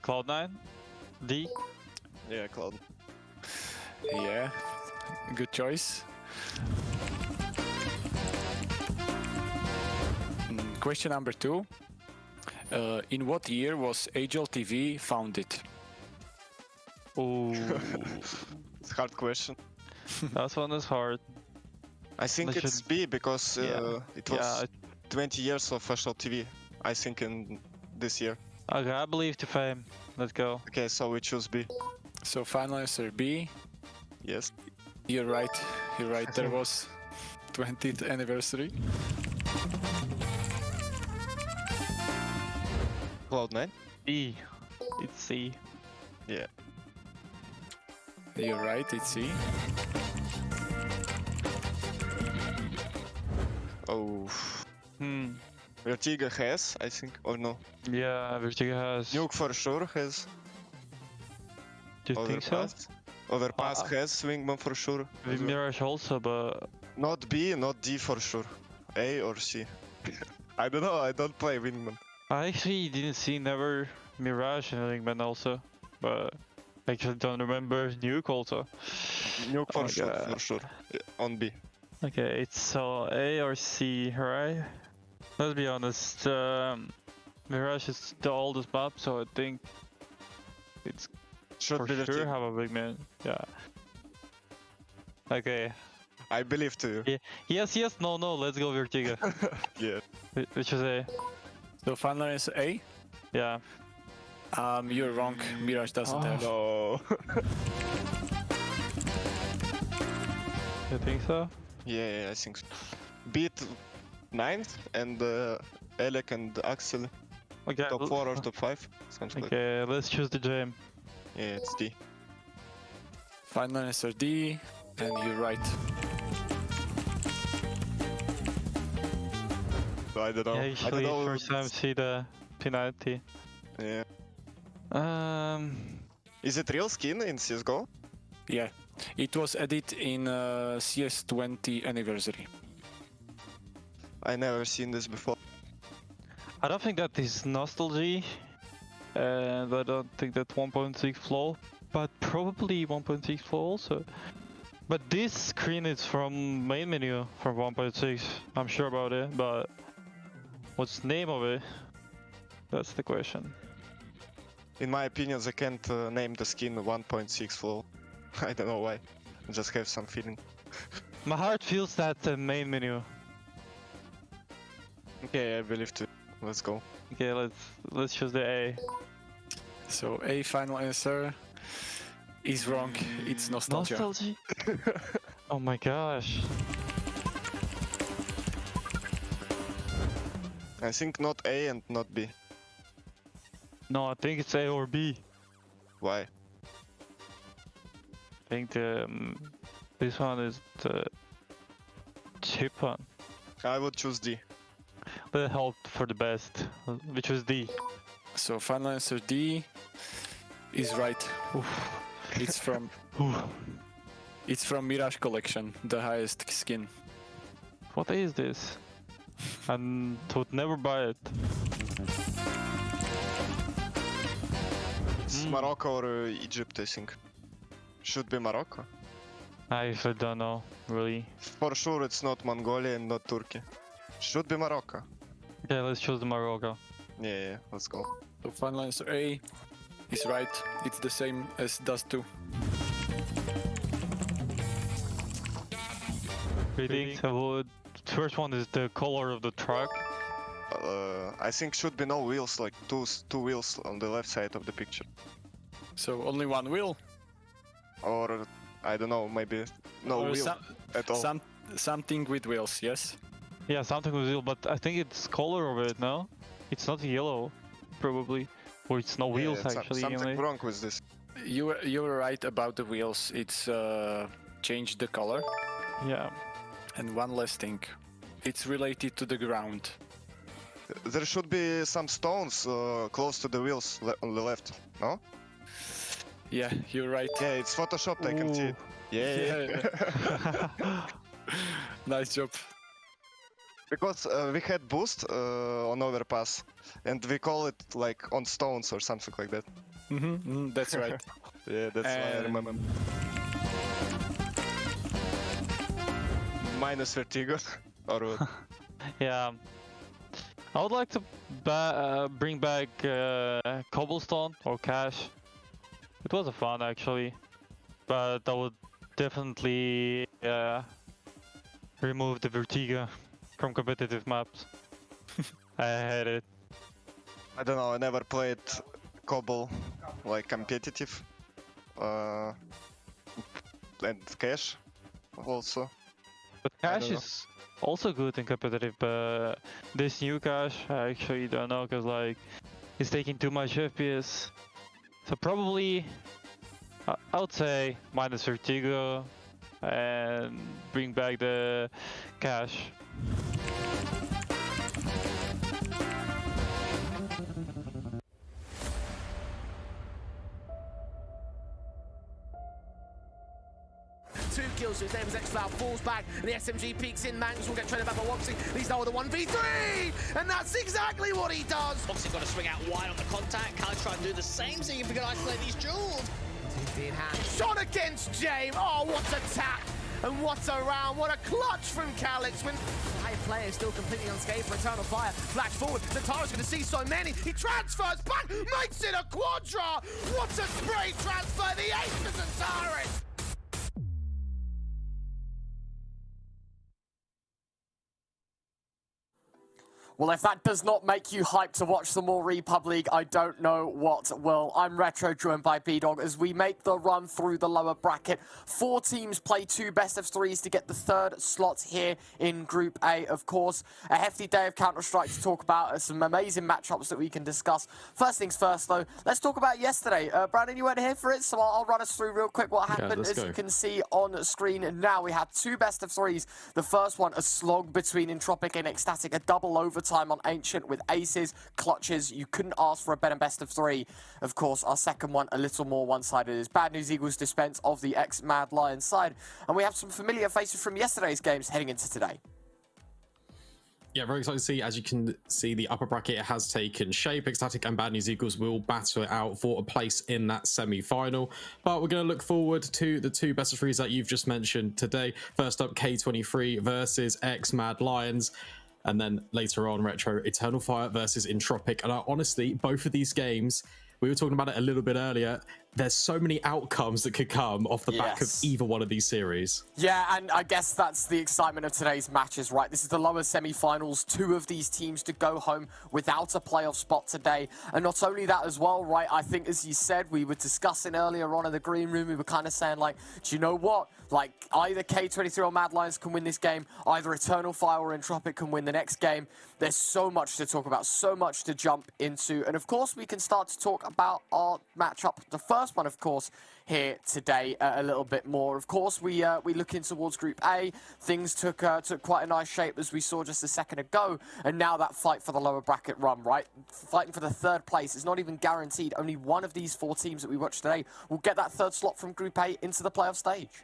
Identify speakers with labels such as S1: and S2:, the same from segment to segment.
S1: Cloud9? D?
S2: Yeah, Cloud.
S3: Yeah, good choice. Question number 2. In what year was Agile TV founded?
S1: Ooh,
S2: It's a hard question.
S1: that one is hard.
S2: I think
S1: Let's
S2: it's
S1: just-
S2: B because
S1: yeah.
S2: it was 20 years of Agile TV. I think in this year.
S1: Okay, I believe to fame. Let's go.
S2: Okay, so we choose B.
S3: So final answer B.
S2: Yes.
S3: You're right. You're right. There was 20th anniversary.
S2: Cloud9?
S1: E. It's C.
S2: Yeah.
S3: You're right. It's C.
S2: Oh. Vertigo has, I think, or no?
S1: Yeah, Vertigo has.
S2: Nuke for sure has.
S1: Do you think so?
S2: Overpass. Overpass has Wingman for sure.
S1: With Mirage also, but
S2: Not B, not D for sure. A or C. I don't know, I don't play Wingman.
S1: I actually didn't see never Mirage and Wingman also, but I actually don't remember Nuke also.
S2: Nuke
S1: Oh
S2: for
S1: my
S2: sure,
S1: God.
S2: for sure. On B.
S1: Okay, it's so A or C, right? Let's be honest, Mirage is the oldest map, so I think it's
S2: Should
S1: for
S2: be
S1: sure
S2: Vertigo.
S1: have a big man. Yeah. Okay.
S2: I believe to you.
S1: Yeah. Yes, no, let's go Vertigo.
S2: Yeah.
S1: Which is A.
S3: So final answer A.
S1: Yeah.
S3: You're wrong. Mirage doesn't have.
S2: No.
S1: You think so?
S2: Yeah, I think so. Beat 9th and Alec and Axel
S1: Okay.
S2: top 4 or top 5. Something like
S1: Okay, let's choose the gem.
S2: Yeah, it's D.
S3: Final answer D. And you're right.
S2: I don't know.
S1: Yeah,
S2: I
S1: usually
S2: don't know.
S1: first time see the P90.
S2: Yeah.
S1: Um,
S2: Is it real skin in CSGO?
S3: Yeah. It was added in CS20 anniversary.
S2: I never seen this before.
S1: I don't think that is nostalgia, and I don't think that 1.6 flow, but probably 1.6 flow also. But this screen is from main menu from 1.6. I'm sure about it, but what's the name of it? That's the question.
S2: In my opinion, they can't name the skin 1.6 flow. I don't know why. I just have some feeling.
S1: My heart feels that the main menu.
S2: Okay, I believe too. Let's go.
S1: Okay, let's choose the A.
S3: So A final answer is wrong. It's nostalgia.
S1: Nostalgia? Oh my gosh.
S2: I think not A and not B.
S1: No, I think it's A or B.
S2: Why?
S1: I think this one is the cheap one.
S2: I would choose D.
S1: Let's hope for the best, which was D.
S3: So final answer D is right. It's from Mirage Collection, the highest skin.
S1: What is this? I would never buy it.
S2: It's Morocco or Egypt, I think. Should be Morocco.
S1: I don't know, really.
S2: For sure it's not Mongolia and not Turkey. Should be Morocco.
S1: Okay, let's choose the Morocco.
S2: Yeah, let's go.
S3: So final answer A is right. It's the same as Dust 2.
S1: Reading. So first one is the color of the truck.
S2: I think should be no wheels, like two wheels on the left side of the picture.
S3: So only one wheel?
S2: Or I don't know, maybe no
S3: Or
S2: wheel at all.
S3: Something with wheels, yes?
S1: Yeah, something with wheel, but I think it's color of it, no? It's not yellow, probably. Or it's no wheels, actually.
S2: Something
S1: anyway.
S2: wrong with this.
S3: You were right about the wheels. It's changed the color.
S1: Yeah.
S3: And one last thing. It's related to the ground.
S2: There should be some stones close to the wheels on the left, no?
S3: Yeah, you're right.
S2: Yeah, it's photoshopped, I can see it. Yeah.
S3: Nice job.
S2: Because we had boost on overpass, and we call it like on stones or something like that.
S3: That's right.
S2: Yeah, that's why I remember. Minus Vertigo, or what?
S1: Yeah. I would like to bring back Cobblestone or Cash. It was a fun, actually. But I would definitely remove the Vertigo from competitive maps. I hate it.
S2: I don't know, I never played Cobble like competitive. And Cash also.
S1: But Cash
S2: know.
S1: is also good in competitive, but this new Cash, I actually don't know, because like, it's taking too much FPS. So probably, I would say minus Vertigo and bring back the Cash.
S4: Two kills, so his name is X-Cloud, falls back, and the SMG peeks in. Mangs will get traded back by Woxy. He's now with a 1v3, and that's exactly what he does.
S5: Woxy's got to swing out wide on the contact. Kyle try and do the same, so you can isolate these jewels.
S4: In hand. Shot against James. Oh, what a tap. And what a round. What a clutch from Calix. When high player is still completely unscathed for Eternal Fire. Flash forward. Zataro's going to see so many. He transfers back. Makes it a quadra. What a spray transfer. The ace for Zataris.
S6: Well, if that does not make you hyped to watch some more REPUBLEAGUE, I don't know what will. I'm Retro, joined by B-Dog, as we make the run through the lower bracket. 4 teams play 2 best-of-3s to get the 3rd slot here in Group A, of course. A hefty day of Counter-Strike to talk about, some amazing matchups that we can discuss. First things first, though, let's talk about yesterday. Brandon, you weren't here for it, so I'll run us through real quick what happened. As you can see on screen now, we had 2 best-of-3s. The first one, a slog between Entropiq and Ecstatic, a double overtime on Ancient with aces, clutches. You couldn't ask for a better best-of-3. Of course, our second one, a little more one-sided, is Bad News Eagles dispense of the ex-Mad Lions side. And we have some familiar faces from yesterday's games heading into today.
S7: Yeah, very excited to see. As you can see, the upper bracket has taken shape. Ecstatic and Bad News Eagles will battle it out for a place in that semi-final. But we're going to look forward to the 2 best-of-3s that you've just mentioned today. First up, K23 versus ex-Mad Lions. And then later on, Retro, Eternal Fire versus Entropiq. And honestly, both of these games, we were talking about it a little bit earlier, there's so many outcomes that could come off the back of either one of these series.
S6: Yeah, and I guess that's the excitement of today's matches, right? This is the lower semi-finals, 2 of these teams to go home without a playoff spot today. And not only that as well, right, I think as you said, we were discussing earlier on in the green room, we were kind of saying like, do you know what? Like, either K23 or Mad Lions can win this game, either Eternal Fire or Entropiq can win the next game. There's so much to talk about, so much to jump into. And of course, we can start to talk about our matchup, the first one, of course, here today a little bit more. Of course, we look in towards Group A. Things took quite a nice shape, as we saw just a second ago. And now that fight for the lower bracket run, right? Fighting for the 3rd place is not even guaranteed. Only one of these 4 teams that we watched today will get that 3rd slot from Group A into the playoff stage.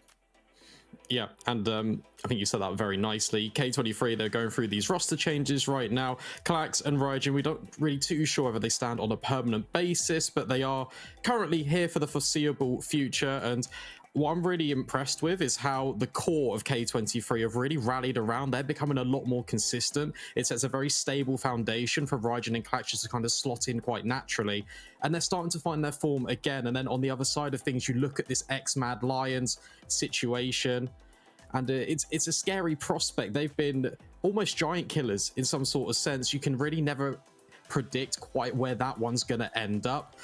S7: Yeah, and I think you said that very nicely. K23, they're going through these roster changes right now. Klax and Raijin, we don't really too sure whether they stand on a permanent basis, but they are currently here for the foreseeable future. And what I'm really impressed with is how the core of K23 have really rallied around. They're becoming a lot more consistent. It sets a very stable foundation for Raijin and Klax to kind of slot in quite naturally. And they're starting to find their form again. And then on the other side of things, you look at this ex-Mad Lions situation, and it's a scary prospect. They've been almost giant killers in some sort of sense. You can really never predict quite where that one's going to end up.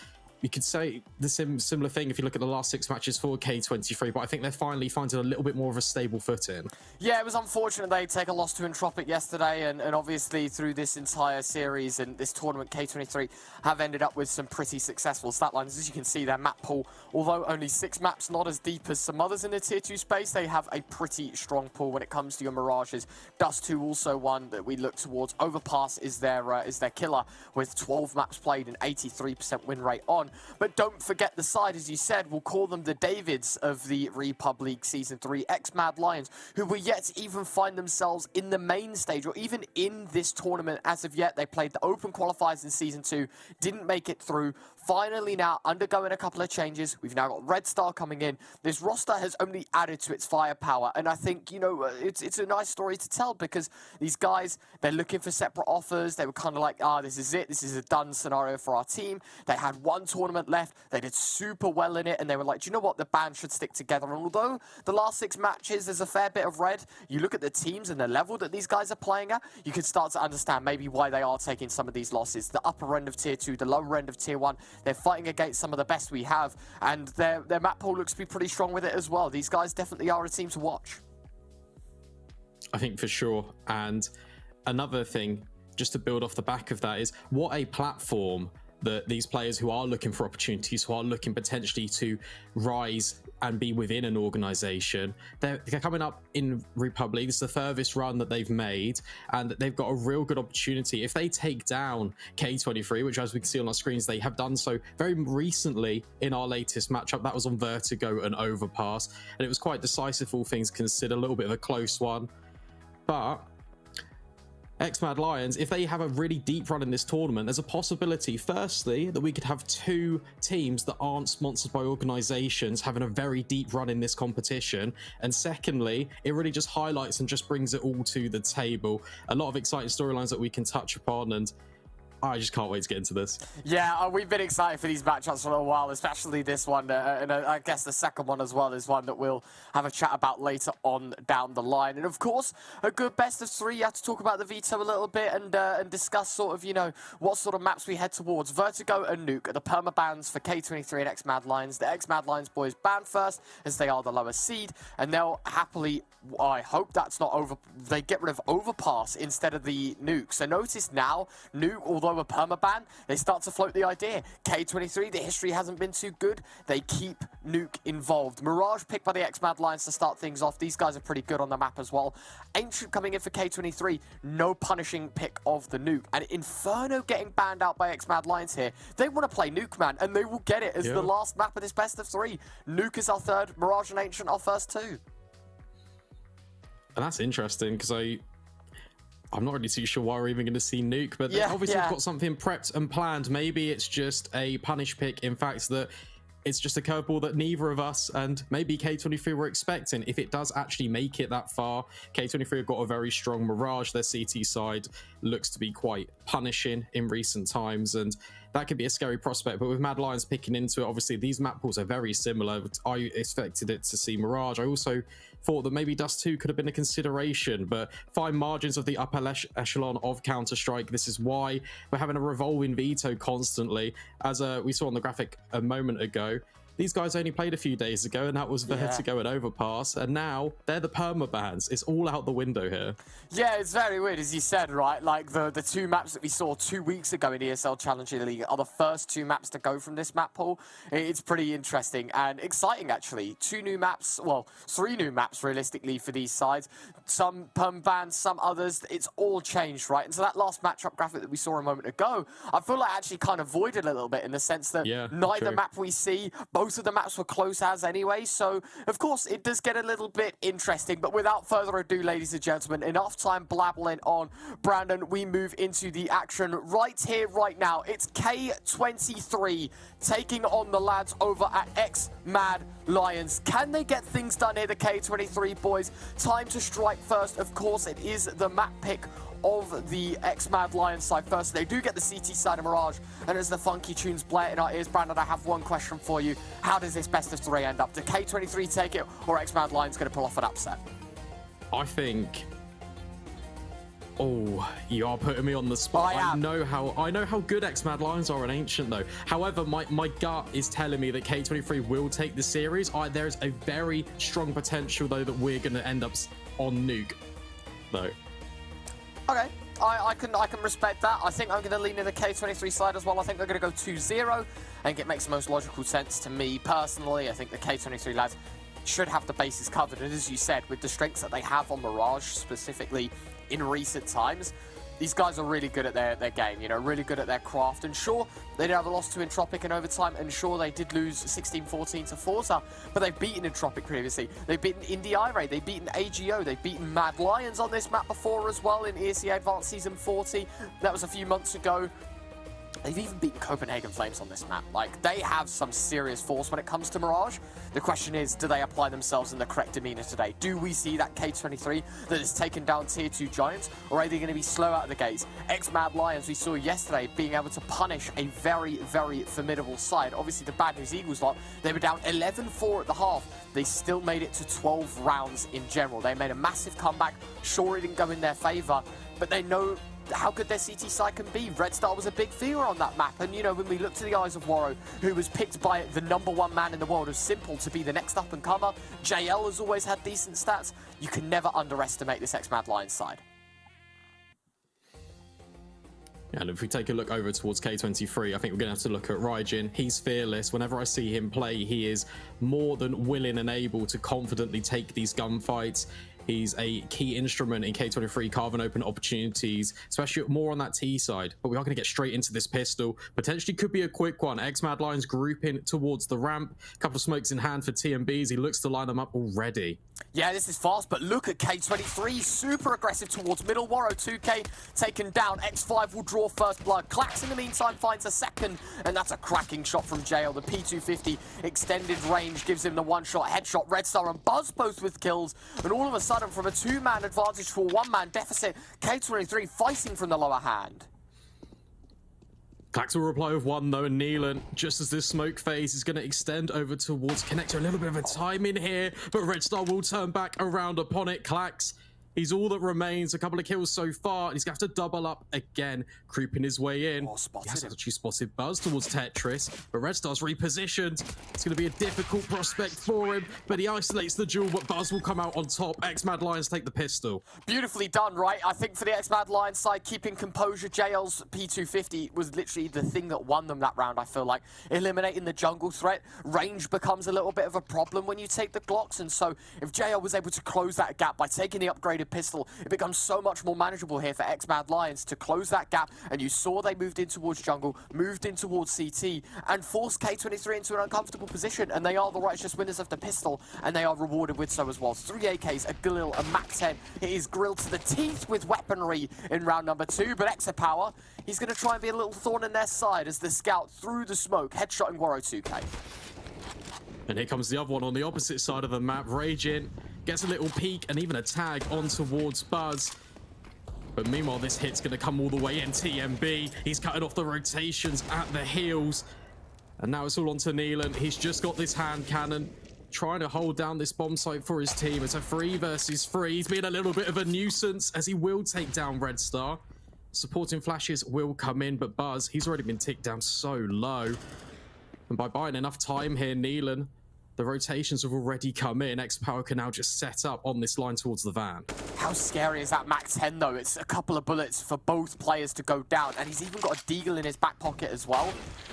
S7: You could say the similar thing if you look at the last 6 matches for K23, but I think they're finally finding a little bit more of a stable footing.
S6: Yeah, it was unfortunate they take a loss to Entropiq yesterday, and obviously through this entire series and this tournament, K23 have ended up with some pretty successful stat lines. As you can see, their map pool, although only 6 maps, not as deep as some others in the Tier 2 space, they have a pretty strong pool when it comes to your Mirages. Dust 2 also one that we look towards. Overpass is their killer with 12 maps played and 83% win rate on. But don't forget the side, as you said, we'll call them the Davids of the REPUBLEAGUE Season 3, ex-Mad Lions, who were yet to even find themselves in the main stage or even in this tournament as of yet. They played the Open Qualifiers in Season 2, didn't make it through. Finally now undergoing a couple of changes. We've now got Red Star coming in. This roster has only added to its firepower, and I think, you know, it's a nice story to tell, because these guys, they're looking for separate offers. They were kind of like, this is it. This is a done scenario for our team. They had one tournament left. They did super well in it, and they were like, do you know what? The band should stick together. And although the last 6 matches, there's a fair bit of red, you look at the teams and the level that these guys are playing at, you can start to understand maybe why they are taking some of these losses. The upper end of Tier 2, the lower end of Tier 1, they're fighting against some of the best we have, and their map pool looks to be pretty strong with it as well. These guys definitely are a team to watch.
S7: I think for sure. And another thing, just to build off the back of that, is what a platform that these players who are looking for opportunities, who are looking potentially to rise and be within an organization, they're coming up in REPUBLEAGUE. This is the furthest run that they've made, and they've got a real good opportunity. If they take down K23, which as we can see on our screens, they have done so very recently in our latest matchup. That was on Vertigo and Overpass, and it was quite decisive, all things considered, a little bit of a close one. But ex-Mad Lions, if they have a really deep run in this tournament, there's a possibility, firstly, that we could have 2 teams that aren't sponsored by organizations having a very deep run in this competition. And secondly, it really just highlights and just brings it all to the table. A lot of exciting storylines that we can touch upon, and I just can't wait to get into this.
S6: Yeah, we've been excited for these matchups for a while, especially this one. And I guess the second one as well is one that we'll have a chat about later on down the line. And of course, a good best of 3. You have to talk about the veto a little bit and discuss sort of, you know, what sort of maps we head towards. Vertigo and Nuke are the perma bans for K23 and ex-Mad Lions. The ex-Mad Lions boys banned first, as they are the lower seed, and they'll happily, I hope that's not over, they get rid of Overpass instead of the Nuke. So notice now, Nuke, although a permaban, they start to float the idea. K23, the history hasn't been too good. They keep Nuke involved. Mirage picked by the ex-Mad Lions to start things off. These guys are pretty good on the map as well. Ancient coming in for K23, no punishing pick of the Nuke. And Inferno getting banned out by ex-Mad Lions here. They want to play Nuke, man, and they will get it as the last map of this best of 3. Nuke is our 3rd, Mirage and Ancient our first 2.
S7: And that's interesting, because I'm not really too sure why we're even going to see Nuke, but obviously we've got something prepped and planned. Maybe it's just a punish pick, in fact, that it's just a curveball that neither of us and maybe K23 were expecting. If it does actually make it that far, K23 have got a very strong Mirage. Their CT side looks to be quite punishing in recent times, and that could be a scary prospect. But with Mad Lions picking into it, obviously these map pools are very similar. I expected it to see Mirage. I also thought that maybe Dust 2 could have been a consideration, but fine margins of the upper echelon of Counter-Strike. This is why we're having a revolving veto constantly. As we saw on the graphic a moment ago, these guys only played a few days ago, and that was Vertigo and Overpass, and now they're the perma-bans. It's all out the window here.
S6: Yeah, it's very weird, as you said, right? Like, the two maps that we saw 2 weeks ago in ESL Challenger League are the first 2 maps to go from this map pool. It's pretty interesting and exciting, actually. 2 new maps, well, 3 new maps, realistically, for these sides. Some perma-bans, some others. It's all changed, right? And so that last matchup graphic that we saw a moment ago, I feel like actually kind of voided a little bit in the sense that neither map we see, both of the maps were close as anyway, so of course it does get a little bit interesting. But without further ado, ladies and gentlemen, enough time blabbling on. Brandon, we move into the action right here, right now. It's K23 taking on the lads over at X-Mad Lions. Can they get things done here, the K23 boys? Time to strike first. Of course, it is the map pick of the X-Mad Lions side first. They do get the CT side of Mirage, and as the funky tunes blare in our ears, Brandon, I have one question for you. How does this best of 3 end up? Do K23 take it, or X-Mad Lions going to pull off an upset?
S7: I think... Oh, you are putting me on the spot. I know how good X-Mad Lions are in Ancient, though. However, my gut is telling me that K23 will take the series. There is a very strong potential, though, that we're going to end up on Nuke, though.
S6: Okay, I can respect that. I think I'm going to lean in the K23 side as well. I think they're going to go 2-0. I think it makes the most logical sense to me personally. I think the K23 lads should have the bases covered. And as you said, with the strengths that they have on Mirage, specifically in recent times, these guys are really good at their game, you know, really good at their craft. And sure, they did have a loss to Entropiq in overtime, and sure, they did lose 16-14 to Forza, but they've beaten Entropiq previously. They've beaten Indie Ire, they've beaten AGO, they've beaten Mad Lions on this map before as well in ESEA Advanced Season 40. That was a few months ago. They've even beaten Copenhagen Flames on this map. Like, they have some serious force when it comes to Mirage. The question is, do they apply themselves in the correct demeanor today? Do we see that K23 that has taken down Tier 2 Giants, or are they going to be slow out of the gates? X-Mad Lions, we saw yesterday, being able to punish a very, very formidable side. Obviously, the Bad News Eagles lot, they were down 11-4 at the half. They still made it to 12 rounds in general. They made a massive comeback. Sure, it didn't go in their favor, but they know how good their CT side can be. Red Star was a big fear on that map, and you know, when we look to the eyes of Waro, who was picked by the #1 man in the world of Simple to be the next up-and-comer, JL has always had decent stats. You can never underestimate this X-Mad Lions side.
S7: And if we take a look over towards K23, I think we're going to have to look at Raijin. He's fearless. Whenever I see him play, he is more than willing and able to confidently take these gunfights. He's a key instrument in K23 carving open opportunities, especially more on that T side. But we are going to get straight into this pistol. Potentially could be a quick one. X-Mad Lions grouping towards the ramp. A couple of smokes in hand for TMBs. He looks to line them up already.
S6: Yeah, this is fast, but look at K23, super aggressive towards middle. Waro 2K taken down. X5 will draw first blood. Klax in the meantime finds a second, and that's a cracking shot from JL. The P250 extended range gives him the one-shot headshot. Red Star and Buzz both with kills, and all of a sudden, from a 2-man advantage to a 1-man deficit, K23 fighting from the lower hand.
S7: Klax will reply with one though, and Neelan, just as this smoke phase is going to extend over towards Connector. A little bit of a time in here, but Red Star will turn back around upon it. Klax, he's all that remains. A couple of kills so far. He's going to have to double up again, creeping his way in. He has actually spotted Buzz towards Tetris, but Red Star's repositioned. It's going to be a difficult prospect for him, but he isolates the duel, but Buzz will come out on top. X-Mad Lions take the pistol.
S6: Beautifully done, right? I think for the X-Mad Lions side, keeping composure, JL's P250 was literally the thing that won them that round, I feel like. Eliminating the jungle threat, range becomes a little bit of a problem when you take the Glocks, and so if JL was able to close that gap by taking the upgraded pistol, it becomes so much more manageable here for X-Mad Lions to close that gap. And you saw they moved in towards jungle, moved in towards CT, and forced K23 into an uncomfortable position. And they are the righteous winners of the pistol, and they are rewarded with so as well. 3 AKs, a Galil, a MAC-10. It is grilled to the teeth with weaponry in round number 2, but Exapower, he's going to try and be a little thorn in their side as the scout through the smoke, headshotting Waro 2K.
S7: And here comes the other one on the opposite side of the map. Raging gets a little peek and even a tag on towards Buzz. But meanwhile, this hit's going to come all the way in. TMB, he's cutting off the rotations at the heels. And now it's all on to Neelan. He's just got this hand cannon, trying to hold down this bomb site for his team. It's a 3 versus 3. He's been a little bit of a nuisance as he will take down Red Star. Supporting flashes will come in, but Buzz, he's already been ticked down so low. And by buying enough time here, Neelan, the rotations have already come in. X-Power can now just set up on this line towards the van.
S6: How scary is that Mac 10 though? It's a couple of bullets for both players to go down, and he's even got a deagle in his back pocket as well.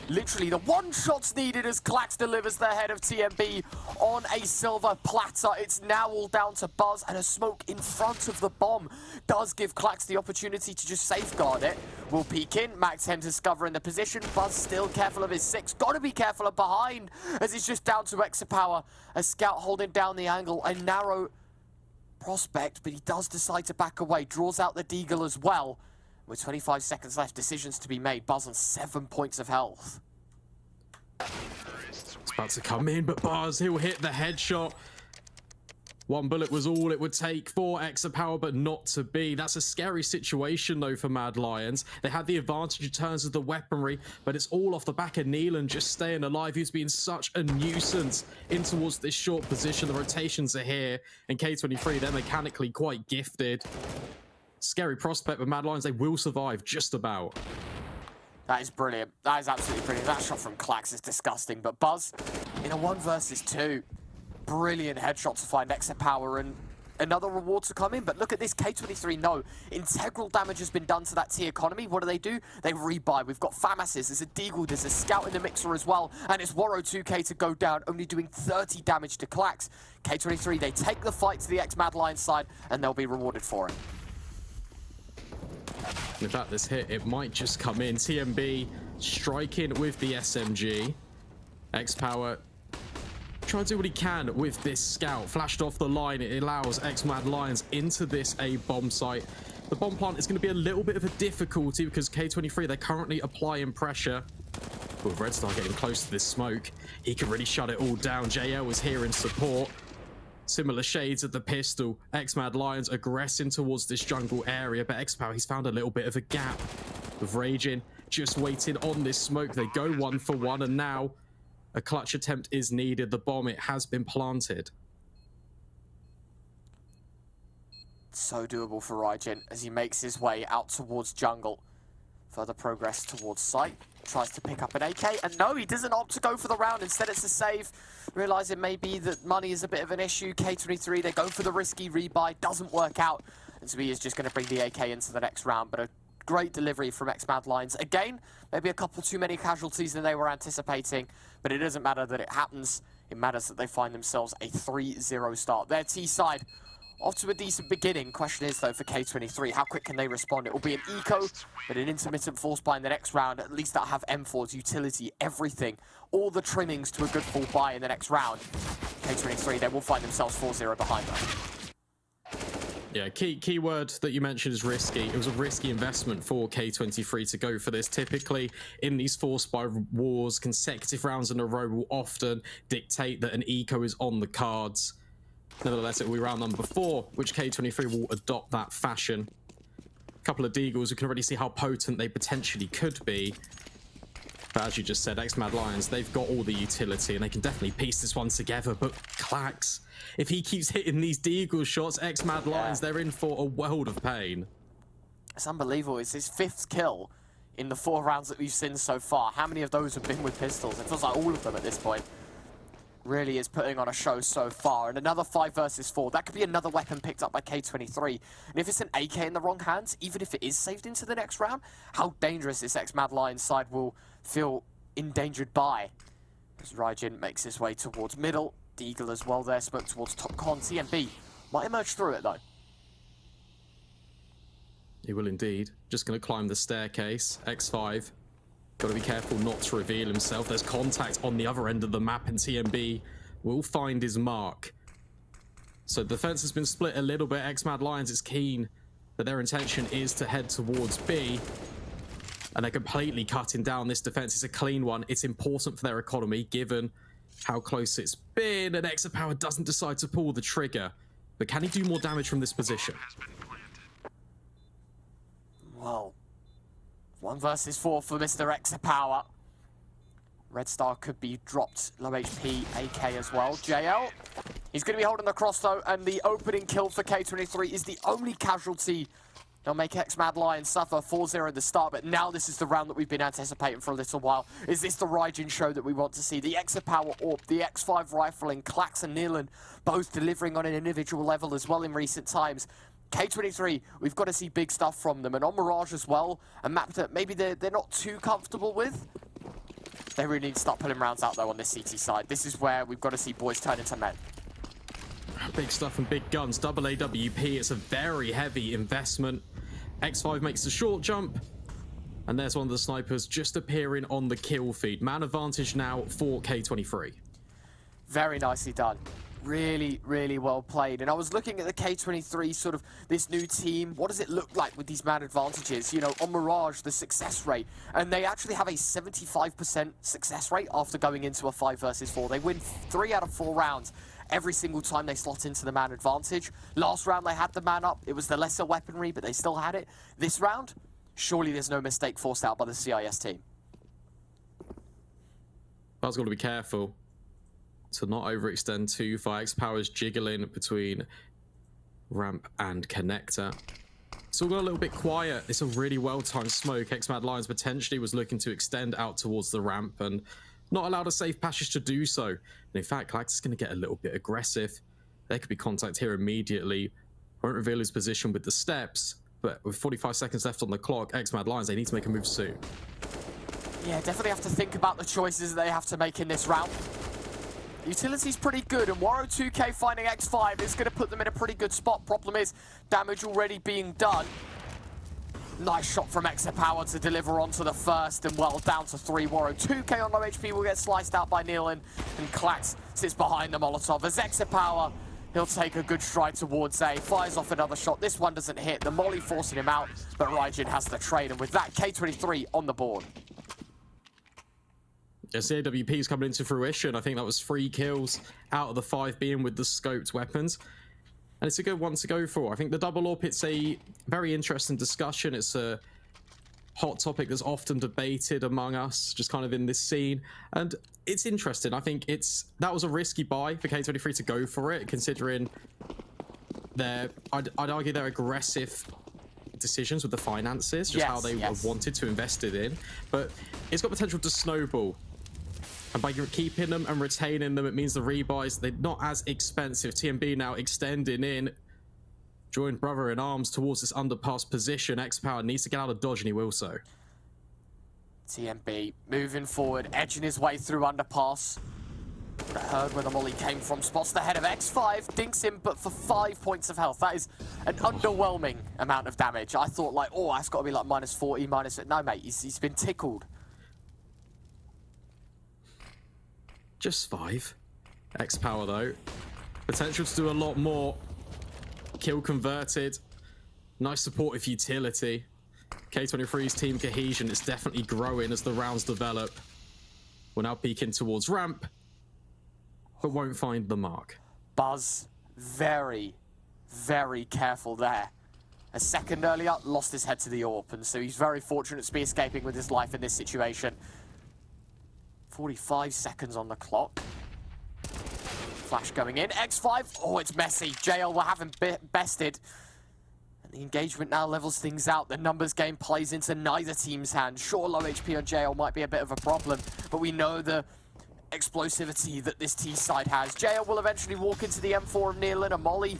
S6: Literally, the one shot's needed as Klax delivers the head of TMB on a silver platter. It's now all down to Buzz, and a smoke in front of the bomb does give Klax the opportunity to just safeguard it. Will peek in, Mac 10 discovering the position. Buzz still careful of his 6. Gotta be careful of behind as he's just down to X-Power. A scout holding down the angle, a narrow prospect, but he does decide to back away, draws out the deagle as well. With 25 seconds left, decisions to be made. Buzz on 7 points of health.
S7: It's about to come in, but Buzz, he'll hit the headshot. 1 bullet was all it would take for X-Power, but not to be. That's a scary situation, though, for Mad Lions. They had the advantage in terms of the weaponry, but it's all off the back of Neelan just staying alive. He's been such a nuisance in towards this short position. The rotations are here, and K23, they're mechanically quite gifted. Scary prospect, but Mad Lions, they will survive just about.
S6: That is brilliant. That is absolutely brilliant. That shot from Klax is disgusting, but Buzz in a 1 versus 2. Brilliant headshot to find X-Power and another reward to come in. But look at this, K23, no. Integral damage has been done to that T economy. What do? They rebuy. We've got Famas's, there's a Deagle, there's a Scout in the mixer as well. And it's Warrow 2K to go down, only doing 30 damage to Klax. K23, they take the fight to the X-Mad Lions side, and they'll be rewarded for it.
S7: In fact, this hit, it might just come in. TMB striking with the SMG. X-Power trying to do what he can with this scout. Flashed off the line, it allows X-Mad Lions into this A bomb site. The bomb plant is going to be a little bit of a difficulty because K23, they're currently applying pressure. With Red Star getting close to this smoke, he can really shut it all down. JL is here in support. Similar shades of the pistol. X-Mad Lions aggressing towards this jungle area, but X-Power, he's found a little bit of a gap. With Raging just waiting on this smoke. They go 1 for 1, and now a clutch attempt is needed. The bomb, it has been planted.
S6: So doable for Raijin as he makes his way out towards jungle. Further progress towards site. Tries to pick up an AK, and no, he doesn't opt to go for the round. Instead, it's a save. Realizing maybe that money is a bit of an issue. K23, they go for the risky rebuy. Doesn't work out. And so he is just going to bring the AK into the next round. But a great delivery from X-Mad Lions. Again, maybe a couple too many casualties than they were anticipating. But it doesn't matter that it happens. It matters that they find themselves a 3-0 start. Their T side off to a decent beginning. Question is, though, for K23, how quick can they respond? It will be an eco, but an intermittent force buy in the next round. At least that'll have M4's utility, everything. All the trimmings to a good full buy in the next round. K23, they will find themselves 4-0 behind them.
S7: Yeah, key word that you mentioned is risky. It was a risky investment for K23 to go for this. Typically, in these force buy wars, consecutive rounds in a row will often dictate that an eco is on the cards. Nevertheless, it will be round number 4, which K23 will adopt that fashion. A couple of Deagles, we can already see how potent they potentially could be. But as you just said, X-Mad Lions, they've got all the utility and they can definitely piece this one together. But Klax, if he keeps hitting these Deagle shots, X-Mad Lions, they're in for a world of pain.
S6: It's unbelievable. It's his 5th kill in the 4 rounds that we've seen so far. How many of those have been with pistols? It feels like all of them at this point. Really is putting on a show so far. And another 5 versus 4. That could be another weapon picked up by K23. And if it's an AK in the wrong hands, even if it is saved into the next round, how dangerous this X-Mad Lions side will feel endangered by. As Raijin makes his way towards middle. Deagle as well there. Smoke towards top con. TMB might emerge through it, though.
S7: He will indeed. Just going to climb the staircase. X5. Got to be careful not to reveal himself. There's contact on the other end of the map, and TMB will find his mark. So the defense has been split a little bit. X-Mad Lions is keen that their intention is to head towards B. And they're completely cutting down this defense. It's a clean one. It's important for their economy, given how close it's been, and Exapower doesn't decide to pull the trigger. But can he do more damage from this position?
S6: Well, 1 versus 4 for Mr. Exapower. Red Star could be dropped, low HP, AK as well. JL, he's going to be holding the cross though, and the opening kill for K23 is the only casualty. They'll make X-Mad Lions suffer 4-0 at the start, but now this is the round that we've been anticipating for a little while. Is this the Raijin show that we want to see? The Exapower AWP, the X5 rifling, Klax and Nealon both delivering on an individual level as well in recent times. K23, we've got to see big stuff from them, and on Mirage as well, a map that maybe they're not too comfortable with. They really need to start pulling rounds out though on this CT side. This is where we've got to see boys turn into men.
S7: Big stuff and big guns. Double AWP. It's a very heavy investment. X5 makes the short jump. And there's one of the snipers just appearing on the kill feed. Man advantage now for K23.
S6: Very nicely done. Really, really well played. And I was looking at the K23, sort of this new team. What does it look like with these man advantages? You know, on Mirage, the success rate. And they actually have a 75% success rate after going into a 5 versus 4. They win 3 out of 4 rounds every single time they slot into the man advantage. Last round, they had the man up. It was the lesser weaponry, but they still had it. This round, surely there's no mistake forced out by the CIS team.
S7: Buzz got to be careful to not overextend too far. X-Power's jiggling between ramp and connector. It's all got a little bit quiet. It's a really well-timed smoke. X-Mad Lions potentially was looking to extend out towards the ramp and not allowed a safe passage to do so. And in fact, Klax is going to get a little bit aggressive. There could be contact here immediately. Won't reveal his position with the steps, but with 45 seconds left on the clock, X-Mad Lions, they need to make a move soon.
S6: Yeah, definitely have to think about the choices they have to make in this round. Utility's pretty good, and Waro 2K finding X5 is going to put them in a pretty good spot. Problem is, damage already being done. Nice shot from Exapower to deliver onto the first, and well, down to 3. Waro 2K on low HP will get sliced out by Nealon, and Klax sits behind the Molotov. As Exapower, he'll take a good stride towards A, fires off another shot. This one doesn't hit, the molly forcing him out, but Raijin has the trade, and with that, K23 on the board.
S7: Yes, the AWP is coming into fruition. I think that was 3 kills out of the 5 being with the scoped weapons. And it's a good one to go for. I think the double AWP, it's a very interesting discussion. It's a hot topic that's often debated among us, just kind of in this scene. And it's interesting. I think that was a risky buy for K23 to go for it, considering I'd argue their aggressive decisions with the finances, just how they wanted to invest it in. But it's got potential to snowball. And by keeping them and retaining them, it means the rebuys, they're not as expensive. TMB now extending in, joined brother in arms towards this underpass position. X-Power needs to get out of dodge, and he will so.
S6: TMB moving forward, edging his way through underpass. I heard where the molly came from. Spots the head of X5, dinks him, but for 5 points of health. That is an underwhelming amount of damage. I thought, like, oh, that's got to be like minus 40, minus... No, mate, he's been tickled.
S7: Just 5. X-Power, though. Potential to do a lot more. Kill converted. Nice supportive utility. K23's team cohesion is definitely growing as the rounds develop. We're now peeking towards ramp, but won't find the mark.
S6: Buzz, very, very careful there. A second earlier, lost his head to the AWP, and so he's very fortunate to be escaping with his life in this situation. 45 seconds on the clock. Flash going in. X5. Oh, it's messy. JL will have him bested. And the engagement now levels things out. The numbers game plays into neither team's hands. Sure, low HP on JL might be a bit of a problem, but we know the explosivity that this T side has. JL will eventually walk into the M4 of Nealon. A molly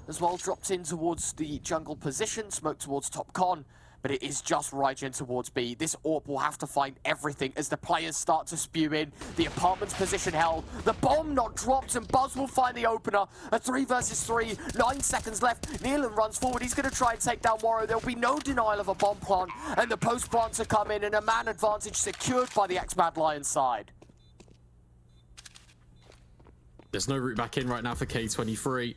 S6: as well dropped in towards the jungle position. Smoke towards top con. But it is just Raijin towards B. This AWP will have to find everything as the players start to spew in. The apartment's position held. The bomb not dropped, and Buzz will find the opener. A 3 versus 3, 9 seconds left. Nealon runs forward. He's going to try and take down Waro. There'll be no denial of a bomb plant, and the post plant to come in, and a man advantage secured by the X-Mad Lions side.
S7: There's no route back in right now for K23.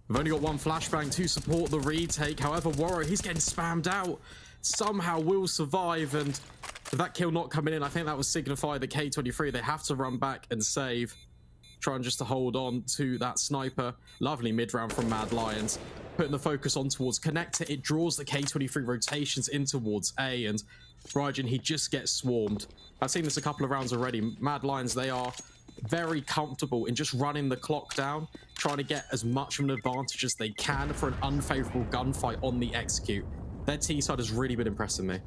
S7: We've only got 1 flashbang to support the retake. However, Waro, he's getting spammed out. Somehow will survive, and With that kill not coming in, I think that would signify the K23. They have to run back and save. Trying just to hold on to that sniper. Lovely mid-round from Mad Lions. Putting the focus on towards Connector. It draws the K23 rotations in towards A, and Raijin, he just gets swarmed. I've seen this a couple of rounds already. Mad Lions, they are very comfortable in just running the clock down, trying to get as much of an advantage as they can for an unfavorable gunfight on the execute. Their T side has really been impressing me.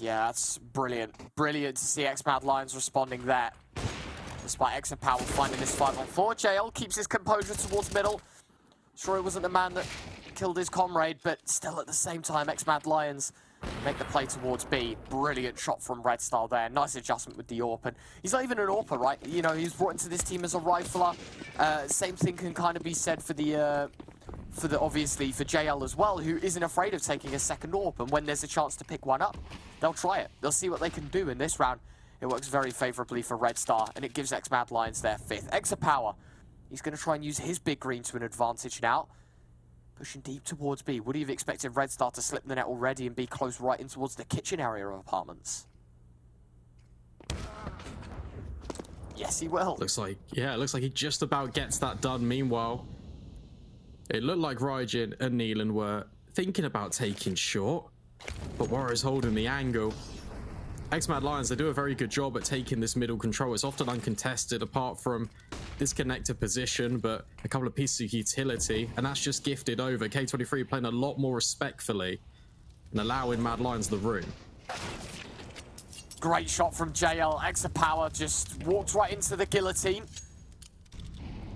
S6: Yeah, that's brilliant. Brilliant to see X-Mad Lions responding there. Despite Exapower finding this 5-on-4, JL keeps his composure towards middle. Sure, he wasn't the man that killed his comrade, but still at the same time, X-Mad Lions make the play towards B. Brilliant shot from Red Star there. Nice adjustment with the AWP. And he's not even an AWPer, right? You know, he's brought into this team as a rifler. Same thing can kind of be said for the obviously for JL as well, who isn't afraid of taking a second AWP. And when there's a chance to pick one up, they'll try it. They'll see what they can do in this round. It works very favorably for Red Star, and it gives X-Mad Lions their 5th. Exapower, he's going to try and use his big green to an advantage now. Pushing deep towards B. Would he have expected Red Star to slip the net already and be close right in towards the kitchen area of apartments? Yes, he will.
S7: Looks like he just about gets that done. Meanwhile, it looked like Raijin and Neelan were thinking about taking short, but Warrior's holding the angle. X-Mad Lions, they do a very good job at taking this middle control. It's often uncontested apart from this connector position, but a couple of pieces of utility, and that's just gifted over. K23 playing a lot more respectfully and allowing Mad Lions the room.
S6: Great shot from JL. Exapower just walked right into the guillotine.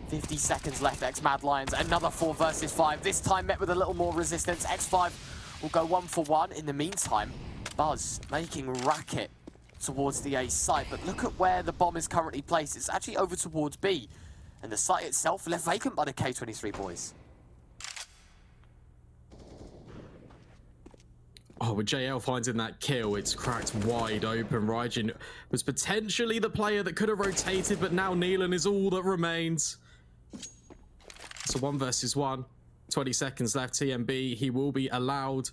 S6: 50 seconds left, X-Mad Lions. Another 4 versus 5. This time met with a little more resistance. X5 will go 1 for 1. In the meantime, Buzz making racket towards the A site, but look at where the bomb is currently placed. It's actually over towards B, and the site itself left vacant by the K23 boys.
S7: Oh, with JL finding that kill, it's cracked wide open. Raijin was potentially the player that could have rotated, but now Neelan is all that remains. So 1 versus 1, 20 seconds left. TMB, he will be allowed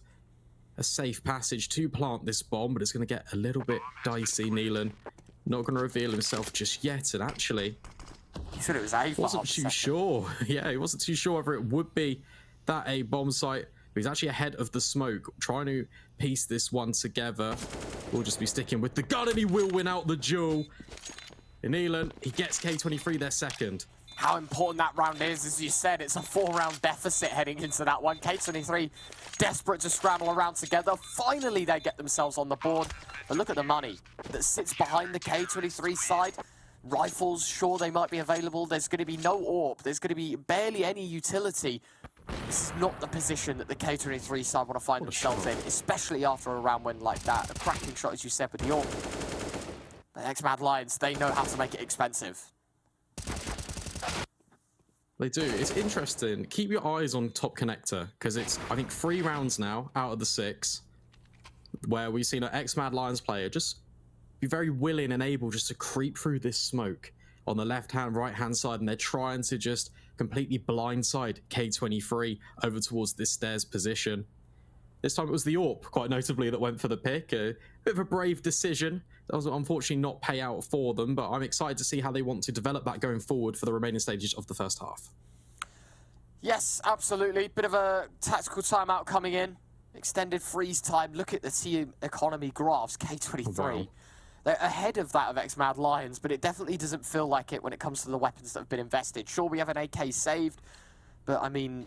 S7: a safe passage to plant this bomb, but it's going to get a little bit dicey. Neelan not going to reveal himself just yet, and actually
S6: He said it was A for
S7: wasn't too sure. Yeah, he wasn't too sure whether it would be that A bomb site, but he's actually ahead of the smoke, trying to piece this one together. We'll just be sticking with the gun, and he will win out the duel. And Neelan, he gets K23 their 2nd.
S6: How important that round is, as you said, it's a 4-round deficit heading into that one. K23 desperate to scramble around together. Finally, they get themselves on the board. But look at the money that sits behind the K23 side. Rifles, sure, they might be available. There's going to be no AWP. There's going to be barely any utility. This is not the position that the K23 side want to find themselves in, especially after a round win like that. A cracking shot, as you said, with the AWP. The X-Mad Lions, they know how to make it expensive.
S7: They do. It's interesting. Keep your eyes on top connector, because it's, I think, 3 rounds now out of the 6 where we've seen an X-Mad Lions player just be very willing and able just to creep through this smoke on the left-hand, right-hand side, and they're trying to just completely blindside K23 over towards this stairs position. This time it was the AWP, quite notably, that went for the pick. A bit of a brave decision. That was unfortunately not pay out for them, but I'm excited to see how they want to develop that going forward for the remaining stages of the first half.
S6: Yes, absolutely. Bit of a tactical timeout coming in. Extended freeze time. Look at the team economy graphs. K23.
S7: Wow.
S6: They're ahead of that of X-Mad Lions, but it definitely doesn't feel like it when it comes to the weapons that have been invested. Sure, we have an AK saved, but I mean,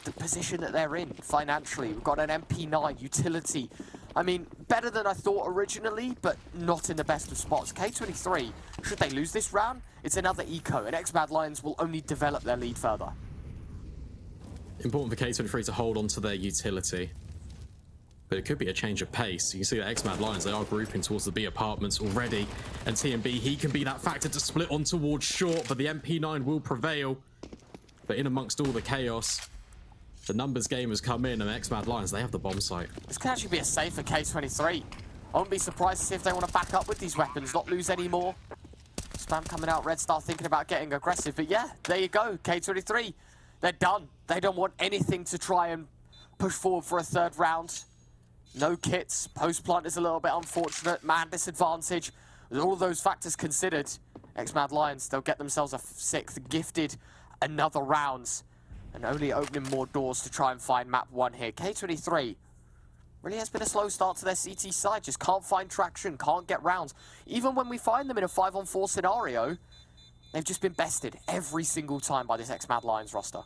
S6: the position that they're in financially, we've got an MP9 utility. I mean, better than I thought originally, but not in the best of spots. K23, should they lose this round, it's another eco, and X-Mad Lions will only develop their lead further.
S7: Important for K23 to hold on to their utility. But it could be a change of pace. You can see that X-Mad Lions, they are grouping towards the B apartments already. And TMB, he can be that factor to split on towards short, but the MP9 will prevail. But in amongst all the chaos, the numbers game has come in, and X-Mad Lions, they have the bomb site.
S6: This could actually be a save for K23. I wouldn't be surprised to see if they want to back up with these weapons, not lose any more. Spam coming out, Red Star thinking about getting aggressive. But yeah, there you go, K23. They're done. They don't want anything to try and push forward for a 3rd round. No kits, post-plant is a little bit unfortunate, man disadvantage. With all of those factors considered, X-Mad Lions, they'll get themselves a 6th, gifted another round, and only opening more doors to try and find map 1 here. K23 really has been a slow start to their CT side, just can't find traction, can't get rounds. Even when we find them in a 5-on-4 scenario, they've just been bested every single time by this X-Mad Lions roster.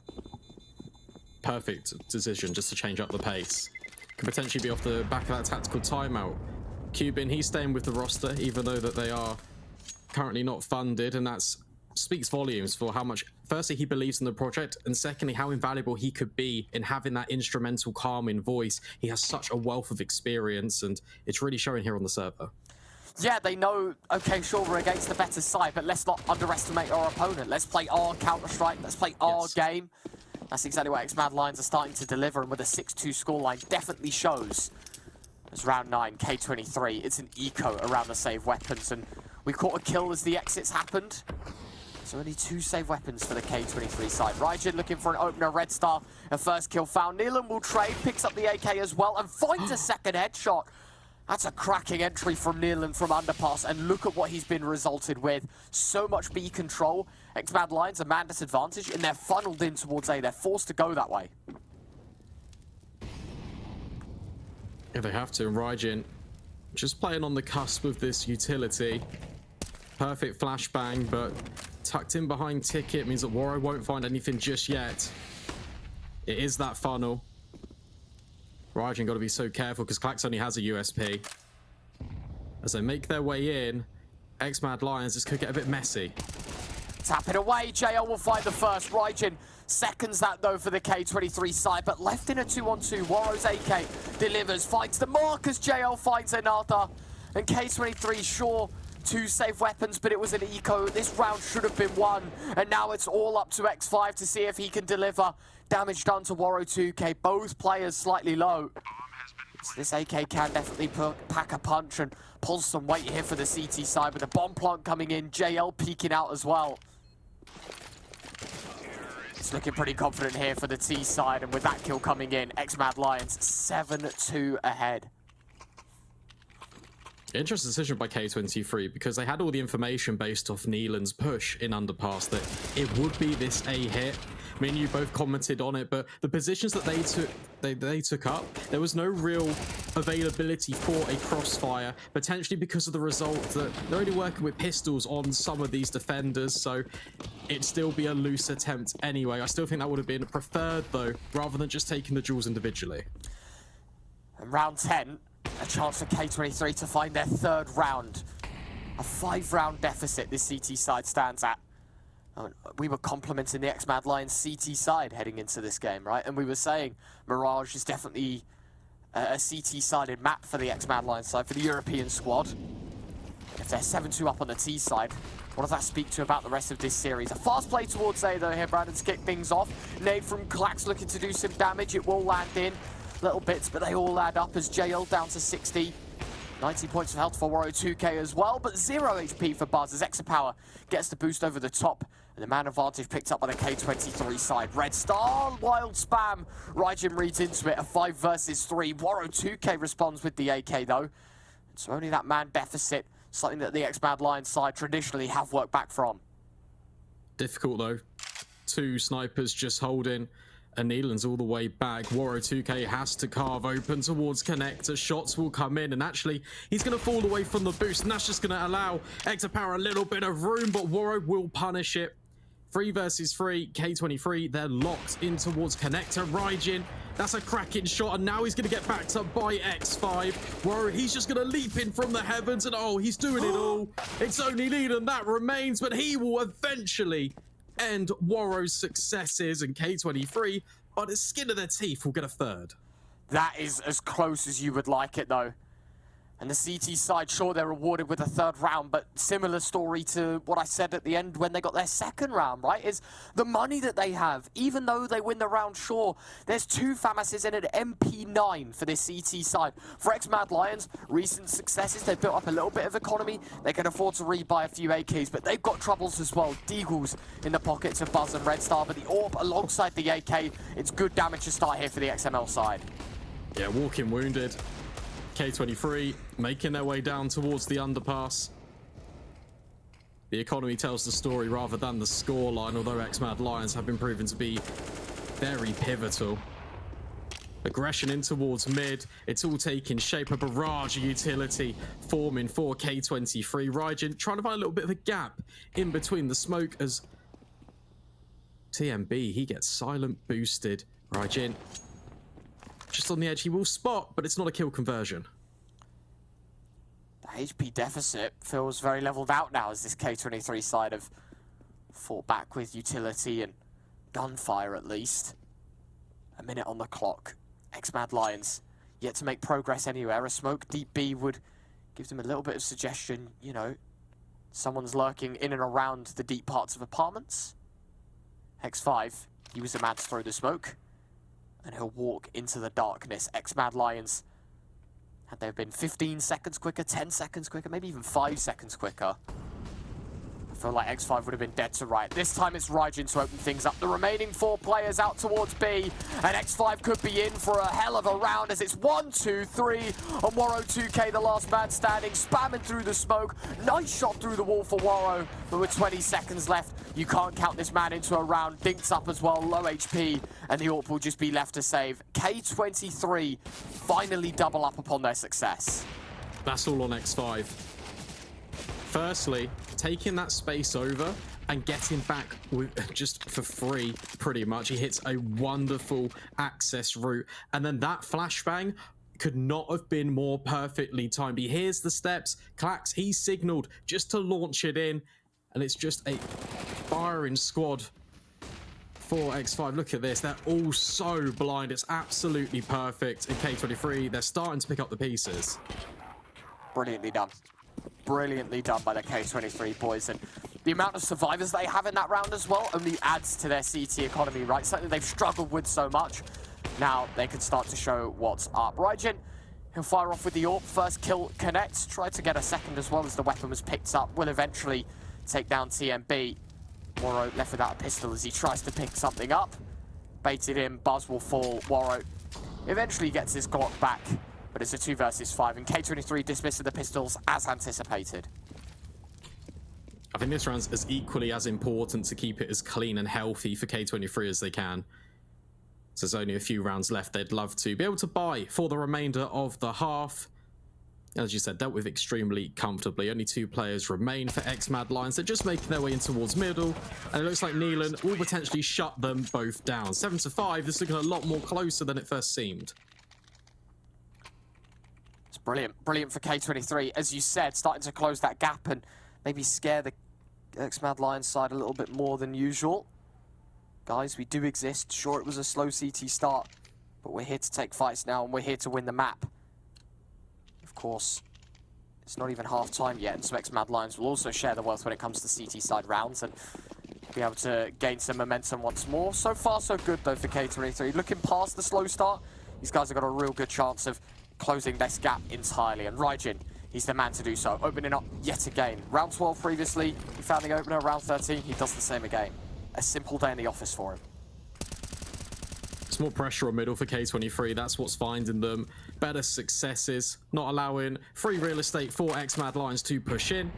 S7: Perfect decision just to change up the pace. Could potentially be off the back of that tactical timeout. Cuban, he's staying with the roster, even though that they are currently not funded, and that speaks volumes for how much, firstly, he believes in the project, and secondly, how invaluable he could be in having that instrumental, calming voice. He has such a wealth of experience, and it's really showing here on the server.
S6: Yeah, they know, okay, sure, we're against the better side, but let's not underestimate our opponent. Let's play our Counter-Strike, let's play our game. That's exactly what X-Mad Lions are starting to deliver, and with a 6-2 scoreline definitely shows. As round 9, K23, it's an eco around the save weapons, and we caught a kill as the exits happened. So only 2 save weapons for the K23 side. Raijin looking for an opener, Red Star, a first kill found. Nealon will trade, picks up the AK as well, and finds a second headshot. That's a cracking entry from Nealon from Underpass, and look at what he's been resulted with. So much B control. X-Mad Lions, a man disadvantage, and they're funneled in towards A. They're forced to go that way.
S7: Yeah, they have to, and Raijin just playing on the cusp of this utility. Perfect flashbang, but tucked in behind Ticket means that Waro won't find anything just yet. It is that funnel. Raijin got to be so careful because Klax only has a USP. As they make their way in, X-Mad Lions, this could get a bit messy.
S6: Tap it away, JL will find the first. Raijin seconds that though for the K23 side, but left in a 2-on-2. Waro's AK delivers, finds the mark as JL finds another. And K23, sure, 2 safe weapons, but it was an eco. This round should have been won, and now it's all up to X5 to see if he can deliver. Damage done to Waro 2K, both players slightly low. So this AK can definitely pack a punch and pull some weight here for the CT side, with the bomb plant coming in, JL peeking out as well. It's looking pretty confident here for the T side, and with that kill coming in, X-Mad Lions 7-2 ahead.
S7: Interesting decision by K23 because they had all the information based off Nealon's push in Underpass that it would be this A hit. Me and you both commented on it, but the positions that they took up, there was no real availability for a crossfire, potentially because of the result that they're only working with pistols on some of these defenders, so it'd still be a loose attempt anyway. I still think that would have been preferred though, rather than just taking the jewels individually.
S6: And round 10, a chance for K23 to find their 3rd round. A 5-round deficit this CT side stands at. We were complimenting the X-Mad Lions CT side heading into this game, right? And we were saying Mirage is definitely a CT-sided map for the X-Mad Lions side, for the European squad. If they're 7-2 up on the T side, what does that speak to about the rest of this series? A fast play towards A though here, Brandon, to kick things off. Nade from Klax looking to do some damage. It will land in little bits, but they all add up as JL down to 60. 90 points of health for Waro 2K as well, but 0 HP for Buzz as Exapower gets the boost over the top. And the man advantage picked up by the K23 side. Red Star, wild spam. Raijin reads into it, a 5 versus 3. Waro 2K responds with the AK though. So only that man deficit, something that the X-Mad Lions side traditionally have worked back from.
S7: Difficult though. 2 snipers just holding. And Nealon's all the way back. Waro 2K has to carve open towards Connector. Shots will come in, and actually, he's going to fall away from the boost, and that's just going to allow Exapower a little bit of room, but Waro will punish it. 3 versus 3, K23, they're locked in towards Connector. Raijin, that's a cracking shot, and now he's going to get backed up by X5. Waro, he's just going to leap in from the heavens, and oh, he's doing it all. It's only Nealon that remains, but he will eventually end Waro's successes, and K23, by the skin of their teeth, will get a 3rd.
S6: That is as close as you would like it though. And the CT side, sure, they're rewarded with a 3rd round, but similar story to what I said at the end when they got their 2nd round, right? Is the money that they have, even though they win the round, sure, there's 2 FAMASes and an MP9 for this CT side. For X-Mad Lions, recent successes, they've built up a little bit of economy. They can afford to rebuy a few AKs, but they've got troubles as well. Deagles in the pockets of Buzz and Red Star, but the AWP alongside the AK, it's good damage to start here for the XML side.
S7: Yeah, walking wounded. K23 making their way down towards the underpass. The economy tells the story rather than the scoreline, although X-Mad Lions have been proven to be very pivotal. Aggression in towards mid. It's all taking shape. A barrage of utility forming for K23. Raijin trying to find a little bit of a gap in between the smoke as TMB, he gets silent boosted. Raijin just on the edge. He will spot, but it's not a kill conversion.
S6: The HP deficit feels very leveled out now as this K23 side have fought back with utility and gunfire at least. A minute on the clock. X-Mad Lions yet to make progress anywhere. A smoke deep B would give them a little bit of suggestion, you know, someone's lurking in and around the deep parts of apartments. X5, he was a man to throw the smoke, and he'll walk into the darkness. X-Mad Lions, had they been 15 seconds quicker, 10 seconds quicker, maybe even 5 seconds quicker, I feel like X5 would have been dead to right. This time it's Raijin to open things up. The remaining 4 players out towards B, and X5 could be in for a hell of a round as it's 1, 2, 3 on Waro 2K, the last man standing, spamming through the smoke. Nice shot through the wall for Waro, but with 20 seconds left, you can't count this man into a round. Dinks up as well, low HP, and the AWP will just be left to save. K23 finally double up upon their success.
S7: That's all on X5. Firstly, taking that space over and getting back with, just for free, pretty much. He hits a wonderful access route. And then that flashbang could not have been more perfectly timed. He hears the steps. Clax, he signaled just to launch it in. And it's just a firing squad for X5. Look at this. They're all so blind. It's absolutely perfect. In K23, they're starting to pick up the pieces.
S6: Brilliantly done. Brilliantly done by the K23 boys, and the amount of survivors they have in that round as well only adds to their CT economy, right? Something they've struggled with so much. Now they can start to show what's up. Raijin, he'll fire off with the AWP. First kill connects. Tried to get a second as well as the weapon was picked up. Will eventually take down TMB. Waro left without a pistol as he tries to pick something up. Baited in, Buzz will fall. Waro eventually gets his Glock back. But it's a 2 versus 5, and K23 dismissed the pistols as anticipated.
S7: I think this round's as equally as important to keep it as clean and healthy for K23 as they can. So there's only a few rounds left. They'd love to be able to buy for the remainder of the half. As you said, dealt with extremely comfortably. Only 2 players remain for X-Mad Lions. They're just making their way in towards middle, and it looks like Neelan will potentially shut them both down. 7-5, this is looking a lot more closer than it first seemed.
S6: Brilliant, brilliant for K23. As you said, starting to close that gap and maybe scare the X-Mad Lions side a little bit more than usual. Guys, we do exist. Sure, it was a slow CT start, but we're here to take fights now, and we're here to win the map. Of course, it's not even half time yet, and so X-Mad Lions will also share the wealth when it comes to CT side rounds and be able to gain some momentum once more. So far, so good, though, for K23. Looking past the slow start, these guys have got a real good chance of closing this gap entirely, and Raijin, he's the man to do so, opening up yet again. Round 12 previously, he found the opener. Round 13, he does the same again. A simple day in the office for him.
S7: It's more pressure on middle for K23. That's what's finding them better successes, not allowing free real estate for X-Mad Lions to push in.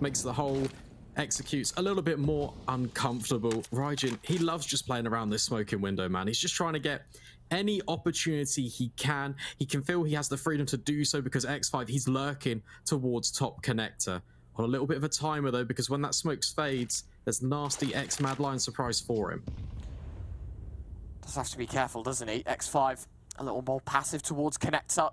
S7: Makes the whole executes a little bit more uncomfortable. Raijin, he loves just playing around this smoking window, man. He's just trying to get any opportunity he can. He can feel he has the freedom to do so because X5, he's lurking towards top connector. On a little bit of a timer though, because when that smoke fades, there's nasty X-Mad Lion surprise for him.
S6: Does have to be careful, doesn't he? X5 a little more passive towards connector,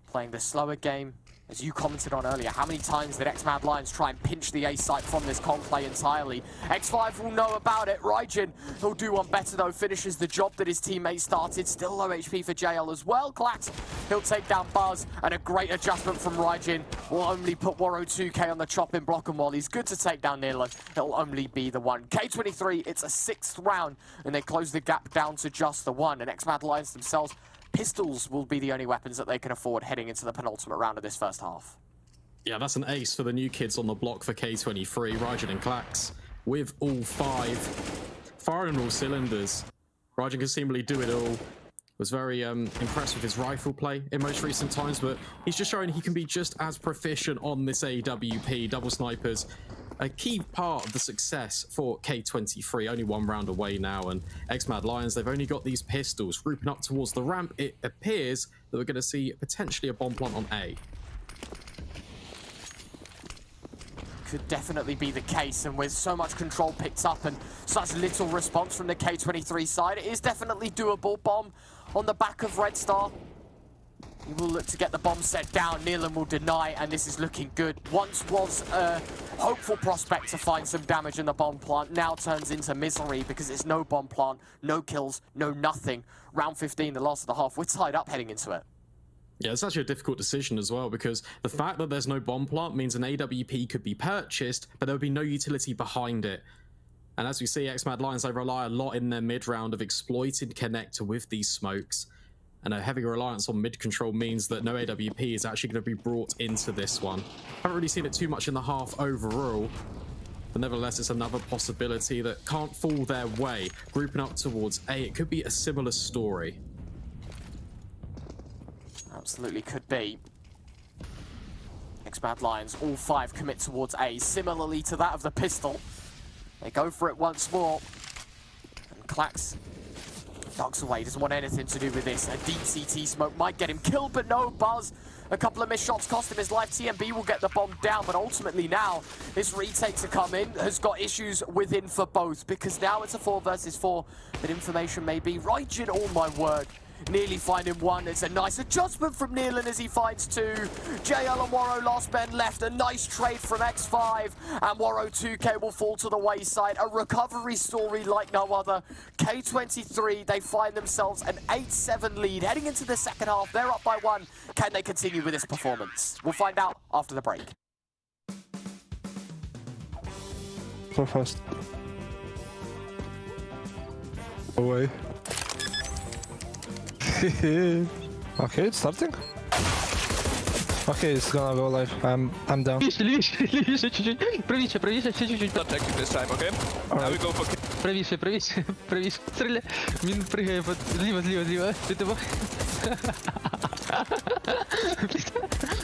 S6: playing the slower game. As you commented on earlier, how many times did X-Mad Lions try and pinch the A site from this con play entirely? X5 will know about it. Raijin, he'll do one better though, finishes the job that his teammate started. Still low HP for JL as well. Clax, he'll take down Buzz, and a great adjustment from Raijin will only put Waro 2K on the chopping block, and while he's good to take down Neelan, it'll only be the 1. K23, it's a 6th round, and they close the gap down to just the 1, and X-Mad Lions themselves, pistols will be the only weapons that they can afford heading into the penultimate round of this first half.
S7: Yeah, that's an ace for the new kids on the block for K23. Raijin and Clax with all 5. Firing on all cylinders. Raijin can seemingly do it all. Was very impressed with his rifle play in most recent times, but he's just showing he can be just as proficient on this AWP. Double snipers, a key part of the success for K23. Only 1 round away now, and X-Mad Lions, they've only got these pistols. Grouping up towards the ramp, it appears that we're going to see potentially a bomb plant on A.
S6: Could definitely be the case, and with so much control picked up and such little response from the K23 side, it is definitely doable. Bomb on the back of Red Star. He will look to get the bomb set down. Nealon will deny, and this is looking good. Once was a hopeful prospect to find some damage in the bomb plant, now turns into misery because it's no bomb plant, no kills, no nothing. Round 15, the last of the half, we're tied up heading into it.
S7: Yeah, it's actually a difficult decision as well, because the fact that there's no bomb plant means an AWP could be purchased, but there would be no utility behind it. And as we see, X-Mad Lions, they rely a lot in their mid-round of exploiting connector with these smokes. And a heavy reliance on mid-control means that no AWP is actually going to be brought into this one. Haven't really seen it too much in the half overall, but nevertheless, it's another possibility that can't fall their way. Grouping up towards A, it could be a similar story.
S6: Absolutely could be. X-Mad Lions, all 5 commit towards A, similarly to that of the pistol. They go for it once more. And Klax ducks away, doesn't want anything to do with this. A deep CT smoke might get him killed, but no. Buzz, a couple of missed shots cost him his life. TMB will get the bomb down, but ultimately now, this retake to come in has got issues within for both, because now it's a 4 versus 4, but information may be right in all my word. Nearly finding 1. It's a nice adjustment from Nealon as he finds 2. JL and Waro last men left. A nice trade from X5. And Waro 2K will fall to the wayside. A recovery story like no other. K23, they find themselves an 8-7 lead. Heading into the second half, they're up by 1. Can they continue with this performance? We'll find out after the break.
S8: So fast. Away. Okay, it's starting. Okay, it's gonna go live. I'm down.
S1: Левіше, чуть-чуть. Правіше, ще чуть-чуть.
S9: Not tactic this time, okay? Now we go for
S1: Правіше. Стріляй. Він пригає зліва. Ти тебе.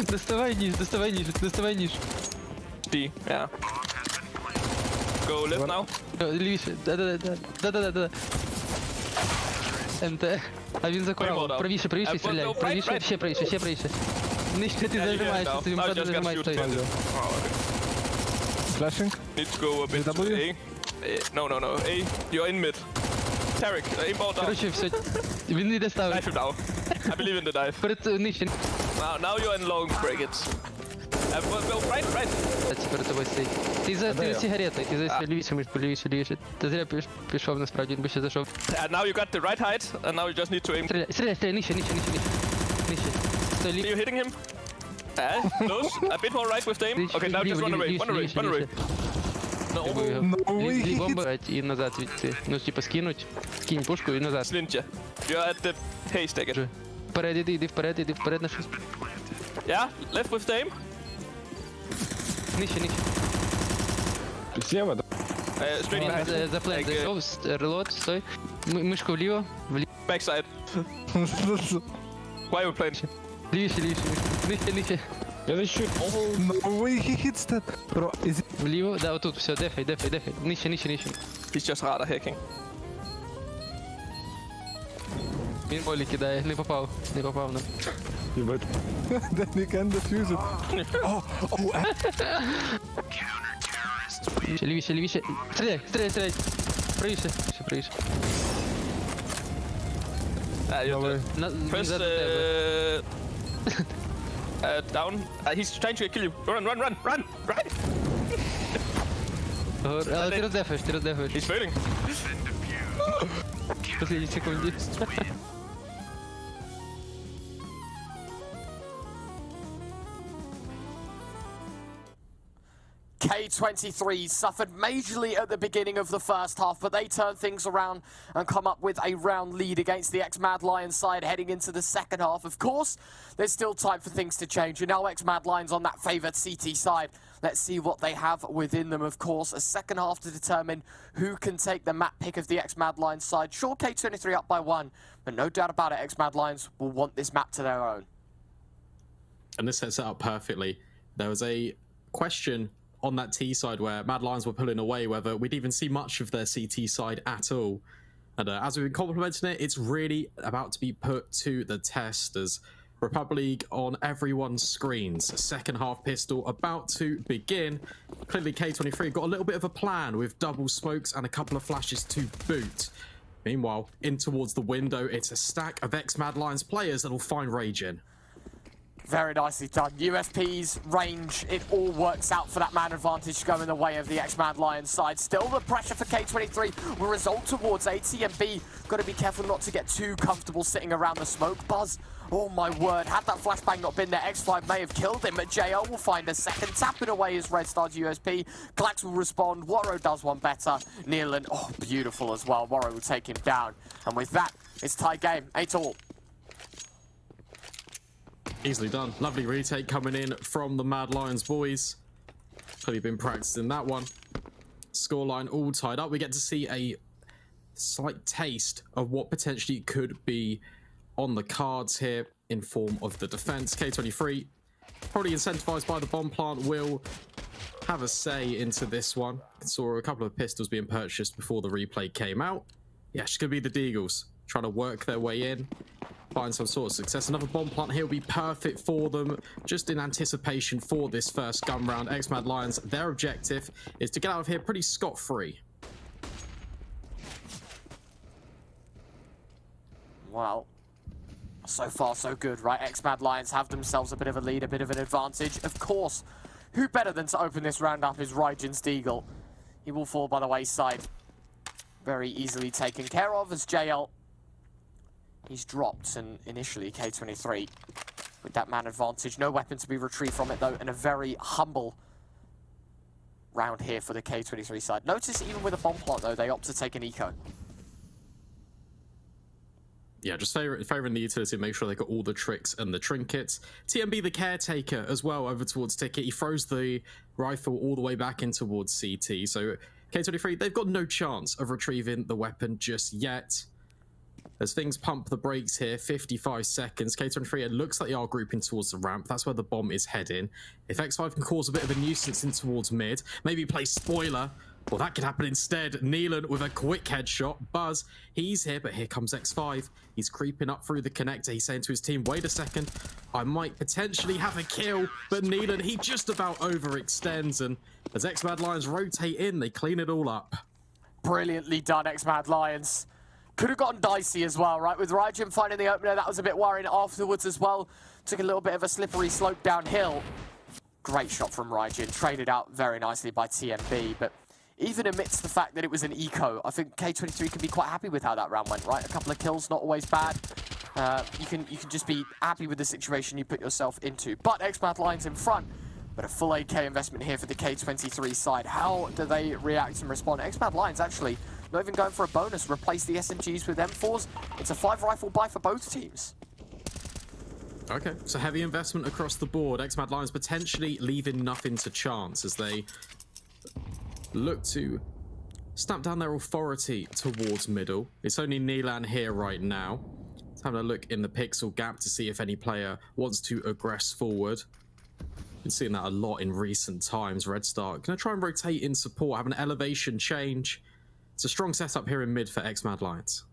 S1: Доставай ніж.
S9: D, yeah. Go left now.
S1: Лівіше. Да. МТ. А він закурав. Правіше, стріляй. Правіше, ще правіше. Нижче ти зажимаєшся, ти вимкати зажимаєш той.
S8: Flashing.
S9: Need to go a bit to A. No. A, you're in mid. Tarek, aimball down.
S1: Короче, все. Він йде ставити.
S9: Knife him down. I believe in the dive.
S1: Перед нижче.
S9: Now you're in long, break it. Go right.
S1: Перед тобою стоїть. Ти за сигаретою, ти за лівіше. Ти зря пішов, насправді, він би ще зайшов.
S9: And now you got the right height, and now you just need to aim.
S1: Стріляй, нижче. Стой,
S9: Are you hitting him? Close. A bit more right with the aim. Okay, now just run away.
S8: No way.
S1: Дві бомби і назад відти. Ну, типа скинуть. Скинь пушку і назад.
S9: Ninja. You're at the haystack.
S1: Вперед, іди вперед на щось.
S9: Yeah, left with the aim.
S1: Нижче.
S8: Слева, да?
S9: Straight back.
S1: За плен зайшов, релот, стой. Мишку вліво.
S9: Backside. Why are you playing?
S1: Лівіше. Нижче.
S8: Я защу. No way he hits that. Bro, is it...
S1: Вліво, да, отут, все, дефай. Нижче.
S9: He's just radar hacking.
S1: Він молі кидає, не попав, ну.
S8: Ебать. Then he can defuse it.
S1: Лівіше. Стріляй. Правіше.
S9: You're press down. He's trying to kill you. Run!
S1: Але ти роздефаєш.
S9: He's failing.
S1: В последній секунді.
S6: K23 suffered majorly at the beginning of the first half, but they turned things around and come up with a round lead against the ex-Mad Lions side heading into the second half. Of course, there's still time for things to change. And now ex-Mad Lions on that favoured CT side. Let's see what they have within them, of course. A second half to determine who can take the map pick of the ex-Mad Lions side. Sure, K23 up by 1, but no doubt about it, ex-Mad Lions will want this map to their own.
S7: And this sets it up perfectly. There was a question on that T side where Mad Lions were pulling away whether we'd even see much of their CT side at all. And as we've been complimenting it, it's really about to be put to the test as REPUBLEAGUE on everyone's screens. Second half pistol about to begin. Clearly K23 got a little bit of a plan with double smokes and a couple of flashes to boot. Meanwhile, in towards the window, it's a stack of ex-Mad Lions players that'll find Rage in.
S6: Very nicely done. USP's range, it all works out for that man advantage going the way of the ex-Mad Lions side. Still the pressure for K23 will result towards ATMB. Got to be careful not to get too comfortable sitting around the smoke. Buzz, oh my word, had that flashbang not been there, X5 may have killed him, but JL will find a second, tapping away his red star's USP. Klax will respond, Warrow does one better. Nealon, oh, beautiful as well. Warrow will take him down. And with that, it's tie game, 8-all.
S7: Easily done. Lovely retake coming in from the Mad Lions boys. Clearly been practicing that one. Scoreline all tied up. We get to see a slight taste of what potentially could be on the cards here in form of the defense. K23, probably incentivized by the bomb plant, will have a say into this one. Saw a couple of pistols being purchased before the replay came out. Yeah, it's going to be the Deagles trying to work their way in, find some sort of success. Another bomb plant here will be perfect for them, just in anticipation for this first gun round. Ex-Mad Lions, their objective is to get out of here pretty scot-free.
S6: Well, so far so good, right? Ex-Mad Lions have themselves a bit of a lead, a bit of an advantage. Of course, who better than to open this round up is Raijin's Deagle. He will fall by the wayside. Very easily taken care of as JL. He's dropped, and initially K23 with that man advantage. No weapon to be retrieved from it, though, and a very humble round here for the K23 side. Notice even with a bomb plot, though, they opt to take an eco.
S7: Yeah, just favouring the utility, make sure they got all the tricks and the trinkets. TMB the caretaker as well over towards Ticket. He throws the rifle all the way back in towards CT. So K23, they've got no chance of retrieving the weapon just yet. As things pump the brakes here, 55 seconds. K23, it looks like they are grouping towards the ramp. That's where the bomb is heading. If X5 can cause a bit of a nuisance in towards mid, maybe play spoiler, well, that could happen instead. Nealon with a quick headshot. Buzz, he's here, but here comes X5. He's creeping up through the connector. He's saying to his team, wait a second, I might potentially have a kill. But Nealon, he just about overextends. And as ex-Mad Lions rotate in, they clean it all up.
S6: Brilliantly done, ex-Mad Lions. Could have gotten dicey as well, right? With Raijin finding the opener, that was a bit worrying afterwards as well. Took a little bit of a slippery slope downhill. Great shot from Raijin. Traded out very nicely by TMB, but even amidst the fact that it was an eco, I think K23 can be quite happy with how that round went, right? A couple of kills, not always bad. You can just be happy with the situation you put yourself into. But ex-Mad Lions in front, but a full AK investment here for the K23 side. How do they react and respond? Ex-Mad Lions actually not even going for a bonus, replace the SMGs with M4s. It's a 5 rifle buy for both teams.
S7: Okay, so heavy investment across the board. Ex-Mad Lions potentially leaving nothing to chance as they look to stamp down their authority towards middle. It's only Nealon here right now. Let's have a look in the pixel gap to see if any player wants to aggress forward. Been seeing that a lot in recent times. Red Star gonna try and rotate in support, have an elevation change. It's a strong setup here in mid for ex-Mad Lions.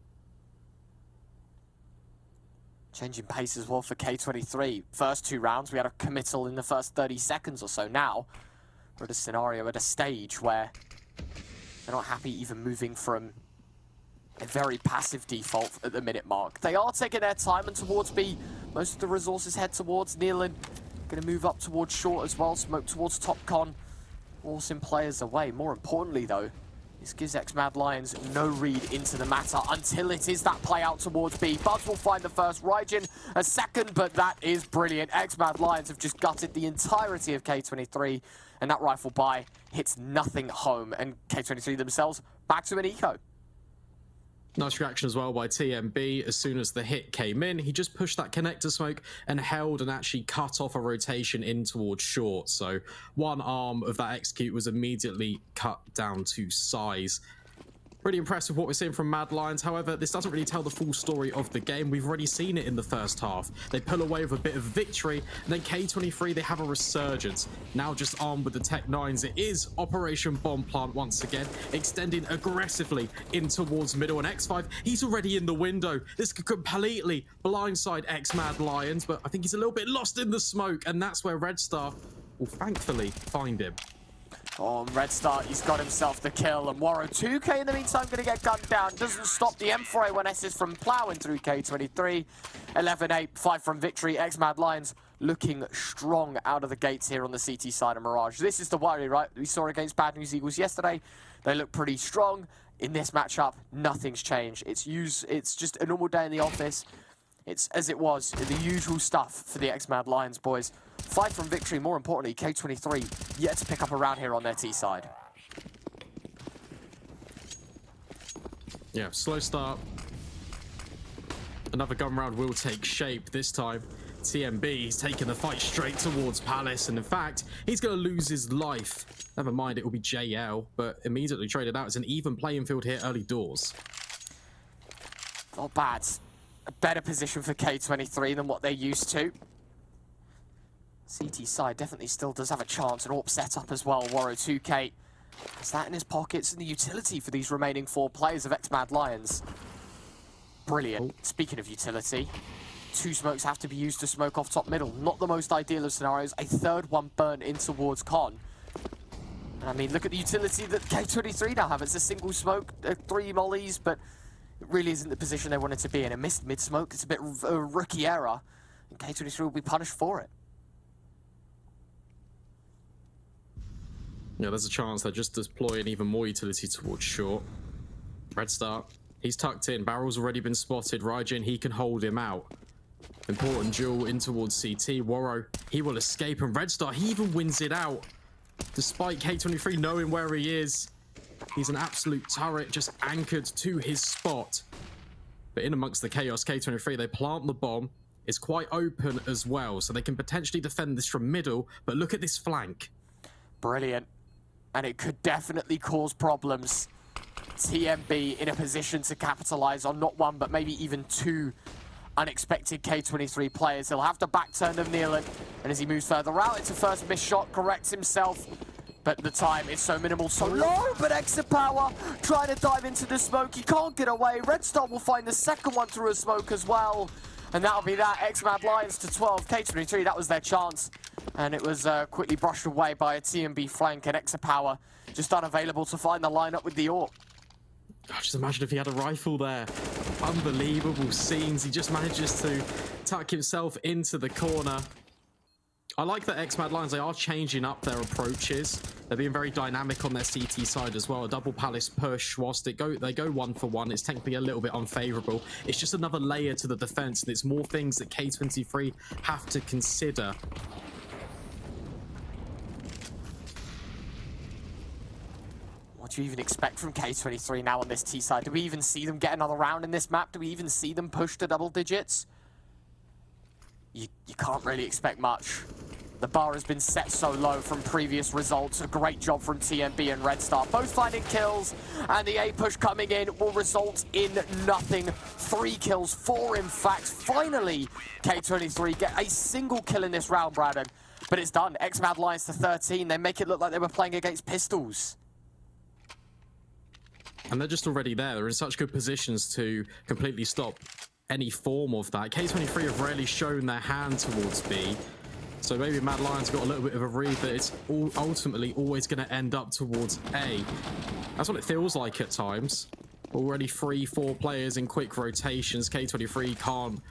S6: Changing pace as well for K23. First 2 rounds, we had a committal in the first 30 seconds or so. Now, we're at a scenario, at a stage where they're not happy even moving from a very passive default at the minute mark. They are taking their time, and towards B, most of the resources head towards Nealon. Going to move up towards short as well, smoke towards top con. Forcing players away. More importantly, though, This gives X-Mad Lions no read into the matter until it is that play out towards B. Buzz will find the first, Raijin a second, but that is brilliant. X-Mad Lions have just gutted the entirety of K23, and that rifle buy hits nothing home, and K23 themselves back to an eco.
S7: Nice reaction as well by TMB. As soon as the hit came in, he just pushed that connector smoke and held and actually cut off a rotation in towards short. So one arm of that execute was immediately cut down to size. Pretty impressed with what we're seeing from Mad Lions. However, this doesn't really tell the full story of the game. We've already seen it in the first half. They pull away with a bit of victory, and then K23, they have a resurgence. Now just armed with the Tech 9s, it is Operation Bomb Plant once again, extending aggressively in towards middle, and X5, he's already in the window. This could completely blindside X-Mad Lions, but I think he's a little bit lost in the smoke, and that's where Red Star will thankfully find him.
S6: Oh, Red Star, he's got himself the kill, and Waro 2K in the meantime going to get gunned down. Doesn't stop the M4A1Ss from plowing through K23. 11-8, 5 from victory. X-Mad Lions looking strong out of the gates here on the CT side of Mirage. This is the worry, right? We saw against Bad News Eagles yesterday. They look pretty strong. In this matchup, nothing's changed. It's just a normal day in the office. It's as it was, the usual stuff for the X-Mad Lions boys. 5 from victory, more importantly, K23 yet to pick up a round here on their T side.
S7: Yeah, slow start. Another gun round will take shape this time. TMB, he's taking the fight straight towards Palace, and in fact, he's going to lose his life. Never mind, it will be JL, but immediately traded out. It's an even playing field here early doors.
S6: Not bad. A better position for K23 than what they're used to. CT side definitely still does have a chance. An AWP set up as well. Waro 2K has that in his pockets, and the utility for these remaining 4 players of X-Mad Lions. Brilliant. Speaking of utility, 2 smokes have to be used to smoke off top middle. Not the most ideal of scenarios. A third one burnt in towards Con. And I mean, look at the utility that K23 now have. It's a single smoke, 3 mollies, but it really isn't the position they wanted to be in. A missed mid-smoke, it's a bit of a rookie error, and K23 will be punished for it.
S7: Yeah, there's a chance they're just deploying even more utility towards short. Red Star, he's tucked in. Barrel's already been spotted. Raijin, he can hold him out. Important duel in towards CT. Waro, he will escape, and Red Star, he even wins it out. Despite K23 knowing where he is, he's an absolute turret, just anchored to his spot. But in amongst the chaos, K23, they plant the bomb. It's quite open as well, so they can potentially defend this from middle, but look at this flank.
S6: Brilliant. And it could definitely cause problems. TMB in a position to capitalize on not 1, but maybe even 2 unexpected K23 players. He'll have to back turn of Nealon, and as he moves further out, it's a first missed shot, corrects himself. But the time is so minimal, so low, but extra power, trying to dive into the smoke, he can't get away. Red Star will find the second one through a smoke as well. And that'll be that, X-Mad Lions to 12, K23, that was their chance. And it was quickly brushed away by a TMB flank, and Exa Power just unavailable to find the lineup with the AWP.
S7: Just imagine if he had a rifle there. Unbelievable scenes. He just manages to tuck himself into the corner. I like that X-Mad Lions, they are changing up their approaches. They're being very dynamic on their CT side as well. A double Palace push whilst they go 1 for 1. It's technically a little bit unfavorable. It's just another layer to the defense, and it's more things that K23 have to consider.
S6: What do you even expect from K23 now on this T side? Do we even see them get another round in this map? Do we even see them push to double digits? You can't really expect much. The bar has been set so low from previous results. A great job from TMB and Red Star, both finding kills, and the A push coming in will result in nothing. 3 kills, 4 in fact. Finally, K23 get a single kill in this round, Brandon. But it's done. X-Mad Lions to 13. They make it look like they were playing against pistols.
S7: And they're just already there. They're in such good positions to completely stop any form of that. K23 have rarely shown their hand towards B. So maybe Mad Lions got a little bit of a read that it's ultimately always going to end up towards A. That's what it feels like at times. Already 3-4 players in quick rotations. K23 can't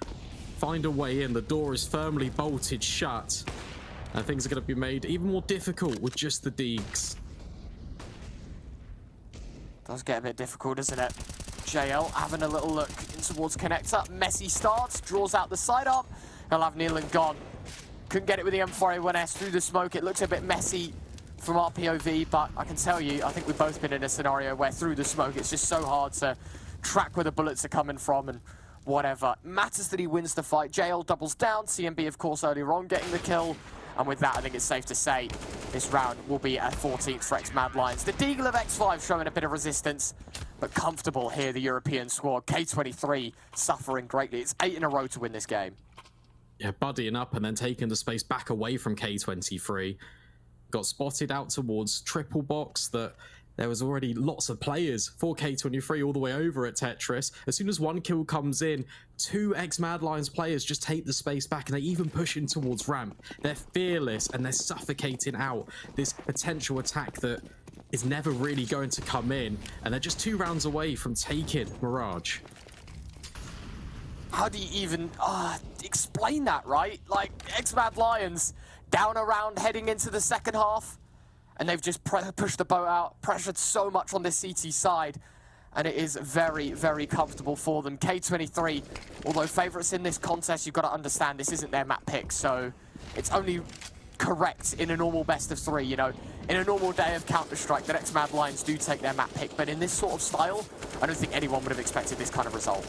S7: find a way in. The door is firmly bolted shut. And things are going to be made even more difficult with just the Deegs.
S6: Does get a bit difficult, doesn't it? JL having a little look in towards connector. Messy starts, draws out the side up. He'll have Nealon gone. Couldn't get it with the M4A1S through the smoke. It looks a bit messy from our POV, but I can tell you, I think we've both been in a scenario where through the smoke, it's just so hard to track where the bullets are coming from and whatever. Matters that he wins the fight. JL doubles down. CMB, of course, earlier on getting the kill. And with that, I think it's safe to say this round will be a 14th for X-Mad Lions. The Deagle of X5 showing a bit of resistance, but comfortable here, the European squad. K23 suffering greatly. It's 8 in a row to win this game.
S7: Yeah, buddying up and then taking the space back away from K23. Got spotted out towards triple box that there was already lots of players for K23 all the way over at Tetris. As soon as one kill comes in, 2 X-Mad Lions players just take the space back and they even push in towards ramp. They're fearless and they're suffocating out this potential attack that is never really going to come in. And they're just 2 rounds away from taking Mirage.
S6: How do you even explain that, right? Like, X-Mad Lions down a round heading into the second half. And they've just pushed the boat out, pressured so much on this CT side, and it is very, very comfortable for them. K23, although favourites in this contest, you've got to understand this isn't their map pick, so it's only correct in a normal best of 3, you know. In a normal day of Counter-Strike, the X-Mad Lions do take their map pick, but in this sort of style, I don't think anyone would have expected this kind of result.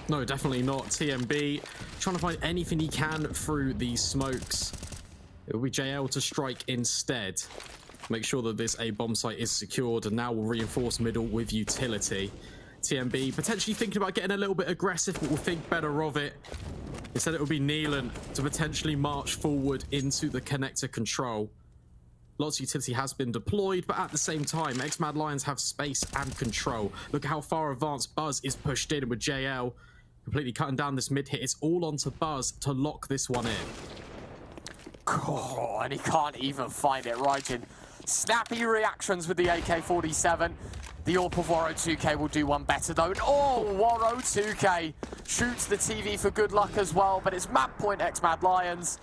S7: No, definitely not. TMB trying to find anything he can through these smokes. It will be JL to strike instead. Make sure that this A bomb site is secured, and now we'll reinforce middle with utility. TMB potentially thinking about getting a little bit aggressive, but will think better of it. Instead, it will be Nealon to potentially march forward into the connector control. Lots of utility has been deployed, but at the same time, X-Mad Lions have space and control. Look how far advanced Buzz is pushed in with JL. Completely cutting down this mid hit. It's all onto Buzz to lock this one in.
S6: Oh, and he can't even find it, Raijin. Snappy reactions with the AK-47. The AWP of Waro 2K will do one better though. Oh, Waro 2K shoots the TV for good luck as well, but it's map point X-Mad Lions.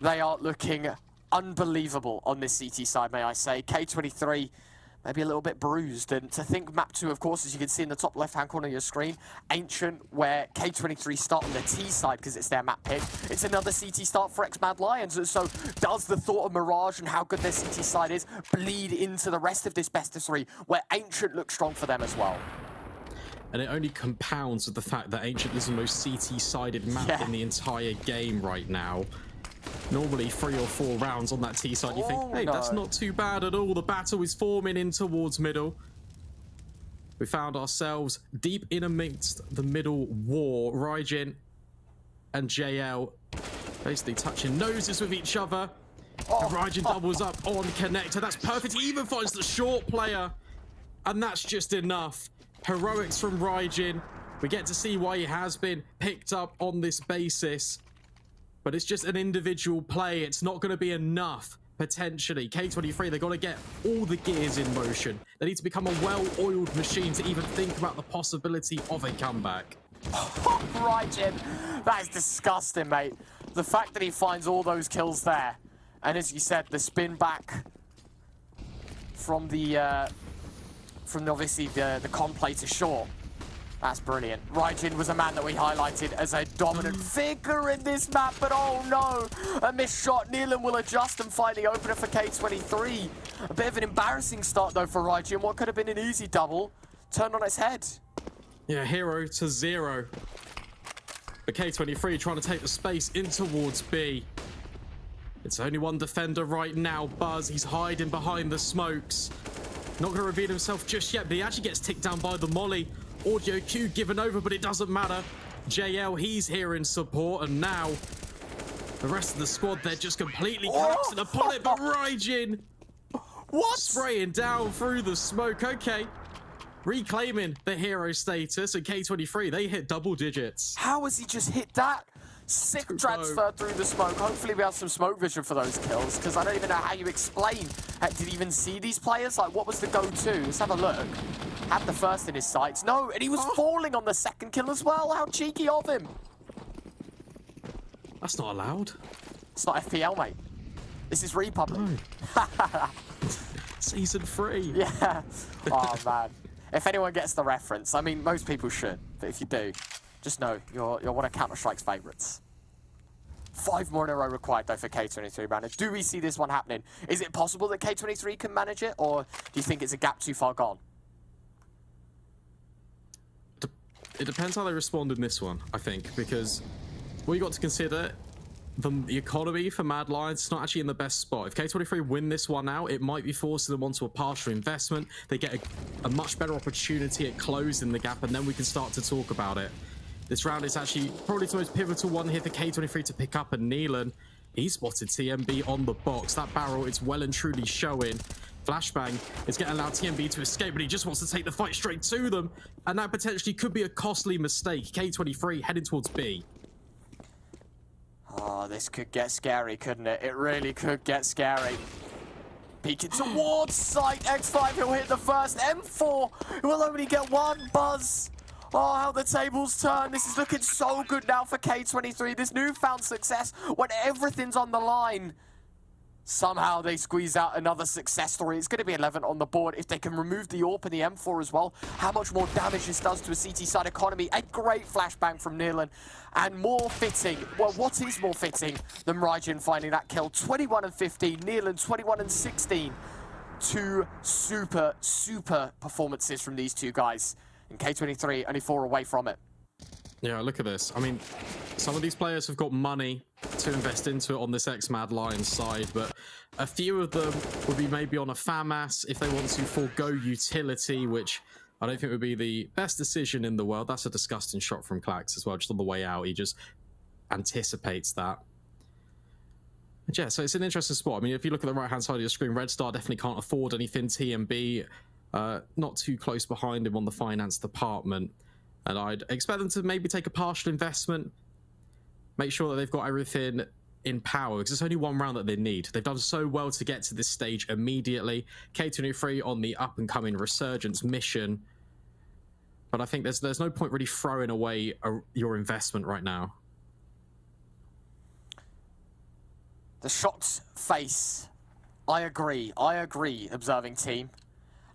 S6: They are looking unbelievable on this CT side, may I say. K23 maybe a little bit bruised, and to think map 2, of course, as you can see in the top left-hand corner of your screen, Ancient, where K23 start on the T side because it's their map pick. It's another CT start for X-Mad Lions, so does the thought of Mirage and how good their CT side is bleed into the rest of this best of 3, where Ancient looks strong for them as well?
S7: And it only compounds with the fact that Ancient is the most CT-sided map in the entire game right now. Normally 3 or 4 rounds on that T side, you think, hey, that's not too bad at all. The battle is forming in towards middle. We found ourselves deep in amidst the middle war. Raijin and JL basically touching noses with each other. And Raijin doubles up on connector. That's perfect. He even finds the short player. And that's just enough. Heroics from Raijin. We get to see why he has been picked up on this basis. But it's just an individual play. It's not going to be enough, potentially. K23, they've got to get all the gears in motion. They need to become a well-oiled machine to even think about the possibility of a comeback.
S6: Raijin, that is disgusting, mate. The fact that he finds all those kills there. And as you said, the spin back from obviously the con play to short. That's brilliant. Raijin was a man that we highlighted as a dominant figure in this map, but oh no, a missed shot. Nealon will adjust and find the opener for K23. A bit of an embarrassing start though for Raijin. What could have been an easy double turned on its head.
S7: Yeah, 0 to 0. But K23 trying to take the space in towards B. It's only one defender right now, Buzz. He's hiding behind the smokes. Not going to reveal himself just yet, but he actually gets ticked down by the molly. Audio cue given over, but it doesn't matter. JL, he's here in support, and now the rest of the squad, they're just completely collapsing upon it, but Raijin spraying down through the smoke. Okay, reclaiming the hero status, and K23, they hit double digits.
S6: How has he just hit that? Sick transfer through the smoke. Hopefully we have some smoke vision for those kills, because I don't even know how you explain. Did he even see these players? Like, what was the go-to? Let's have a look. Had the first in his sights. No, and he was falling on the second kill as well. How cheeky of him.
S7: That's not allowed.
S6: It's not FPL, mate. This is Republic.
S7: No. Season 3.
S6: Yeah. Oh, man. If anyone gets the reference, I mean, most people should, but if you do, just know you're one of Counter-Strike's favorites. 5 more in a row required, though, for K23, Brandon. Do we see this one happening? Is it possible that K23 can manage it, or do you think it's a gap too far gone?
S7: It depends how they respond in this one, I think, because what you got to consider, the economy for Mad Lions is not actually in the best spot. If K23 win this one out, it might be forcing them onto a partial investment. They get a much better opportunity at closing the gap, and then we can start to talk about it. This round is actually probably the most pivotal one here for K23 to pick up, and Neelan, he spotted TMB on the box. That barrel is well and truly showing. Flashbang is going to allow TMB to escape, but he just wants to take the fight straight to them, and that potentially could be a costly mistake. K23 heading towards B.
S6: Oh, this could get scary, couldn't it? It really could get scary. Peeking towards site. X5 will hit the first. M4 will only get 1 buzz. Oh, how the tables turn. This is looking so good now for K23. This newfound success when everything's on the line. Somehow they squeeze out another success story. It's going to be 11 on the board. If they can remove the AWP and the M4 as well, how much more damage this does to a CT side economy. A great flashbang from Neelan. And more fitting, well, what is more fitting than Raijin finding that kill? 21 and 15, Neelan 21 and 16. 2 super performances from these two guys. And K23 only 4 away from it.
S7: Yeah, look at this. I mean, some of these players have got money to invest into it on this ex-Mad Lions side, but a few of them would be maybe on a FAMAS if they want to forego utility, which I don't think would be the best decision in the world. That's a disgusting shot from Klax as well, just on the way out. He just anticipates that. And yeah, so it's an interesting spot. I mean, if you look at the right-hand side of your screen, Red Star definitely can't afford anything. TMB, not too close behind him on the finance department. And I'd expect them to maybe take a partial investment, make sure that they've got everything in power, because it's only 1 round that they need. They've done so well to get to this stage immediately. K23 on the up-and-coming resurgence mission. But I think there's no point really throwing away your investment right now.
S6: The shocked face. I agree, observing team.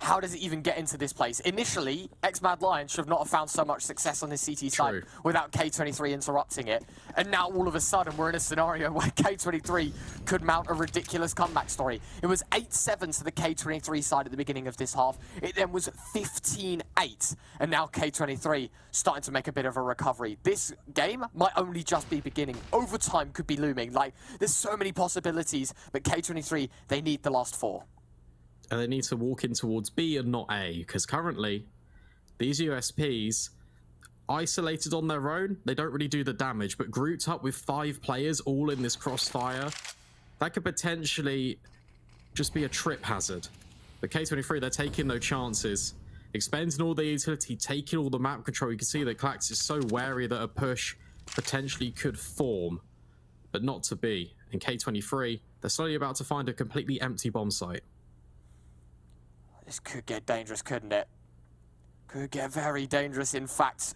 S6: How does it even get into this place? Initially, ex-Mad Lions should not have found so much success on this CT side without K23 interrupting it. And now all of a sudden, we're in a scenario where K23 could mount a ridiculous comeback story. It was 8-7 to the K23 side at the beginning of this half. It then was 15-8. And now K23 starting to make a bit of a recovery. This game might only just be beginning. Overtime could be looming. Like, there's so many possibilities. But K23, they need the last 4.
S7: And they need to walk in towards B and not A, because currently these USPs, isolated on their own, they don't really do the damage, but grouped up with 5 players all in this crossfire, that could potentially just be a trip hazard. But K23, they're taking no chances. Expending all the utility, taking all the map control. You can see that Klax is so wary that a push potentially could form, but not to be. And K23, they're slowly about to find a completely empty bomb site.
S6: This could get dangerous, couldn't it? Could get very dangerous. In fact,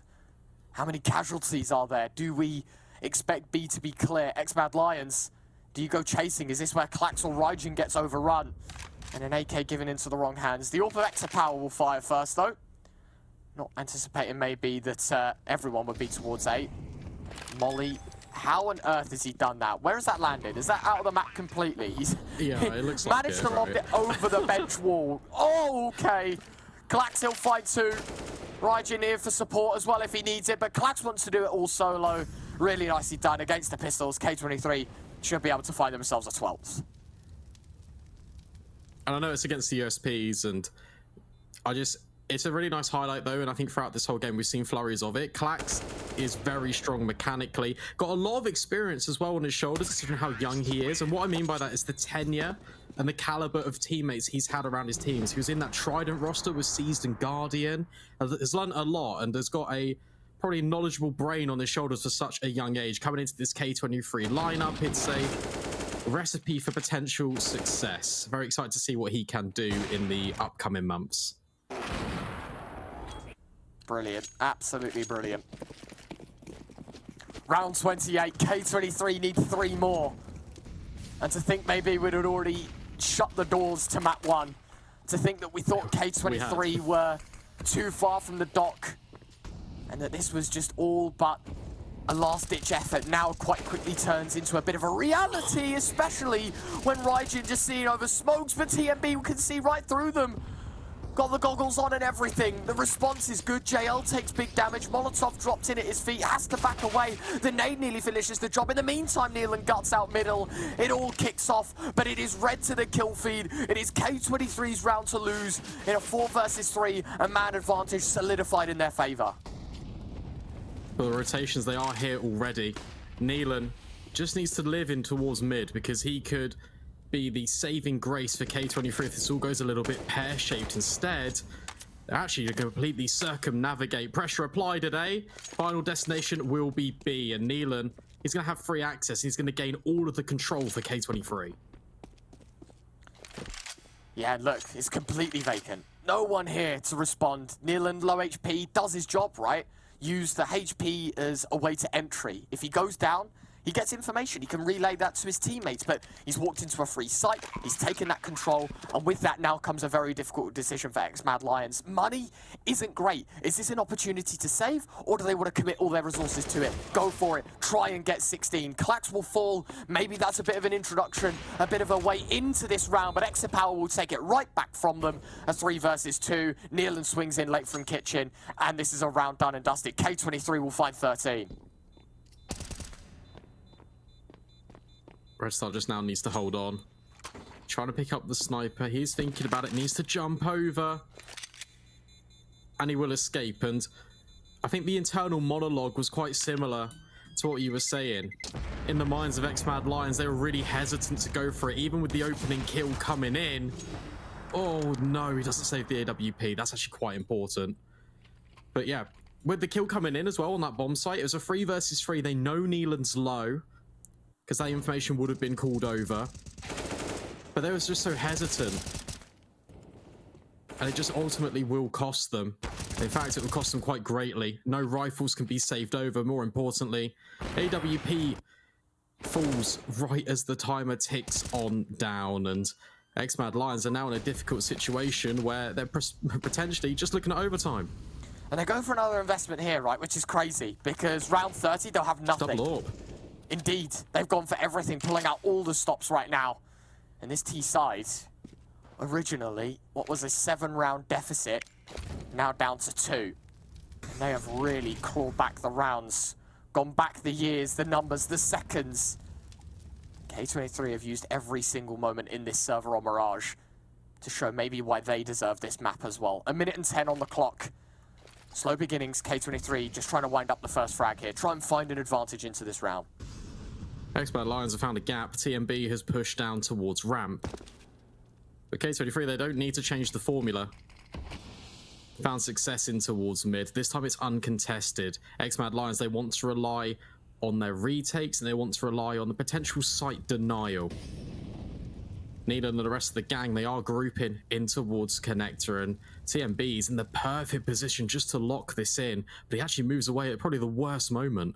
S6: how many casualties are there? Do we expect B to be clear? Ex-Mad Lions, do you go chasing? Is this where Klax or Raijin gets overrun? And an AK given into the wrong hands. The AWP Extra Power will fire first, though. Not anticipating maybe that everyone would be towards A. Molly, how on earth has he done that? Where has that landed? Is that out of the map completely? He's
S7: it looks like
S6: managed to lob it over the bench wall. Oh, okay. Klax, he'll fight too. Raijin here for support as well if he needs it, but Klax wants to do it all solo. Really nicely done against the pistols. K23 should be able to find themselves a 12th.
S7: And I know it's against the USPs, and it's a really nice highlight though, and I think throughout this whole game we've seen flurries of it. Klax is very strong mechanically, got a lot of experience as well on his shoulders considering how young he is, and what I mean by that is the tenure and the caliber of teammates he's had around his teams. He was in that Trident roster with Seized and Guardian, has learned a lot and has got a probably knowledgeable brain on his shoulders for such a young age. Coming into this K23 lineup, it's a recipe for potential success. Very excited to see what he can do in the upcoming months.
S6: Brilliant, absolutely brilliant. Round 28, K23 need 3 more. And to think maybe we'd already shut the doors to map 1. To think that we thought K23 were too far from the dock, and that this was just all but a last-ditch effort now quite quickly turns into a bit of a reality, especially when Raijin just seeing over smokes, but TMB can see right through them. Got the goggles on and everything. The response is good. JL takes big damage. Molotov dropped in at his feet, has to back away. The nade nearly finishes the job. In the meantime, Nealon guts out middle. It all kicks off, but it is red to the kill feed. It is K23's round to lose in a 4 versus 3, a man advantage solidified in their favor.
S7: Well, the rotations, they are here already. Nealon just needs to live in towards mid because he could be the saving grace for K23 if this all goes a little bit pear-shaped. Instead, they're actually going to completely circumnavigate. Pressure applied at A. Final destination will be B, and Nealon, he's going to have free access. He's going to gain all of the control for K23.
S6: Yeah, look, it's completely vacant. No one here to respond. Nealon, low HP, does his job, right? Use the HP as a way to entry. If he goes down, he gets information. He can relay that to his teammates, but he's walked into a free site. He's taken that control, and with that now comes a very difficult decision for X-Mad Lions. Money isn't great. Is this an opportunity to save, or do they want to commit all their resources to it? Go for it. Try and get 16. Clax will fall. Maybe that's a bit of an introduction, a bit of a way into this round, but Exapower will take it right back from them. A 3 versus 2. Nealon swings in late from kitchen, and this is a round done and dusted. K23 will find 13.
S7: Red Star just now needs to hold on. Trying to pick up the sniper. He's thinking about it. Needs to jump over. And he will escape. And I think the internal monologue was quite similar to what you were saying. In the minds of X-Mad Lions, they were really hesitant to go for it. Even with the opening kill coming in. Oh, no. He doesn't save the AWP. That's actually quite important. But yeah, with the kill coming in as well on that bomb site, it was a 3 versus 3. They know Nealon's low, because that information would have been called over. But they was just so hesitant. And it just ultimately will cost them. In fact, it will cost them quite greatly. No rifles can be saved over. More importantly, AWP falls right as the timer ticks on down. And X-Mad Lions are now in a difficult situation where they're potentially just looking at overtime.
S6: And they're going for another investment here, right? Which is crazy, because round 30, they'll have nothing.
S7: Double orb.
S6: Indeed, they've gone for everything, pulling out all the stops right now. And this T side, originally, what was a 7-round deficit, now down to 2. And they have really clawed back the rounds, gone back the years, the numbers, the seconds. K23 have used every single moment in this server on Mirage to show maybe why they deserve this map as well. 1 minute and 10 on the clock. Slow beginnings, K23 just trying to wind up the first frag here. Try and find an advantage into this round.
S7: X-Mad Lions have found a gap. TMB has pushed down towards ramp. But K23, they don't need to change the formula. Found success in towards mid. This time it's uncontested. X-Mad Lions, they want to rely on their retakes, and they want to rely on the potential site denial. Nealon and the rest of the gang, they are grouping in towards connector, and TMB is in the perfect position just to lock this in, but he actually moves away at probably the worst moment.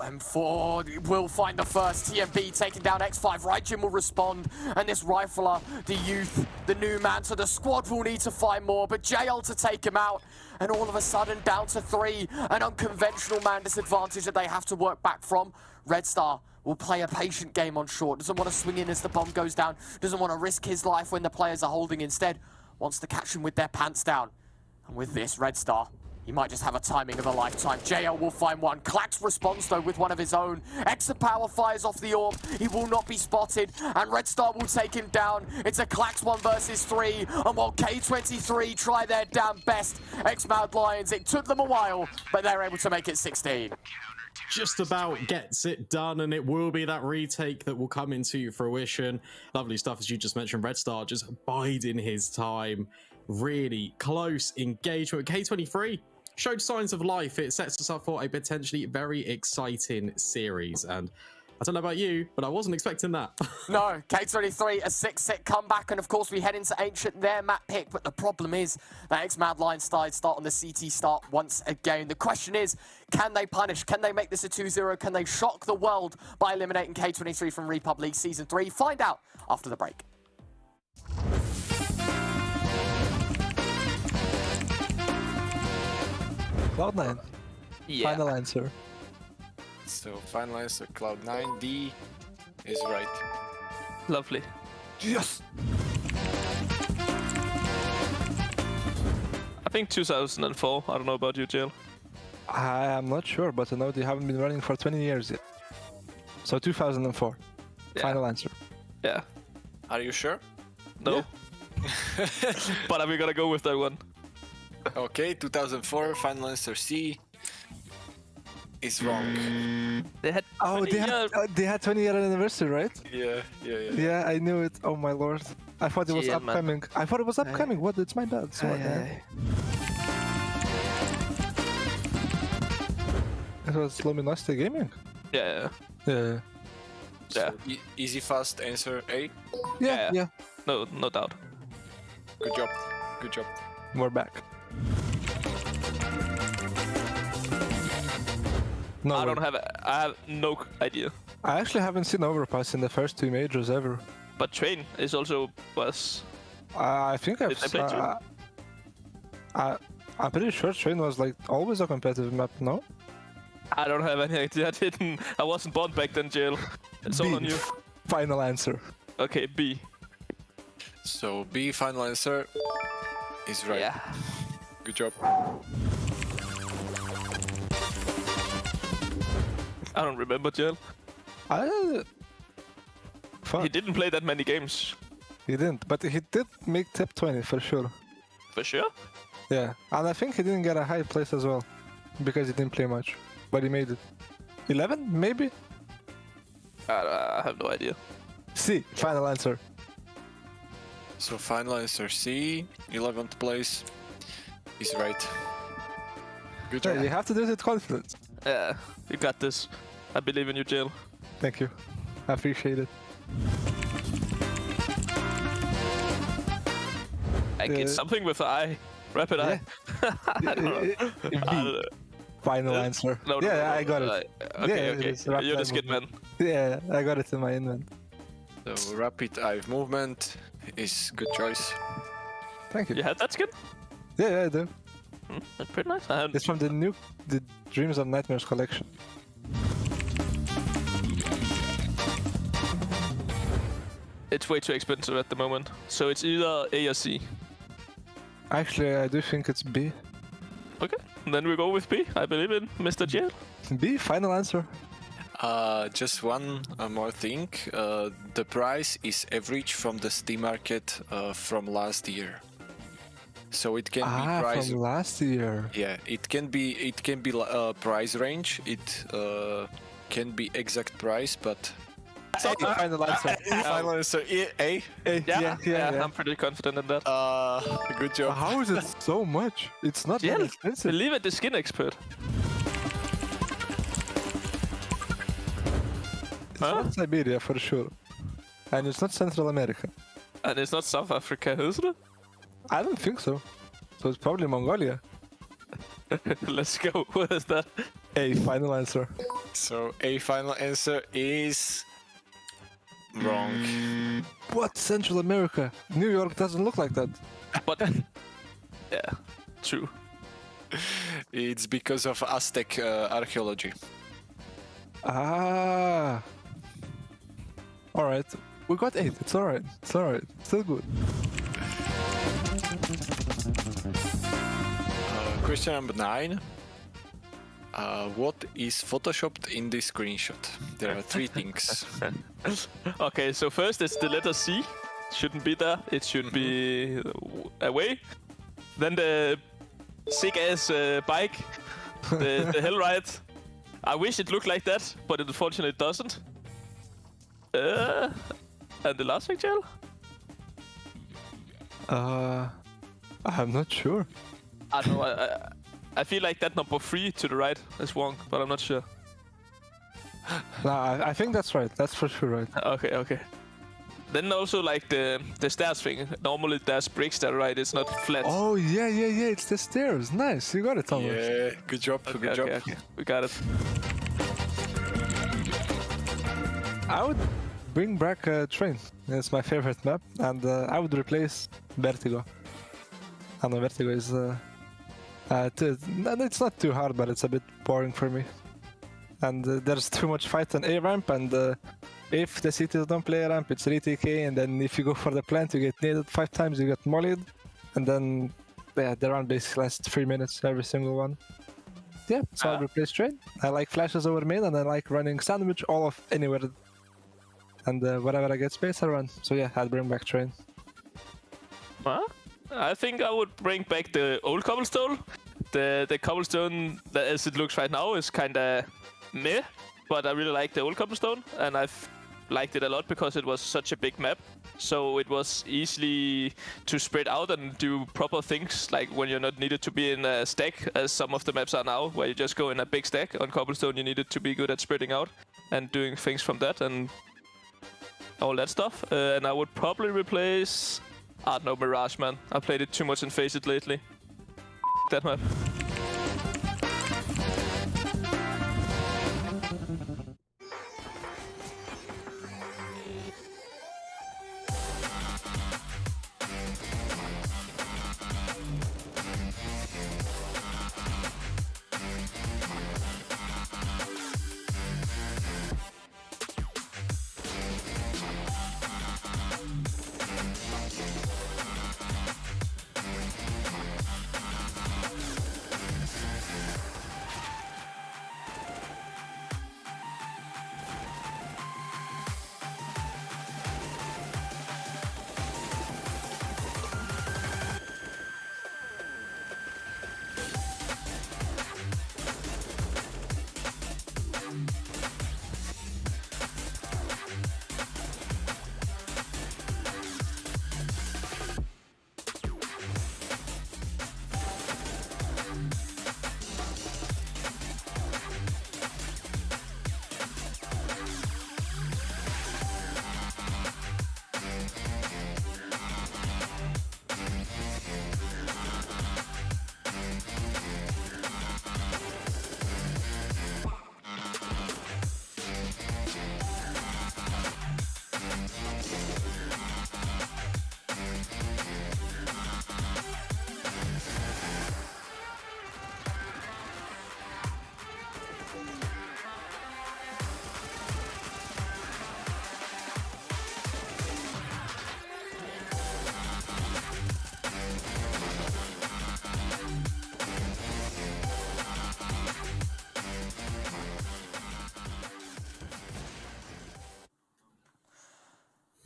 S6: M4 will find the first. TMB taking down X5. Raijin will respond, and this rifler, the youth, the new man, so the squad will need to find more, but JL to take him out, and all of a sudden down to 3, an unconventional man disadvantage that they have to work back from. Red Star will play a patient game on short, doesn't want to swing in as the bomb goes down, doesn't want to risk his life when the players are holding, instead wants to catch him with their pants down. And with this, Red Star, he might just have a timing of a lifetime. JL will find one. Clax responds, though, with one of his own. Exapower fires off the orb. He will not be spotted, and Red Star will take him down. It's a Clax 1 versus 3, and while K23 try their damn best, X-Mad Lions, it took them a while, but they're able to make it 16.
S7: Just about gets it done, and it will be that retake that will come into fruition. Lovely stuff, as you just mentioned. Red Star just biding his time. Really close engagement. K23 showed signs of life. It sets us up for a potentially very exciting series, and I don't know about you, but I wasn't expecting that.
S6: No, K23, a 6-hit comeback, and of course we head into Ancient, their map pick, but the problem is that X-Mad Lions start on the CT start once again. The question is, can they punish? Can they make this a 2-0? Can they shock the world by eliminating K23 from Republic Season 3? Find out after the break.
S8: Cloud9.
S9: Yeah.
S8: Final answer.
S3: So final answer Cloud9. D is right.
S9: Lovely.
S8: Yes!
S9: I think 2004. I don't know about you, Jill.
S8: I am not sure, but I know they haven't been running for 20 years yet. So 2004.
S9: Yeah.
S8: Final answer.
S9: Yeah.
S3: Are you sure?
S9: No. But I'm gonna go with that one.
S3: Okay, 2004. Final answer C is wrong.
S9: They had.
S8: Oh, they had 20-year anniversary, right?
S3: Yeah.
S8: Yeah, I knew it. Oh my lord. I thought it was
S9: Yeah, man.
S8: upcoming. I thought it was upcoming. What? It's my bad. Sorry. It was Luminosity Gaming?
S9: Yeah.
S8: Yeah.
S9: Yeah.
S3: Easy, fast answer A.
S8: Yeah.
S9: No doubt.
S3: Good job. Good job.
S8: We're back. No,
S9: I
S8: way.
S9: have no idea.
S8: I actually haven't seen Overpass in the first 2 majors ever.
S9: But Train is also was.
S8: I think I've.
S9: Did they play Train?
S8: I'm pretty sure Train was like always a competitive map. No.
S9: I don't have any idea. I wasn't born back then, Jill. It's all
S8: B.
S9: on you.
S8: Final answer.
S9: Okay, B.
S3: So B, final answer is right.
S9: Yeah.
S3: Good job.
S9: I don't remember, Jill.
S8: Fuck.
S9: He didn't play that many games.
S8: He didn't, but he did make top 20 for sure.
S9: For sure.
S8: Yeah, and I think he didn't get a high place as well, because he didn't play much, but he made it. 11, maybe?
S9: I have no idea.
S8: C, final answer.
S3: So final answer C, 11th place is right. Good job.
S8: Yeah, you have to do it with confidence.
S9: Yeah, you got this. I believe in you, Jill.
S8: Thank you. I appreciate it.
S9: I get something with the eye. Rapid eye. I don't know. I don't know.
S8: Final answer.
S9: No,
S8: I got it.
S9: Okay,
S8: Yeah,
S9: okay.
S8: it's rapid
S9: You're
S8: eye
S9: the skid man.
S8: Yeah, I got it in my invent.
S3: So rapid eye movement is good choice.
S8: Thank you.
S9: You had that skin?
S8: Yeah, I do.
S9: That's pretty nice. I had...
S8: It's from the Dreams and Nightmares collection.
S9: It's way too expensive at the moment. So it's either A or C.
S8: Actually, I do think it's B.
S9: Okay, then we go with B. I believe in Mr. Jill.
S8: B, final answer.
S3: Just one more thing. The price is average from the Steam market from last year. So it can be price
S8: from last year.
S3: Yeah, it can be price range. It can be exact price, but
S8: Final answer.
S3: final answer A.
S8: Yeah.
S9: I'm pretty confident in that.
S3: Good job.
S8: How is it so much? It's not that
S9: Jill,
S8: expensive.
S9: believe it, the skin expert.
S8: It's not Siberia for sure. And it's not Central America.
S9: And it's not South Africa, is it?
S8: I don't think so. So it's probably Mongolia.
S9: Let's go. What is that?
S8: A, final answer.
S3: So A final answer is wrong.
S8: What? Central America? New York doesn't look like that.
S9: But yeah, true.
S3: It's because of Aztec archaeology.
S8: Ah. Alright. We got 8. It's alright. It's alright. Still good.
S3: Question number 9. What is photoshopped in this screenshot? There are 3 things.
S9: Okay, so first it's the letter C. Shouldn't be there. It should be away. Then the sick ass bike, the hell ride. I wish it looked like that, but it unfortunately doesn't. And the last picture?
S8: I'm not sure.
S9: I don't know. I feel like that number 3 to the right is wrong, but I'm not sure.
S8: Nah, I think that's right. That's for sure right.
S9: Okay. Then also like the stairs thing. Normally there's bricks there, right? It's not flat.
S8: Oh, yeah. It's the stairs. Nice. You got it, Thomas.
S3: Yeah, good job. Good job.
S9: Okay. We got it.
S8: I would bring back Train. It's my favorite map. And I would replace Vertigo. I know Vertigo is a It's not too hard, but it's a bit boring for me. And there's too much fight on A ramp, and if the CTs don't play A ramp, it's re-TK, and then if you go for the plant, you get naded 5 times, you get mollied, and then the round basically lasts 3 minutes, every single one. Yeah, so I'll replace Train. I like flashes over main, and I like running sandwich all of anywhere. And wherever I get space, I run. So yeah, I'd bring back Train.
S9: I think I would bring back the old cobblestone. The cobblestone, that as it looks right now, is kind of meh, but I really like the old cobblestone, and I've liked it a lot because it was such a big map. So it was easily to spread out and do proper things, like when you're not needed to be in a stack, as some of the maps are now, where you just go in a big stack. On cobblestone, you needed to be good at spreading out and doing things from that and all that stuff. And I would probably replace... no, Mirage, man. I played it too much in Faceit lately. That map.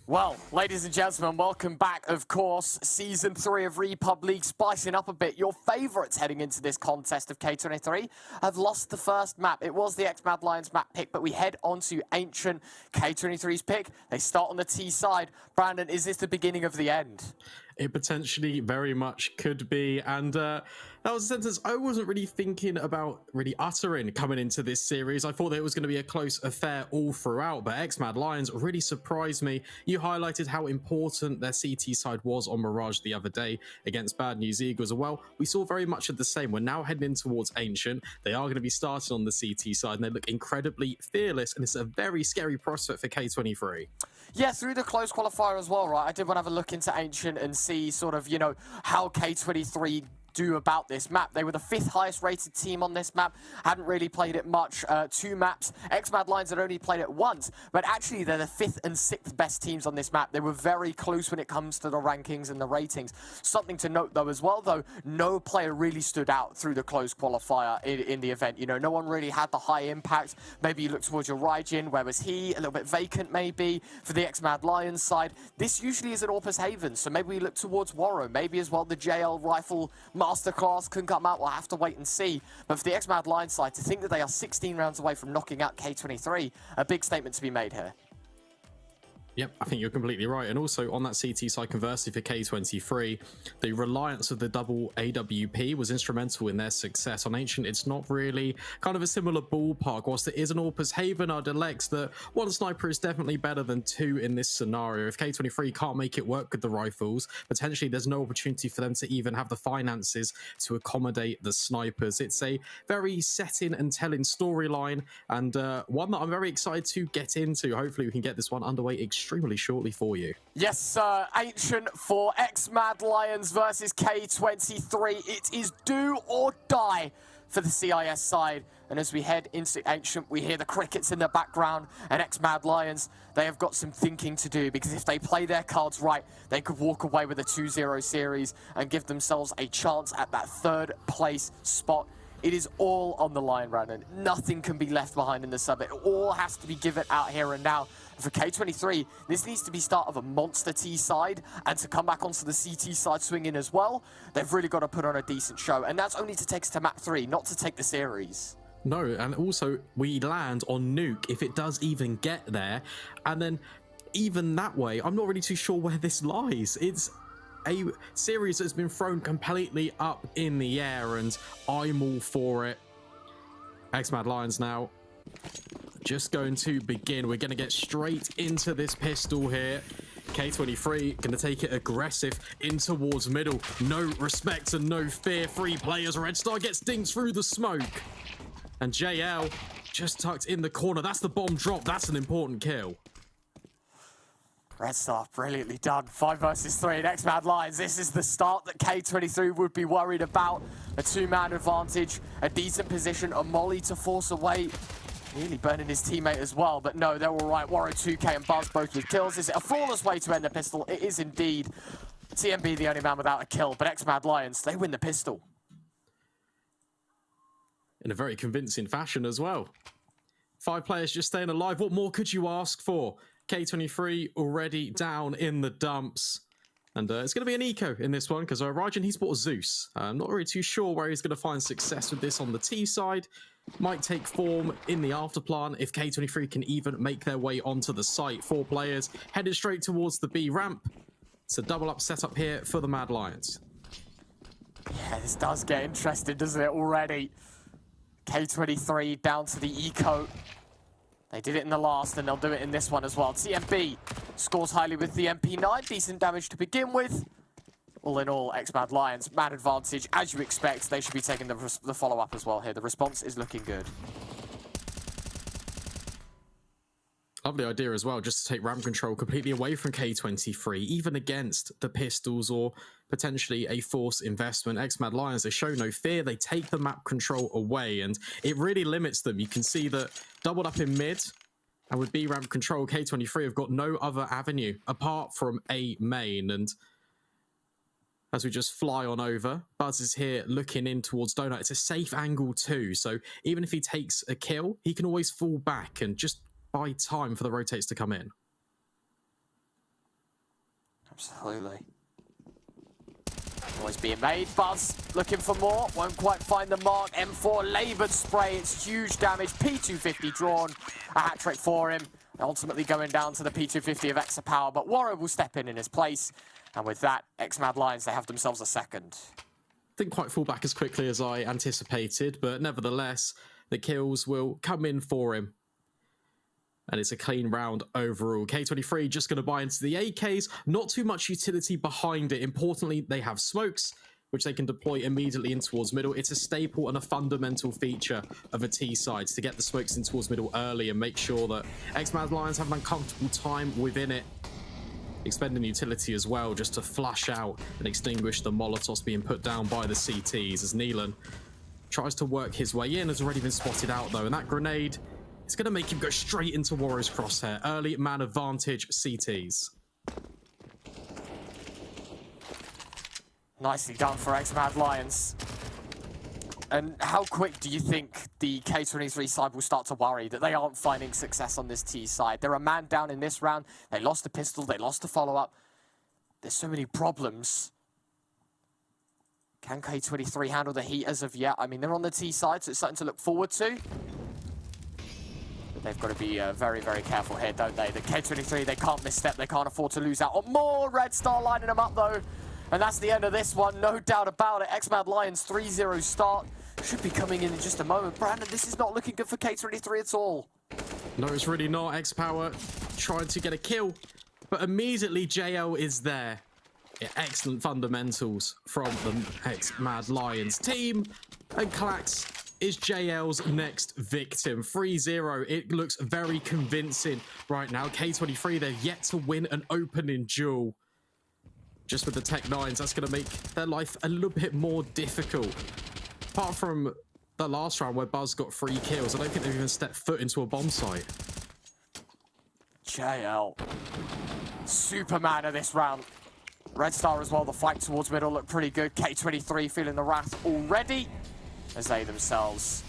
S6: Well, ladies and gentlemen, welcome back, of course. Season 3 of Republic, spicing up a bit. Your favourites heading into this contest of K23 have lost the first map. It was the X-Mad Lions map pick, but we head on to Ancient, K23's pick. They start on the T side. Brandon, is this the beginning of the end?
S7: It potentially very much could be, and that was a sentence I wasn't really thinking about really uttering coming into this series. I thought that it was going to be a close affair all throughout, but X-Mad Lions really surprised me. You highlighted how important their CT side was on Mirage the other day against Bad News Eagles. Well, we saw very much of the same. We're now heading in towards Ancient. They are going to be starting on the CT side, and they look incredibly fearless, and it's a very scary prospect for K23.
S6: Yeah, through the close qualifier as well, right? I did want to have a look into Ancient and see sort of, you know, how K23 do about this map. They were the 5th highest rated team on this map, hadn't really played it much, 2 maps. X-Mad Lions had only played it once, but actually they're the 5th and 6th best teams on this map. They were very close when it comes to the rankings and the ratings. Something to note though as well though, no player really stood out through the close qualifier in the event. You know, no one really had the high impact. Maybe you look towards your Raijin, where was he? A little bit vacant maybe. For the X-Mad Lions side, this usually is an Orpus Haven, so maybe we look towards Warrow, maybe as well the JL Rifle Masterclass can come out. We'll have to wait and see. But for the X-Mad Lions side, to think that they are 16 rounds away from knocking out K23, a big statement to be made here.
S7: Yep, I think you're completely right. And also on that CT side, conversely for K23, the reliance of the double AWP was instrumental in their success. On Ancient, it's not really kind of a similar ballpark. Whilst it is an Orpus Haven, I'd elect that one sniper is definitely better than 2 in this scenario. If K23 can't make it work with the rifles, potentially there's no opportunity for them to even have the finances to accommodate the snipers. It's a very setting and telling storyline, and one that I'm very excited to get into. Hopefully we can get this one underway extremely extremely shortly for you.
S6: Yes, sir. Ancient for X-Mad Lions versus K23. It is do or die for the CIS side. And as we head into Ancient, we hear the crickets in the background. And X-Mad Lions, they have got some thinking to do, because if they play their cards right, they could walk away with a 2-0 series and give themselves a chance at that third place spot. It is all on the line, Brandon. Nothing can be left behind in the sub. It all has to be given out here and now. For K23, this needs to be start of a monster T side, and to come back onto the CT side swinging as well, they've really got to put on a decent show. And that's only to take us to map 3, not to take the series.
S7: No, and also we land on Nuke if it does even get there. And then even that way, I'm not really too sure where this lies. It's a series that's been thrown completely up in the air, and I'm all for it. X-Mad Lions now just going to begin. We're going to get straight into this pistol here. K23 going to take it aggressive in towards middle. No respect and no fear. 3 players. Red Star gets dinged through the smoke. And JL just tucked in the corner. That's the bomb drop. That's an important kill.
S6: Red Star, brilliantly done. 5 versus 3 in X-Mad Lions. This is the start that K23 would be worried about. A 2-man advantage, a decent position, a molly to force away. Nearly burning his teammate as well, but no, they're all right. Warrow 2K and Buzz both with kills. Is it a flawless way to end the pistol? It is indeed. TMB the only man without a kill, but X-Mad Lions, they win the pistol.
S7: In a very convincing fashion as well. 5 players just staying alive. What more could you ask for? K23 already down in the dumps. And it's going to be an eco in this one, because Rajan, he's bought a Zeus. I'm not really too sure where he's going to find success with this on the T side. Might take form in the afterplan if K23 can even make their way onto the site. 4 players headed straight towards the B ramp. It's a double up setup here for the Mad Lions.
S6: Yeah, this does get interesting, doesn't it, already? K23 down to the eco. They did it in the last, and they'll do it in this one as well. TMB scores highly with the MP9. Decent damage to begin with. All in all, X-Mad Lions, mad advantage. As you expect, they should be taking the follow-up as well here. The response is looking good.
S7: Lovely idea as well, just to take ramp control completely away from K23, even against the pistols or potentially a force investment. X-Mad Lions, they show no fear. They take the map control away, and it really limits them. You can see that doubled up in mid, and with B ramp control, K23 have got no other avenue apart from A main. And as we just fly on over, Buzz is here looking in towards Donut. It's a safe angle too, so even if he takes a kill, he can always fall back and just buy time for the rotates to come in.
S6: Absolutely. Always being made. Buzz looking for more. Won't quite find the mark. M4 laboured spray. It's huge damage. P250 drawn. A hat trick for him. Ultimately going down to the P250 of Extra Power, but Warrow will step in his place. And with that, X-Mad Lions, they have themselves a second.
S7: Didn't quite fall back as quickly as I anticipated, but nevertheless, the kills will come in for him. And it's a clean round overall. K23 just going to buy into the AKs. Not too much utility behind it. Importantly, they have smokes, which they can deploy immediately in towards middle. It's a staple and a fundamental feature of a T side to get the smokes in towards middle early and make sure that X-Mad Lions have an uncomfortable time within it. Expending utility as well just to flush out and extinguish the Molotovs being put down by the CTs as Neelan tries to work his way in. Has already been spotted out though, and that grenade is going to make him go straight into Warrow's crosshair. Early man advantage CTs.
S6: Nicely done for X-Mad Lions. And how quick do you think the K23 side will start to worry that they aren't finding success on this T side? They're a man down in this round. They lost a pistol. They lost a follow-up. There's so many problems. Can K23 handle the heat as of yet? I mean, they're on the T side, so it's something to look forward to. But they've got to be very, very careful here, don't they? The K23, they can't misstep. They can't afford to lose out on more. Red Star lining them up, though. And that's the end of this one, no doubt about it. X-Mad Lions 3-0 start. Should be coming in just a moment. Brandon, this is not looking good for K23 at all.
S7: No, it's really not. X-Power trying to get a kill, but immediately JL is there. Yeah, excellent fundamentals from the X-Mad Lions team. And Klax is JL's next victim. 3-0. It looks very convincing right now. K23, they're yet to win an opening duel. Just with the Tech 9s, that's going to make their life a little bit more difficult. Apart from the last round where Buzz got 3 kills, I don't think they've even stepped foot into a bomb site.
S6: JL. Superman of this round. Red Star as well, the fight towards middle looked pretty good. K23 feeling the wrath already, as they themselves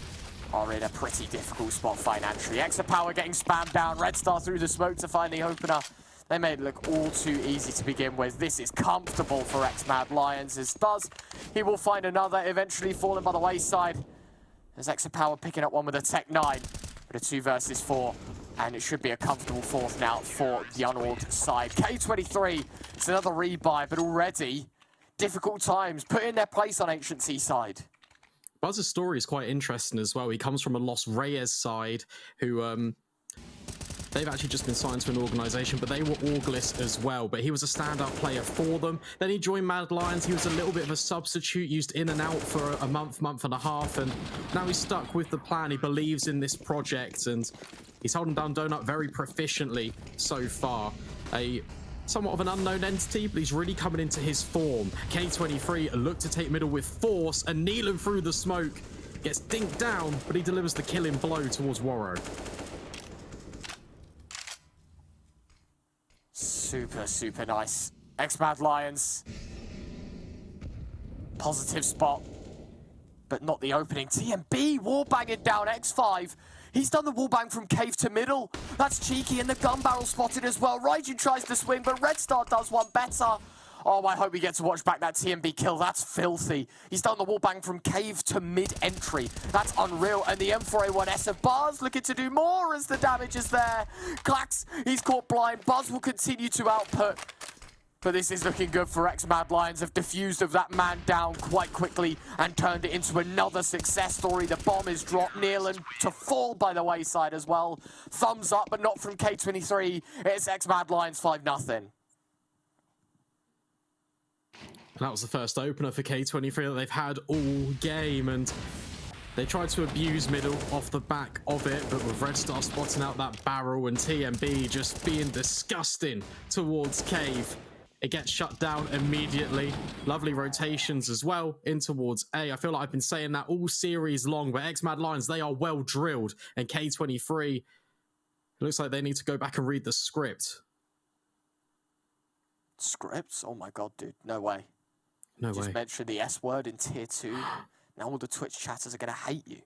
S6: are in a pretty difficult spot financially. Extra Power getting spammed down. Red Star through the smoke to find the opener. They made it look all too easy to begin with. This is comfortable for X-Mad Lions. As Buzz, he will find another, eventually falling by the wayside. As Extra Power picking up one with a Tech 9, but a 2 versus 4. And it should be a comfortable 4th now for the Unwalled side. K23, it's another rebuy, but already difficult times put in their place on Ancient Seaside.
S7: Buzz's story is quite interesting as well. He comes from a Los Reyes side who, they've actually just been signed to an organisation, but they were Orgless as well. But he was a standout player for them. Then he joined Mad Lions. He was a little bit of a substitute, used in and out for a month and a half. And now he's stuck with the plan. He believes in this project, and he's holding down Donut very proficiently so far. A somewhat of an unknown entity, but he's really coming into his form. K23 look to take middle with force, and kneeling through the smoke. Gets dinked down, but he delivers the killing blow towards Warrow.
S6: Super nice. X-Mad Lions. Positive spot, but not the opening. TMB wallbanging down X5. He's done the wallbang from cave to middle. That's cheeky, and the gun barrel spotted as well. Raijin tries to swing, but Red Star does one better. Oh, I hope we get to watch back that TMB kill. That's filthy. He's done the wallbang from cave to mid-entry. That's unreal. And the M4A1S of Buzz looking to do more as the damage is there. Klax, he's caught blind. Buzz will continue to output. But this is looking good for X-Mad Lions. Have diffused of that man down quite quickly and turned it into another success story. The bomb is dropped. Nearland to fall by the wayside as well. Thumbs up, but not from K23. It's X-Mad Lions 5-0.
S7: And that was the first opener for K23 that they've had all game, and they tried to abuse middle off the back of it, but with Red Star spotting out that barrel and TMB just being disgusting towards cave, it gets shut down immediately. Lovely rotations as well in towards A. I feel like I've been saying that all series long, but X-Mad Lions, they are well drilled, and K23, it looks like they need to go back and read the script.
S6: Scripts? Oh my god, dude. No way.
S7: No way.
S6: Just mentioned the S word in tier 2. Now all the Twitch chatters are going to hate you.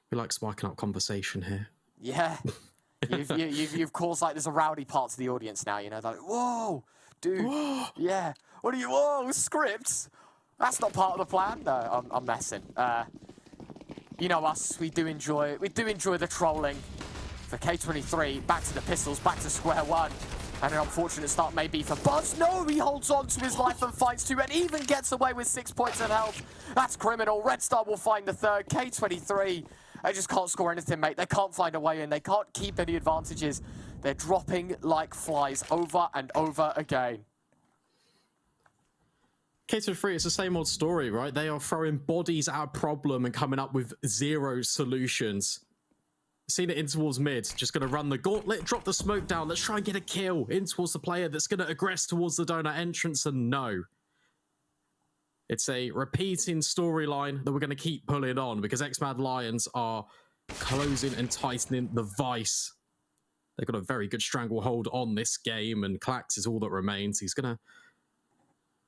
S7: We like spiking up conversation here.
S6: Yeah. You've caused like there's a rowdy part to the audience now, you know, like, whoa, dude, yeah, what are you, whoa, scripts? That's not part of the plan. No, I'm messing. You know us, we do enjoy the trolling. For K23, back to the pistols, back to square one. And an unfortunate start maybe for Buzz. No, he holds on to his life and fights to, and even gets away with 6 points of health. That's criminal. Red Star will find the third. K23, they just can't score anything, mate. They can't find a way in. They can't keep any advantages. They're dropping like flies over and over again.
S7: K23, it's the same old story, right? They are throwing bodies at a problem and coming up with zero solutions. Seen it in towards mid, just going to run the gauntlet, drop the smoke down. Let's try and get a kill in towards the player that's going to aggress towards the donut entrance, and no. It's a repeating storyline that we're going to keep pulling on because X-Mad Lions are closing and tightening the vice. They've got a very good stranglehold on this game, and Klax is all that remains. He's going to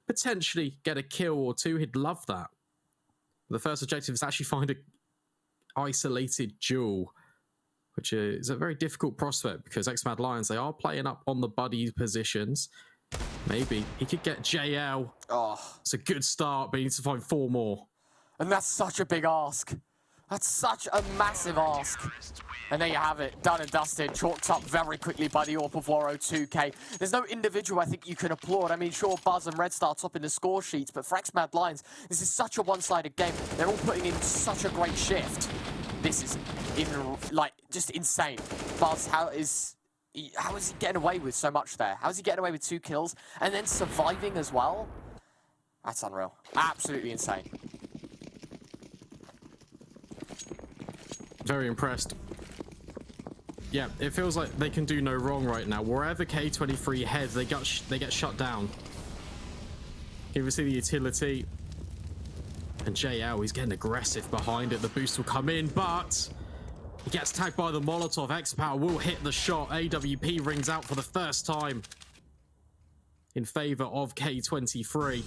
S7: potentially get a kill or two. He'd love that. The first objective is actually find an isolated duel, which is a very difficult prospect because X-Mad Lions, they are playing up on the buddy positions. Maybe he could get JL.
S6: Oh,
S7: it's a good start, but he needs to find 4 more.
S6: And that's such a big ask. That's such a massive ask. And there you have it, done and dusted, chalked up very quickly by the AWP of Warrow 2K. There's no individual I think you can applaud. I mean, sure, Buzz and Red Star top in the score sheets, but for X-Mad Lions, this is such a one-sided game. They're all putting in such a great shift. This is just insane. Buzz, how is he getting away with so much there? How is he getting away with 2 kills and then surviving as well? That's unreal. Absolutely insane.
S7: Very impressed. Yeah, it feels like they can do no wrong right now. Wherever K23 heads, they get shut down. Here we see the utility. And JL, he's getting aggressive behind it. The boost will come in, but he gets tagged by the Molotov. X-Power will hit the shot. AWP rings out for the first time in favor of K23.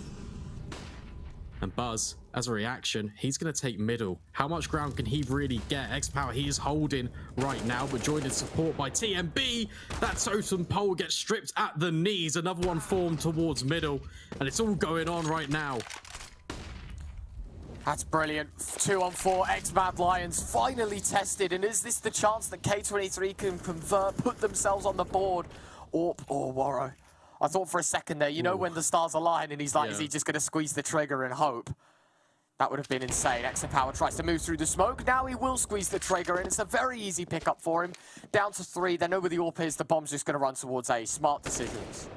S7: And Buzz, as a reaction, he's going to take middle. How much ground can he really get? X-Power, he is holding right now, but joined in support by TMB. That totem pole gets stripped at the knees. Another one formed towards middle, and it's all going on right now.
S6: That's brilliant. 2-on-4, X-Mad Lions finally tested. And is this the chance that K23 can convert, put themselves on the board? Or Warrow. I thought for a second there, you know, when the stars align and he's like, is he just going to squeeze the trigger and hope? That would have been insane. X-Power tries to move through the smoke. Now he will squeeze the trigger, and it's a very easy pickup for him. Down to 3. They know where the AWP is. The bomb's just going to run towards A. Smart decisions.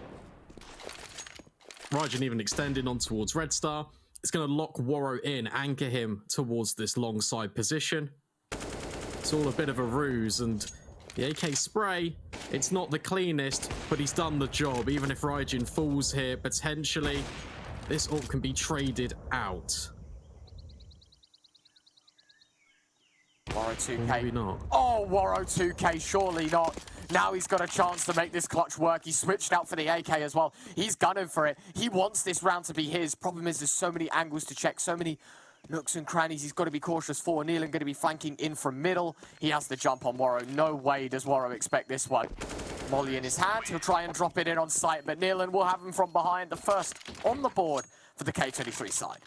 S7: Raijin even extending on towards Red Star. It's going to lock Warrow in, anchor him towards this long side position. It's all a bit of a ruse, and the AK spray, it's not the cleanest, but he's done the job. Even if Raijin falls here, potentially, this AWP can be traded out.
S6: Warrow 2K.
S7: Maybe not.
S6: Oh, Warrow 2K, surely not. Now he's got a chance to make this clutch work. He switched out for the AK as well. He's gunning for it. He wants this round to be his. Problem is there's so many angles to check, so many nooks and crannies he's got to be cautious for. Nealon going to be flanking in from middle. He has the jump on Warrow. No way does Warrow expect this one. Molly in his hand. He'll try and drop it in on sight, but Nealon will have him from behind. The first on the board for the K23 side.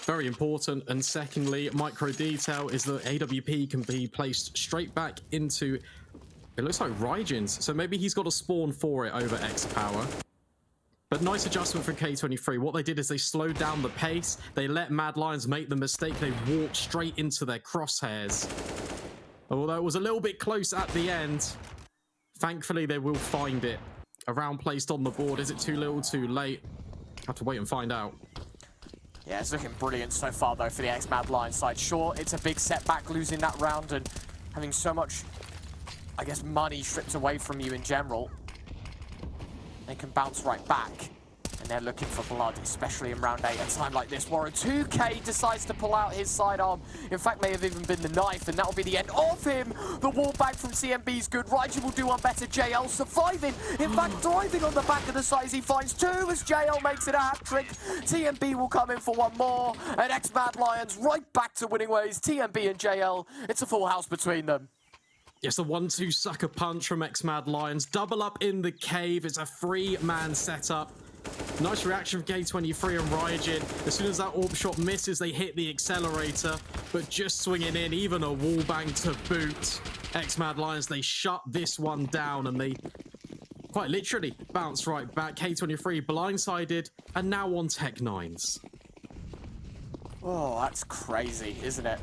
S7: Very important. And secondly, micro detail is that AWP can be placed straight back into, it looks like Raijin's. So maybe he's got a spawn for it over X-Power. But nice adjustment for K23. What they did is they slowed down the pace. They let Mad Lions make the mistake. They walked straight into their crosshairs. Although it was a little bit close at the end, thankfully they will find it. A round placed on the board. Is it too little, too late? Have to wait and find out.
S6: Yeah, it's looking brilliant so far, though, for the X-Mad Lions side. Sure, it's a big setback losing that round and having so much, I guess, money stripped away from you in general. They can bounce right back, and they're looking for blood, especially in round 8. At a time like this, Warrow 2K decides to pull out his sidearm. In fact, may have even been the knife, and that'll be the end of him. The wall bag from CMB's good. Raijin will do one better. JL surviving. In fact, thriving on the back of the side as he finds 2 as JL makes it a hat-trick. TMB will come in for one more, and X-Mad Lions right back to winning ways. TMB and JL, it's a full house between them.
S7: Yes, a 1-2 sucker punch from X-Mad Lions. Double up in the cave. It's a 3-man setup. Nice reaction from K23 and Raijin. As soon as that AWP shot misses, they hit the accelerator. But just swinging in, even a wallbang to boot. X-Mad Lions, they shut this one down and they quite literally bounce right back. K23 blindsided and now on Tech 9s.
S6: Oh, that's crazy, isn't it?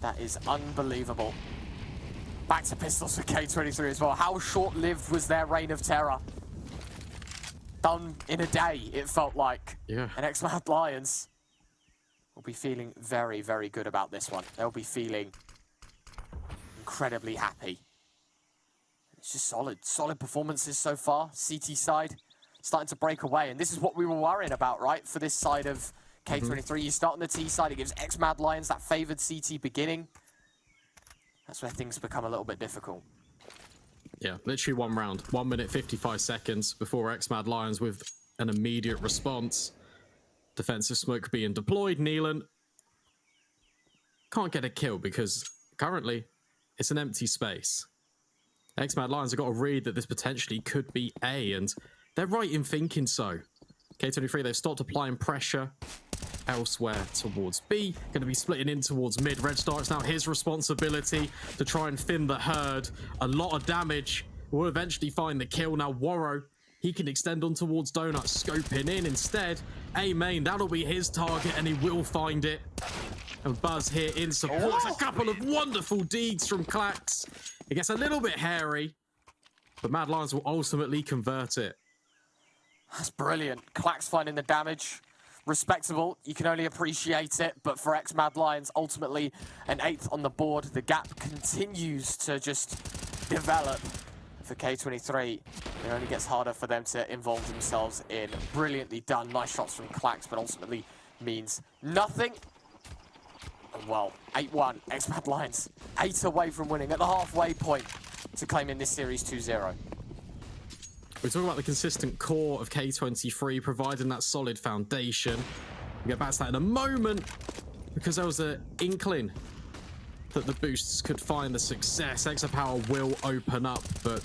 S6: That is unbelievable. Back to pistols for K23 as well. How short-lived was their reign of terror? Done in a day, it felt like.
S7: Yeah.
S6: And X-Mad Lions will be feeling very, very good about this one. They'll be feeling incredibly happy. It's just solid performances so far. CT side starting to break away, and this is what we were worrying about, right? For this side of K23, you start on the T side, it gives X-Mad Lions that favored CT beginning. That's where things become a little bit difficult.
S7: Yeah, literally one round. 1 minute, 55 seconds before X-Mad Lions with an immediate response. Defensive smoke being deployed. Nealon can't get a kill because currently it's an empty space. X-Mad Lions have got to read that this potentially could be A, and they're right in thinking so. K23, they've stopped applying pressure elsewhere towards B. Going to be splitting in towards mid. Red Star, it's now his responsibility to try and thin the herd. A lot of damage. Will eventually find the kill. Now Warrow, he can extend on towards Donut, scoping in instead. A main, that'll be his target, and he will find it. And Buzz here in support. A couple of wonderful deeds from Clax. It gets a little bit hairy, but Mad Lions will ultimately convert it.
S6: That's brilliant. Clax finding the damage. respectable. You can only appreciate it, but for X-Mad Lions, ultimately an 8th on the board. The gap continues to just develop for K23. It only gets harder for them to involve themselves in. Brilliantly done. Nice shots from Clax, but ultimately means nothing. Well, 8-1. X-Mad Lions 8 away from winning at the halfway point to claim in this series 2-0.
S7: We're talking about the consistent core of K23 providing that solid foundation. We'll get back to that in a moment because there was an inkling that the boosts could find the success. Extra Power will open up, but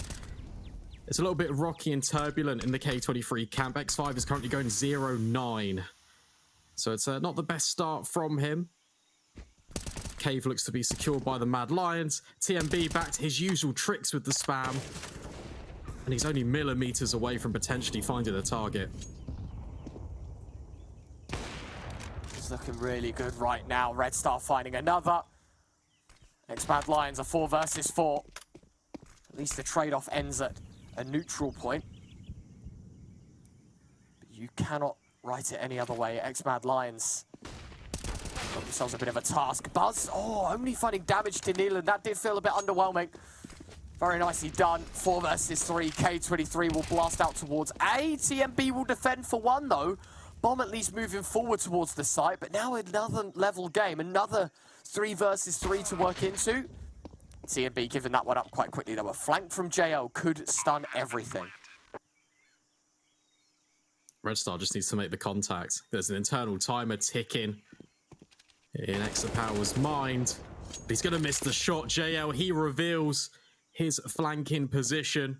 S7: it's a little bit rocky and turbulent in the K23 camp. X5 is currently going 0-9. So it's not the best start from him. Cave looks to be secured by the Mad Lions. TMB back to his usual tricks with the spam. And he's only millimeters away from potentially finding a target.
S6: It's looking really good right now. Red Star finding another. X-Mad Lions are 4 versus 4. At least the trade-off ends at a neutral point. But you cannot write it any other way. X-Mad Lions got themselves a bit of a task. Buzz, only finding damage to Neelan. That did feel a bit underwhelming. Very nicely done. 4 versus 3. K23 will blast out towards A. TMB will defend for 1, though. Bomb at least moving forward towards the site, but now another level game. Another 3 versus 3 to work into. TMB giving that one up quite quickly, though. A flank from JL could stun everything.
S7: Red Star just needs to make the contact. There's an internal timer ticking in Extra Power's mind. But he's going to miss the shot. JL, he reveals his flanking position.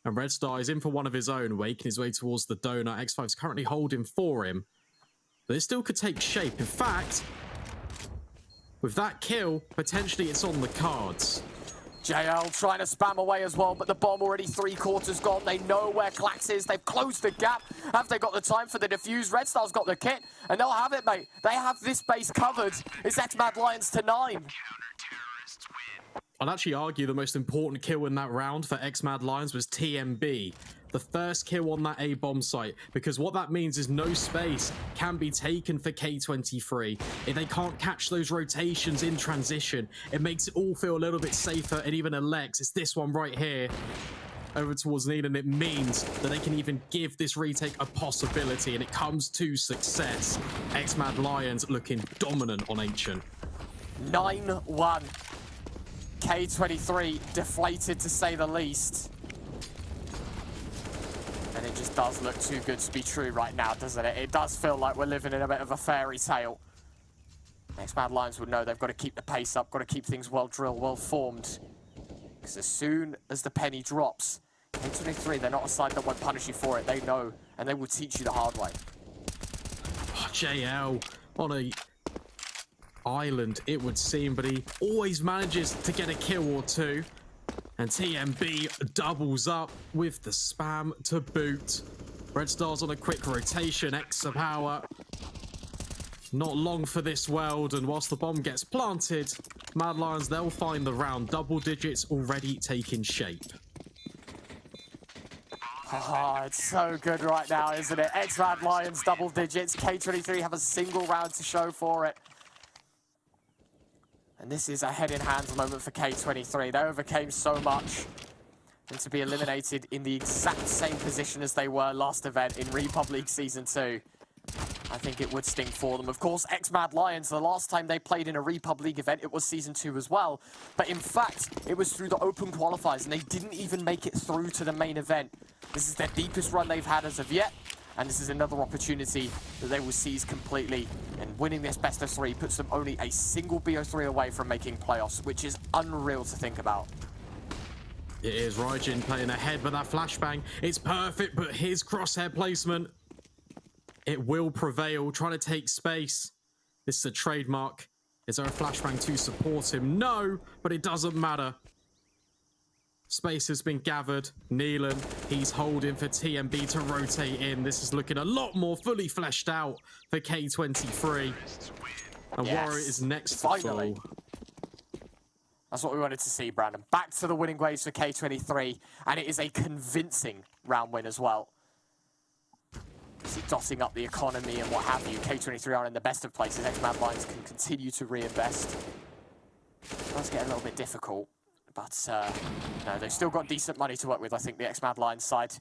S7: And Red Star is in for one of his own, waking his way towards the donut. X5 is currently holding for him. But it still could take shape. In fact, with that kill, potentially it's on the cards.
S6: JL trying to spam away as well, but the bomb already 3/4 gone. They know where Clax is. They've closed the gap. Have they got the time for the defuse? Red Star's got the kit, and they'll have it, mate. They have this base covered. It's X-Mad Lions to 9.
S7: I'd actually argue the most important kill in that round for X-Mad Lions was TMB. The first kill on that A-bomb site, because what that means is no space can be taken for K23. If they can't catch those rotations in transition, it makes it all feel a little bit safer, and even Alex, it's this one right here, over towards Neelan, it means that they can even give this retake a possibility, and it comes to success. X-Mad Lions looking dominant on Ancient.
S6: 9-1. K23 deflated to say the least. And it just does look too good to be true right now, doesn't it? It does feel like we're living in a bit of a fairy tale. X-Mad Lions would know they've got to keep the pace up, got to keep things well drilled, well formed. Because as soon as the penny drops, K23, they're not a side that won't punish you for it. They know, and they will teach you the hard way.
S7: Oh, JL on a island, it would seem, but he always manages to get a kill or two. And TMB doubles up with the spam to boot. Red Star's on a quick rotation. Extra Power not long for this world, and whilst the bomb gets planted, Mad Lions, they'll find the round. Double digits already taking shape.
S6: Oh, it's so good right now, isn't it? X-Mad Lions double digits. K23 have a single round to show for it. And this is a head-in-hands moment for K23. They overcame so much. And to be eliminated in the exact same position as they were last event in Republic Season 2, I think it would sting for them. Of course, X-Mad Lions, the last time they played in a Republic event, it was Season 2 as well. But in fact, it was through the open qualifiers, and they didn't even make it through to the main event. This is their deepest run they've had as of yet. And this is another opportunity that they will seize completely. And winning this best of 3 puts them only a single BO3 away from making playoffs, which is unreal to think about.
S7: It is Raijin playing ahead, but that flashbang, it's perfect, but his crosshair placement, it will prevail, trying to take space. This is a trademark. Is there a flashbang to support him? No, but it doesn't matter. Space has been gathered. Neelan, he's holding for TMB to rotate in. This is looking a lot more fully fleshed out for K23. And
S6: yes,
S7: Warrior is next to
S6: finally.
S7: fall.
S6: That's what we wanted to see, Brandon. Back to the winning ways for K23, and it is a convincing round win as well. See, dotting up the economy and what have you. K23 are in the best of places. X-Mad Lions can continue to reinvest. It does get a little bit difficult, but no, they've still got decent money to work with, I think, the X-Mad Lions side.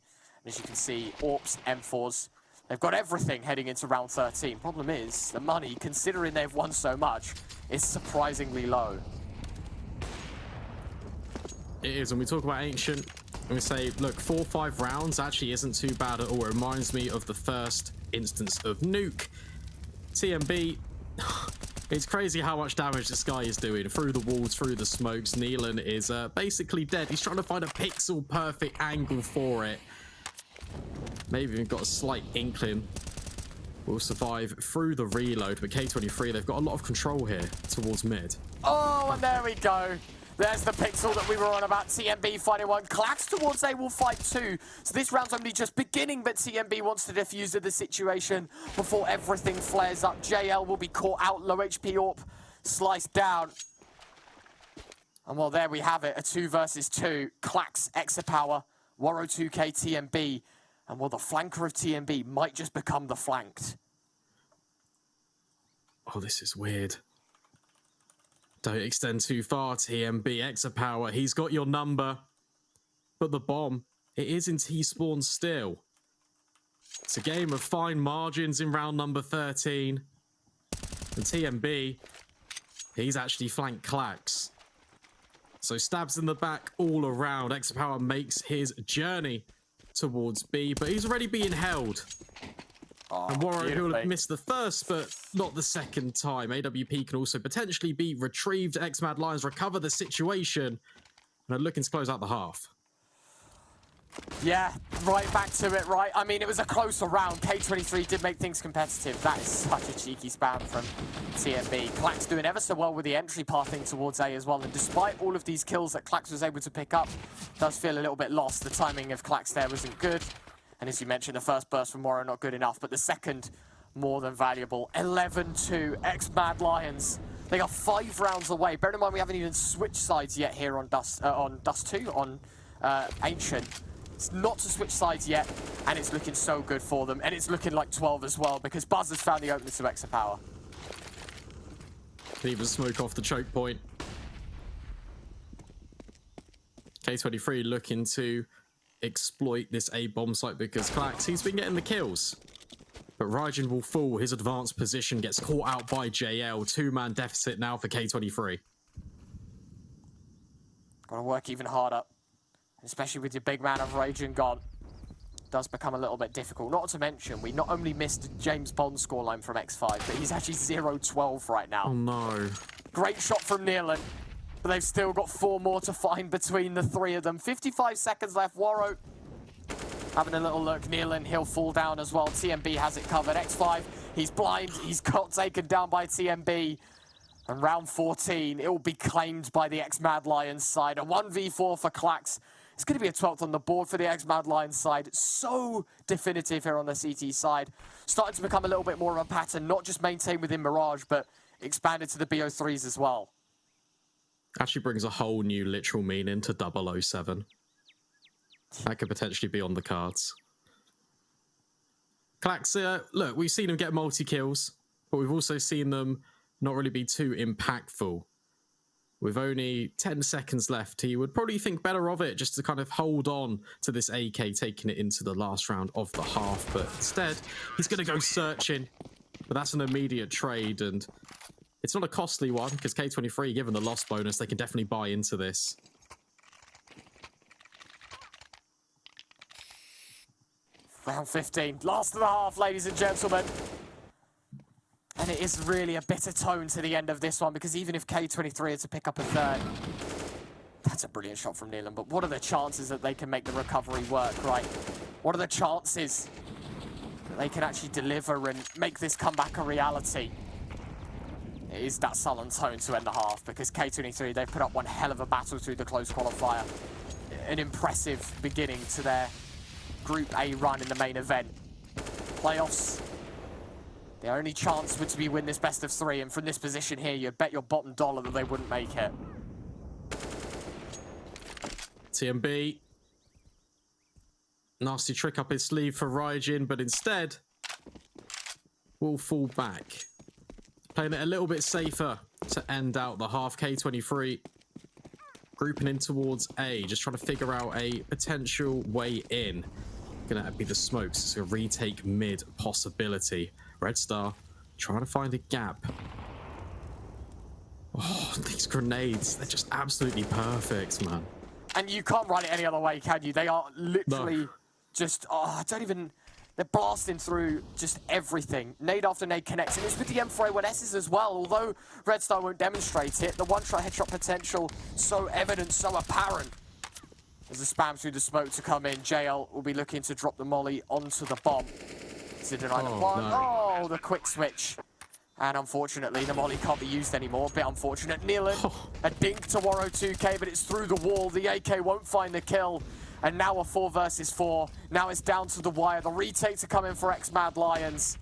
S6: And as you can see, AWPs, M4s, they've got everything heading into round 13. Problem is, the money, considering they've won so much, is surprisingly low.
S7: It is. When we talk about Ancient, and we say, look, 4 or 5 rounds actually isn't too bad at all. It reminds me of the first instance of Nuke. TMB, it's crazy how much damage this guy is doing. Through the walls, through the smokes. Nealon is basically dead. He's trying to find a pixel-perfect angle for it. Maybe even got a slight inkling will survive through the reload. But K23, they've got a lot of control here towards mid.
S6: Oh, and there we go. There's the pixel that we were on about. TMB fighting one. Clax towards A will fight 2. So this round's only just beginning, but TMB wants to defuse of the situation before everything flares up. JL will be caught out. Low HP AWP sliced down. And well, there we have it. A 2 versus 2. Clax, Exapower, Waro 2K, TMB. And well, the flanker of TMB might just become the flanked.
S7: Oh, this is weird. Don't extend too far, TMB. Exapower, he's got your number. But the bomb, it is in T-spawn still. It's a game of fine margins in round number 13. And TMB, he's actually flanked Clax. So stabs in the back all around. Exapower makes his journey towards B, but he's already being held.
S6: Oh,
S7: and Waro, who will have missed the first, but not the second time. AWP can also potentially be retrieved. X-Mad Lions recover the situation and are looking to close out the half.
S6: Yeah, right back to it, right? I mean, it was a closer round. K23 did make things competitive. That is such a cheeky spam from TMB. Clax doing ever so well with the entry pathing towards A as well. And despite all of these kills that Clax was able to pick up, does feel a little bit lost. The timing of Clax there wasn't good. And as you mentioned, the first burst from Waro not good enough, but the second more than valuable. 11-2, X-Mad Lions. They are 5 rounds away. Bear in mind, we haven't even switched sides yet here on Dust 2, on Ancient. It's not to switch sides yet, and it's looking so good for them. And it's looking like 12 as well, because Buzz has found the opening to Exapower.
S7: Can even smoke off the choke point. K23 looking to exploit this A bomb site because Clax, he's been getting the kills. But Raijin will fall. His advanced position gets caught out by JL. 2-man deficit now for K23.
S6: Gotta work even harder. Especially with your big man of Raijin gone. Does become a little bit difficult. Not to mention, we not only missed James Bond's scoreline from X5, but he's actually 0-12 right now.
S7: Oh no.
S6: Great shot from Nealon. But they've still got 4 more to find between the 3 of them. 55 seconds left. Waro having a little look. Nealon, he'll fall down as well. TMB has it covered. X5, he's blind. He's got taken down by TMB. And round 14, it will be claimed by the X-Mad Lions side. A 1v4 for Clax. It's going to be a 12th on the board for the X-Mad Lions side. So definitive here on the CT side. Starting to become a little bit more of a pattern. Not just maintained within Mirage, but expanded to the BO3s as well.
S7: Actually brings a whole new literal meaning to 007. That could potentially be on the cards. Clax, look, we've seen him get multi-kills, but we've also seen them not really be too impactful. With only 10 seconds left, he would probably think better of it just to kind of hold on to this AK, taking it into the last round of the half. But instead, he's going to go searching. But that's an immediate trade, and it's not a costly one, because K23, given the loss bonus, they can definitely buy into this.
S6: Round 15, last of the half, ladies and gentlemen. And it is really a bitter tone to the end of this one, because even if K23 are to pick up a third, that's a brilliant shot from Nealon, but what are the chances that they can make the recovery work, right? What are the chances that they can actually deliver and make this comeback a reality? It is that sullen tone to end the half, because K23, they've put up one hell of a battle through the close qualifier. An impressive beginning to their Group A run in the main event. Playoffs, their only chance would to be win this best of 3, and from this position here, you'd bet your bottom dollar that they wouldn't make it.
S7: TMB. Nasty trick up his sleeve for Raijin, but instead, will fall back. Playing it a little bit safer to end out the half. K23 grouping in towards A, just trying to figure out a potential way in. Gonna be the smokes. It's a retake mid possibility. Red Star trying to find a gap. Oh, these grenades, they're just absolutely perfect, man.
S6: And you can't run it any other way, can you? They are literally just, I don't even, they're blasting through just everything. Nade after nade connecting. It's with the M4A1Ss as well, although Red Star won't demonstrate it. The one-shot headshot potential so evident, so apparent. As the spam through the smoke to come in, JL will be looking to drop the molly onto the bomb. Oh, the quick switch. And unfortunately, the molly can't be used anymore. A bit unfortunate. Nealon, a dink to Warrow 2K, but it's through the wall. The AK won't find the kill. And now a 4 versus 4. Now it's down to the wire. The retake to come in for X-Mad Lions.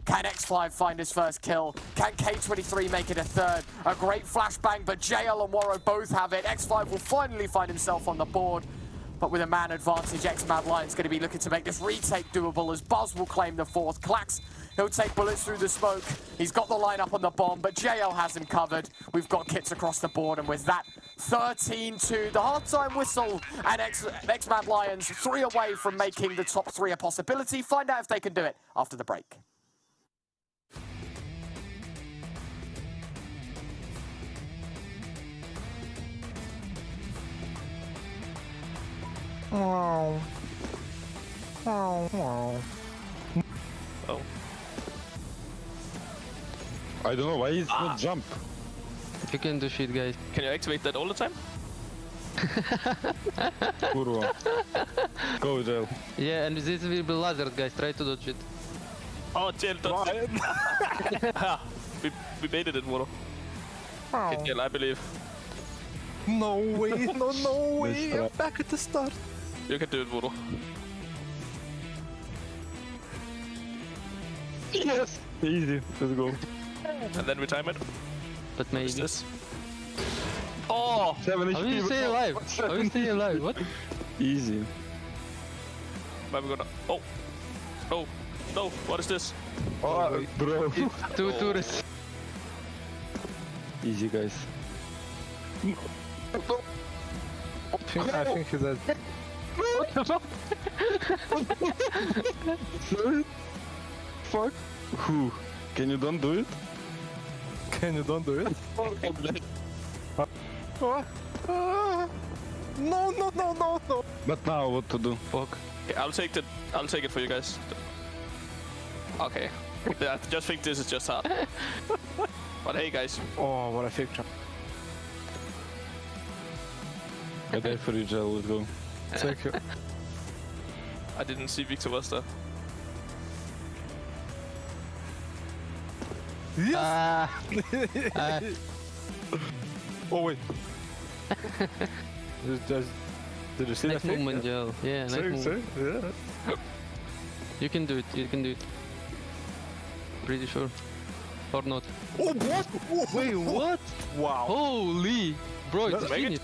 S6: Can X5 find his first kill? Can K23 make it a third? A great flashbang, but JL and Warrow both have it. X5 will finally find himself on the board. But with a man advantage, X-Mad Lions going to be looking to make this retake doable as Buzz will claim the fourth. Klax, he'll take bullets through the smoke. He's got the lineup on the bomb, but JL has him covered. We've got kits across the board, and with that, 13-2, the halftime whistle, and X-Mad Lions 3 away from making the top 3 a possibility. Find out if they can do it after the break.
S8: Wow. Wow.
S9: Oh.
S1: I don't know why he's not jump.
S10: You can do shit, guys.
S9: Can you activate that all the time?
S1: Kurwa. Go, Jail.
S10: Yeah, and this will be lasered, guys. Try to dodge it.
S9: Oh, Jail, don't. we made it in Warrow. Okay, Jail, I believe.
S8: No way, no way. I'm back at the start.
S9: You can do it, Warrow.
S1: Yes! Easy, let's go.
S9: And then we time it.
S10: But maybe.
S9: What is this? Oh!
S1: 7
S10: How are you staying alive? How are you staying alive? What?
S1: Easy.
S9: But we're gonna. Oh! Oh! No! What is this?
S1: Oh, bro.
S10: Two tourists.
S1: Easy, guys.
S8: I think he's dead.
S1: What the fuck? Sorry? Fuck? Who? Can you don't do it?
S8: Can you don't do it? No.
S1: But now what to do?
S10: Fuck.
S9: Okay, I'll take it for you guys. Okay. I just think this is just hard. But hey, guys.
S8: Oh, what a fake jump.
S1: I die for you, Jail, let's go.
S8: Thank you.
S9: I didn't see Victor was there.
S8: Yes! Oh, wait. Did you see
S10: Nice
S8: that fake?
S10: movement, Joe. Yeah, nice movement.
S8: Sorry, yeah.
S10: You can do it. You can do it. Pretty sure. Or not.
S8: Oh, what? Oh,
S10: Wait, what?
S8: Wow.
S10: Holy! Bro, it's
S9: Make
S10: finished.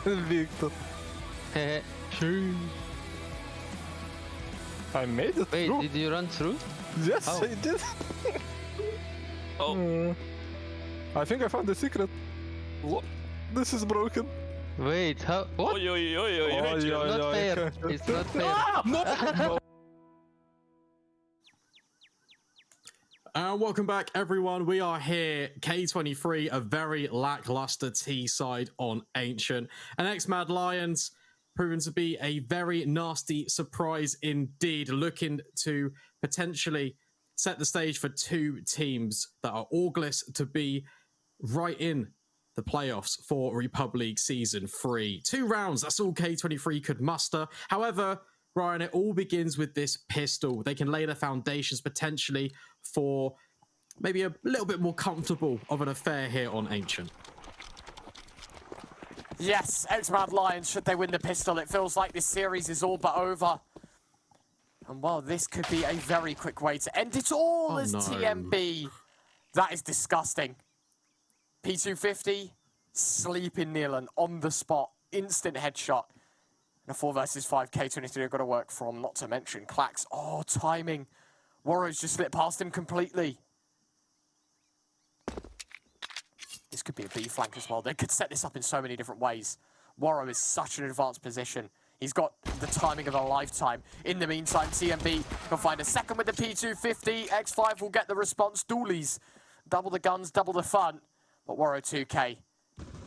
S8: Victor.
S10: Heh. Sure.
S8: I made it
S10: Wait,
S8: through.
S10: did you run through?
S8: Yes,
S10: How?
S8: I did.
S9: Oh.
S8: I think I found the secret. This is broken.
S10: Wait, how? What?
S9: Oi, oi, oi, oi, oi,
S8: Oh,
S9: Jail.
S8: yeah.
S10: It's not fair. It's not fair.
S7: Welcome back, everyone. We are here. K23, a very lackluster T side on Ancient. And X-Mad Lions proven to be a very nasty surprise indeed, looking to potentially set the stage for 2 teams that are orgless to be right in the playoffs for Republic Season 3. 2 rounds, that's all K23 could muster. However, Ryan, it all begins with this pistol. They can lay the foundations potentially for maybe a little bit more comfortable of an affair here on Ancient.
S6: Yes, X-Mad Lions, should they win the pistol, it feels like this series is all but over. And well, this could be a very quick way to end it all as TMB. That is disgusting. P250, sleeping Nealon on the spot, instant headshot. And a 4 versus 5, K23 have got to work from, not to mention Klax. Oh, timing Warro's just slipped past him completely. This could be a B flank as well. They could set this up in so many different ways. Warro is such an advanced position. He's got the timing of a lifetime. In the meantime, TMB will find a second with the P250. X5 will get the response. Doolies. Double the guns, double the fun. But Warro 2K,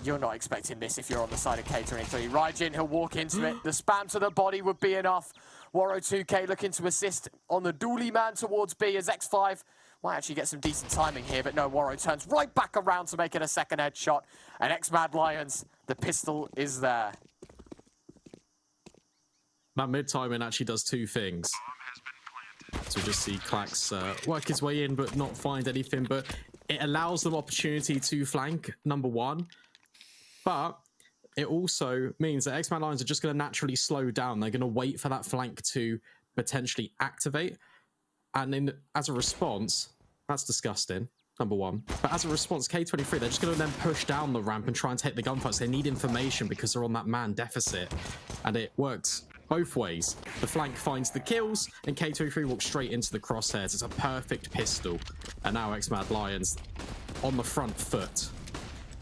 S6: you're not expecting this if you're on the side of K23. Raijin, he'll walk into it. The spam to the body would be enough. Warro 2K looking to assist on the Dooley man towards B as X5 might actually get some decent timing here, but no, Warro turns right back around to make it a second headshot. And X-Mad Lions, the pistol is there.
S7: That mid-timing actually does two things. So we just see Klax work his way in but not find anything, but it allows them opportunity to flank, number one. But it also means that X-Man Lions are just going to naturally slow down. They're going to wait for that flank to potentially activate. And then as a response, that's disgusting, number one. But as a response, K23, they're just going to then push down the ramp and try and take the gunfights. They need information because they're on that man deficit. And it works both ways. The flank finds the kills, and K23 walks straight into the crosshairs. It's a perfect pistol. And now X-Mad Lions on the front foot.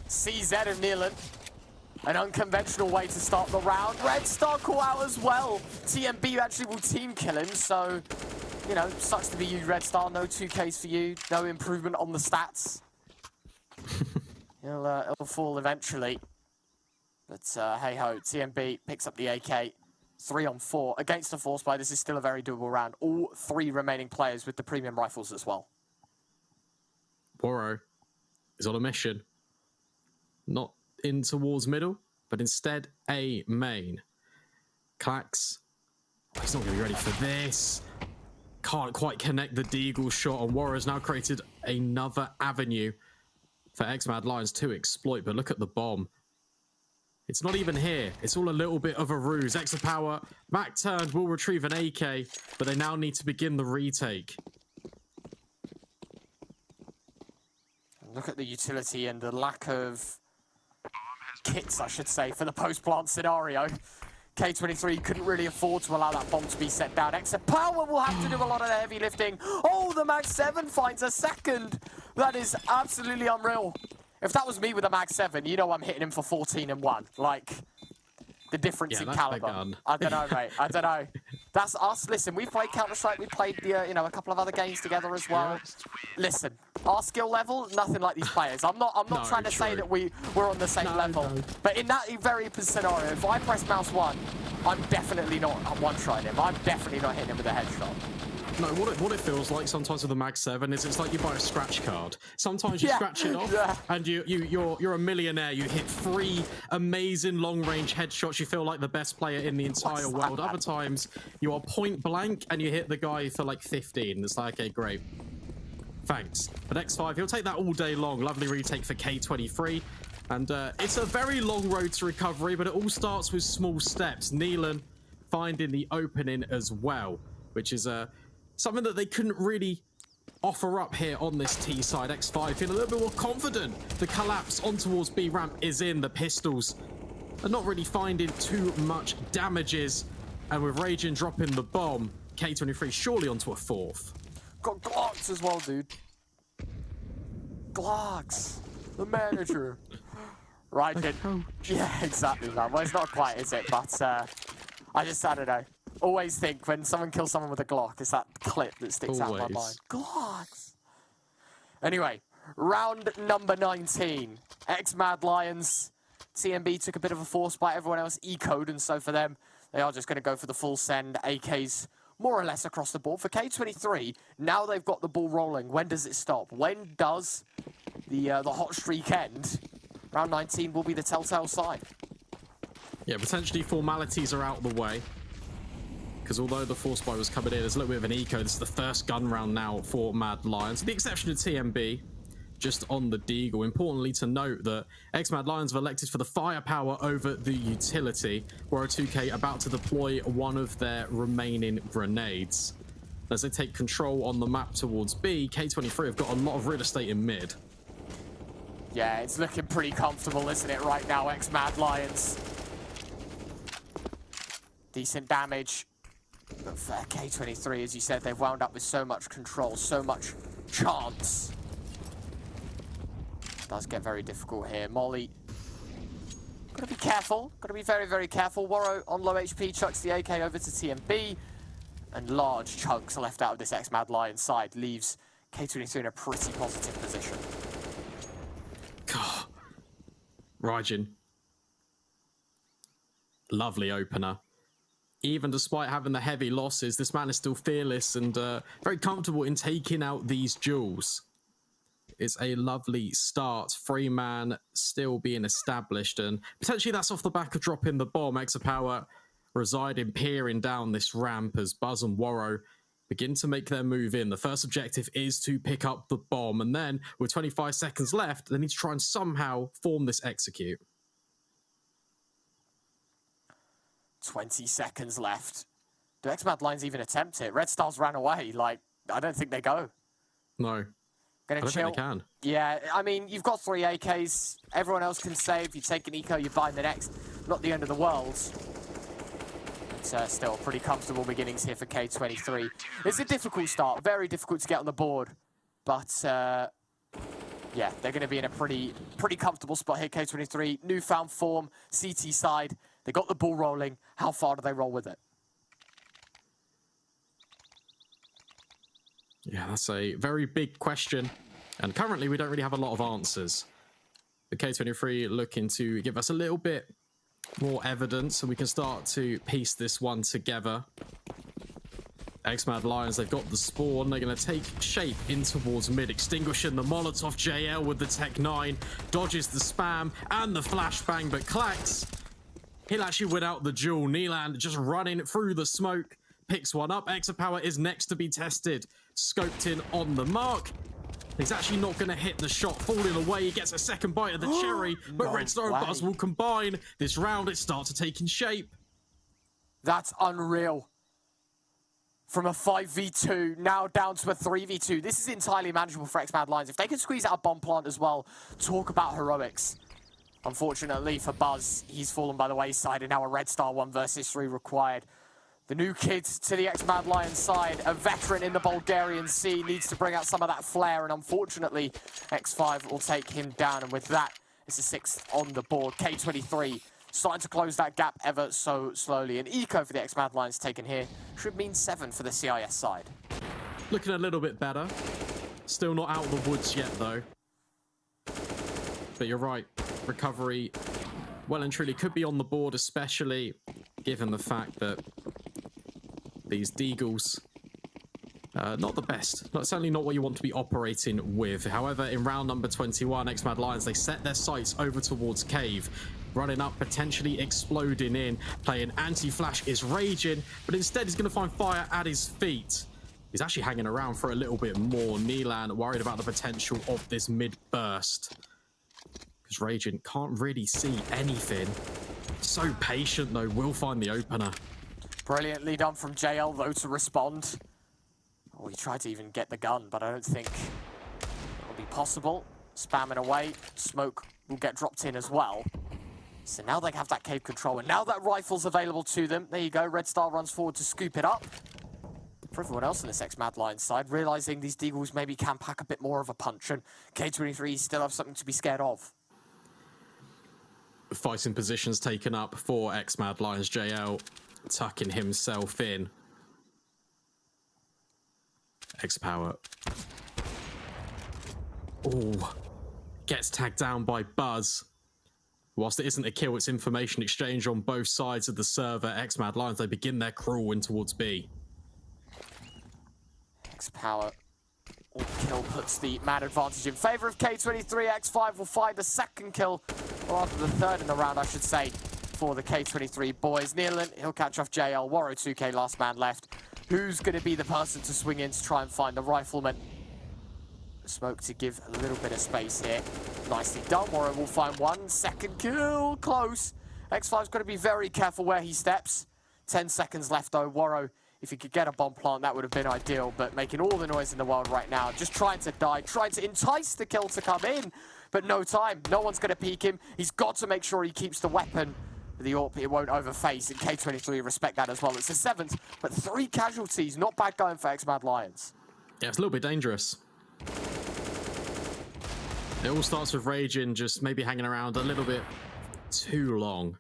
S6: CZ and Nealon. An unconventional way to start the round. Red Star call out as well. TMB actually will team kill him, so, you know, sucks to be you, Red Star. No 2Ks for you. No improvement on the stats. He'll fall eventually. But hey-ho, TMB picks up the AK. 3-on-4 against a force buy. This is still a very doable round. All three remaining players with the premium rifles as well.
S7: Warro is on a mission. Not in towards middle, but instead A main. Klax, he's not going to be ready for this. Can't quite connect the Deagle shot, and Warro's now created another avenue for X-Mad Lions to exploit. But look at the bomb. It's not even here. It's all a little bit of a ruse. Extra power, back turned, will retrieve an AK, but they now need to begin the retake.
S6: Look at the utility and the lack of kits, I should say, for the post-plant scenario. K23 couldn't really afford to allow that bomb to be set down. Extra power will have to do a lot of the heavy lifting. Oh, the Mag 7 finds a second. That is absolutely unreal. If that was me with a Mag 7, you know I'm hitting him for 14 and 1. Like, the difference in caliber. I don't know, mate. I don't know. That's us. Listen, we've played Counter-Strike. We played, you know, a couple of other games together as well. Listen, our skill level, nothing like these players. I'm not trying to say that we're on the same level. But in that very scenario, if I press mouse 1, I'm definitely not one-shotting him. I'm definitely not hitting him with a headshot.
S7: No, what it feels like sometimes with the Mag 7 is it's like you buy a scratch card. Sometimes you scratch it off and you're a millionaire. You hit 3 amazing long-range headshots. You feel like the best player in the entire world. Other times you are point blank and you hit the guy for like 15. It's like, okay, great. Thanks. But X5, he'll take that all day long. Lovely retake for K23. And it's a very long road to recovery, but it all starts with small steps. Nealon finding the opening as well, which is something that they couldn't really offer up here on this T side. X5 feeling a little bit more confident. The collapse on towards B ramp is in. The pistols are not really finding too much damages. And with Raijin dropping the bomb, K23 surely onto a 4th.
S6: Got Glocks as well, dude. Glocks. The manager. Right, then. Yeah, exactly, man. Well, it's not quite, is it? But I don't know. Always think when someone kills someone with a Glock, it's that clip that sticks out of my mind. Glocks! Anyway, round number 19. X-Mad Lions. TMB took a bit of a force by everyone else, E-code, and so for them, they are just going to go for the full send. AKs more or less across the board. For K23, now they've got the ball rolling. When does it stop? When does the hot streak end? Round 19 will be the telltale sign.
S7: Yeah, potentially formalities are out of the way. Because although the force buy was coming in, there's a little bit of an eco. This is the first gun round now for Mad Lions. With the exception of TMB, just on the Deagle. Importantly to note that X-Mad Lions have elected for the firepower over the utility. Warro 2K about to deploy one of their remaining grenades. As they take control on the map towards B, K23 have got a lot of real estate in mid.
S6: Yeah, it's looking pretty comfortable, isn't it, right now, X-Mad Lions? Decent damage. But for K23, as you said, they've wound up with so much control, so much chance. It does get very difficult here. Molly, gotta be careful. Gotta be very, very careful. Waro on low HP chucks the AK over to TMB. And large chunks left out of this X-Mad Lion side leaves K23 in a pretty positive position.
S7: God. Raijin. Lovely opener. Even despite having the heavy losses, this man is still fearless and very comfortable in taking out these duels. It's a lovely start. 3-man still being established, and potentially that's off the back of dropping the bomb. Exapower residing, peering down this ramp as Buzz and Waro begin to make their move in. The first objective is to pick up the bomb, and then with 25 seconds left, they need to try and somehow form this execute.
S6: 20 seconds left. Do X-Mad Lions even attempt it? Red Stars ran away. Like, I don't think they go.
S7: No. I don't think they can.
S6: Yeah, I mean, you've got 3 AKs. Everyone else can save. You take an eco, you buy the next. Not the end of the world. It's still pretty comfortable beginnings here for K23. It's a difficult start, very difficult to get on the board. But, yeah, they're going to be in a pretty comfortable spot here, K23. Newfound form, CT side. They got the ball rolling. How far do they roll with it?
S7: Yeah, that's a very big question. And currently, we don't really have a lot of answers. The K23 looking to give us a little bit more evidence so we can start to piece this one together. X-Mad Lions, they've got the spawn. They're going to take shape in towards mid, extinguishing the Molotov. JL with the Tech 9, dodges the spam and the flashbang, but Klax, he'll actually win out the duel. Neeland just running through the smoke, picks one up. Exapower is next to be tested. Scoped in on the mark. He's actually not going to hit the shot, falling away. He gets a second bite of the cherry, but
S6: No
S7: Red Star and Buzz will combine. This round, it starts to taking shape.
S6: That's unreal. From a 5v2, now down to a 3v2. This is entirely manageable for X-Mad Lions. If they can squeeze out a bomb plant as well, talk about heroics. Unfortunately for Buzz, he's fallen by the wayside, and now a Red Star 1 versus 3 required. The new kid to the X-Mad Lions side, a veteran in the Bulgarian sea, needs to bring out some of that flair, and unfortunately, X5 will take him down, and with that, it's a 6th on the board. K23 starting to close that gap ever so slowly. An eco for the X-Mad Lions taken here should mean 7 for the CIS side.
S7: Looking a little bit better. Still not out of the woods yet, though. But you're right. Recovery, well and truly, could be on the board, especially given the fact that these Deagles, not the best. Certainly not what you want to be operating with. However, in round number 21, X-Mad Lions, they set their sights over towards Cave. Running up, potentially exploding in. Playing anti-flash is Raging, but instead he's going to find fire at his feet. He's actually hanging around for a little bit more. Neelan worried about the potential of this mid-burst. Because Raging can't really see anything. So patient, though, will find the opener.
S6: Brilliantly done from JL, though, to respond. Oh, he tried to even get the gun, but I don't think it'll be possible. Spamming away, smoke will get dropped in as well. So now they have that cave control, and now that rifle's available to them. There you go, Red Star runs forward to scoop it up. For everyone else on this X-Mad Lions side, realizing these Deagles maybe can pack a bit more of a punch, and K23 still have something to be scared of.
S7: Fighting positions taken up for X-Mad Lions. JL tucking himself in. X-Power. Oh, gets tagged down by Buzz. Whilst it isn't a kill, it's information exchange on both sides of the server. X-Mad Lions, they begin their crawl in towards B.
S6: X-Power. Kill puts the man advantage in favor of K23. X5 will find a second kill, or rather the third in the round, I should say, for the K23 boys. Neelan, he'll catch off JL. Waro 2K, last man left. Who's going to be the person to swing in to try and find the rifleman? Smoke to give a little bit of space here. Nicely done. Waro will find one. Second kill. Close. X5's got to be very careful where he steps. 10 seconds left, though. Waro, if he could get a bomb plant, that would have been ideal, but making all the noise in the world right now. Just trying to die, trying to entice the kill to come in, but no time. No one's going to peek him. He's got to make sure he keeps the weapon. The AWP, it won't overface, and K23 respect that as well. It's the 7th, but 3 casualties. Not bad going for X-Mad Lions.
S7: Yeah, it's a little bit dangerous. It all starts with Raging just maybe hanging around a little bit too long.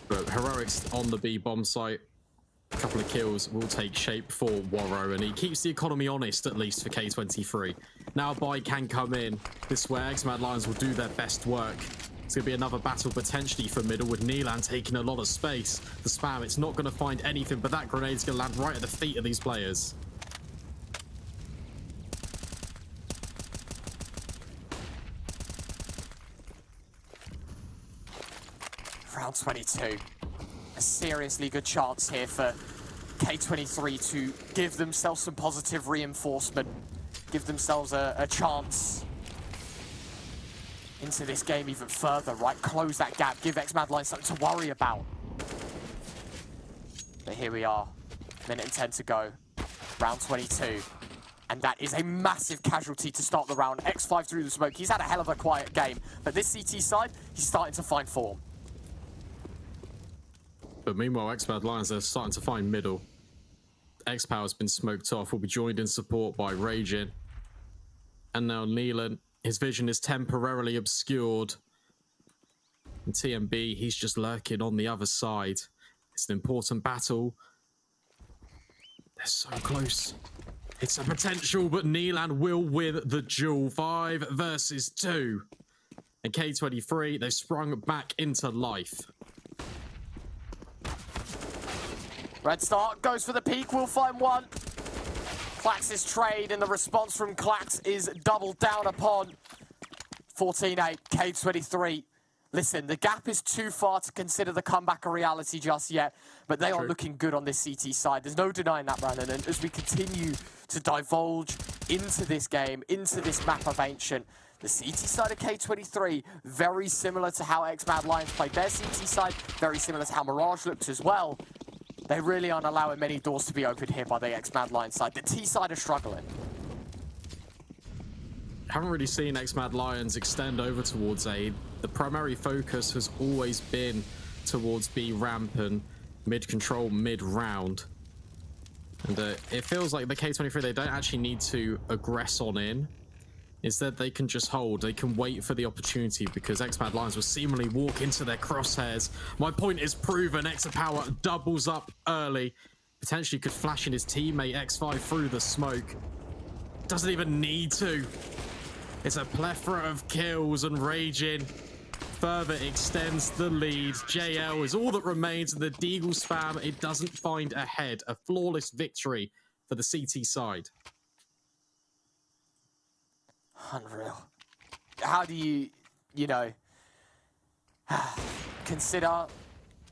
S7: But Heroics on the B bomb site. A couple of kills will take shape for Warrow, and he keeps the economy honest, at least for K23. Now Bai can come in. This is where X-Mad Lions will do their best work. It's going to be another battle potentially for middle, with Neelan taking a lot of space. The spam, it's not going to find anything, but that grenade's going to land right at the feet of these players.
S6: Round 22. A seriously good chance here for K23 to give themselves some positive reinforcement, give themselves a chance into this game even further, right? Close that gap, give X-Mad Lions something to worry about. But here we are, minute and 10 to go, round 22. And that is a massive casualty to start the round. X5 through the smoke, he's had a hell of a quiet game, but this CT side, he's starting to find form.
S7: But meanwhile, X-Mad Lions are starting to find middle. X-Power's been smoked off, will be joined in support by Raging. And now Neelan, his vision is temporarily obscured. And TMB, he's just lurking on the other side. It's an important battle. They're so close. It's a potential, but Neelan will win the duel. 5 versus 2. And K23, they've sprung back into life.
S6: Red Star goes for the peak, we'll find one. Klax's trade, and the response from Klax is doubled down upon. 14-8, K23. Listen, the gap is too far to consider the comeback a reality just yet, but they are looking good on this CT side. There's no denying that, Brandon, and as we continue to divulge into this game, into this map of Ancient, the CT side of K23, very similar to how X-Mad Lions played their CT side, very similar to how Mirage looked as well. They really aren't allowing many doors to be opened here by the X-Mad Lions side. The T side are struggling.
S7: Haven't really seen X-Mad Lions extend over towards A. The primary focus has always been towards B ramp and mid-control, mid-round. And it feels like the K23, they don't actually need to aggress on in. Instead, they can just hold. They can wait for the opportunity, because X-Mad Lions will seemingly walk into their crosshairs. My point is proven. Power doubles up early. Potentially could flash in his teammate X5 through the smoke. Doesn't even need to. It's a plethora of kills, and Raging further extends the lead. JL is all that remains, and the Deagle spam, it doesn't find a head. A flawless victory for the CT side.
S6: Unreal. How do you know, consider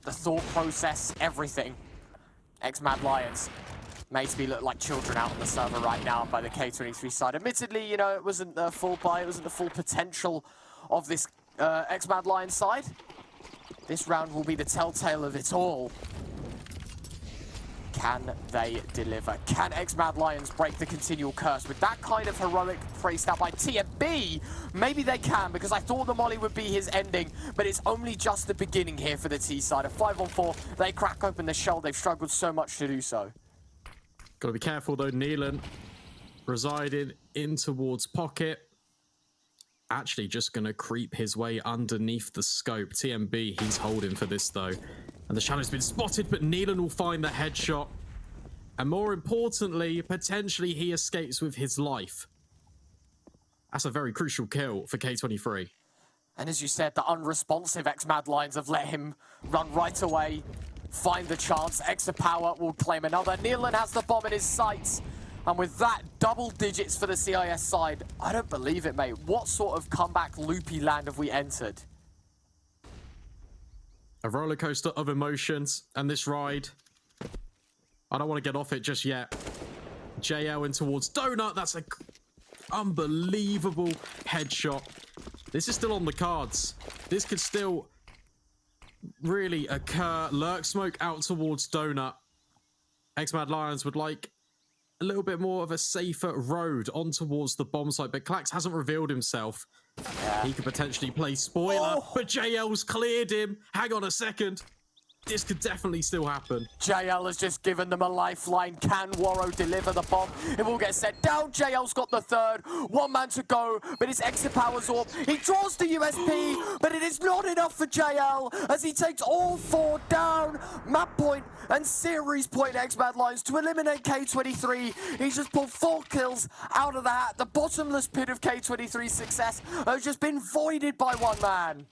S6: the thought process, everything? X-Mad Lions made to be look like children out on the server right now by the K23 side. Admittedly, you know, it wasn't the full buy, it wasn't the full potential of this X-Mad Lions side. This round will be the telltale of it all. Can they deliver? Can X-Mad Lions break the continual curse? With that kind of heroic praised out by TMB, maybe they can, because I thought the Molly would be his ending, but it's only just the beginning here for the T side. A 5-on-4, they crack open the shell. They've struggled so much to do so.
S7: Got to be careful though. Neelan resided in towards pocket. Actually just going to creep his way underneath the scope. TMB, he's holding for this though. And the shadow's been spotted, but Neelan will find the headshot. And more importantly, potentially he escapes with his life. That's a very crucial kill for K23.
S6: And as you said, the unresponsive X-Mad Lions have let him run right away, find the chance. Extra Power will claim another. Neelan has the bomb in his sights. And with that, double digits for the CIS side. I don't believe it, mate. What sort of comeback loopy land have we entered?
S7: A roller coaster of emotions, and this ride, I don't want to get off it just yet. JL in towards Donut. That's an unbelievable headshot. This is still on the cards. This could still really occur. Lurk smoke out towards Donut. X-Mad Lions would like a little bit more of a safer road on towards the bomb site, but Klax hasn't revealed himself. He could potentially play spoiler, but JL's cleared him. Hang on a second. This could definitely still happen.
S6: JL has just given them a lifeline. Can Waro deliver the bomb? It will get set down. JL's got the third. 1 man to go, but his exit power's up. He draws the USP, but it is not enough for JL as he takes all 4 down. Map point and series point X-Mad Lions to eliminate K23. He's just pulled 4 kills out of the hat. The bottomless pit of K23's success has just been voided by 1 man.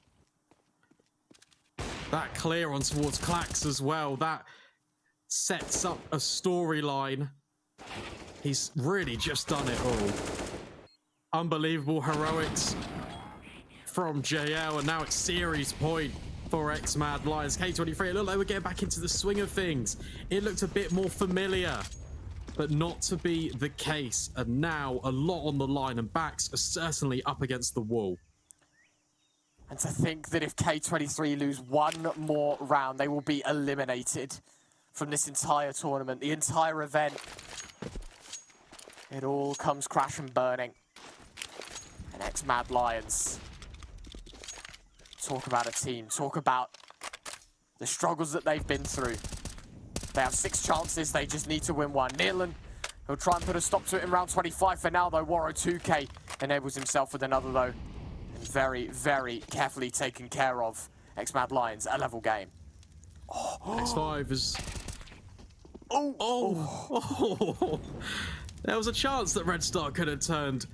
S7: That clear on towards Klax as well. That sets up a storyline. He's really just done it all. Unbelievable heroics from JL, and now it's series point for X-Mad Lions. K23, it looked like we're getting back into the swing of things. It looked a bit more familiar, but not to be the case. And now a lot on the line, and backs are certainly up against the wall.
S6: And to think that if K23 lose 1 more round, they will be eliminated from this entire tournament, the entire event. It all comes crashing and burning. And X-Mad Lions. Talk about a team. Talk about the struggles that they've been through. They have 6 chances. They just need to win 1. Nealon, he'll try and put a stop to it in round 25 for now, though. Waro 2K enables himself with another, though. Very, very carefully taken care of. X-Mad Lions, a level game.
S7: X5 is... Oh! There was a chance that Red Star could have turned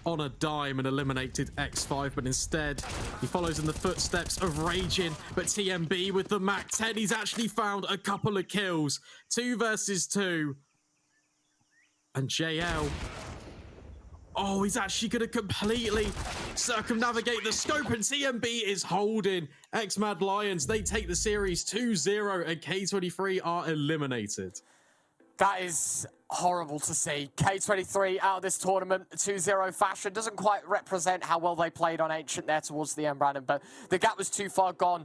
S7: on a dime and eliminated X5, but instead he follows in the footsteps of Raging. But TMB with the Mac 10, he's actually found a couple of kills. 2 versus 2. And JL... Oh, he's actually going to completely circumnavigate the scope, and TMB is holding X-Mad Lions. They take the series 2-0, and K23 are eliminated.
S6: That is horrible to see. K23 out of this tournament, 2-0 fashion. Doesn't quite represent how well they played on Ancient there towards the end, Brandon, but the gap was too far gone.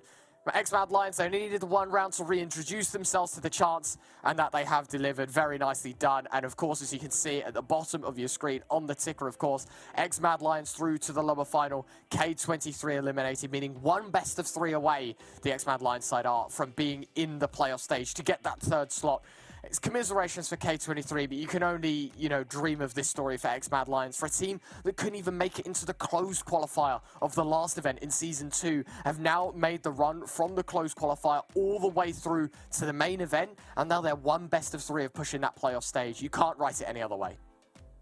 S6: X-Mad Lions, they only needed the 1 round to reintroduce themselves to the chance, and that they have delivered. Very nicely done. And of course, as you can see at the bottom of your screen on the ticker, of course, X-Mad Lions through to the lower final. K23 eliminated, meaning 1 best of 3 away the X-Mad Lions side are from being in the playoff stage to get that 3rd slot. It's commiserations for K23, but you can only, dream of this story for X-Mad Lions. For a team that couldn't even make it into the closed qualifier of the last event in Season 2, have now made the run from the closed qualifier all the way through to the main event, and now they're 1 best of 3 of pushing that playoff stage. You can't write it any other way.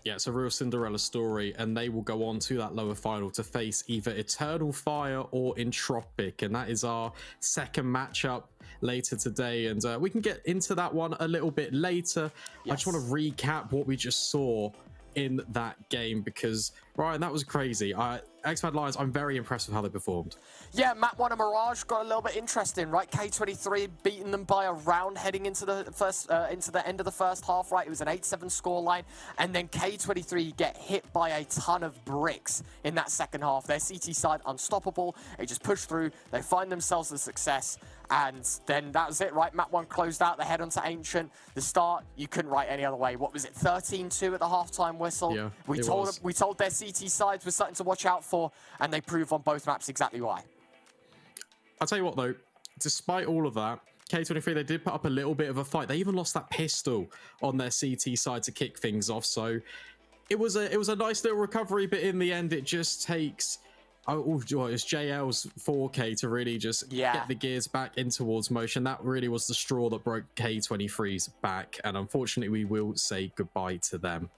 S7: Yeah, it's a real Cinderella story, and they will go on to that lower final to face either Eternal Fire or Entropiq, and that is our 2nd matchup later today, and we can get into that one a little bit later. Yes. I just want to recap what we just saw in that game, because Ryan, that was crazy. X-Mad Lions, I'm very impressed with how they performed.
S6: Yeah, Map 1 and Mirage got a little bit interesting, right? K23 beating them by a round heading into the end of the first half, right? It was an 8-7 scoreline, and then K23 get hit by a ton of bricks in that second half. Their CT side unstoppable. They just push through. They find themselves the success, and then that was it, right? Map 1 closed out. They head onto Ancient. The start, you couldn't write any other way. What was it? 13-2 at the halftime whistle.
S7: Yeah,
S6: we told their CT sides were something to watch out for, and they prove on both maps exactly why.
S7: I'll tell you what, though, despite all of that, K23, they did put up a little bit of a fight. They even lost that pistol on their CT side to kick things off. So it was a nice little recovery, but in the end, it just takes it's JL's 4K to really just get the gears back in towards motion. That really was the straw that broke K23's back, and unfortunately, we will say goodbye to them.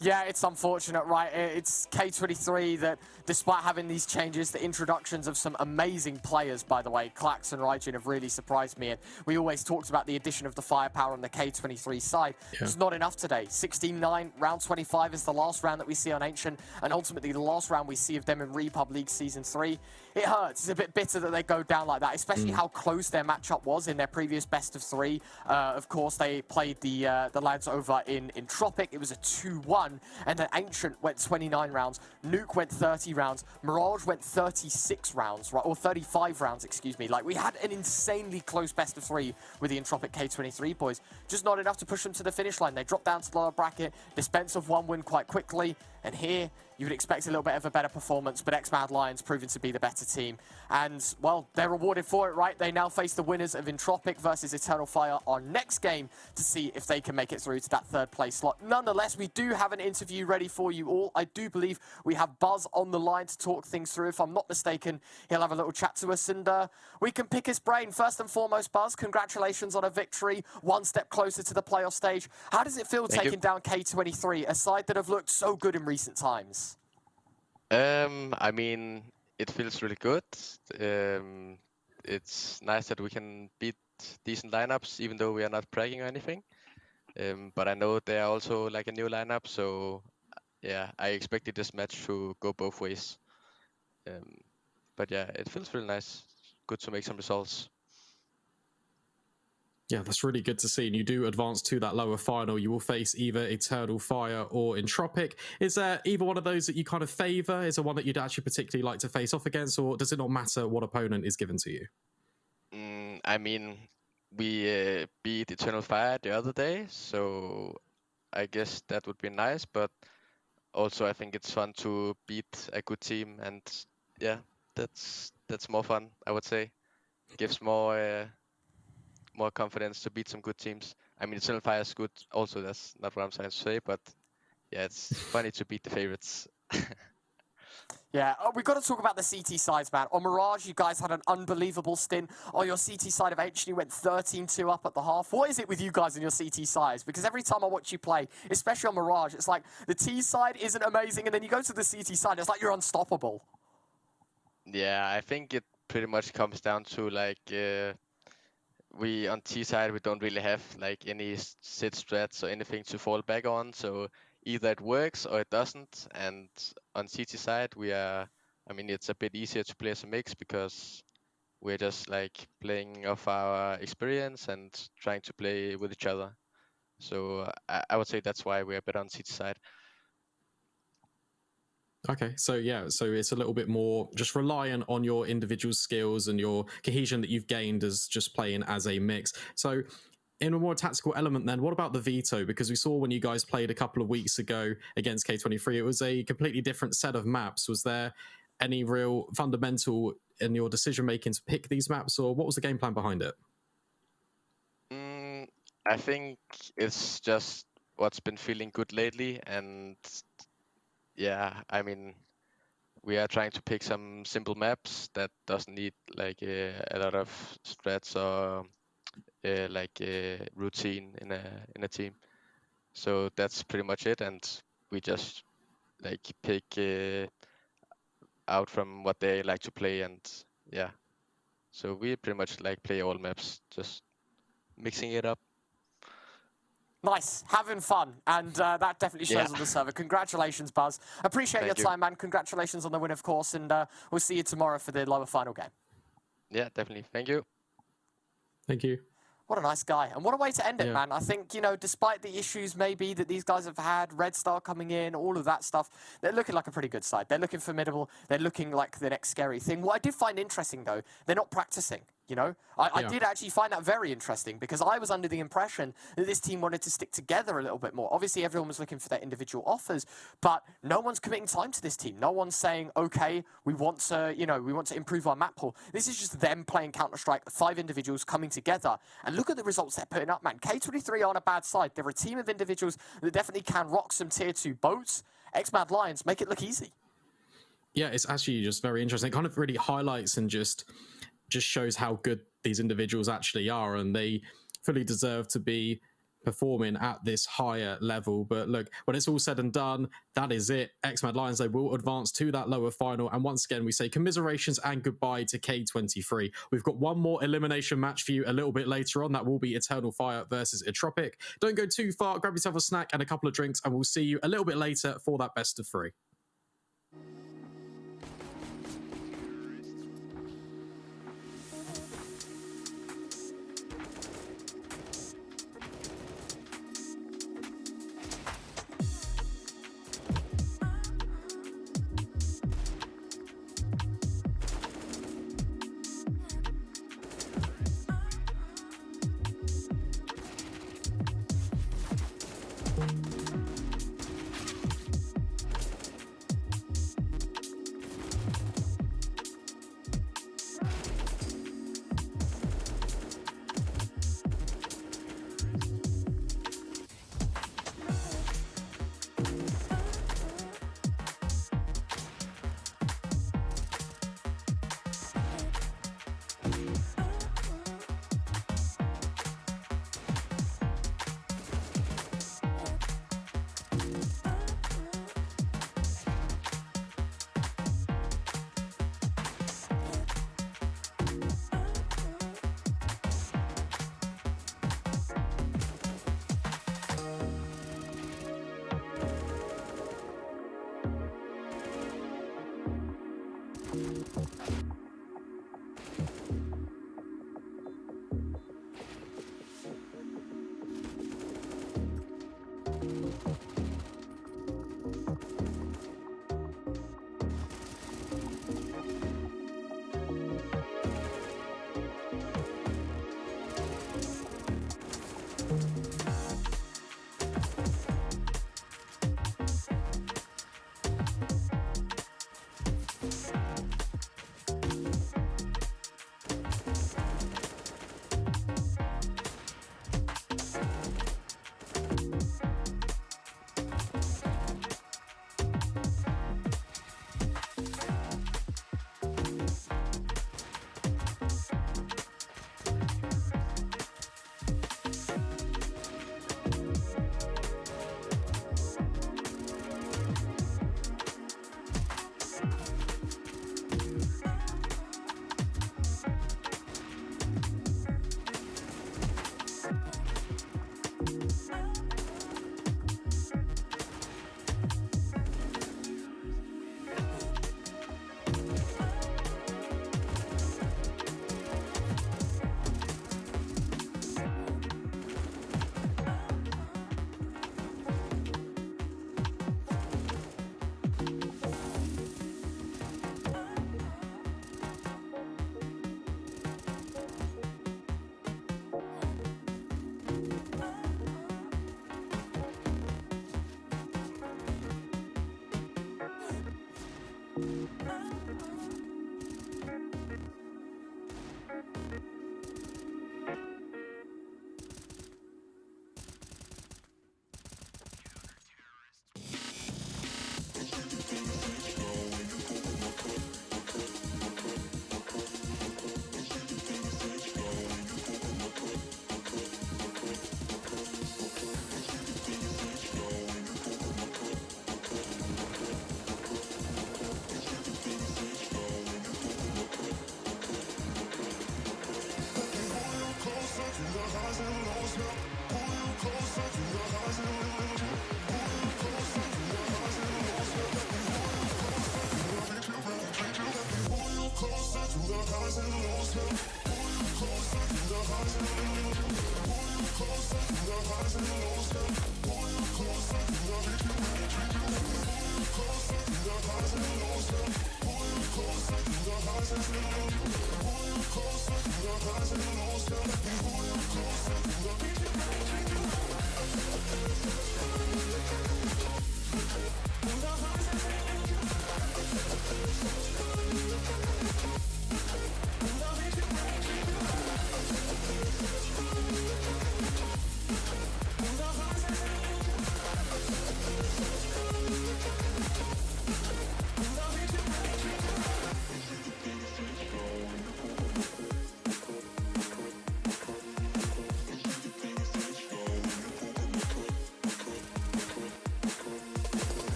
S6: Yeah, it's unfortunate, right? It's K23 that, despite having these changes, the introductions of some amazing players, by the way, Klax and Raijin have really surprised me. And we always talked about the addition of the firepower on the K23 side. Yeah. It's not enough today. 16-9, round 25 is the last round that we see on Ancient, and ultimately the last round we see of them in REPUBLEAGUE Season 3. It hurts. It's a bit bitter that they go down like that, especially how close their matchup was in their previous best of 3. Of course, they played the lads over in Entropiq. It was a 2-1. And then Ancient went 29 rounds, Nuke went 30 rounds, Mirage went 36 rounds, right, or 35 rounds, excuse me. Like, we had an insanely close best of 3 with the Entropiq K23 boys. Just not enough to push them to the finish line. They dropped down to the lower bracket, dispense of 1 win quite quickly, And here, you would expect a little bit of a better performance, but X-Mad Lions proving to be the better team. And, well, they're rewarded for it, right? They now face the winners of Entropiq versus Eternal Fire on next game to see if they can make it through to that third place slot. Nonetheless, we do have an interview ready for you all. I do believe we have Buzz on the line to talk things through. If I'm not mistaken, he'll have a little chat to us, and we can pick his brain. First and foremost, Buzz, congratulations on a victory, one step closer to the playoff stage. How does it feel taking down K23, a side that have looked so good in recent times?
S11: I mean, it feels really good. It's nice that we can beat decent lineups, even though we are not bragging or anything. But I know they are also like a new lineup, so yeah, I expected this match to go both ways. But yeah, it feels really nice. Good to make some results.
S7: Yeah, that's really good to see. And you do advance to that lower final. You will face either Eternal Fire or Entropiq. Is there either one of those that you kind of favour? Is there one that you'd actually particularly like to face off against? Or does it not matter what opponent is given to you?
S11: I mean, we beat Eternal Fire the other day, so I guess that would be nice. But also, I think it's fun to beat a good team. And yeah, that's more fun, I would say. Gives more confidence to beat some good teams. I mean, Eternal Fire is good also, that's not what I'm trying to say, but yeah, it's funny to beat the favorites.
S6: Yeah, we've got to talk about the CT sides, man. On Mirage, you guys had an unbelievable stint. On your CT side of H, you went 13-2 up at the half. What is it with you guys and your CT sides? Because every time I watch you play, especially on Mirage, it's like the T side isn't amazing, and then you go to the CT side, it's like you're unstoppable.
S11: Yeah, I think it pretty much comes down to like... we on T side, we don't really have like any set strats or anything to fall back on, so either it works or it doesn't. And on CT side, I mean, it's a bit easier to play as a mix because we're just like playing off our experience and trying to play with each other. So I would say that's why we're better on CT side.
S7: Okay, so yeah, so it's a little bit more just reliant on your individual skills and your cohesion that you've gained as just playing as a mix. So in a more tactical element then, what about the veto? Because we saw when you guys played a couple of weeks ago against K23, it was a completely different set of maps. Was there any real fundamental in your decision making to pick these maps, or what was the game plan behind it?
S11: I think it's just what's been feeling good lately, and yeah, I mean, we are trying to pick some simple maps that doesn't need like a lot of strats or like a routine in a team. So that's pretty much it, and we just like pick out from what they like to play, and yeah. So we pretty much like play all maps, just mixing it up.
S6: Nice, having fun, and that definitely shows on the server. Congratulations, Buzz. Appreciate your time, man. Congratulations on the win, of course, and we'll see you tomorrow for the lower final game.
S11: Yeah, definitely. Thank you.
S7: Thank you.
S6: What a nice guy, and what a way to end it, man. I think, you know, despite the issues maybe that these guys have had, Red Star coming in, all of that stuff, they're looking like a pretty good side. They're looking formidable. They're looking like the next scary thing. What I did find interesting, though, they're not practicing. You know, I did actually find that very interesting because I was under the impression that this team wanted to stick together a little bit more. Obviously, everyone was looking for their individual offers, but no one's committing time to this team. No one's saying, okay, we want to, you know, we want to improve our map pool. This is just them playing Counter-Strike, 5 individuals coming together. And look at the results they're putting up, man. K23 aren't a bad side. They're a team of individuals that definitely can rock some tier 2 boats. X-Mad Lions make it look easy.
S7: Yeah, it's actually just very interesting. It kind of really highlights and just shows how good these individuals actually are, and they fully deserve to be performing at this higher level. But look, when it's all said and done, that is it. X-Mad Lions, they will advance to that lower final, and once again we say commiserations and goodbye to K23. We've got one more elimination match for you a little bit later on. That will be Eternal Fire versus Entropiq. Don't go too far, grab yourself a snack and a couple of drinks, and we'll see you a little bit later for that best of 3.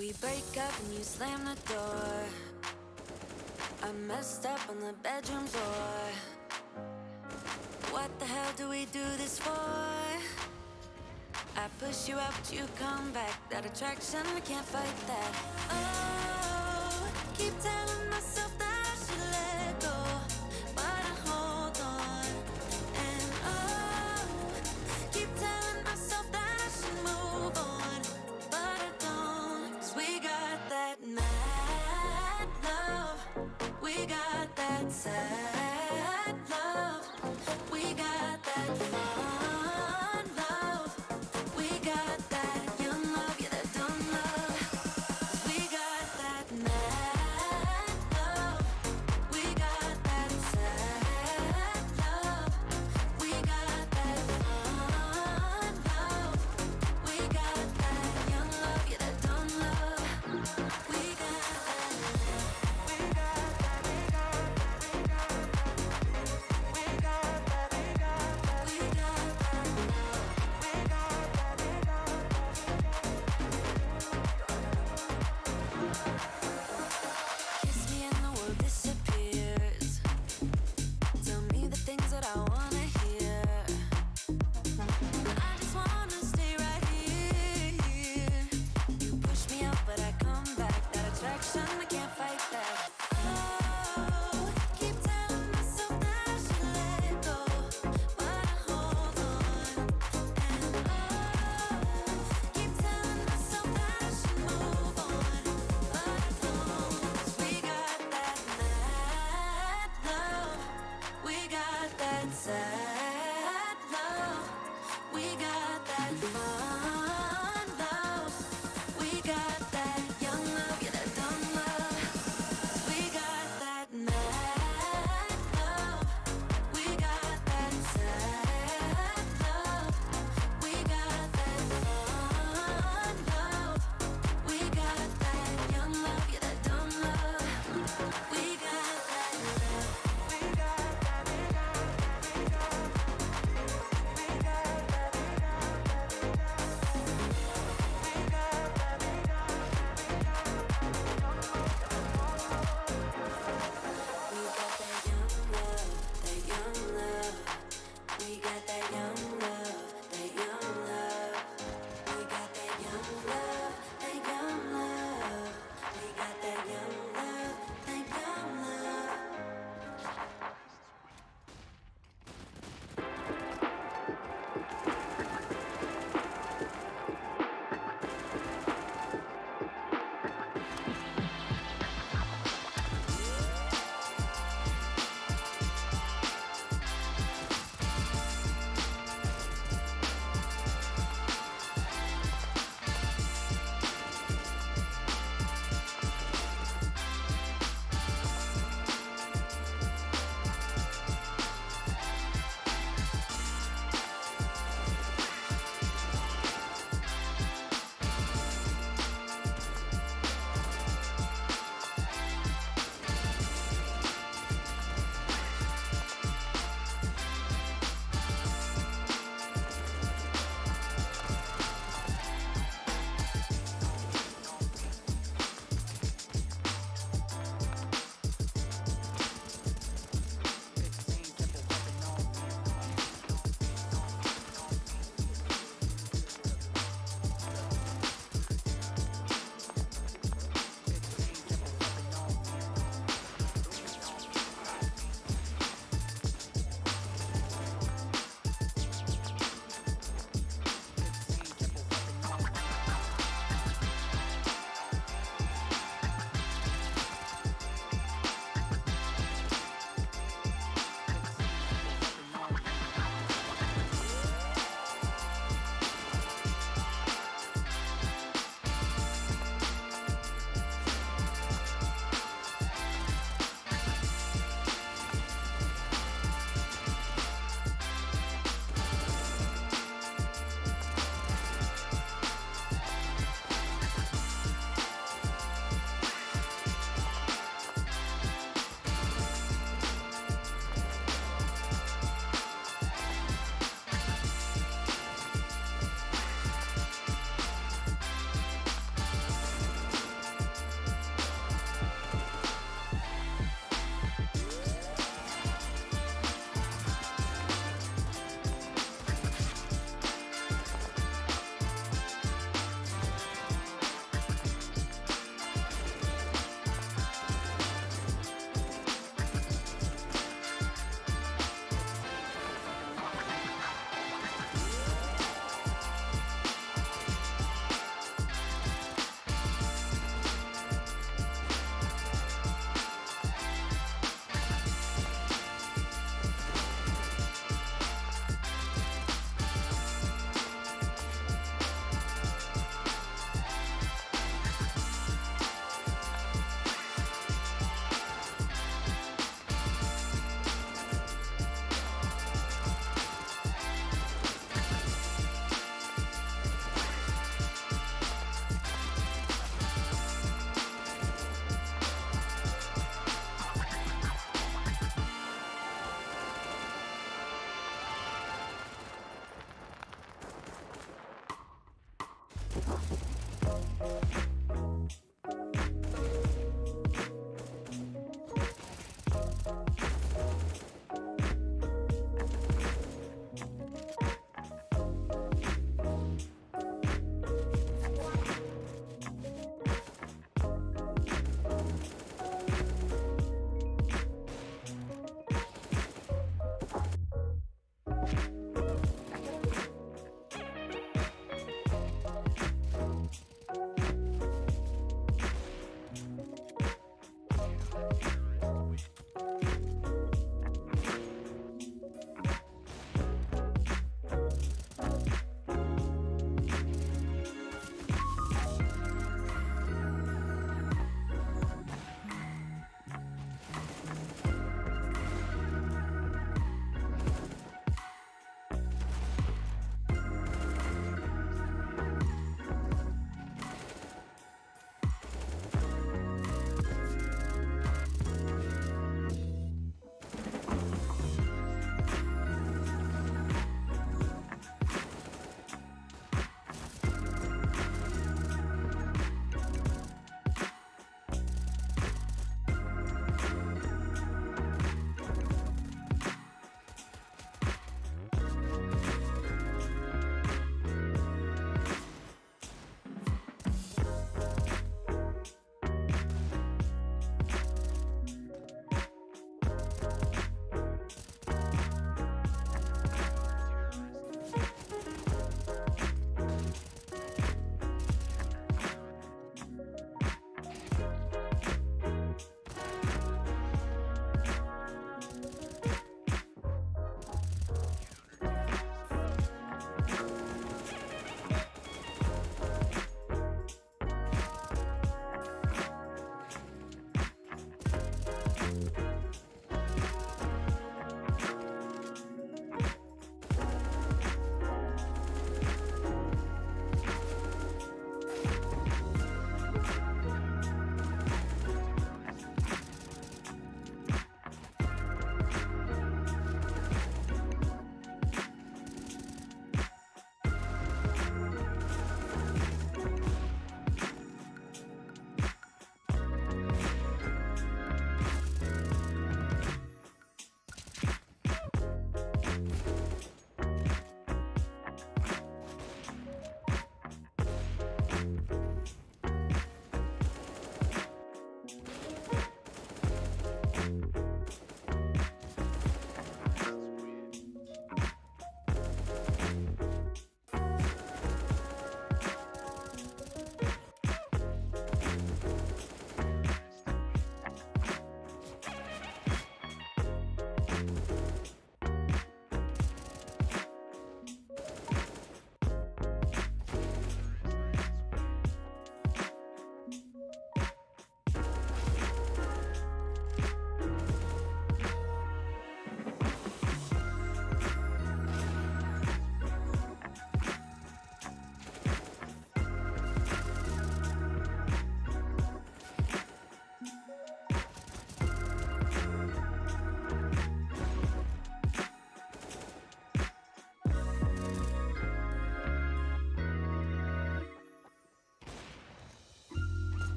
S12: We break up and you slam the door. I messed up on the bedroom floor. What the hell do we do this for? I push you out, but you come back. That attraction, we can't fight that. Oh, keep telling myself that I should let go, but I hold on. And oh, keep telling myself that I should move on, but I don't. 'Cause we got that mad love, we got that sad love, we got that fun love, we got that young love, yeah, that dumb love. 'Cause we got that mad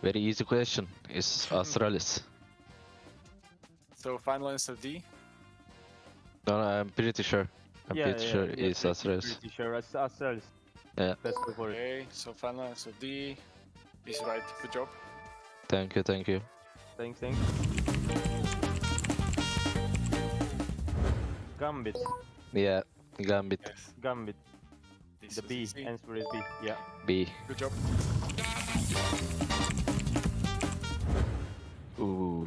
S13: Very easy question. Is Astralis?
S3: So final answer D.
S13: No, I'm pretty sure. I'm pretty sure it's Astralis.
S14: Pretty sure it's Astralis.
S13: Yeah.
S14: Let's go for it.
S3: Okay, so final answer D is right. Good job.
S13: Thank you, thank you.
S14: Thanks. Gambit.
S13: Yeah, Gambit.
S3: Yes.
S14: Gambit.
S3: This
S14: The
S3: is
S14: B.
S3: easy.
S14: Answer is B. Yeah.
S13: B.
S3: Good job.
S13: Ooh,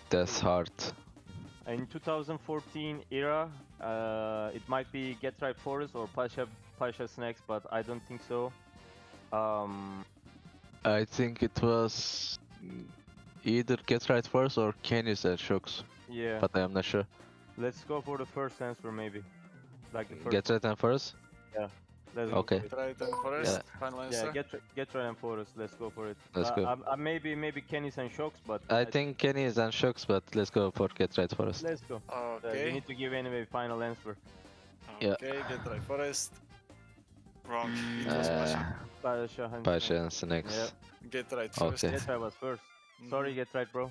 S13: that's hard.
S14: In 2014 era, it might be Get Right Forest or Pasha Snacks, but I don't think so.
S13: I think it was either Get Right First or Kenny's and Shooks.
S14: Yeah.
S13: But I am not sure.
S14: Let's go for the first answer, maybe. Like the first.
S13: Get Right and First?
S14: Yeah. Let's
S13: Okay.
S14: Go
S3: Get right and Forest. Final answer.
S14: Yeah, Get Right and Forest. Let's go for it.
S13: Let's go.
S14: Maybe Kenny's and Shocks, but
S13: I think Kenny's and Shooks, but let's go for Get Right First.
S14: let's go.
S3: Okay.
S14: You need to give anyway final answer.
S13: Yeah.
S3: Okay, Get right Forest. Wrong. It was Pasha.
S14: Pasha and
S13: Pasha and Snacks.
S14: Yeah.
S3: Get right first.
S13: Okay.
S14: Get Right was first. Sorry, Get Right, bro.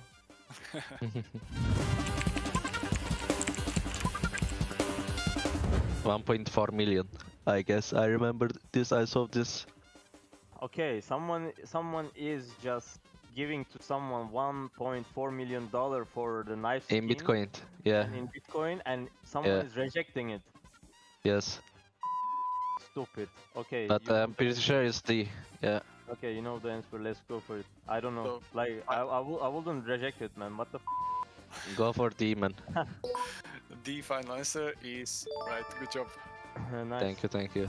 S13: 1.4 million. I guess I remember this. I saw this.
S14: Okay, someone is just giving to someone $1.4 million for the knife
S13: In
S14: skin
S13: Bitcoin. Yeah.
S14: in Bitcoin, and someone
S13: Yeah.
S14: is rejecting it.
S13: Yes.
S14: Stupid. Okay.
S13: But
S14: you know
S13: I'm pretty sure it's D. Yeah.
S14: Okay, you know the answer. Let's go for it. I don't know.
S3: So,
S14: Like I wouldn't reject it, man. What the?
S13: Go for D, man.
S3: The final answer is right. Good job.
S14: Nice.
S13: Thank you, thank you.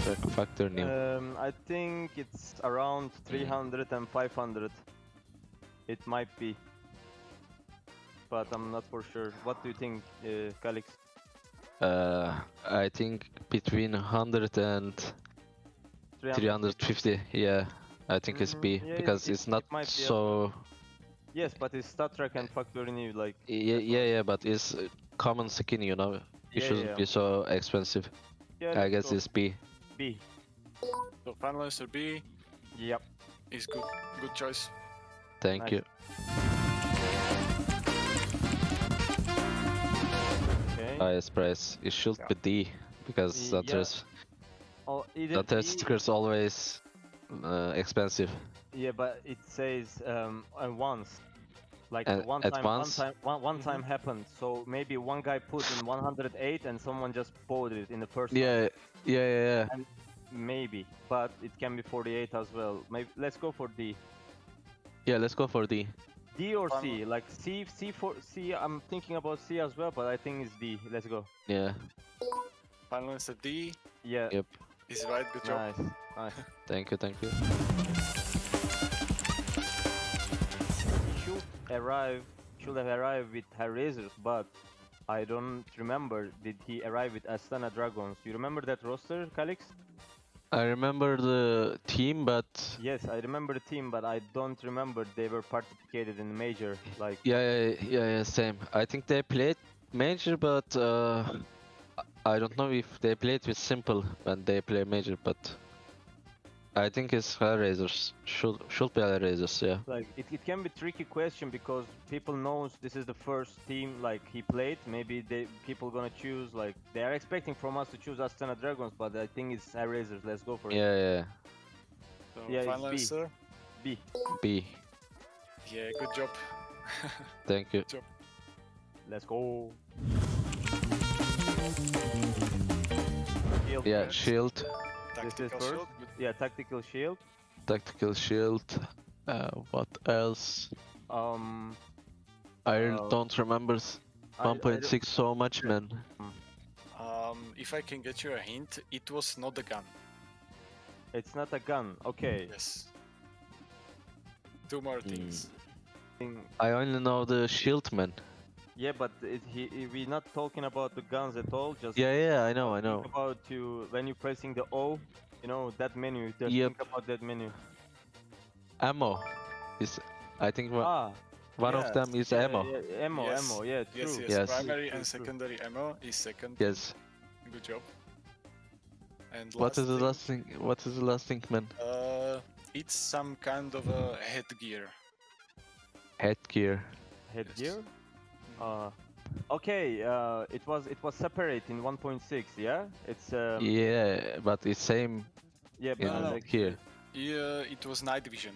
S13: That factor new.
S14: I think it's around 300 and 500. It might be, but I'm not for sure. What do you think, Calix?
S13: I think between 100 and 350. Yeah, I think it's B
S14: Yeah,
S13: because it's not
S14: might be
S13: so.
S14: Yes, but it's Star Trek and Factor new, like.
S13: Yeah, but it's common skin, you know. It
S14: Yeah,
S13: shouldn't
S14: yeah.
S13: be so expensive.
S14: Yeah,
S13: I guess it's B.
S14: B.
S3: So final answer B
S14: Yep.
S3: is good. Good choice.
S13: Thank
S14: Nice.
S13: you.
S14: Okay.
S13: Highest price. It should be D because
S14: Yeah.
S13: Zanta's
S14: Oh, either B,
S13: stickers always expensive.
S14: yeah, but it says once. Like
S13: And
S14: one
S13: at
S14: time,
S13: once?
S14: one time happened. So maybe one guy put in 108 and someone just bought it in the first. one.
S13: Yeah.
S14: And maybe, but it can be 48 as well. Maybe let's go for D.
S13: Yeah, let's go for D.
S14: D or C? Like C for C. I'm thinking about C as well, but I think it's D. Let's go.
S13: Yeah.
S3: Final answer D
S14: Yeah.
S13: Yep.
S3: is right. Good job.
S14: Nice.
S13: Thank you.
S14: Should have arrived with her razors, but I don't remember. Did he arrive with Astana Dragons? You remember that roster, Calix?
S13: I remember the team, but
S14: Yes, I remember the team, but I don't remember they were participated in the major. Like,
S13: yeah, same. I think they played major, but I don't know if they played with simple when they play major, but I think it's Hellraisers. Should be Hellraisers, yeah.
S14: like it can be tricky question because people knows this is the first team like he played. Maybe people gonna choose like they are expecting from us to choose Astana Dragons, but I think it's Razors. Let's go for it.
S13: Yeah.
S3: So
S14: Yeah, it's
S3: final
S14: B.
S3: answer
S14: B.
S13: B.
S3: Yeah, good job.
S13: Thank you.
S3: Good job.
S14: Let's go.
S13: Yeah, shield,
S14: This is
S3: Tactical
S14: first.
S3: shield.
S14: Yeah, tactical shield.
S13: tactical shield. What else? I really don't remember 1.6 so much, man.
S3: If I can get you a hint, it was not a gun.
S14: It's not a gun. Okay.
S3: Yes. Two more things.
S13: I only know the shield, man.
S14: Yeah, but we're not talking about the guns at all. Just
S13: Yeah, I know.
S14: think about when you're pressing the O, you know that menu. Just
S13: Yep.
S14: think about that menu.
S13: Ammo. I think one of them is
S14: yeah,
S13: ammo.
S14: Yeah, ammo. Yeah, true.
S3: Yes.
S13: Yes.
S3: Primary
S14: True,
S3: and
S14: true.
S3: secondary ammo is second.
S13: Yes.
S3: Good job. And
S13: What is the last thing? What is the last thing, man?
S3: It's some kind of a headgear.
S13: Headgear.
S14: Headgear? Okay, it was separate in 1.6, yeah? It's
S13: Yeah, but it's same.
S14: yeah,
S13: in
S14: but like
S13: here.
S3: Yeah, it was night vision,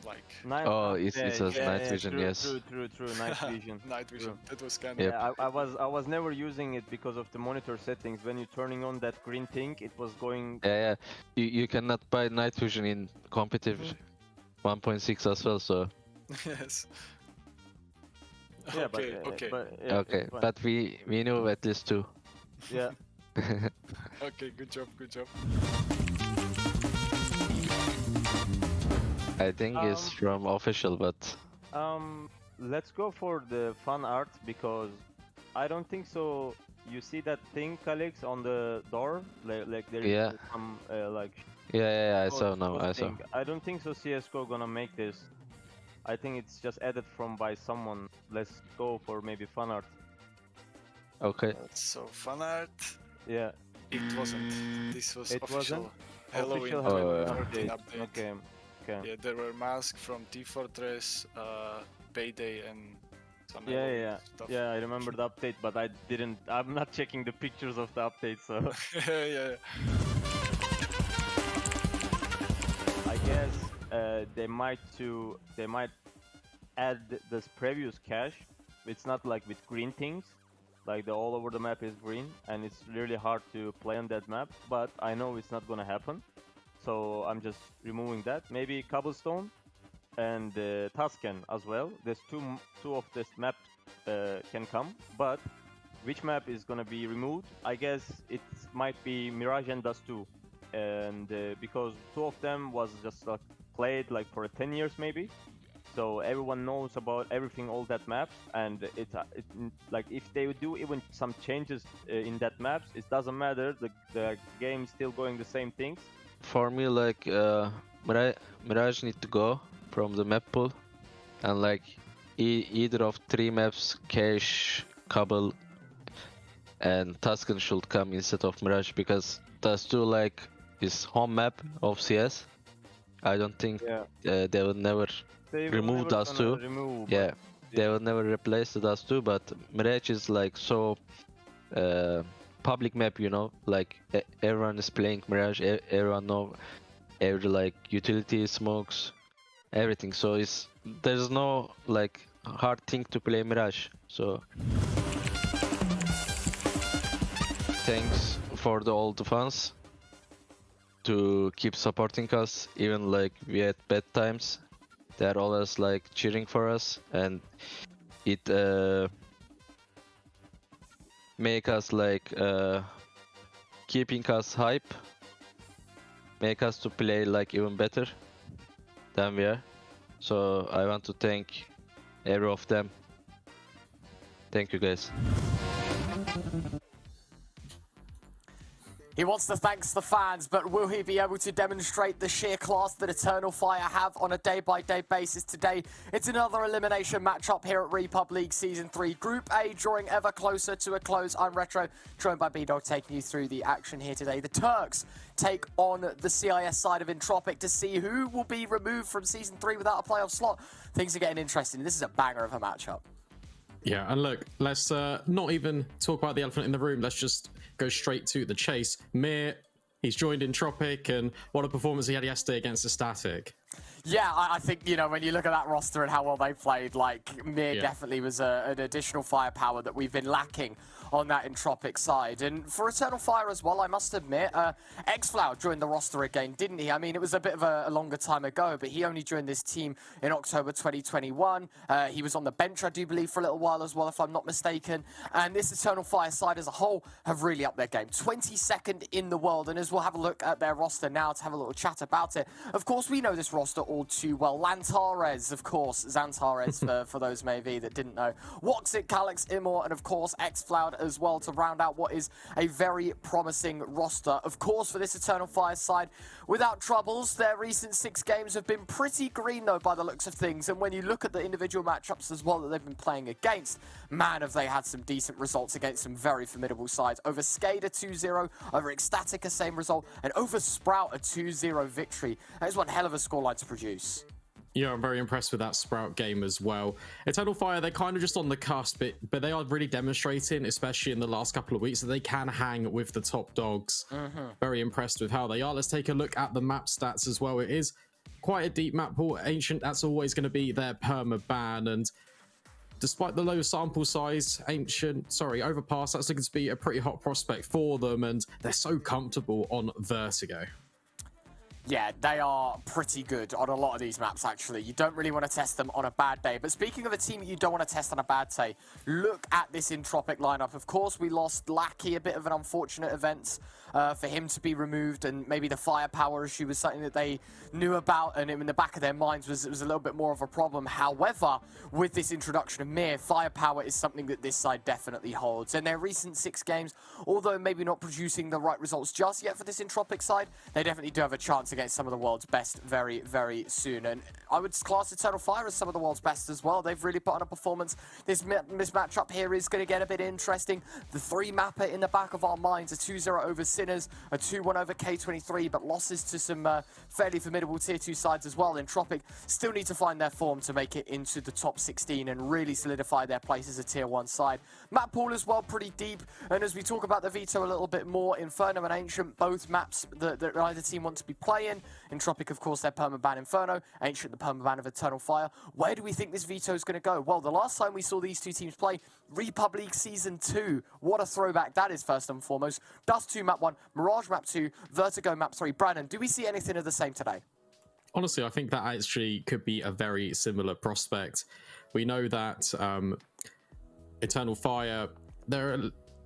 S3: like.
S14: night.
S13: Oh, it says
S14: yeah,
S13: night
S14: yeah,
S13: vision.
S14: true,
S13: Yes.
S14: True. Night vision.
S3: Night vision.
S14: True.
S3: That was kind
S13: Yep.
S3: of.
S14: Yeah, I was never using it because of the monitor settings. When you're turning on that green thing, it was going.
S13: Yeah. You cannot buy night vision in competitive 1.6 as well. So.
S3: Yes.
S14: Yeah,
S3: Okay. Okay.
S14: yeah,
S13: Okay,
S14: it's fine.
S13: but we know at least two.
S14: Yeah.
S3: Okay. Good job. Good job.
S13: I think it's from official, but
S14: Let's go for the fan art because I don't think so. You see that thing, Calix, on the door, like there is
S13: Yeah.
S14: some like.
S13: yeah, I saw
S14: ghost
S13: now. I saw.
S14: thing. I don't think so. CS:GO gonna make this. I think it's just added from by someone. Let's go for maybe fan art.
S13: Okay.
S3: So fan art.
S14: Yeah.
S3: It wasn't. This was
S14: It
S3: official.
S14: wasn't?
S3: Halloween.
S14: Official
S13: Halloween
S14: update.
S3: update.
S14: Okay. Okay.
S3: Yeah, there were masks from T-Fortress, Payday, and some
S14: Yeah,
S3: Halloween
S14: yeah,
S3: stuff.
S14: yeah. I remember the update, but I didn't. I'm not checking the pictures of the update, so.
S3: Yeah.
S14: I guess they might add this previous cache. It's not like with green things, like the all over the map is green, and it's really hard to play on that map. But I know it's not gonna happen, so I'm just removing that. Maybe cobblestone and Tuscan as well. There's two of this map can come, but which map is gonna be removed? I guess it might be Mirage and Dust 2, and because two of them was just played like for 10 years maybe, so everyone knows about everything, all that maps, and it like if they would do even some changes in that maps, it doesn't matter. The game is still going the same things.
S13: For me, like Mirage need to go from the map pool, and like either of three maps, Cache, Cobble, and Tuscan should come instead of Mirage because Dust 2 like is home map of CS. I don't think they will never remove Dust 2. Yeah, they will never replace the Dust 2, but Mirage is like so public map, you know, like everyone is playing Mirage, everyone know every like utility, smokes, everything. So there's no like hard thing to play Mirage. So thanks for all the fans to keep supporting us, even like we had bad times. They're always like cheering for us, and it make us like keeping us hype, make us to play like even better than we are. So I want to thank every of them. Thank you guys.
S6: He wants to thank the fans, but will he be able to demonstrate the sheer class that Eternal Fire have on a day-by-day basis today? It's another elimination matchup here at REPUBLEAGUE Season 3. Group A drawing ever closer to a close. I'm Retro, joined by B-Dog, taking you through the action here today. The Turks take on the CIS side of Entropiq to see who will be removed from Season 3 without a playoff slot. Things are getting interesting. This is a banger of a matchup.
S7: Yeah, and look, let's not even talk about the elephant in the room. Let's just go straight to the chase. Mir, he's joined Entropiq, and what a performance he had yesterday against the Static.
S6: Yeah, I think, you know, when you look at that roster and how well they played, like, Mir definitely was an additional firepower that we've been lacking on that Entropiq side. And for Eternal Fire as well, I must admit, Xflower joined the roster again, didn't he? I mean, it was a bit of a longer time ago, but he only joined this team in October 2021. He was on the bench, I do believe, for a little while as well, if I'm not mistaken. And this Eternal Fire side as a whole have really upped their game. 22nd in the world, and as we'll have a look at their roster now to have a little chat about it. Of course, we know this roster roster all too well. Lantares, of course, Xantares for those maybe that didn't know. Woxic, Calyx, Immor, and of course Xfloud as well to round out what is a very promising roster. Of course, for this Eternal Fire side, without troubles, their recent 6 games have been pretty green though by the looks of things, and when you look at the individual matchups as well that they've been playing against, man have they had some decent results against some very formidable sides. Over Skader 2-0, over Ecstatica same result, and over Sprout a 2-0 victory. That is one hell of a scoreline to produce.
S7: Yeah, I'm very impressed with that Sprout game as well. Eternal Fire, they're kind of just on the cusp, but they are really demonstrating, especially in the last couple of weeks, that they can hang with the top dogs. Very impressed with how they are. Let's take a look at the map stats as well. It is quite a deep map pool. Ancient, that's always going to be their perma-ban, and despite the low sample size, Overpass, that's looking to be a pretty hot prospect for them, and they're so comfortable on Vertigo.
S6: Yeah, they are pretty good on a lot of these maps, actually. You don't really want to test them on a bad day. But speaking of a team you don't want to test on a bad day, look at this Entropiq lineup. Of course, we lost Lackey, a bit of an unfortunate event for him to be removed, and maybe the firepower issue was something that they knew about, and in the back of their minds was a little bit more of a problem. However, with this introduction of Mir, firepower is something that this side definitely holds. And their recent 6 games, although maybe not producing the right results just yet for this Entropiq side, they definitely do have a chance against some of the world's best very, very soon. And I would class Eternal Fire as some of the world's best as well. They've really put on a performance. This matchup here is going to get a bit interesting. The 3-mapper in the back of our minds, a 2-0 over Sinners, a 2-1 over K23, but losses to some fairly formidable tier 2 sides as well. Entropiq still need to find their form to make it into the top 16 and really solidify their place as a tier 1 side. Map pool as well, pretty deep. And as we talk about the veto a little bit more, Inferno and Ancient, both maps that either team want to be playing. Entropiq, of course, their permaban Inferno, Ancient the permaban of Eternal Fire. Where do we think this veto is going to go? Well, the last time we saw these two teams play, REPUBLEAGUE Season 2. What a throwback that is, first and foremost. Dust 2 Map 1, Mirage Map 2, Vertigo Map 3. Brandon, do we see anything of the same today?
S7: Honestly, I think that actually could be a very similar prospect. We know that Eternal Fire, they're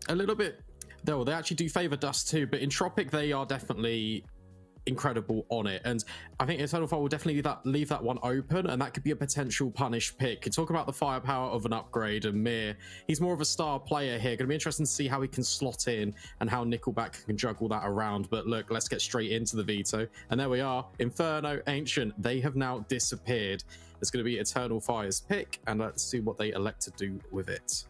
S7: a little bit... They actually do favour Dust 2, but Entropiq, they are definitely incredible on it, and I think Eternal Fire will definitely leave that one open, and that could be a potential punish pick. You talk about the firepower of an upgrade, and Mir, he's more of a star player here. Going to be interesting to see how he can slot in and how Nickelback can juggle that around. But look, let's get straight into the veto, and there we are. Inferno, Ancient, they have now disappeared. It's going to be Eternal Fire's pick, and let's see what they elect to do with it.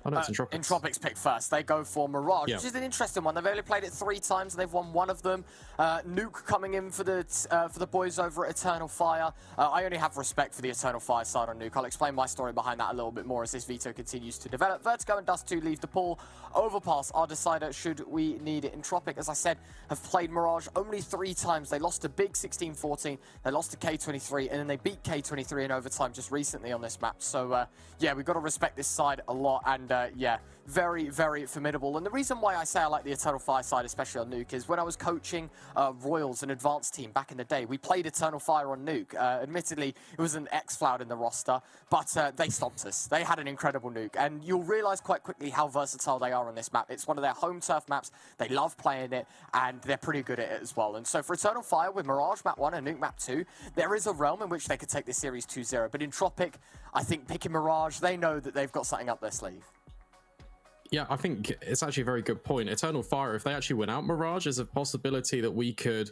S7: Oh, no, it's
S6: Entropiq's pick first. They go for Mirage, which is an interesting one. They've only played it 3 times, and they've won 1 of them. Nuke coming in for the boys over at Eternal Fire. I only have respect for the Eternal Fire side on Nuke. I'll explain my story behind that a little bit more as this veto continues to develop. Vertigo and Dust 2 leave the pool. Overpass, our decider, should we need it. Entropiq, as I said, have played Mirage only 3 times. They lost to Big 16-14, they lost to K23, and then they beat K23 in overtime just recently on this map. So, yeah, we've got to respect this side a lot, and yeah, very, very formidable. And the reason why I say I like the Eternal Fire side, especially on Nuke, is when I was coaching Royals, an advanced team back in the day, we played Eternal Fire on Nuke. Admittedly, it was an Xfloud in the roster, but they stomped us. They had an incredible Nuke, and you'll realize quite quickly how versatile they are on this map. It's one of their home turf maps. They love playing it, and they're pretty good at it as well. And so for Eternal Fire, with Mirage Map 1 and Nuke Map 2, there is a realm in which they could take this series 2-0. But Entropiq, I think picking Mirage, they know that they've got something up their sleeve.
S7: Yeah, I think it's actually a very good point. Eternal Fire, if they actually win out Mirage, there's a possibility that we could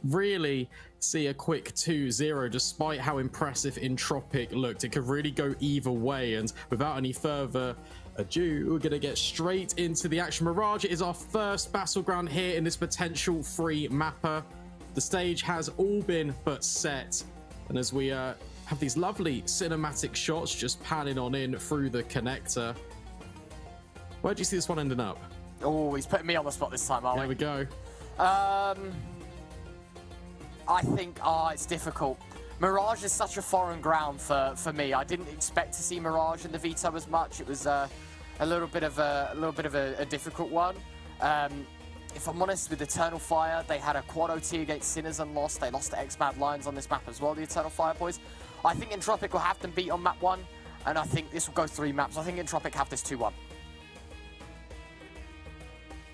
S7: really see a quick 2-0, despite how impressive Entropiq looked. It could really go either way, and without any further ado, we're going to get straight into the action. Mirage is our first battleground here in this potential free mapper. The stage has all been but set, and as we have these lovely cinematic shots just panning on in through the connector. Where do you see this one ending up?
S6: Oh, he's putting me on the spot this time,
S7: There we go.
S6: I think, it's difficult. Mirage is such a foreign ground for me. I didn't expect to see Mirage in the veto as much. It was a little bit of a difficult one. If I'm honest, with Eternal Fire, they had a quad OT against Sinners and lost. They lost to X-Mad Lions on this map as well, the Eternal Fire boys. I think Entropiq will have them beat on map 1, and I think this will go 3 maps. I think Entropiq have this 2-1.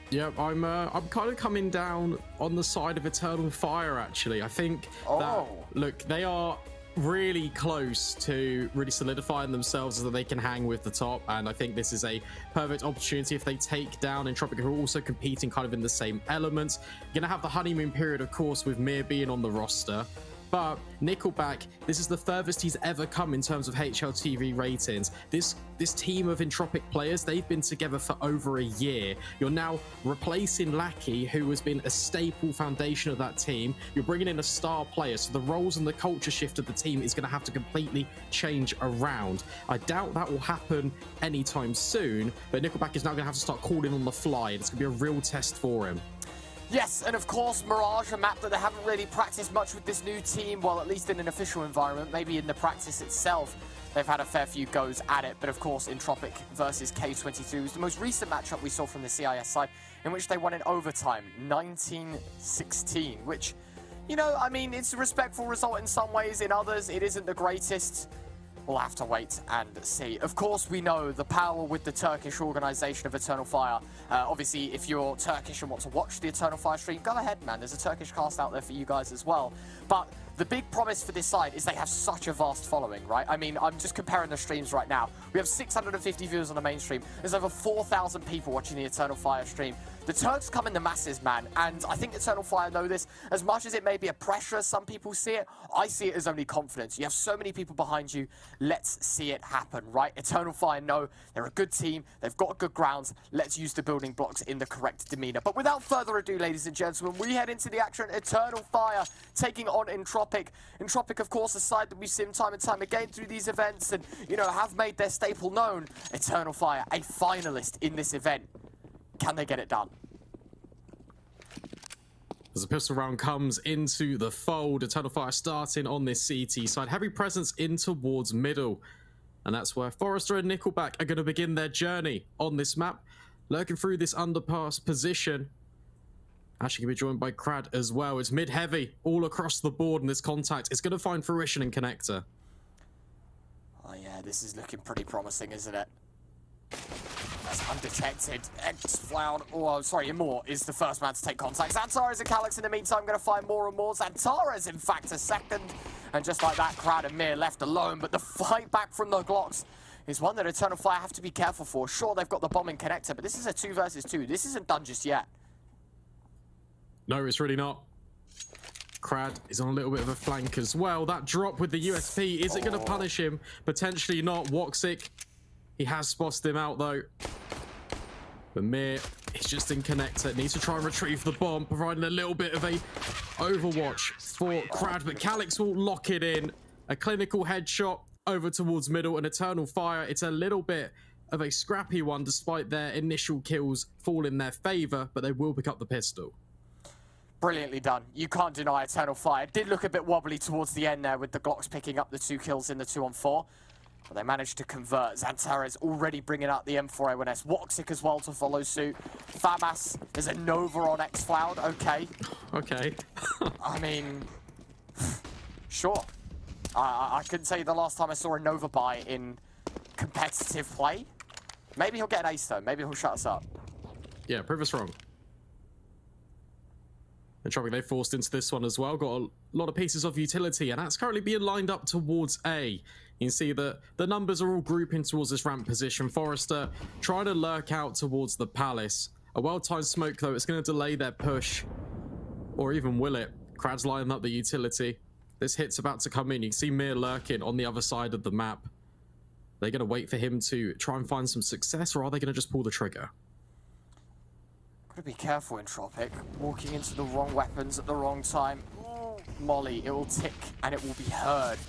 S7: Yep, I'm kind of coming down on the side of Eternal Fire, actually. I think that, look, they are really close to really solidifying themselves so that they can hang with the top, and I think this is a perfect opportunity if they take down Entropiq, who are also competing kind of in the same elements. You're gonna have the honeymoon period, of course, with Mir being on the roster. But Nickelback, this is the furthest he's ever come in terms of HLTV ratings. This team of Entropiq players, they've been together for over a year. You're now replacing Lackey, who has been a staple foundation of that team. You're bringing in a star player, so the roles and the culture shift of the team is going to have to completely change around. I doubt that will happen anytime soon, but Nickelback is now going to have to start calling on the fly, and it's going to be a real test for him.
S6: Yes, and of course, Mirage, a map that they haven't really practiced much with this new team, well, at least in an official environment, maybe in the practice itself. They've had a fair few goes at it, but of course, Entropiq versus K23 was the most recent matchup we saw from the CIS side, in which they won in overtime, 19-16, which, you know, I mean, it's a respectful result in some ways, in others, it isn't the greatest. We'll have to wait and see. Of course, we know the power with the Turkish organization of Eternal Fire. Obviously, if you're Turkish and want to watch the Eternal Fire stream, go ahead, man. There's a Turkish cast out there for you guys as well. But the big promise for this side is they have such a vast following, right? I mean, I'm just comparing the streams right now. We have 650 viewers on the main stream. There's over 4,000 people watching the Eternal Fire stream. The Turks come in the masses, man, and I think Eternal Fire know this. As much as it may be a pressure, as some people see it, I see it as only confidence. You have so many people behind you. Let's see it happen, right? Eternal Fire know they're a good team. They've got good grounds. Let's use the building blocks in the correct demeanor. But without further ado, ladies and gentlemen, we head into the action. Eternal Fire taking on Entropiq. Entropiq, of course, a side that we've seen time and time again through these events and, you know, have made their staple known. Eternal Fire, a finalist in this event. Can they get it done?
S7: As a pistol round comes into the fold, Eternal Fire starting on this CT side. Heavy presence in towards middle. And that's where Forrester and Nickelback are going to begin their journey on this map. Lurking through this underpass position. Actually going to be joined by Crad as well. It's mid-heavy all across the board, and this contact is going to find fruition in Connector.
S6: Oh yeah, this is looking pretty promising, isn't it? That's undetected. X-Cloud, oh, sorry, Immort is the first man to take contact. Xantares and Calyx in the meantime going to find more and more. Xantares, in fact, a second. And just like that, Crowd and Mir left alone. But the fight back from the Glocks is one that Eternal Fire have to be careful for. Sure, they've got the bomb in Connector, but this is a 2 versus 2. This isn't done just yet.
S7: No, it's really not. Crad is on a little bit of a flank as well. That drop with the USP, is it going to punish him? Potentially not. Woxic, he has spotted him out though. But Mir is just in Connector. Needs to try and retrieve the bomb, providing a little bit of a overwatch for Crad. But Calyx will lock it in. A clinical headshot over towards middle, and Eternal Fire. It's a little bit of a scrappy one despite their initial kills fall in their favor, but they will pick up the pistol.
S6: Brilliantly done. You can't deny Eternal Fire. It did look a bit wobbly towards the end there with the Glocks picking up the 2 kills in the 2-on-4. But they managed to convert. Xantares already bringing out the M4A1S. Woxic as well to follow suit. Famas, there's a Nova on X-Cloud. Okay.
S7: Okay.
S6: I mean, sure. I couldn't tell you the last time I saw a Nova buy in competitive play. Maybe he'll get an ace though. Maybe he'll shut us up.
S7: Yeah, prove us wrong. Entropiq, they forced into this one as well. Got a lot of pieces of utility, and that's currently being lined up towards A. You can see that the numbers are all grouping towards this ramp position. Forrester trying to lurk out towards the Palace. A well-timed smoke, though. It's going to delay their push. Or even will it? Crad's lining up the utility. This hit's about to come in. You can see Mir lurking on the other side of the map. They're going to wait for him to try and find some success, or are they going to just pull the trigger?
S6: Gotta be careful, Entropiq. Walking into the wrong weapons at the wrong time. Ooh, Molly, it will tick and it will be heard.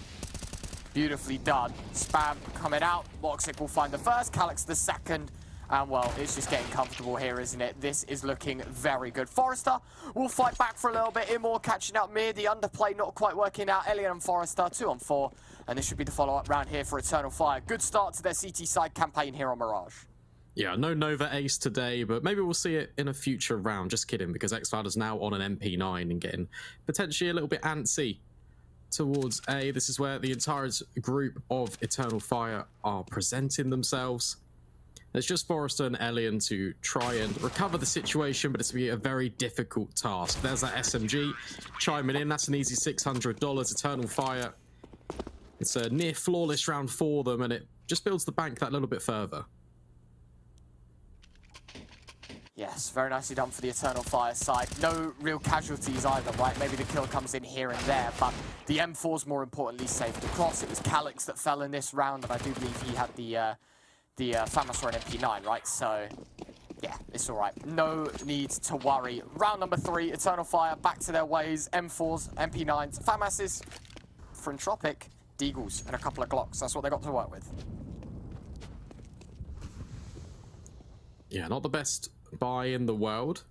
S6: Beautifully done. Spam coming out. Woxic will find the first, Calyx the second. And well, it's just getting comfortable here, isn't it? This is looking very good. Forrester will fight back for a little bit. Immor catching up Mir. The underplay not quite working out. Elliot and Forrester 2-on-4. And this should be the follow-up round here for Eternal Fire. Good start to their CT side campaign here on Mirage.
S7: Yeah, no Nova ace today, but maybe we'll see it in a future round. Just kidding, because X-Cloud is now on an MP9 and getting potentially a little bit antsy towards A. This is where the entire group of Eternal Fire are presenting themselves. It's just Forrester and Elian to try and recover the situation, but it's going to be a very difficult task. There's that SMG chiming in. That's an easy $600. Eternal Fire. It's a near flawless round for them, and it just builds the bank that little bit further.
S6: Yes, very nicely done for the Eternal Fire side. No real casualties either, right? Maybe the kill comes in here and there, but the M4's more importantly saved across. It was Calix that fell in this round, and I do believe he had the FAMAS or an MP9, right? So, yeah, it's all right. No need to worry. Round number 3, Eternal Fire, back to their ways. M4s, MP9s, FAMASs for Entropiq, Deagles, and a couple of Glocks. That's what they got to work with.
S7: Yeah, not the best buy in the world.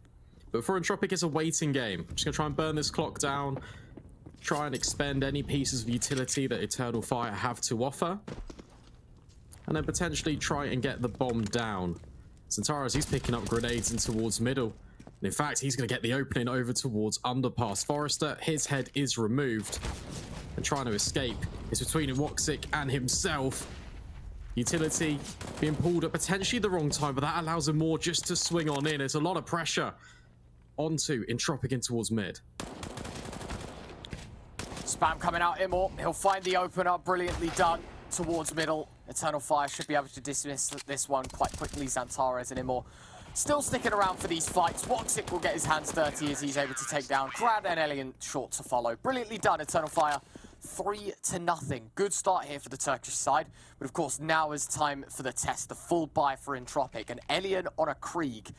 S7: But for Entropiq, it's a waiting game. I'm just going to try and burn this clock down, try and expend any pieces of utility that Eternal Fire have to offer, and then potentially try and get the bomb down. Xantares, he's picking up grenades in towards middle. And in fact, he's going to get the opening over towards underpass. Forrester, his head is removed and trying to escape. It's between Woxic and himself. Utility being pulled at potentially the wrong time, but that allows him more just to swing on in. It's a lot of pressure onto Entropiq in towards mid.
S6: Spam coming out, Immor. He'll find the opener. Brilliantly done towards middle. Eternal Fire should be able to dismiss this one quite quickly. Xantares and Immor still sticking around for these fights. Woxic will get his hands dirty as he's able to take down Grad and Elian short to follow. Brilliantly done, Eternal Fire. 3-0. Good start here for the Turkish side. But of course, now is time for the test. The full buy for Entropiq. And Elian on a Krieg.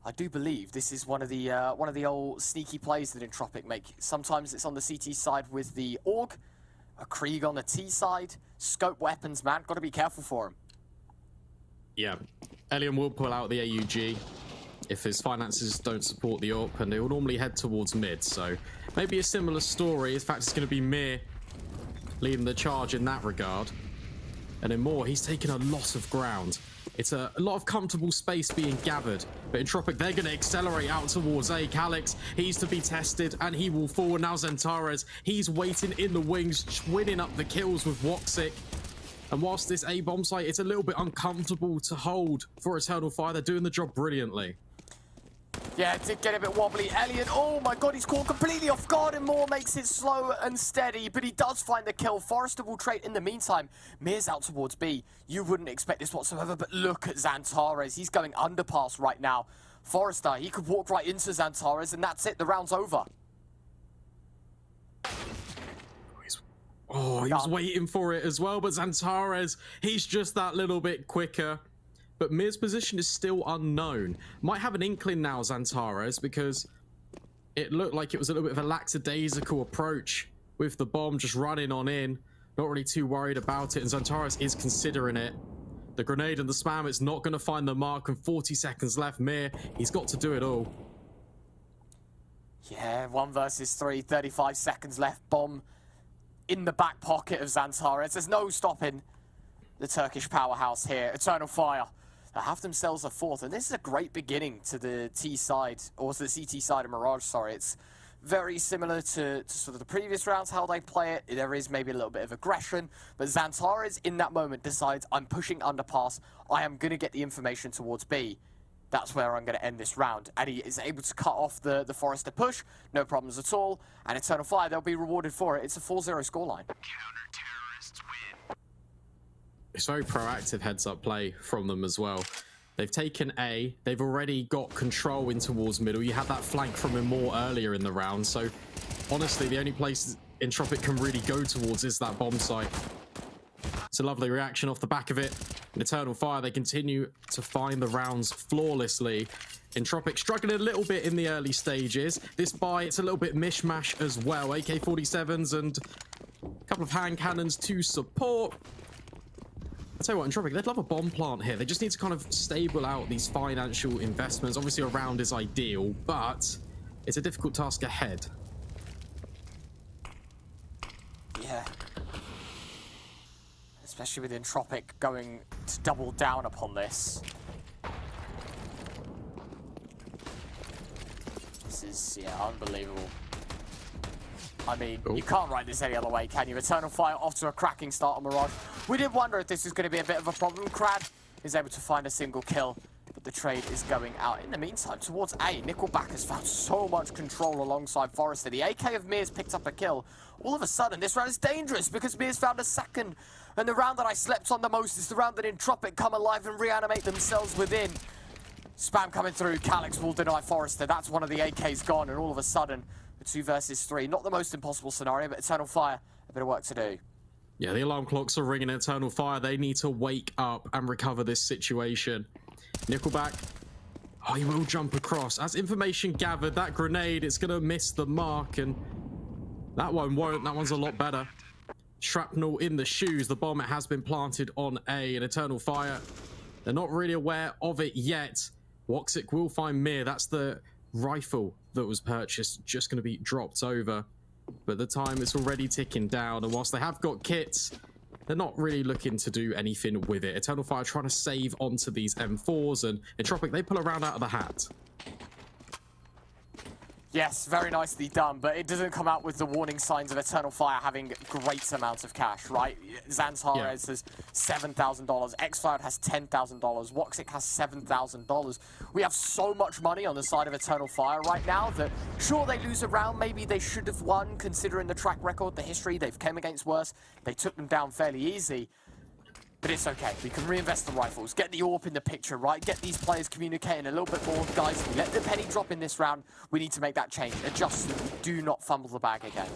S6: I do believe this is one of the old sneaky plays that Entropiq make. Sometimes it's on the CT side with the AUG. A Krieg on the T side. Scope weapons, man. Got to be careful for him.
S7: Yeah. Elian will pull out the AUG if his finances don't support the AWP, and they will normally head towards mid. So maybe a similar story. In fact, it's going to be Mir leading the charge in that regard. And then Moore, he's taken a lot of ground. It's a lot of comfortable space being gathered. But Entropiq, they're going to accelerate out towards A. Calix, he's to be tested, and he will forward. Now Xantares, he's waiting in the wings, winning up the kills with Woxic. And whilst this A bomb site, it's a little bit uncomfortable to hold for Eternal Fire. They're doing the job brilliantly.
S6: Yeah, it did get a bit wobbly. Elian, oh my god, he's caught completely off guard, and Moore makes it slow and steady, but he does find the kill. Forrester will trade in the meantime. Mir's out towards B. You wouldn't expect this whatsoever, but look at Xantares. He's going underpass right now. Forrester, he could walk right into Xantares, and that's it. The round's over.
S7: Oh, he was waiting for it as well, but Xantares, he's just that little bit quicker. But Mir's position is still unknown. Might have an inkling now, Xantares, because it looked like it was a little bit of a lackadaisical approach with the bomb just running on in. Not really too worried about it, and Xantares is considering it. The grenade and the spam, it's not going to find the mark, and 40 seconds left. Mir, he's got to do it all.
S6: Yeah, 1 versus 3, 35 seconds left. Bomb in the back pocket of Xantares. There's no stopping the Turkish powerhouse here. Eternal Fire. They have themselves a fourth, and this is a great beginning to the T side, or to the CT side of Mirage, sorry. It's very similar to sort of the previous rounds, how they play it. There is maybe a little bit of aggression, but Xantares in that moment decides, I'm pushing underpass, I am going to get the information towards B. That's where I'm going to end this round. And he is able to cut off the Forrester push, no problems at all. And Eternal Fire, they'll be rewarded for it. It's a 4-0 scoreline.
S7: Counter-terrorists win. It's very proactive heads-up play from them as well. They've taken A. They've already got control in towards middle. You had that flank from him more earlier in the round. So, honestly, the only place Entropiq can really go towards is that bomb site. It's a lovely reaction off the back of it. In Eternal Fire, they continue to find the rounds flawlessly. Entropiq struggling a little bit in the early stages. This buy, it's a little bit mishmash as well. AK-47s and a couple of hand cannons to support. I'll tell you what, Entropiq, they'd love a bomb plant here. They just need to kind of stable out these financial investments. Obviously, a round is ideal, but it's a difficult task ahead.
S6: Yeah. Especially with Entropiq going to double down upon this. This is, yeah, unbelievable. I mean, you can't write this any other way, can you? Eternal Fire off to a cracking start on Mirage. We did wonder if this was going to be a bit of a problem. Crad is able to find a single kill, but the trade is going out. In the meantime, towards A, Nickelback has found so much control alongside Forrester. The AK of Mears picked up a kill. All of a sudden, this round is dangerous because Mears found a second. And the round that I slept on the most is the round that Entropiq come alive and reanimate themselves within. Spam coming through, Calyx will deny Forrester. That's one of the AKs gone, and all of a sudden, a 2 versus 3. Not the most impossible scenario, but Eternal Fire, a bit of work to do.
S7: Yeah, the alarm clocks are ringing. Eternal Fire, they need to wake up and recover this situation. Nickelback, oh, he will jump across. As information gathered, that grenade, it's going to miss the mark, and that one won't. That one's a lot better. Shrapnel in the shoes. The bomb, it has been planted on A, and Eternal Fire, they're not really aware of it yet. Woxic will find Mir. That's the rifle that was purchased, just going to be dropped over. But the time is already ticking down, and whilst they have got kits, they're not really looking to do anything with it. Eternal Fire trying to save onto these M4s, and Entropiq, they pull a round out of the hat.
S6: Yes, very nicely done, but it doesn't come out with the warning signs of Eternal Fire having great amounts of cash, right? Xantares has $7,000, Xcloud has $10,000, Woxic has $7,000. We have so much money on the side of Eternal Fire right now that, sure, they lose a round, maybe they should have won, considering the track record, the history, they've came against worse, they took them down fairly easy. But it's okay, we can reinvest the rifles, get the AWP in the picture, right? Get these players communicating a little bit more. Guys, we let the penny drop in this round. We need to make that change. Adjust so we do not fumble the bag again.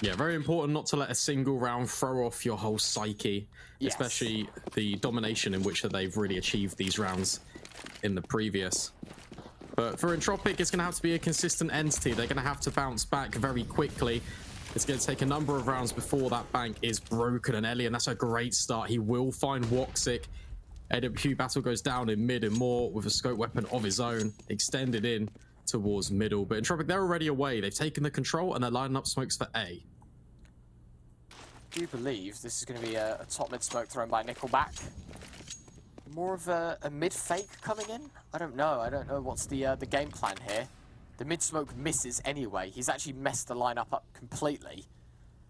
S7: Yeah, very important not to let a single round throw off your whole psyche,
S6: yes.
S7: Especially the domination in which they've really achieved these rounds in the previous. But for Entropiq, it's going to have to be a consistent entity. They're going to have to bounce back very quickly. It's going to take a number of rounds before that bank is broken, and Elian, that's a great start. He will find Woxic. AWP battle goes down in mid, and Moore with a scope weapon of his own, extended in towards middle. But Entropiq, they're already away. They've taken the control, and they're lining up smokes for A.
S6: I do believe this is going to be a top mid smoke thrown by Nickelback. More of a mid fake coming in? I don't know. I don't know what's the game plan here. The mid-smoke misses anyway. He's actually messed the lineup up completely.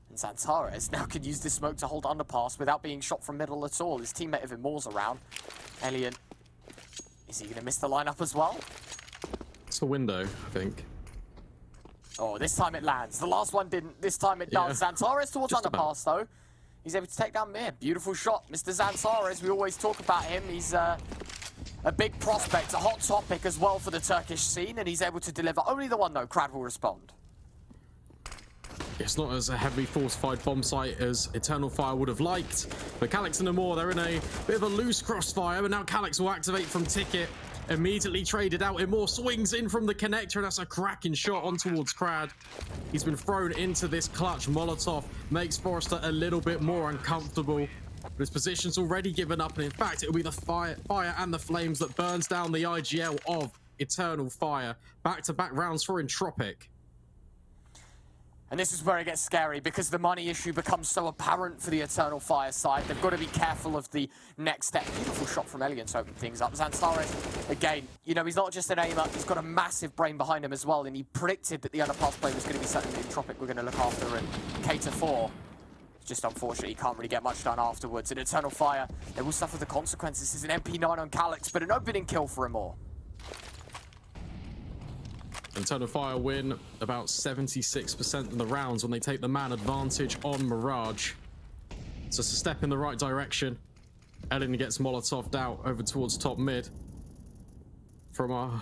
S6: And Xantares now can use this smoke to hold underpass without being shot from middle at all. His teammate Evan Moore's around. Elian, is he going to miss the lineup as well?
S7: It's a window, I think.
S6: Oh, this time it lands. The last one didn't. This time it does. Xantares towards
S7: Just
S6: underpass, though. He's able to take down Mir. Beautiful shot. Mr. Xantares, we always talk about him. He's a big prospect, a hot topic as well for the Turkish scene, and he's able to deliver. Only the one, though, Crad will respond.
S7: It's not as a heavily fortified bomb site as Eternal Fire would have liked, but Calyx and Amor, they're in a bit of a loose crossfire, but now Calyx will activate from Ticket, immediately traded out. Amor swings in from the connector, and that's a cracking shot on towards Crad. He's been thrown into this clutch Molotov, makes Forrester a little bit more uncomfortable. But his position's already given up, and in fact, it'll be the fire and the flames that burns down the IGL of Eternal Fire. Back-to-back rounds for Entropiq.
S6: And this is where it gets scary, because the money issue becomes so apparent for the Eternal Fire side. They've got to be careful of the next step. Beautiful shot from Elian to open things up. Xantares, again, you know, he's not just an aimer, he's got a massive brain behind him as well, and he predicted that the underpass play was going to be something that Entropiq were going to look after, and K23. Just unfortunately, he can't really get much done afterwards. In Eternal Fire, they will suffer the consequences. This is an MP9 on Calyx, but an opening kill for Amor.
S7: Eternal Fire win about 76% of the rounds when they take the man advantage on Mirage. So it's a step in the right direction. Elian gets Molotoved out over towards top mid. From a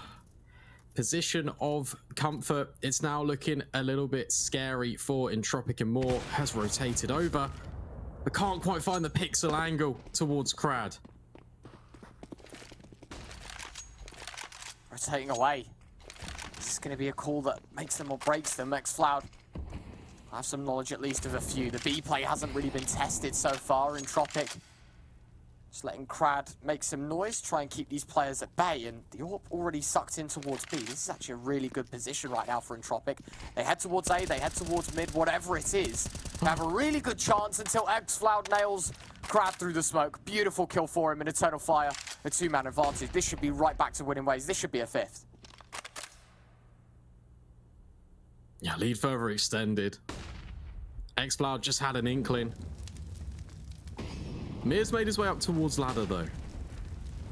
S7: position of comfort, it's now looking a little bit scary for Entropiq, and Moore has rotated over, but can't quite find the pixel angle towards Crad.
S6: Rotating away. Is this going to be a call that makes them or breaks them? Xcloud, I have some knowledge at least of a few. The B play hasn't really been tested so far. Entropiq just letting Crad make some noise, try and keep these players at bay, and the AWP already sucked in towards B. This is actually a really good position right now for Entropiq. They head towards A, they head towards mid, whatever it is. They have a really good chance until Xcloud nails Crad through the smoke. Beautiful kill for him in Eternal Fire. A two-man advantage. This should be right back to winning ways. This should be a fifth.
S7: Yeah, lead further extended. Xcloud just had an inkling. Mir's made his way up towards ladder though.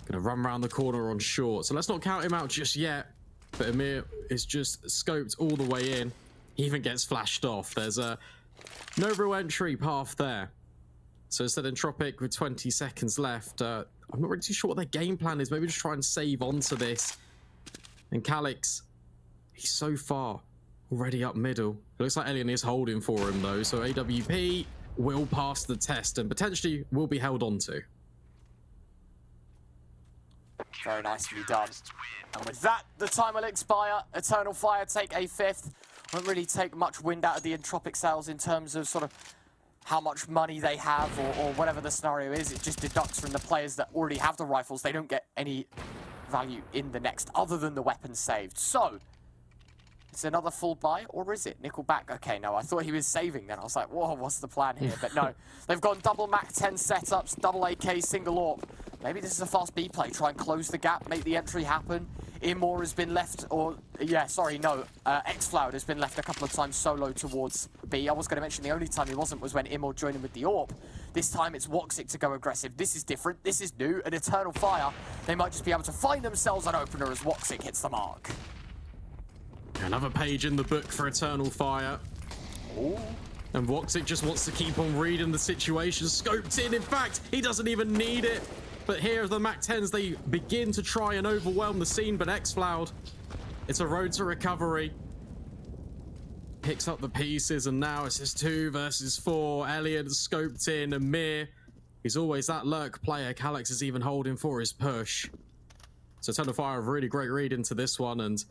S7: Gonna run around the corner on short. So let's not count him out just yet. But Amir is just scoped all the way in. He even gets flashed off. There's a no real entry path there. So instead Entropiq with 20 seconds left. I'm not really too sure what their game plan is. Maybe just try and save onto this. And Calix, he's so far already up middle. It looks like Elian is holding for him though. So AWP will pass the test and potentially will be held onto.
S6: Very nicely done. And with that, the time will expire. Eternal Fire take a 5th. Won't really take much wind out of the Entropiq sails in terms of sort of how much money they have or whatever the scenario is. It just deducts from the players that already have the rifles. They don't get any value in the next other than the weapons saved. So, it's another full buy, or is it? Nickelback, okay, no, I thought he was saving then. I was like, whoa, what's the plan here? But no, they've gone double Mac 10 setups, double AK, single AWP. Maybe this is a fast B play, try and close the gap, make the entry happen. Imor has been left, or, yeah, sorry, no, Xfloud has been left a couple of times solo towards B. I was going to mention the only time he wasn't was when Imor joined him with the AWP. This time it's Woxic to go aggressive. This is different, this is new, an Eternal Fire. They might just be able to find themselves an opener as Woxic hits the mark.
S7: Another page in the book for Eternal Fire.
S6: Ooh.
S7: And Woxic just wants to keep on reading the situation. Scoped in fact, he doesn't even need it. But here are the Mac 10s. They begin to try and overwhelm the scene, but Xfloud, it's a road to recovery. Picks up the pieces, and now it's just 2 versus 4. Elliot scoped in, and Mir, he's always that lurk player. Calix is even holding for his push. So Eternal Fire, a really great read into this one, and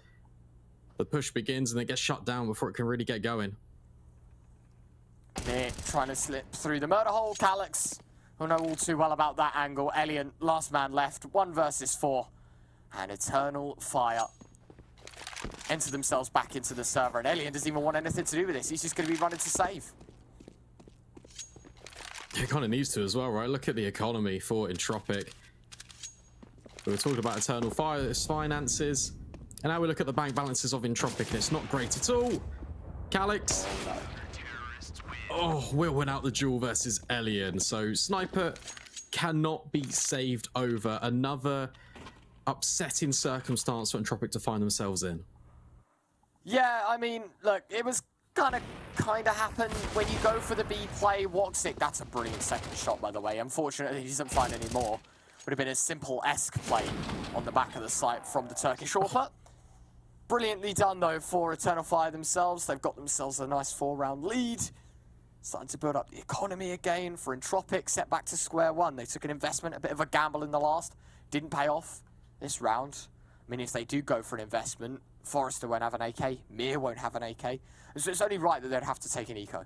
S7: the push begins and it gets shut down before it can really get going.
S6: Mir trying to slip through the murder hole. Calix will know all too well about that angle. Elian, last man left, 1 versus 4. And Eternal Fire enter themselves back into the server. And Elian doesn't even want anything to do with this. He's just going to be running to save.
S7: He kind of needs to as well, right? Look at the economy for Entropiq. We were talking about Eternal Fire's finances. And now we look at the bank balances of Entropiq, and it's not great at all. Calix. Oh, we'll win out the duel versus Elian. So Sniper cannot be saved over. Another upsetting circumstance for Entropiq to find themselves in.
S6: Yeah, I mean, look, it was kind of happened when you go for the B play. Woxic, that's a brilliant second shot, by the way. Unfortunately, he doesn't find any more. Would have been a simple-esque play on the back of the site from the Turkish AWPer. Brilliantly done, though, for Eternal Fire themselves. They've got themselves a nice 4-round lead. Starting to build up the economy again for Entropiq, set back to square one. They took an investment, a bit of a gamble in the last. Didn't pay off this round. I mean, if they do go for an investment, Forrester won't have an AK, Mir won't have an AK. So it's only right that they'd have to take an eco.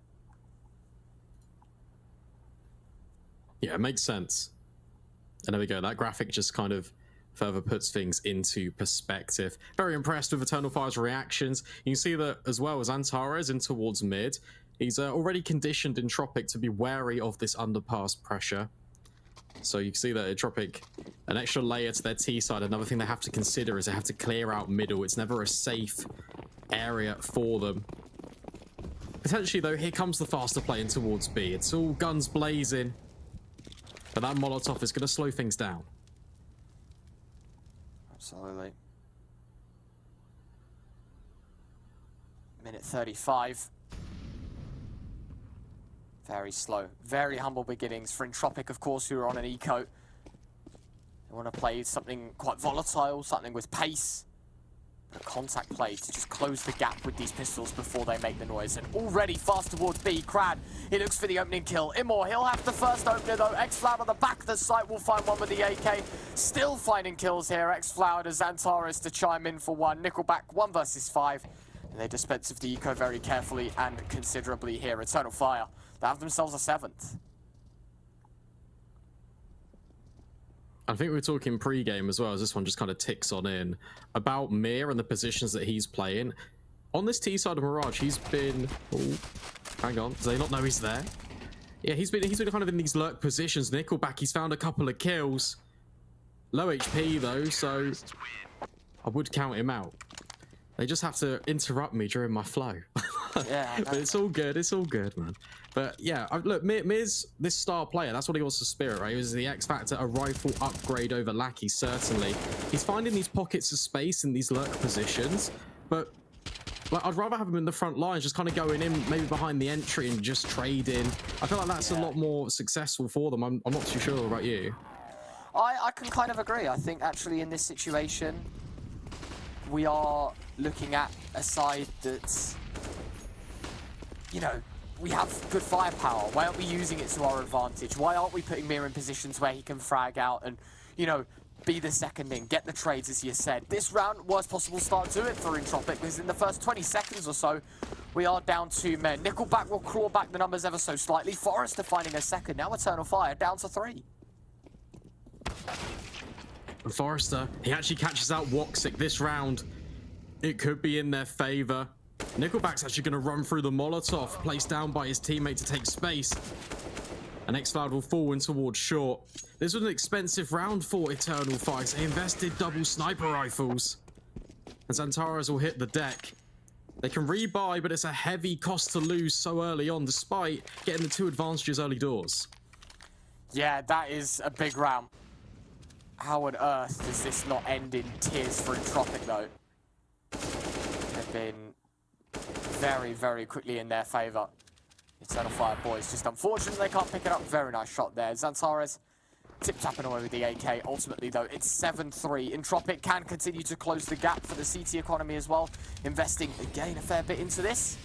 S7: Yeah, it makes sense. And there we go. That graphic just kind of further puts things into perspective. Very impressed with Eternal Fire's reactions. You can see that as well as Antares in towards mid. He's already conditioned Entropiq to be wary of this underpass pressure. So you can see that Entropiq, an extra layer to their T side. Another thing they have to consider is they have to clear out middle. It's never a safe area for them. Potentially though, here comes the faster play in towards B. It's all guns blazing. But that Molotov is going to slow things down.
S6: Absolutely. Minute 35. Very slow. Very humble beginnings for Entropiq, of course, who are on an eco. They want to play something quite volatile, something with pace. A contact play to just close the gap with these pistols before they make the noise. And already fast towards B. Crad, he looks for the opening kill. Imor, he'll have the first opener though. Xfloud on the back of the site will find one with the AK. Still finding kills here. Xfloud as Antares to chime in for one. Nickelback 1 versus 5. And they dispense of the eco very carefully and considerably here. Eternal Fire, they have themselves a 7th.
S7: I think we were talking pre-game as well, as this one just kind of ticks on in, about Mir and the positions that he's playing. On this T side of Mirage, he's been... Oh, hang on, do they not know he's there? Yeah, he's been kind of in these lurk positions. Nickelback, he's found a couple of kills. Low HP though, so I would count him out. They just have to interrupt me during my flow.
S6: Yeah,
S7: but it's all good. It's all good, man. But yeah, look, Miz, this star player, that's what he wants to Spirit, right? He was the X Factor, a rifle upgrade over Lackey, certainly. He's finding these pockets of space in these lurk positions, but like, I'd rather have him in the front lines, just kind of going in, maybe behind the entry and just trading. I feel like that's a lot more successful for them. I'm not too sure about you.
S6: I can kind of agree. I think actually in this situation, we are looking at a side that's, you know, we have good firepower. Why aren't we using it to our advantage? Why aren't we putting Mir in positions where he can frag out and, you know, be the second in, get the trades, as you said. This round, worst possible start to it for Entropiq, because in the first 20 seconds or so, we are down 2 men. Nickelback will claw back the numbers ever so slightly. Forrester finding a second. Now Eternal Fire down to 3.
S7: And Forrester, he actually catches out Woxic this round. It could be in their favor. Nickelback's actually going to run through the Molotov, placed down by his teammate to take space. And X-Cloud will fall in towards short. This was an expensive round for Eternal Fire. They invested double sniper rifles. And Xantares will hit the deck. They can rebuy, but it's a heavy cost to lose so early on, despite getting the 2 advantages early doors.
S6: Yeah, that is a big round. How on earth does this not end in tears for Entropiq, though? They've been very, very quickly in their favor. Eternal Fire boys, just unfortunate they can't pick it up. Very nice shot there. Xantares tip-tapping away with the AK. Ultimately, though, it's 7-3. Entropiq can continue to close the gap for the CT economy as well, investing, again, a fair bit into this.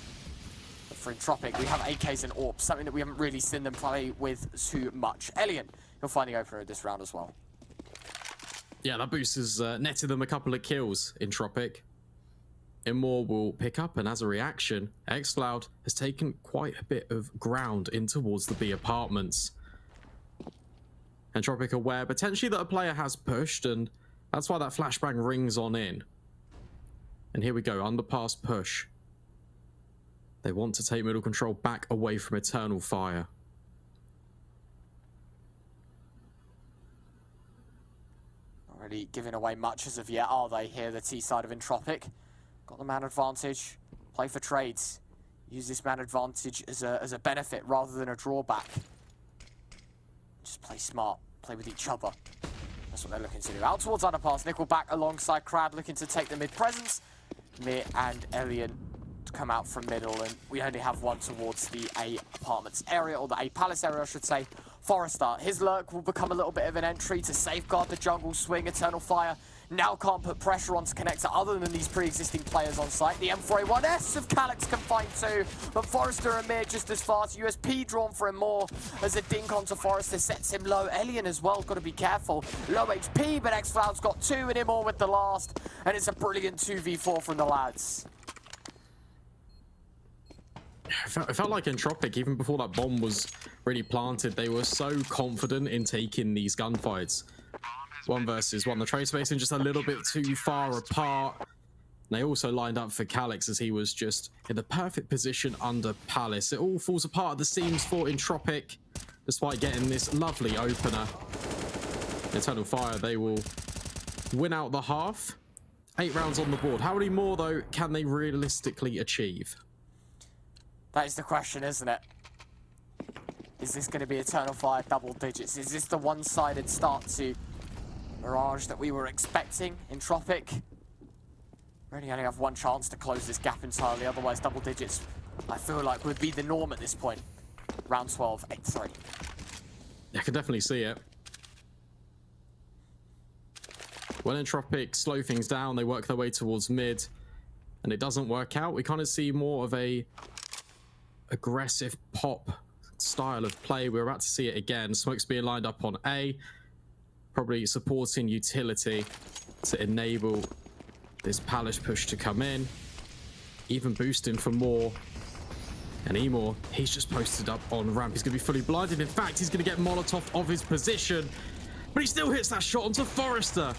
S6: But for Entropiq, we have AKs and AWPs, something that we haven't really seen them play with too much. Elian, he'll find the opener of this round as well.
S7: Yeah, that boost has netted them a couple of kills, Entropiq. Immore will pick up, and as a reaction, X-Cloud has taken quite a bit of ground in towards the B apartments. Entropiq aware potentially that a player has pushed, and that's why that flashbang rings on in. And here we go, underpass push. They want to take middle control back away from Eternal Fire.
S6: Not really giving away much as of yet, are they here, the T side of Entropiq? Got the man advantage, play for trades. Use this man advantage as a benefit rather than a drawback. Just play smart, play with each other. That's what they're looking to do. Out towards underpass, Nickelback alongside Crad looking to take the mid presence. Mir and Elian to come out from middle, and we only have one towards the A apartments area, or the A palace area I should say. Forrester, his lurk will become a little bit of an entry to safeguard the jungle swing. Eternal Fire now can't put pressure onto Connector other than these pre-existing players on site. The M4A1S of Calyx can find 2, but Forrester and Mir just as fast. USP drawn for him more as a dink onto Forrester sets him low. Elian as well, got to be careful. Low HP, but X-Cloud's got 2 and him all with the last, and it's a brilliant 2v4 from the lads.
S7: It felt like Entropiq, even before that bomb was really planted, they were so confident in taking these gunfights. 1 versus 1. The trade spacing just a little bit too far apart. And they also lined up for Calyx as he was just in the perfect position under Palace. It all falls apart at the seams for Entropiq, despite getting this lovely opener. Eternal Fire, they will win out the half. 8 rounds on the board. How many more, though, can they realistically achieve?
S6: That is the question, isn't it? Is this going to be Eternal Fire double digits? Is this the one-sided start to Mirage that we were expecting? Entropiq really only have 1 chance to close this gap entirely, otherwise double digits, I feel like, would be the norm at this point. Round 12, 8-3.
S7: I can definitely see it. When Entropiq slow things down, they work their way towards mid, and it doesn't work out. We kind of see more of a aggressive pop style of play. We're about to see it again. Smoke's being lined up on A, probably supporting utility to enable this Palace push to come in, even boosting for more. And Emor, he's just posted up on ramp. He's going to be fully blinded. In fact, he's going to get Molotov off his position, but he still hits that shot onto Forrester.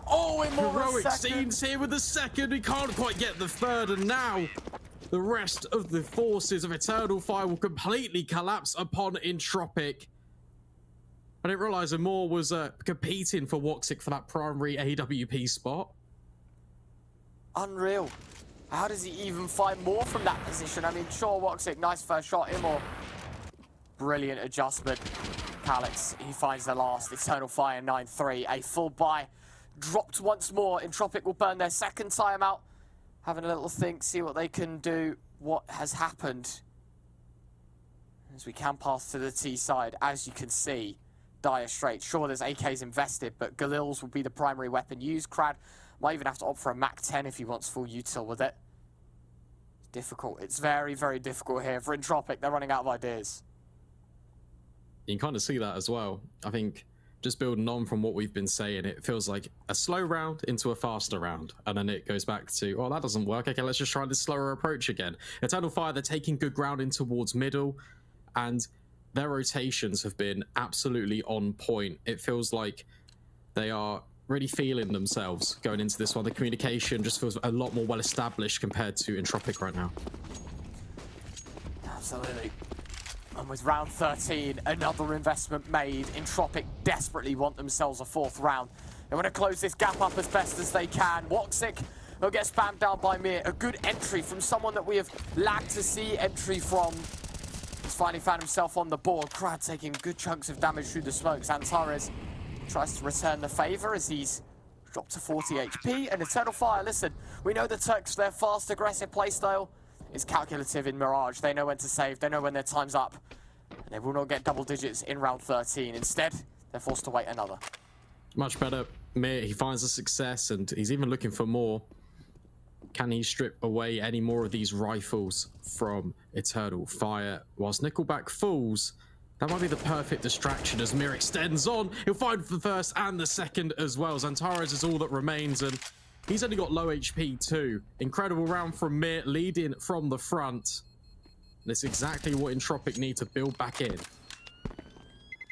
S6: Oh,
S7: heroic scenes here with the second. He can't quite get the third, and now the rest of the forces of Eternal Fire will completely collapse upon Entropiq. I didn't realize Immore was competing for Woxic for that primary AWP spot.
S6: Unreal. How does he even find more from that position? I mean, sure, Woxic, nice first shot. Immor, brilliant adjustment. Calyx, he finds the last. Eternal Fire 9-3. A full buy dropped once more. Entropiq will burn their second timeout. Having a little think, see what they can do. What has happened? As we can pass to the T side, as you can see, Dire Straits. Sure, there's AKs invested, but Galil's will be the primary weapon used. Krad might even have to opt for a MAC-10 if he wants full util with it. It's difficult. It's very, very difficult here for Entropiq. They're running out of ideas.
S7: You can kind of see that as well. I think just building on from what we've been saying, it feels like a slow round into a faster round. And then it goes back to, oh, that doesn't work. Okay, let's just try this slower approach again. Eternal Fire, they're taking good ground in towards middle. And their rotations have been absolutely on point. It feels like they are really feeling themselves going into this one. The communication just feels a lot more well established compared to Entropiq right now.
S6: Absolutely. And with round 13, another investment made. Entropiq desperately want themselves a fourth round. They want to close this gap up as best as they can. Woxic will get spammed down by Mir. A good entry from someone that we have lagged to see entry from. He's finally found himself on the board. Krad taking good chunks of damage through the smoke. Xantares tries to return the favor as he's dropped to 40 HP. And Eternal Fire, listen, we know the Turks, their fast, aggressive playstyle is calculative in Mirage. They know when to save, they know when their time's up. And they will not get double digits in round 13. Instead, they're forced to wait another.
S7: Much better. Mir, he finds a success and he's even looking for more. Can he strip away any more of these rifles from Eternal Fire? Whilst Nickelback falls, that might be the perfect distraction as Mir extends on. He'll find the first and the second as well. Xantares is all that remains, and he's only got low HP too. Incredible round from Mir, leading from the front. And it's exactly what Entropiq need to build back in.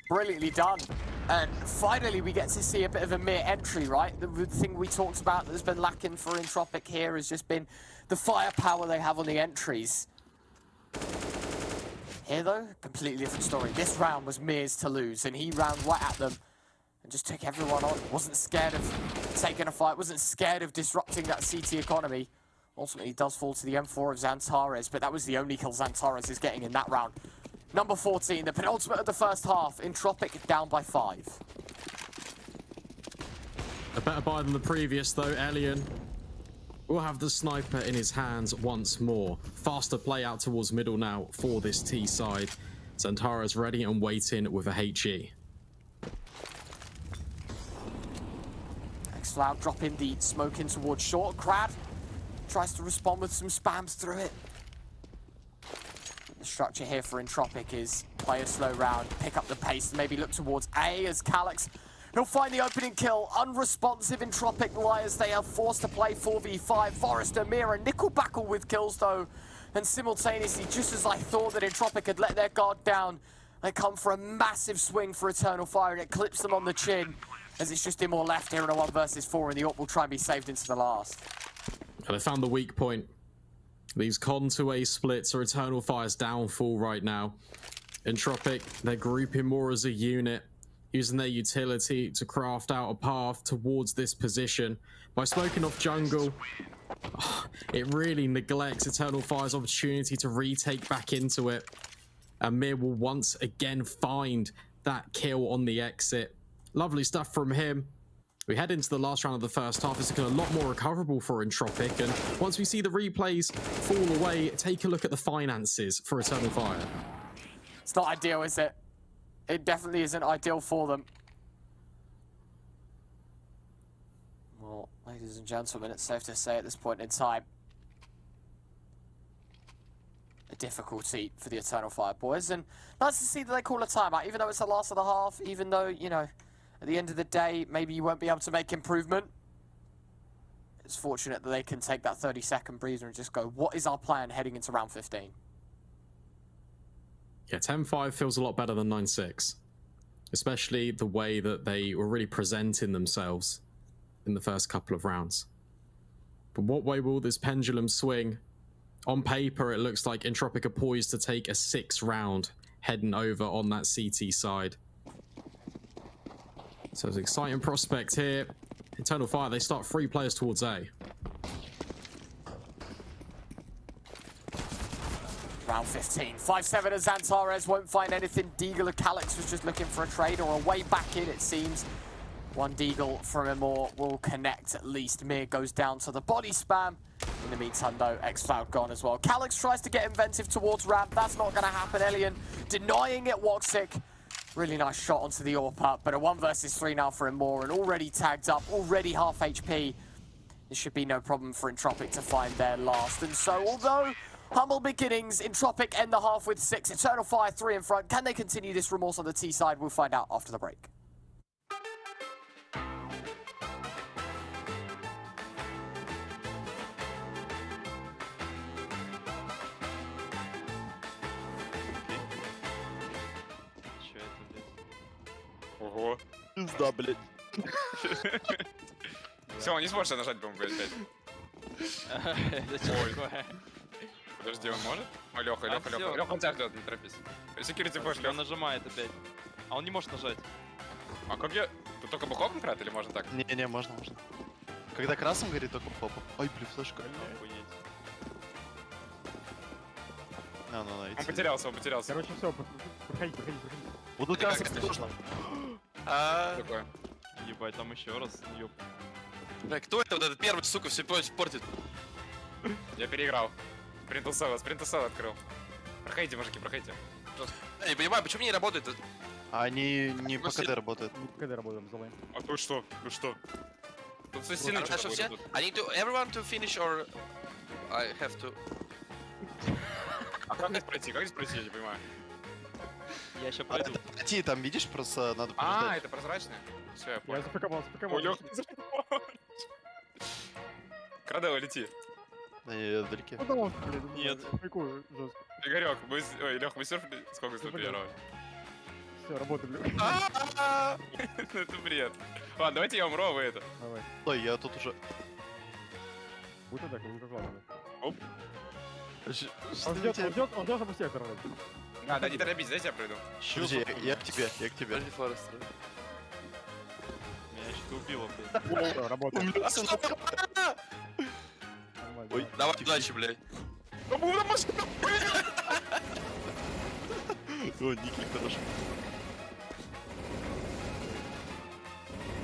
S6: Brilliantly done. And finally, we get to see a bit of a Mir entry, right? The thing we talked about that's been lacking for Entropiq here has just been the firepower they have on the entries. Here, though, completely different story. This round was Mir's to lose, and he ran right at them and just took everyone on. Wasn't scared of taking a fight, wasn't scared of disrupting that CT economy. Ultimately, does fall to the M4 of Xantares, but that was the only kill Xantares is getting in that round. Number 14, the penultimate of the first half. Entropiq down by 5.
S7: A better buy than the previous, though. Elian will have the sniper in his hands once more. Faster play out towards middle now for this T side. Xantares ready and waiting with a HE.
S6: Xloud dropping the smoke in towards short. Krad tries to respond with some spams through it. The structure here for Entropiq is play a slow round, pick up the pace, and maybe look towards A as Calyx. He'll find the opening kill. Unresponsive Entropiq Liars. They are forced to play 4v5. Forrester, Mira, Nickelback with kills though. And simultaneously, just as I thought that Entropiq had let their guard down, they come for a massive swing for Eternal Fire and it clips them on the chin. As it's just Immor left here in a 1 versus 4 and the AWP will try and be saved into the last.
S7: And they found the weak point. These con to A splits are Eternal Fire's downfall right now. Entropiq, they're grouping more as a unit, using their utility to craft out a path towards this position. By smoking off jungle, it really neglects Eternal Fire's opportunity to retake back into it. And Mir will once again find that kill on the exit. Lovely stuff from him. We head into the last round of the first half. It's looking a lot more recoverable for Entropiq. And once we see the replays fall away, take a look at the finances for Eternal Fire.
S6: It's not ideal, is it? It definitely isn't ideal for them. Well, ladies and gentlemen, it's safe to say at this point in time, a difficulty for the Eternal Fire boys. And nice to see that they call a timeout, even though it's the last of the half, even though, you know, at the end of the day, maybe you won't be able to make improvement. It's fortunate that they can take that 30-second breather and just go, what is our plan heading into round 15?
S7: Yeah, 10-5 feels a lot better than 9-6. Especially the way that they were really presenting themselves in the first couple of rounds. But what way will this pendulum swing? On paper, it looks like Entropiq are poised to take a 6 round heading over on that CT side. So it's an exciting prospect here. Eternal Fire, they start 3 players towards A.
S6: Round 15. 5-7 as Antares won't find anything. Deagle of Calyx was just looking for a trade or a way back in, it seems. One Deagle from Immor will connect at least. Mir goes down to the body spam. In the meantime, though, X-Cloud gone as well. Calyx tries to get inventive towards ramp. That's not going to happen. Elian denying it. Woxic. Really nice shot onto the AWP, but a 1 versus 3 now for Immor, and already tagged up, already half HP. This should be no problem for Entropiq to find their last. And so, although humble beginnings, Entropiq end the half with 6. Eternal Fire 3 in front. Can they continue this remorse on the T side? We'll find out after the break.
S15: Ого.
S16: Пизда, блядь.
S15: Все, он не сможет нажать, по-моему, блядь.
S10: Ой.
S15: Подожди, он может? Ой, Леха, Леха, он тебя ждет, не торопись. Security push,
S10: Он
S15: Леха.
S10: нажимает опять. А он не может нажать.
S15: А как я... Тут только бухом конкретно или можно так?
S16: Не, можно. Когда красным горит, только попа. Ой, блин, флешка.
S10: Охуеть.
S15: Он потерялся.
S14: Короче, все, проходи.
S16: Будут красным сложно.
S15: Такое.
S10: Ебать, там еще раз. Ёп.
S17: Бля, кто это вот этот первый, сука, все портит?
S15: Я переиграл. Спринтусел открыл. Проходите, мужики, проходите.
S17: Я не понимаю, почему не работает?
S16: Они не по КД работают.
S14: КД работаем, залаем.
S15: А тут что? Тут все сильно что-то
S17: все?
S15: будет.
S17: I need to everyone to finish or I have to...
S15: А как здесь пройти? Я не понимаю.
S10: Я еще пройду.
S16: Пройти, там видишь, просто надо
S15: А,
S16: подождать.
S15: это прозрачное? Все, я
S14: Я
S15: понял.
S14: запаковал.
S15: Ой, Леха, не запаковал. Крадео, лети.
S16: Да я вдалеке.
S14: Ну да ладно, блин.
S10: Нет.
S14: Прикольно, жестко.
S15: Игорек, Лех, мы серфили? Сколько ступеней?
S14: Все, работаем, блин.
S15: Это бред. Ладно, давайте я умру, а вы это.
S14: Давай.
S16: Ой, я тут уже...
S14: Будет так, не как ладно.
S15: Оп.
S14: Он ждет, чтобы всех оторвать.
S15: Да, не торопись, дайте я пройду.
S16: Подожди, я к тебе.
S17: Подожди, Форестер.
S10: Меня что-то убило, блядь.
S14: Все, работаем.
S16: Ой,
S17: Давай, удачи, блядь.
S16: О, Ники, хорошо.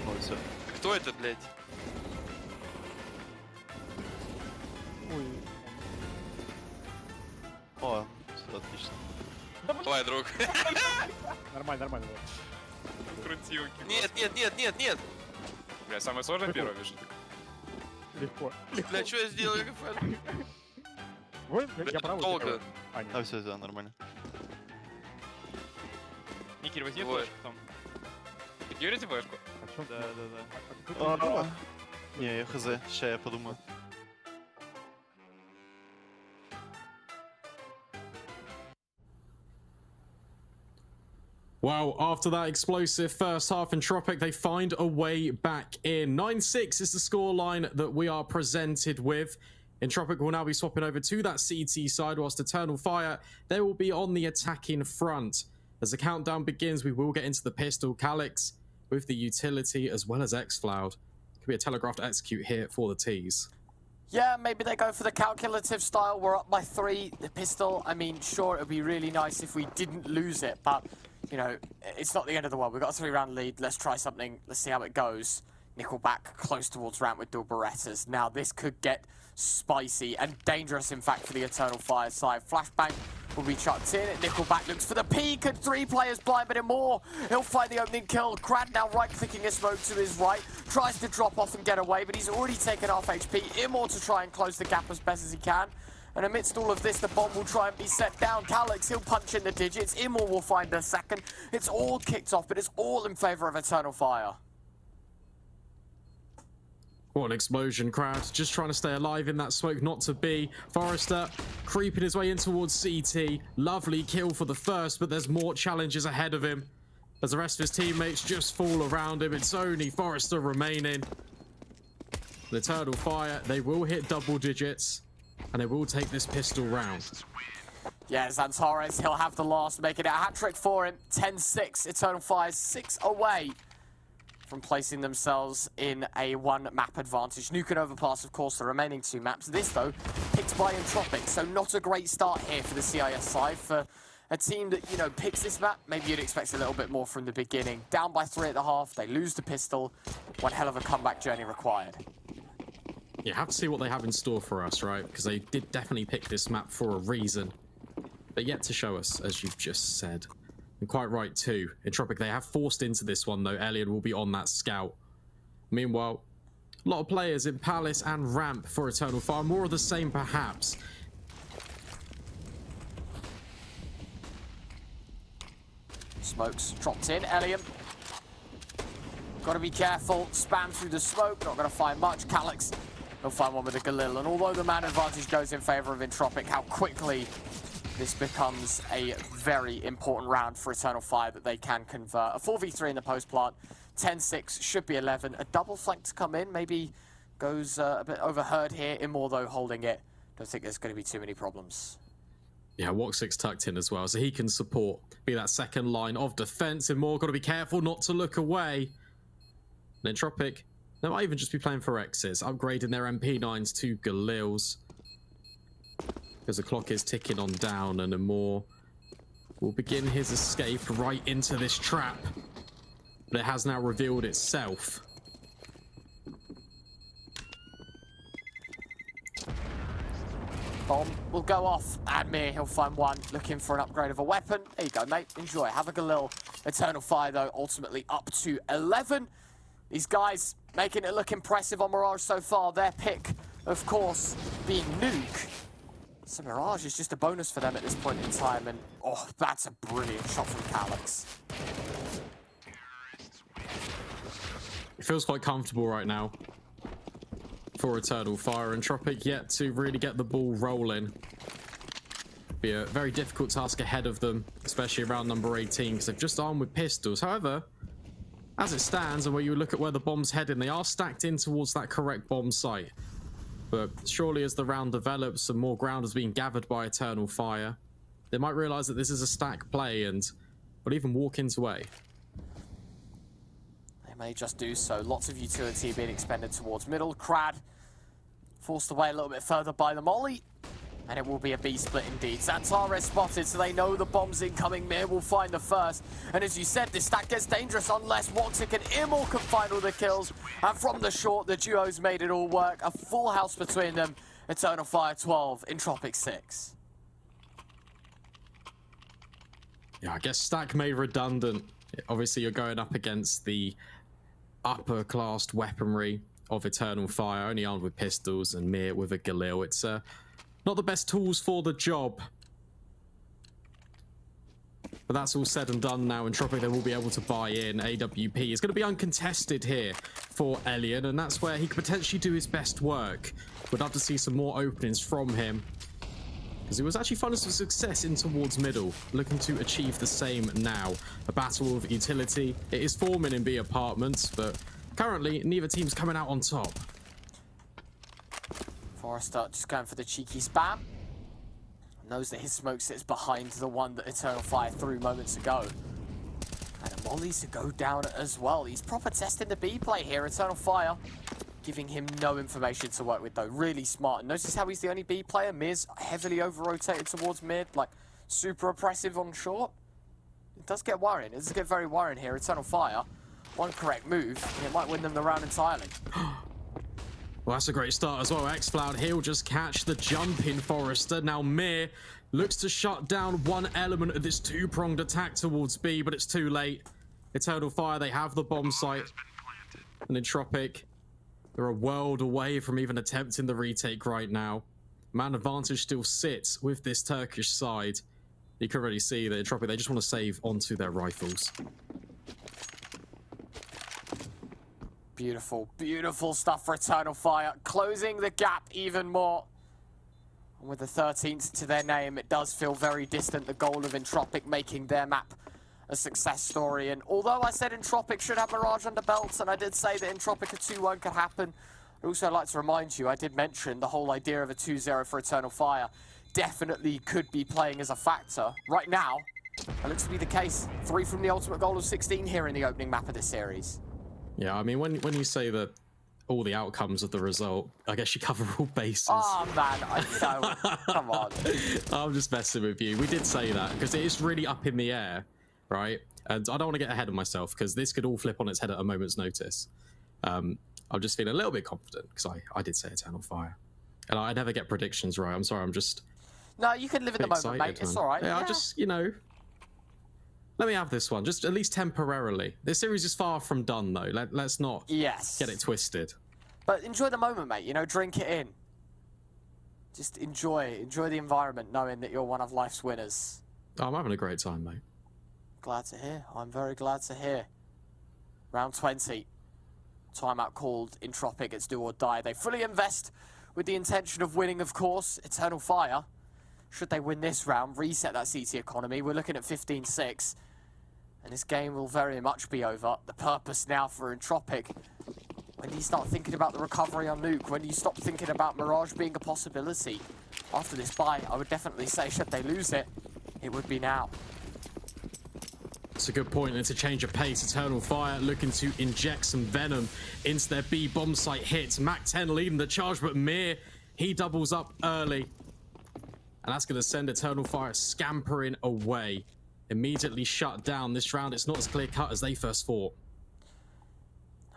S16: Ой, все.
S17: Кто это, блядь?
S16: О, все отлично.
S17: Давай, друг.
S14: Нормально.
S15: Крутилки.
S17: Нет.
S15: Бля, самое сложное первое, вижу.
S14: Легко.
S17: Бля, что я сделал, ГФЛ?
S14: Ой, я правый.
S17: Долго.
S16: А, все, нормально.
S10: Никель, возьми
S17: Ой.
S10: флешку там.
S15: Секьюрити флешку?
S10: Да.
S16: Не, я хз, сейчас я подумаю.
S7: Wow, after that explosive first half, Entropiq, they find a way back in. 9-6 is the scoreline that we are presented with. Entropiq will now be swapping over to that CT side, whilst Eternal Fire, they will be on the attacking front. As the countdown begins, we will get into the pistol. Calyx with the utility as well as X-Cloud. Could be a telegraphed execute here for the T's.
S6: Yeah, maybe they go for the calculative style. We're up by 3. The pistol, I mean, sure, it would be really nice if we didn't lose it, but, you know, it's not the end of the world. We've got a 3-round lead. Let's try something. Let's see how it goes. Nickelback close towards ramp with dual Berettas. Now, this could get spicy and dangerous, in fact, for the Eternal Fire side. Flashbang will be chucked in. Nickelback looks for the peak, and 3 players blind, but more. He'll find the opening kill. Crad now right-clicking a smoke to his right. Tries to drop off and get away, but he's already taken off HP. Immor to try and close the gap as best as he can. And amidst all of this, the bomb will try and be set down. Calyx, he'll punch in the digits. Immor will find a second. It's all kicked off, but it's all in favor of Eternal Fire.
S7: What an explosion, Crowd. Just trying to stay alive in that smoke, not to be. Forrester creeping his way in towards CT. Lovely kill for the first, but there's more challenges ahead of him. As the rest of his teammates just fall around him, it's only Forrester remaining. The Eternal Fire, they will hit double digits, and they will take this pistol round.
S6: Yeah, Antares, he'll have the last, making it a hat-trick for him. 10-6, Eternal Fire 6 away from placing themselves in a one-map advantage. Nuke and Overpass, of course, the remaining 2 maps. This, though, picked by Entropiq, so not a great start here for the CIS side. For a team that, you know, picks this map, maybe you'd expect a little bit more from the beginning. Down by 3 at the half, they lose the pistol. One hell of a comeback journey required.
S7: You have to see what they have in store for us, right? Because they did definitely pick this map for a reason. They're yet to show us, as you've just said. And quite right, too. Entropiq, they have forced into this one, though. Alien will be on that scout. Meanwhile, a lot of players in Palace and Ramp for Eternal Fire. More of the same, perhaps.
S6: Smokes dropped in. Alien. Got to be careful. Spam through the smoke. Not going to find much. Calyx will find one with a Galil. And although the man advantage goes in favor of Entropiq, how quickly this becomes a very important round for Eternal Fire that they can convert. A 4v3 in the post plant, 10-6, should be 11. A double flank to come in, maybe goes a bit overheard here. Immor, though, holding it. Don't think there's going to be too many problems.
S7: Yeah, Walk6 tucked in as well, so he can support, be that second line of defense. Immor, got to be careful not to look away. And Entropiq, they might even just be playing for X's, upgrading their MP9s to Galils. Because the clock is ticking on down, and Immor will begin his escape right into this trap. But it has now revealed itself.
S6: Bomb will go off, and Mir, he'll find one, looking for an upgrade of a weapon. There you go, mate, enjoy. Have a Galil. Eternal Fire, though, ultimately up to 11. These guys making it look impressive on Mirage so far. Their pick, of course, being Nuke. So Mirage is just a bonus for them at this point in time, and oh, that's a brilliant shot from Calyx.
S7: It feels quite comfortable right now for Eternal Fire. Entropiq yet to really get the ball rolling. Be a very difficult task ahead of them, especially around number 18, because they've just armed with pistols. However, as it stands, and when you look at where the bomb's heading, they are stacked in towards that correct bomb site. But surely as the round develops and more ground is being gathered by Eternal Fire, they might realise that this is a stack play and will even walk into A.
S6: They may just do so. Lots of utility being expended towards middle. Crad forced away a little bit further by the molly. And it will be a B split indeed. Xantar is spotted, so they know the bomb's incoming. Mir will find the first. And as you said, this stack gets dangerous unless Walk6 and Immor can find all the kills. And from the short, the duo's made it all work. A full house between them. Eternal Fire 12, Entropiq 6.
S7: Yeah, I guess stack made redundant. Obviously, you're going up against the upper-classed weaponry of Eternal Fire, only armed with pistols, and Mir with a Galil. It's not the best tools for the job. But that's all said and done now. Entropiq, they will be able to buy in. AWP is going to be uncontested here for Elian, and that's where he could potentially do his best work. Would love to see some more openings from him, because it was actually finding some success in towards middle. Looking to achieve the same now. A battle of utility. It is forming in B apartments, but currently neither team's coming out on top.
S6: Forrester just going for the cheeky spam. Knows that his smoke sits behind the one that Eternal Fire threw moments ago. And a molly to go down as well. He's proper testing the B play here. Eternal Fire giving him no information to work with, though. Really smart. And notice how he's the only B player. Mir's heavily over-rotated towards mid, like super oppressive on short. It does get worrying. It does get very worrying here. Eternal Fire, one correct move, and it might win them the round entirely.
S7: Well, that's a great start as well. Xcloud, he'll just catch the jump in Forrester. Now Mir looks to shut down one element of this two-pronged attack towards B, but it's too late. Eternal Fire, they have the bomb site. And Entropiq, they're a world away from even attempting the retake right now. Man advantage still sits with this Turkish side. You can already see that Entropiq, they just want to save onto their rifles.
S6: Beautiful, beautiful stuff for Eternal Fire. Closing the gap even more. And with the 13th to their name, it does feel very distant. The goal of Entropiq making their map a success story. And although I said Entropiq should have Mirage under belts, and I did say that Entropiq a 2-1 could happen, I'd also like to remind you, I did mention the whole idea of a 2-0 for Eternal Fire definitely could be playing as a factor. Right now, it looks to be the case. 3 from the ultimate goal of 16 here in the opening map of this series.
S7: Yeah, I mean, when you say that all the outcomes of the result, I guess you cover all bases.
S6: Oh man, come on.
S7: I'm just messing with you. We did say that because it is really up in the air, right? And I don't want to get ahead of myself because this could all flip on its head at a moment's notice. I'm just feeling a little bit confident because I did say Eternal Fire, and I never get predictions right. I'm sorry, I'm just.
S6: No, you can live in the moment, mate. It's all right.
S7: Yeah, I just, you know. Let me have this one, just at least temporarily. This series is far from done, though. Let's not get it twisted.
S6: But enjoy the moment, mate. You know, drink it in. Just enjoy the environment, knowing that you're one of life's winners.
S7: Oh, I'm having a great time, mate.
S6: Glad to hear. I'm very glad to hear. Round 20. Timeout called. Entropiq, it's do or die. They fully invest with the intention of winning, of course. Eternal Fire. Should they win this round, reset that CT economy, we're looking at 15-6. And this game will very much be over. The purpose now for Entropiq. When do you start thinking about the recovery on Nuke? When do you stop thinking about Mirage being a possibility? After this bye, I would definitely say, should they lose it, it would be now.
S7: It's a good point, and it's a change of pace. Eternal Fire looking to inject some venom into their B bomb site hits. Mac-10 leading the charge, but Mir, he doubles up early. And that's going to send Eternal Fire scampering away. Immediately shut down. This round, it's not as clear-cut as they first thought.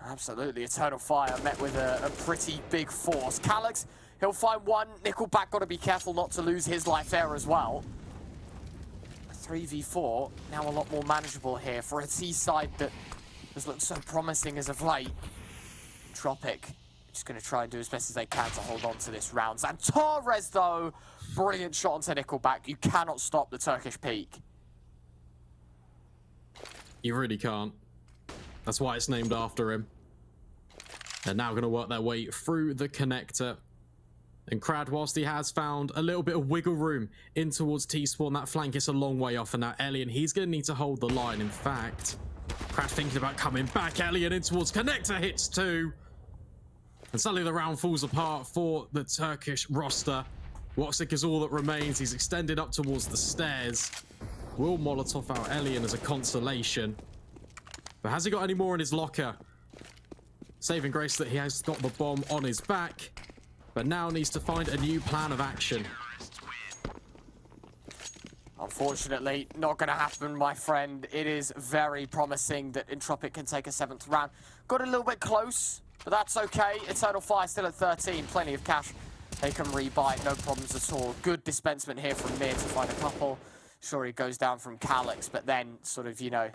S6: Absolutely. Eternal Fire met with a pretty big force. Calyx, he'll find one. Nickelback got to be careful not to lose his life there as well. 3v4, now a lot more manageable here for a T side that has looked so promising as of late. Entropiq just going to try and do as best as they can to hold on to this round. Zantares, though, brilliant shot onto Nickelback. You cannot stop the Turkish peak.
S7: You really can't. That's why it's named after him. They're now going to work their way through the connector. And Crad, whilst he has found a little bit of wiggle room in towards T-Spawn, that flank is a long way off, and now Elian, he's going to need to hold the line. In fact, Crad thinking about coming back. Elian in towards connector, hits two. And suddenly the round falls apart for the Turkish roster. Woxic is all that remains. He's extended up towards the stairs. Will Molotov out Elian as a consolation. But has he got any more in his locker? Saving grace that he has got the bomb on his back, but now needs to find a new plan of action.
S6: Unfortunately, not going to happen, my friend. It is very promising that Entropiq can take a 7th round. Got a little bit close, but that's okay. Eternal Fire still at 13, plenty of cash. They can rebuy, no problems at all. Good dispensement here from Mir to find a couple. Sure, he goes down from Calyx, but then sort of, you know,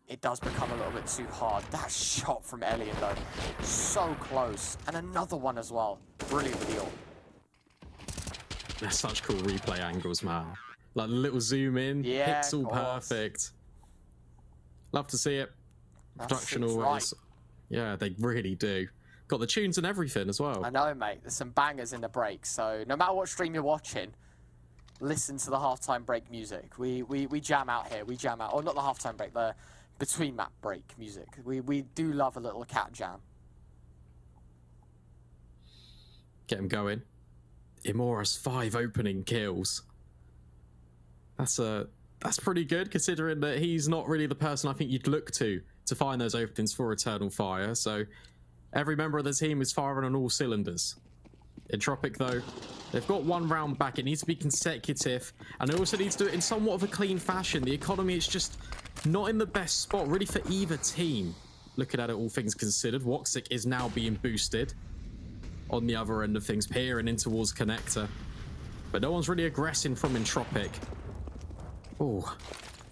S6: it does become a little bit too hard. That shot from Elian, though, so close. And another one as well. Brilliant deal.
S7: They're such cool replay angles, man. Like the little zoom in,
S6: yeah,
S7: pixel perfect. Love to see it. Production always.
S6: Right.
S7: Yeah, they really do. Got the tunes and everything as well.
S6: I know, mate. There's some bangers in the break. So no matter what stream you're watching, listen to the halftime break music. We jam out here. We jam out. Or not the halftime break, the between map break music. We do love a little cat jam.
S7: Get him going. Imora's 5 opening kills. That's pretty good, considering that he's not really the person I think you'd look to find those openings for Eternal Fire. So every member of the team is firing on all cylinders. Entropiq, though, they've got 1 round back. It needs to be consecutive, and they also need to do it in somewhat of a clean fashion. The economy is just not in the best spot, really, for either team. Looking at it, all things considered, Woxic is now being boosted on the other end of things, peering in towards connector. But no one's really aggressing from Entropiq. Oh,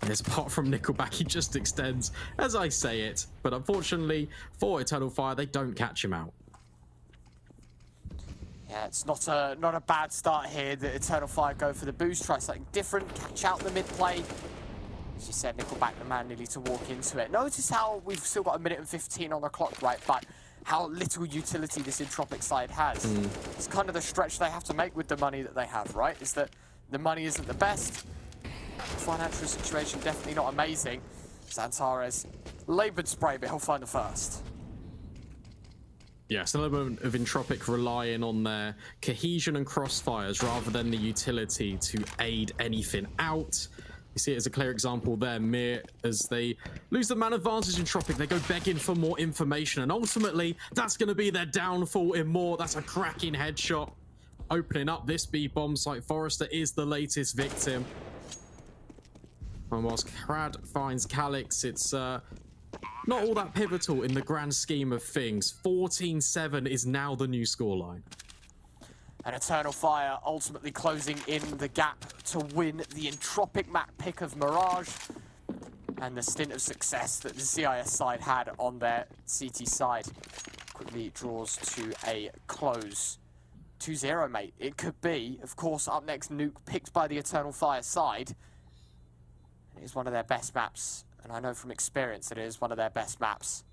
S7: and apart from Nickelback, he just extends as I say it. But unfortunately, for Eternal Fire, they don't catch him out.
S6: Yeah, it's not a bad start here. The Eternal Fire go for the boost, try something different, catch out the mid-play. As you said, Nickelback, the man nearly to walk into it. Notice how we've still got 1 minute and 15 on the clock, right? But how little utility this Entropiq side has. It's kind of the stretch they have to make with the money that they have, right? Is that the money isn't the best. The financial situation definitely not amazing. Zantares, laboured spray, but he'll find the first.
S7: Yes, an element of Entropiq relying on their cohesion and crossfires rather than the utility to aid anything out. You see it as a clear example there. Mir, as they lose the man advantage in Entropiq, they go begging for more information, and ultimately that's going to be their downfall in more. That's a cracking headshot, opening up this B bomb site. Forrester is the latest victim. And whilst Crad finds Calix, it's not all that pivotal in the grand scheme of things. 14-7 is now the new scoreline.
S6: And Eternal Fire ultimately closing in the gap to win the Entropiq map pick of Mirage and the stint of success that the CIS side had on their CT side quickly draws to a close. 2-0, mate. It could be. Of course, up next, Nuke picked by the Eternal Fire side. It is one of their best maps, and I know from experience that it is one of their best maps.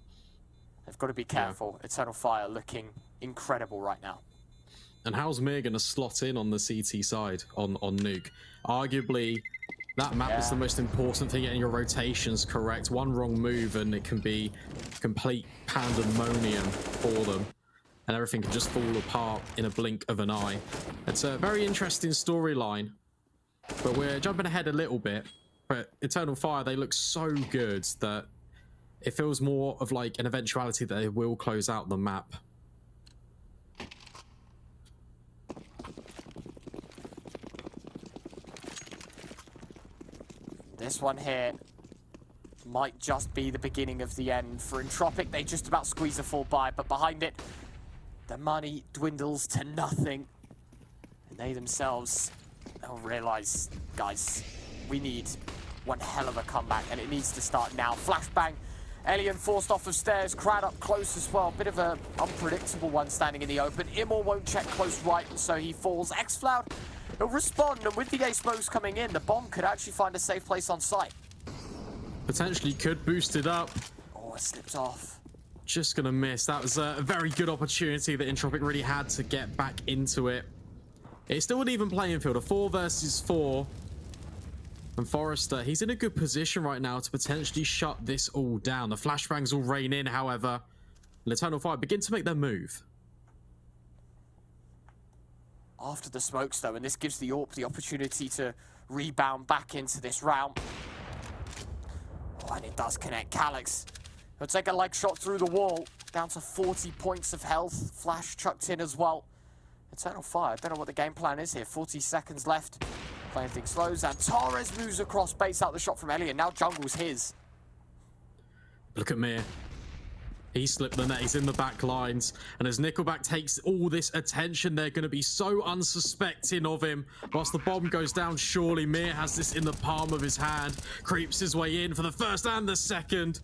S6: They've got to be careful. Yeah. Eternal Fire looking incredible right now.
S7: And how's Mir going to slot in on the CT side on Nuke? Arguably, that map is the most important thing, getting your rotations correct. One wrong move and it can be complete pandemonium for them. And everything can just fall apart in a blink of an eye. It's a very interesting storyline. But we're jumping ahead a little bit. But Eternal Fire, they look so good that it feels more of like an eventuality that they will close out the map.
S6: This one here might just be the beginning of the end for Entropiq. They just about squeeze a full buy, but behind it, the money dwindles to nothing. And they themselves will realize, guys, we need one hell of a comeback, and it needs to start now. Flashbang, Alien forced off of stairs, Crad up close as well. Bit of an unpredictable one standing in the open. Immor won't check close right, and so he falls. Xfloud, he'll respond, and with the A smokes coming in, the bomb could actually find a safe place on site.
S7: Potentially could boost it up.
S6: Oh, it slipped off.
S7: Just gonna miss. That was a very good opportunity that Entropiq really had to get back into it. It's still an even playing field, a 4 versus 4. And Forrester, he's in a good position right now to potentially shut this all down. The flashbangs will rain in, however. And Eternal Fire begin to make their move.
S6: After the smokes, though, and this gives the AWP the opportunity to rebound back into this round. Oh, and it does connect. Calix, he'll take a leg shot through the wall. Down to 40 points of health. Flash chucked in as well. Eternal Fire, I don't know what the game plan is here. 40 seconds left. Playing things slows, and Torres moves across, baits out the shot from Elliot. Now jungle's his.
S7: Look at Mir. He slipped the net, he's in the back lines. And as Nickelback takes all this attention, they're going to be so unsuspecting of him. Whilst the bomb goes down, surely Mir has this in the palm of his hand. Creeps his way in for the first and the second.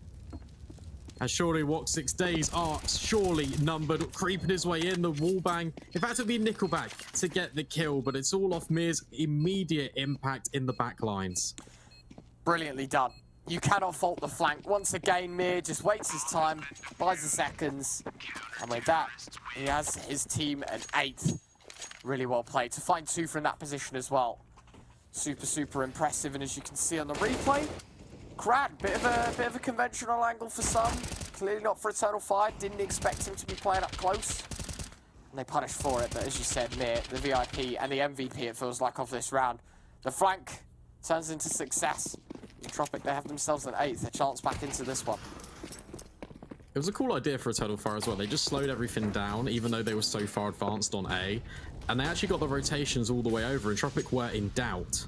S7: As surely Walk 6 days are surely numbered, creeping his way in, the wallbang. In fact, it'll be Nickelback to get the kill, but it's all off Mir's immediate impact in the back lines.
S6: Brilliantly done. You cannot fault the flank. Once again, Mir just waits his time, buys the seconds, and with that, he has his team at 8th. Really well played. To find 2 from that position as well. Super, super impressive, and as you can see on the replay, Crad, bit of a conventional angle for some. Clearly not for Eternal Fire. Didn't expect him to be playing up close. And they punished for it, but as you said, Mir, the VIP and the MVP, it feels like, of this round. The flank turns into success. Entropiq, they have themselves an 8th, a chance back into this one.
S7: It was a cool idea for Eternal Fire as well. They just slowed everything down, even though they were so far advanced on A. And they actually got the rotations all the way over. Entropiq were in doubt.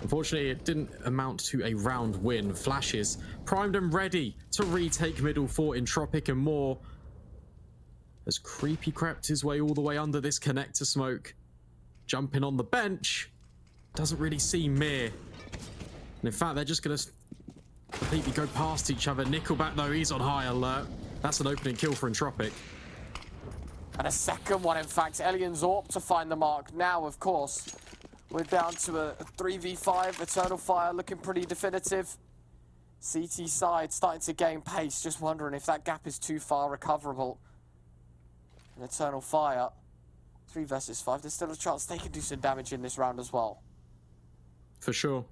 S7: Unfortunately, it didn't amount to a round win. Flashes primed and ready to retake middle for Entropiq and more. As Creepy crept his way all the way under this connector smoke. Jumping on the bench. Doesn't really see Mir. And in fact, they're just going to completely go past each other. Nickelback, though, he's on high alert. That's an opening kill for Entropiq.
S6: And a second one, in fact. Elian's AWP to find the mark. Now, of course, we're down to a 3v5. Eternal Fire looking pretty definitive. CT side starting to gain pace. Just wondering if that gap is too far recoverable. And Eternal Fire, 3 versus 5. There's still a chance they can do some damage in this round as well.
S7: For sure.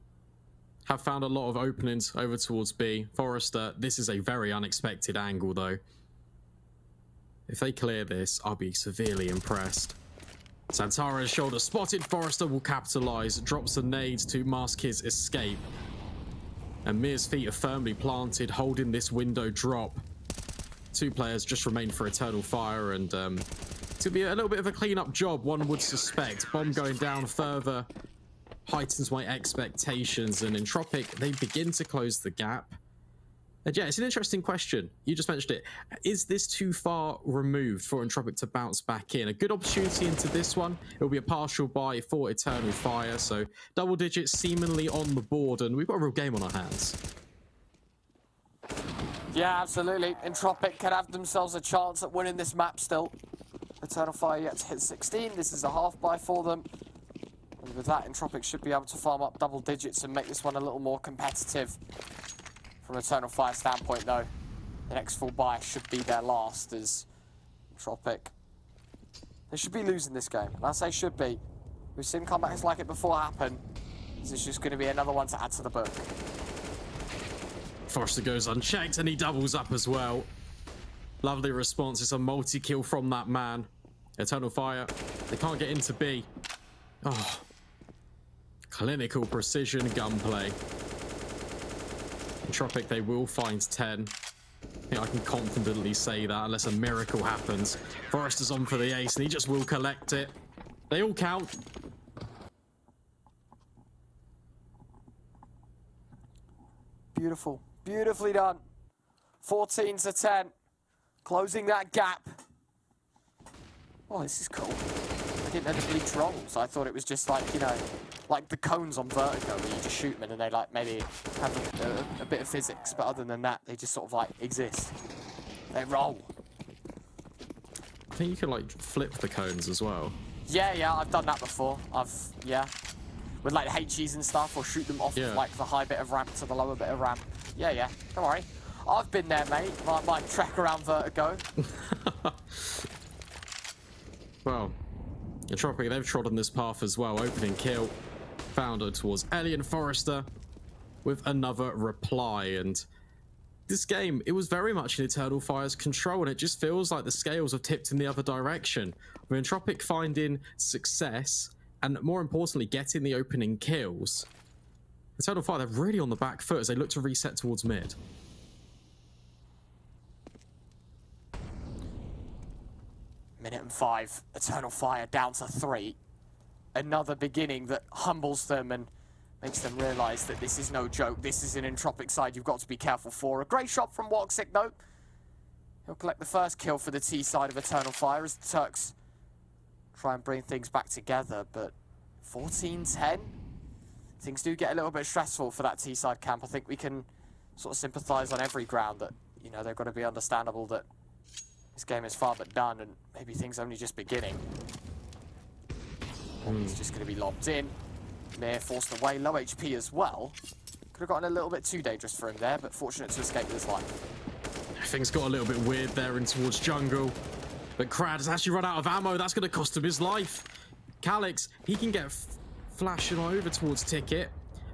S7: Have found a lot of openings over towards B. Forrester, this is a very unexpected angle, though. If they clear this, I'll be severely impressed. Santara's shoulder spotted. Forrester will capitalize, drops the nades to mask his escape. And Mir's feet are firmly planted, holding this window drop. Two players just remain for Eternal Fire, and to be a little bit of a clean-up job, one would suspect. Bomb going down further heightens my expectations, and Entropiq, they begin to close the gap. And yeah, it's an interesting question. You just mentioned it. Is this too far removed for Entropiq to bounce back in? A good opportunity into this one. It'll be a partial buy for Eternal Fire, so double digits seemingly on the board, and we've got a real game on our hands.
S6: Yeah, absolutely. Entropiq could have themselves a chance at winning this map still. Eternal Fire yet to hit 16. This is a half buy for them. And with that, Entropiq should be able to farm up double digits and make this one a little more competitive. From Eternal Fire standpoint, though, the next full buy should be their last, as Entropiq, they should be losing this game. And I say should be. We've seen comebacks like it before happen. This is just going to be another one to add to the book.
S7: Forrester goes unchecked, and he doubles up as well. Lovely response. It's a multi-kill from that man. Eternal Fire, they can't get into B. Oh, clinical precision gunplay. Entropiq, they will find 10. I think I can confidently say that unless a miracle happens. Forrester's on for the ace, and he just will collect it. They all count.
S6: Beautiful. Beautifully done. 14 to 10. Closing that gap. Oh, this is cool. I didn't know the bleach rolls. I thought it was just like, you know, like the cones on Vertigo, where you just shoot them and they like maybe have a bit of physics, but other than that, they just sort of like exist. They roll.
S7: I think you can like flip the cones as well.
S6: Yeah, I've done that before. Yeah. With like HEs and stuff, or shoot them off of, like the high bit of ramp to the lower bit of ramp. Yeah, don't worry. I've been there, mate. My trek around Vertigo.
S7: Well, Entropiq, they've trodden this path as well. Opening kill. Founder towards Ellie, and Forrester with another reply. And this game, it was very much in Eternal Fire's control, and it just feels like the scales have tipped in the other direction. With Entropiq finding success, and more importantly, getting the opening kills, Eternal Fire, they're really on the back foot as they look to reset towards mid.
S6: Minute and 5. Eternal Fire down to 3. Another beginning that humbles them and makes them realise that this is no joke. This is an Entropiq side you've got to be careful for. A great shot from Woxic, though. He'll collect the first kill for the T side of Eternal Fire as the Turks try and bring things back together. But 14-10? Things do get a little bit stressful for that T side camp. I think we can sort of sympathise on every ground that, you know, they've got to be understandable that this game is far but done and maybe things only just beginning. He's just going to be lobbed in. Mir forced away, low HP as well. Could have gotten a little bit too dangerous for him there, but fortunate to escape with his life.
S7: Things got a little bit weird there in towards jungle. But Krad has actually run out of ammo. That's going to cost him his life. Calix, he can get flashing over towards Ticket.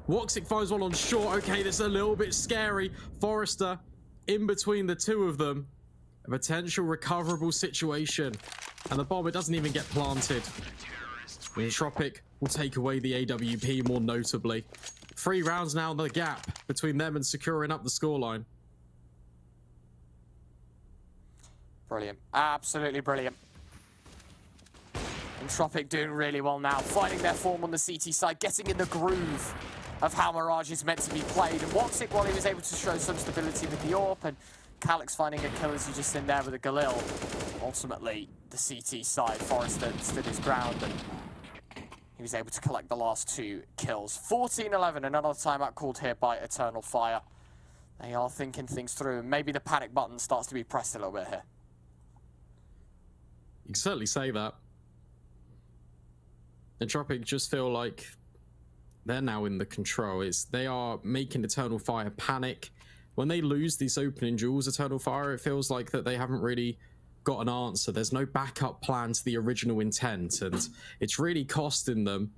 S7: Woxic finds one on short. Okay, this is a little bit scary. Forrester in between the two of them. A potential recoverable situation. And the bomb, it doesn't even get planted. Entropiq will take away the AWP more notably. 3 rounds now on the gap between them and securing up the scoreline.
S6: Brilliant. Absolutely brilliant. Entropiq doing really well now, finding their form on the CT side, getting in the groove of how Mirage is meant to be played. And Woxic, while he was able to show some stability with the AWP, and Calix finding a kill as he just in there with a Galil. Ultimately, the CT side, Forrester stood his ground and he was able to collect the last 2 kills. 14-11, another timeout called here by Eternal Fire. They are thinking things through, and maybe the panic button starts to be pressed a little bit here.
S7: You can certainly say that. Entropiq just feel like they're now in the control. They are making Eternal Fire panic. When they lose these opening duels, Eternal Fire, it feels like that they haven't really got an answer. There's no backup plan to the original intent, and it's really costing them.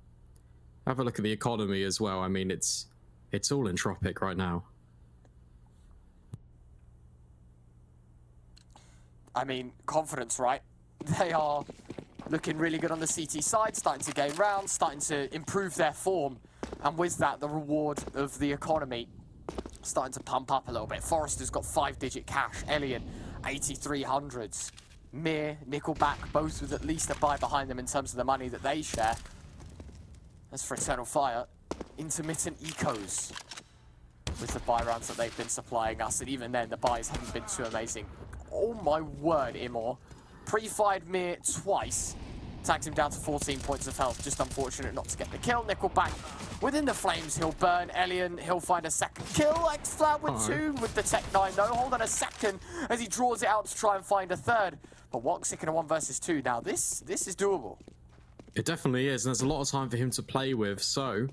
S7: Have a look at the economy as well. I mean, it's all Entropiq right now.
S6: I mean, confidence, right? They are looking really good on the CT side, starting to gain rounds, starting to improve their form. And with that, the reward of the economy starting to pump up a little bit. Forrester's got 5-digit cash. Alien, 8300s. Mir, Nickelback, both with at least a buy behind them in terms of the money that they share. As for Eternal Fire, intermittent ecos with the buy rounds that they've been supplying us, and even then the buys haven't been too amazing. Oh my word, Imor. Pre-fired Mir twice. Tags him down to 14 points of health. Just unfortunate not to get the kill. Nickelback within the flames. He'll burn. Alien, he'll find a second kill. X-Flat with 2 with the Tech 9. No, hold on a second as he draws it out to try and find a third. But Woxic in a 1 versus 2. Now this is doable.
S7: It definitely is, and there's a lot of time for him to play with, so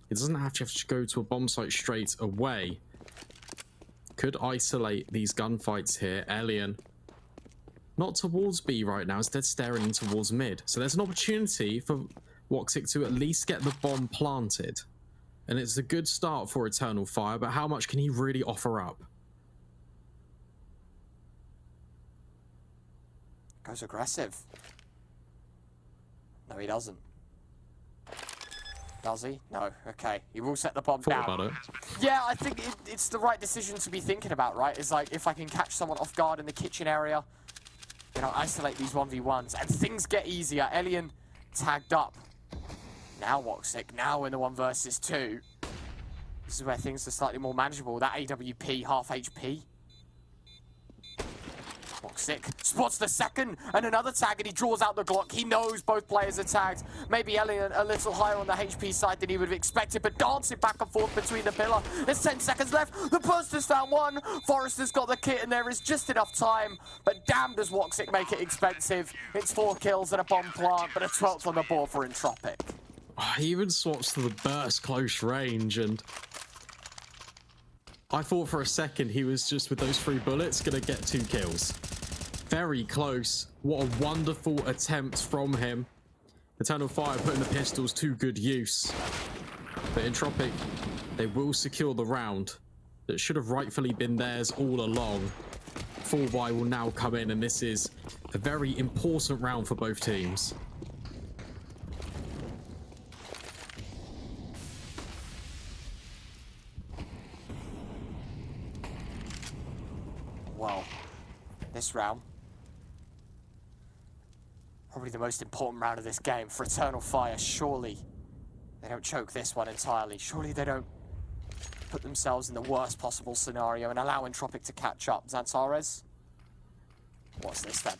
S7: he doesn't have to go to a bomb site straight away. Could isolate these gunfights here. Alien not towards B right now, instead staring in towards mid. So there's an opportunity for Woxic to at least get the bomb planted. And it's a good start for Eternal Fire, but how much can he really offer up?
S6: Goes aggressive. No, he doesn't. Does he? No. Okay. He will set the bomb down.
S7: About it.
S6: Yeah, I think it's the right decision to be thinking about, right? It's like, if I can catch someone off guard in the kitchen area, you know, isolate these 1v1s, and things get easier. Alien tagged up. Now Woxic, now in the 1 versus 2. This is where things are slightly more manageable. That AWP, half HP. Woxic spots the second, and another tag, and he draws out the Glock. He knows both players are tagged. Maybe Alien a little higher on the HP side than he would have expected, but dancing back and forth between the pillar. There's 10 seconds left. The Burster's found one. Forrester's got the kit, and there is just enough time. But damn, does Woxic make it expensive. It's 4 kills and a bomb plant, but a 12th on the board for Entropiq.
S7: Oh, he even swaps to the burst close range, and I thought for a second he was just, with those 3 bullets, gonna get 2 kills. Very close. What a wonderful attempt from him. Eternal Fire putting the pistols to good use. But Entropiq, they will secure the round that should have rightfully been theirs all along. Full buy will now come in, and this is a very important round for both teams.
S6: Well, this round, probably the most important round of this game for Eternal Fire. Surely they don't choke this one entirely. Surely they don't put themselves in the worst possible scenario and allow Entropiq to catch up. Xantares? What's this then?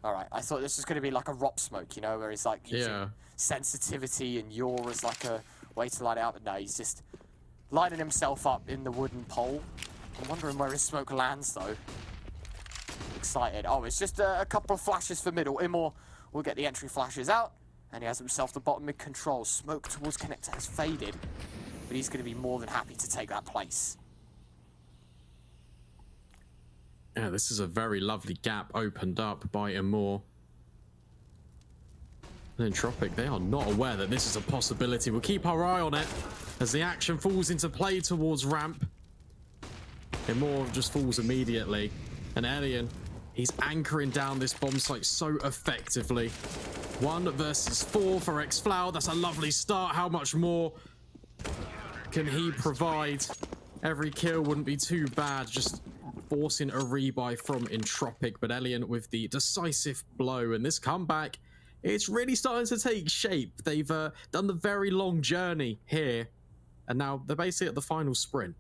S6: Alright, I thought this was going to be like a ROP smoke, you know, where he's like using sensitivity and yaw as like a way to light it up. But no, he's just lighting himself up in the wooden pole. I'm wondering where his smoke lands though. Excited. Oh, it's just a couple of flashes for middle. Imor will get the entry flashes out, and he has himself the bottom mid control. Smoke towards connector has faded, but he's going to be more than happy to take that place.
S7: Yeah, this is a very lovely gap opened up by Imor. And Entropiq, they are not aware that this is a possibility. We'll keep our eye on it as the action falls into play towards ramp. Imor just falls immediately, and Alien, he's anchoring down this bomb site so effectively. 1 versus 4 for X-Flow. That's a lovely start. How much more can he provide? Every kill wouldn't be too bad. Just forcing a rebuy from Entropiq, but Alien with the decisive blow. And this comeback, it's really starting to take shape. They've done the very long journey here, and now they're basically at the final sprint.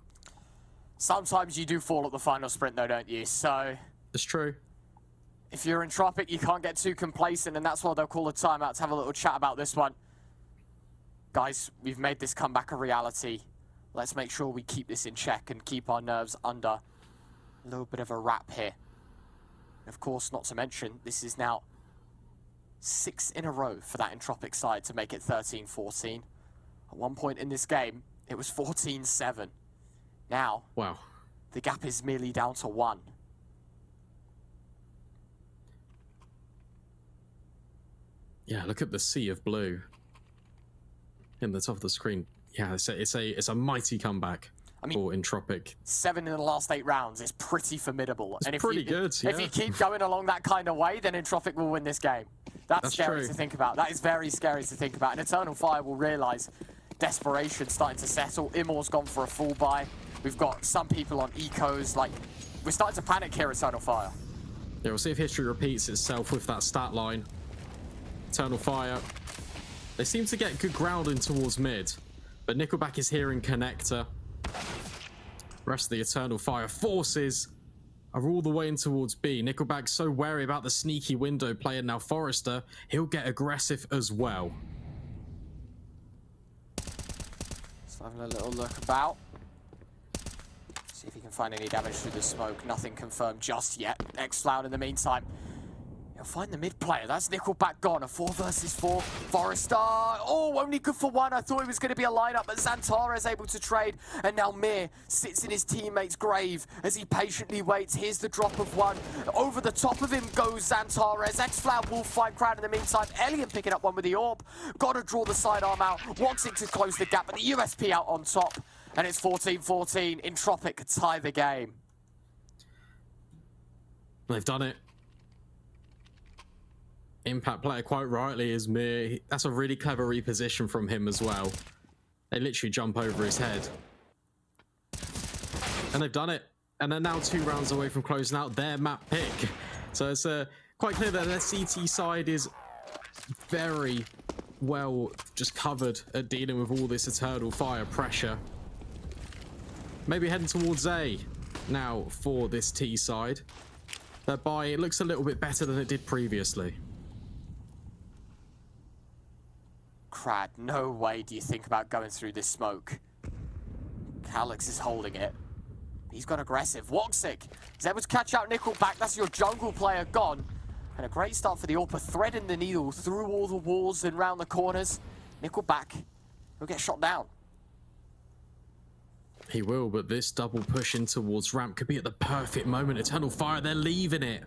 S6: Sometimes you do fall at the final sprint though, don't you? So
S7: it's true.
S6: If you're Entropiq, you can't get too complacent, and that's why they'll call a timeout to have a little chat about this one. Guys, we've made this comeback a reality. Let's make sure we keep this in check and keep our nerves under a little bit of a wrap here. Of course, not to mention, this is now 6 in a row for that Entropiq side to make it 13-14. At one point in this game, it was 14-7. Now,
S7: wow,
S6: the gap is merely down to 1.
S7: Yeah, look at the sea of blue in the top of the screen. Yeah, it's a mighty comeback for Entropiq.
S6: 7 in the last 8 rounds is pretty formidable.
S7: It's pretty good,
S6: If you keep going along that kind of way, then Entropiq will win this game. That's scary to think about. That is very scary to think about. And Eternal Fire will realise desperation starting to settle. Immor's gone for a full buy. We've got some people on ecos. Like, we're starting to panic here, Eternal Fire.
S7: Yeah, we'll see if history repeats itself with that stat line. Eternal Fire. They seem to get good grounding towards mid, but Nickelback is here in connector. Rest of the Eternal Fire forces are all the way in towards B. Nickelback's so wary about the sneaky window player now. Forrester, he'll get aggressive as well.
S6: So having a little look about. See if he can find any damage through the smoke. Nothing confirmed just yet. Xfloud in the meantime. He'll find the mid player. That's Nickelback gone. A 4 versus 4. Forrester. Oh, only good for one. I thought it was going to be a lineup, but Xantara is able to trade. And now Mir sits in his teammate's grave as he patiently waits. Here's the drop of one. Over the top of him goes Xantares. Xfloud will find Crowd in the meantime. Alien picking up one with the orb. Got to draw the sidearm out. Wanting to close the gap, but the USP out on top. And it's 14-14. Entropiq tie the game.
S7: They've done it. Impact player quite rightly is Mir. That's a really clever reposition from him as well. They literally jump over his head. And they've done it. And they're now 2 rounds away from closing out their map pick. So it's quite clear that their CT side is very well just covered at dealing with all this Eternal Fire pressure. Maybe heading towards A now for this T side. That buy, it looks a little bit better than it did previously.
S6: Crad, no way do you think about going through this smoke. Calyx is holding it. He's got aggressive. Woxic is able to catch out Nickelback. That's your jungle player gone. And a great start for the AWP, threading the needle through all the walls and round the corners. Nickelback will get shot down.
S7: He will, but this double push in towards ramp could be at the perfect moment. Eternal Fire, they're leaving it.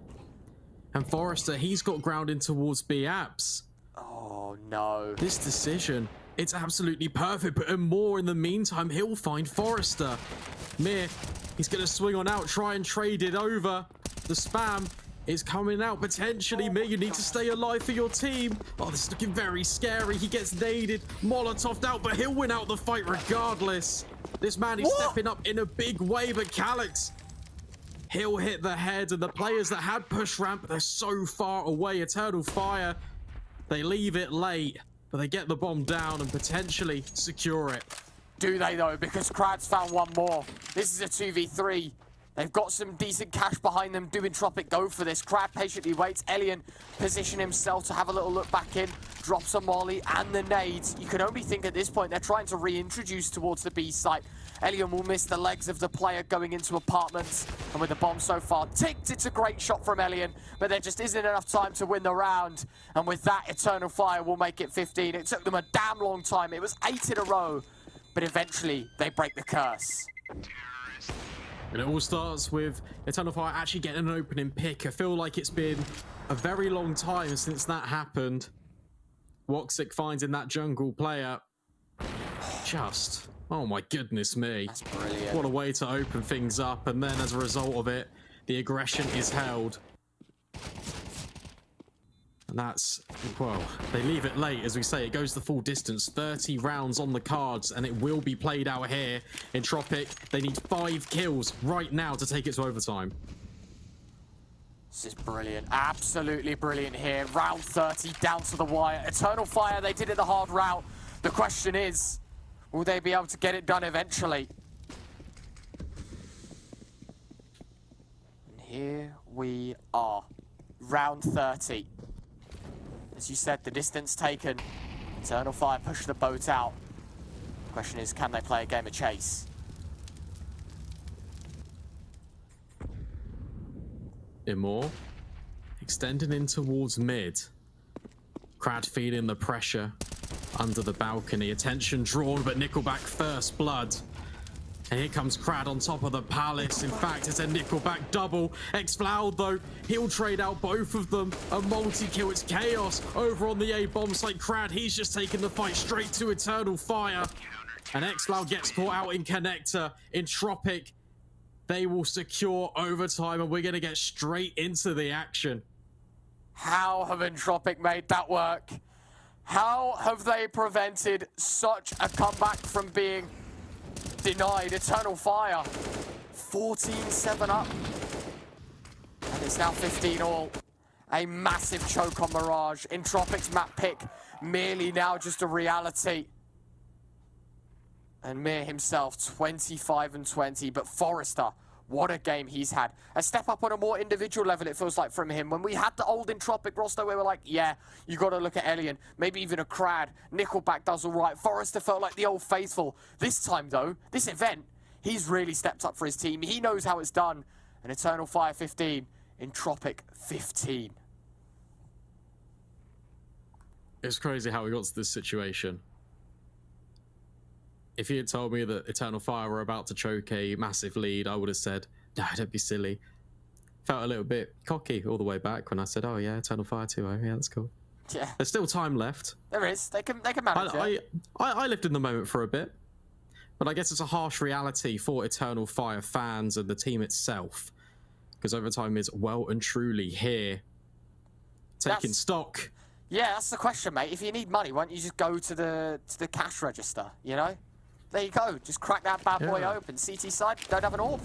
S7: And Forrester, he's got ground in towards B apps.
S6: Oh no.
S7: This decision, it's absolutely perfect, but more in the meantime, he'll find Forrester. Mir, he's going to swing on out, try and trade it over. The spam is coming out potentially. Mir, you need to stay alive for your team. Oh, this is looking very scary. He gets naded, Molotoved out, but he'll win out the fight regardless. This man is stepping up in a big way, but Calyx, he'll hit the head, and the players that had push ramp, they're so far away. Eternal Fire, they leave it late, but they get the bomb down and potentially secure it.
S6: Do they though? Because Krad's found one more. This is a 2v3. They've got some decent cash behind them. Do Entropiq go for this? Crad patiently waits. Elian position himself to have a little look back in. Drops a molly and the nades. You can only think at this point they're trying to reintroduce towards the B site. Elian will miss the legs of the player going into apartments. And with the bomb so far ticked, it's a great shot from Elian. But there just isn't enough time to win the round. And with that, Eternal Fire will make it 15. It took them a damn long time. It was 8 in a row. But eventually, they break the curse.
S7: And it all starts with Eternal Fire actually getting an opening pick. I feel like it's been a very long time since that happened. Woxic finds in that jungle player. Just, oh my goodness me.
S6: That's brilliant.
S7: What a way to open things up. And then as a result of it, the aggression is held. And that's, well, they leave it late, as we say. It goes the full distance. 30 rounds on the cards, and it will be played out here. Entropiq, they need 5 kills right now to take it to overtime.
S6: This is brilliant. Absolutely brilliant here. Round 30, down to the wire. Eternal Fire, they did it the hard route. The question is, will they be able to get it done eventually? And here we are. Round 30. As you said, the distance taken. Eternal Fire push the boat out. The question is, can they play a game of chase?
S7: Immor extending in towards mid. Crad feeling the pressure under the balcony. Attention drawn, but Nickelback first blood. And here comes Crad on top of the palace. In fact, it's a Nickelback double. Xfloud, though, he'll trade out both of them. A multi-kill. It's chaos over on the A bomb site. Crad, he's just taking the fight straight to Eternal Fire. And Xfloud gets caught out in connector. Entropiq, they will secure overtime, and we're going to get straight into the action.
S6: How have Entropiq made that work? How have they prevented such a comeback from being denied? Eternal Fire, 14-7 up. And it's now 15 all. A massive choke on Mirage. Entropiq's map pick merely now just a reality. And Mir himself, 25-20. But Forrester, what a game he's had. A step up on a more individual level, it feels like, from him. When we had the old Entropiq roster, we were like, yeah, you got to look at Elian. Maybe even a Crad. Nickelback does all right. Forrester felt like the old faithful. This time, though, this event, he's really stepped up for his team. He knows how it's done. And Eternal Fire 15, Entropiq 15.
S7: It's crazy how we got to this situation. If he had told me that Eternal Fire were about to choke a massive lead, I would have said, no, don't be silly. Felt a little bit cocky all the way back when I said, oh yeah, Eternal Fire 2-0, yeah, that's cool.
S6: Yeah.
S7: There's still time left.
S6: There is. They can manage it.
S7: I lived in the moment for a bit, but I guess it's a harsh reality for Eternal Fire fans and the team itself, because overtime is well and truly here. Taking stock.
S6: Yeah, that's the question, mate. If you need money, why don't you just go to the cash register, you know? There you go. Just crack that bad boy open. CT side, don't have an orb.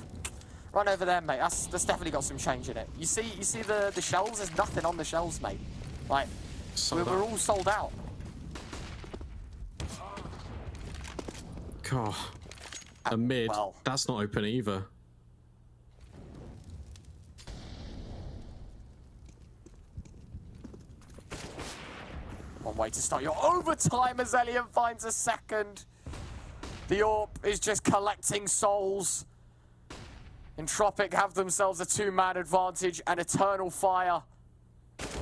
S6: Run over there, mate. That's definitely got some change in it. You see the shelves? There's nothing on the shelves, mate. Like, we're all sold out.
S7: God. A mid. Well, that's not open either.
S6: One way to start your overtime as Elian finds a second. The orb is just collecting souls. Entropiq have themselves a two-man advantage, and Eternal Fire.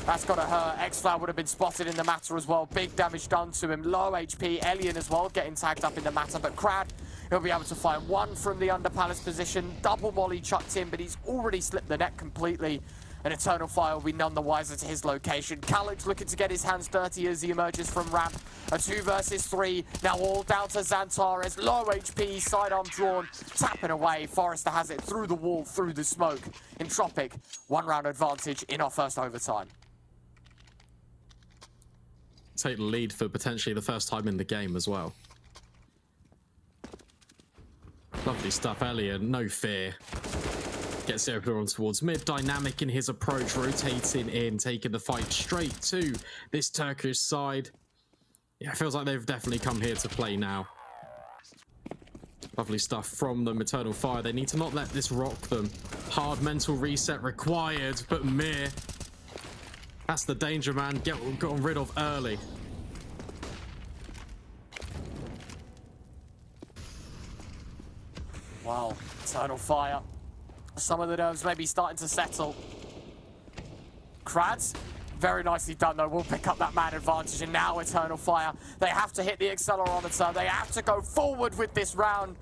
S6: That's got to hurt. X-Flower would have been spotted in the matter as well. Big damage done to him. Low HP. Elian as well getting tagged up in the matter, but Crad, he'll be able to find one from the under palace position. Double molly chucked in, but he's already slipped the net completely. And Eternal Fire will be none the wiser to his location. Calyx looking to get his hands dirty as he emerges from ramp. A 2 versus 3. Now all down to Xantares. Low HP, sidearm drawn, tapping away. Forrester has it through the wall, through the smoke. Entropiq, 1 round advantage in our first overtime.
S7: Take the lead for potentially the first time in the game as well. Lovely stuff, Elian. No fear. Gets the opener on towards mid. Dynamic in his approach, rotating in, taking the fight straight to this Turkish side. Yeah, it feels like they've definitely come here to play now. Lovely stuff from them. Eternal Fire. They need to not let this rock them. Hard mental reset required, but Mir. That's the danger, man. Gotten rid of early.
S6: Wow, Eternal Fire. Some of the nerves may be starting to settle. Krads, very nicely done though. We'll pick up that man advantage, and now Eternal Fire. They have to hit the accelerometer. They have to go forward with this round.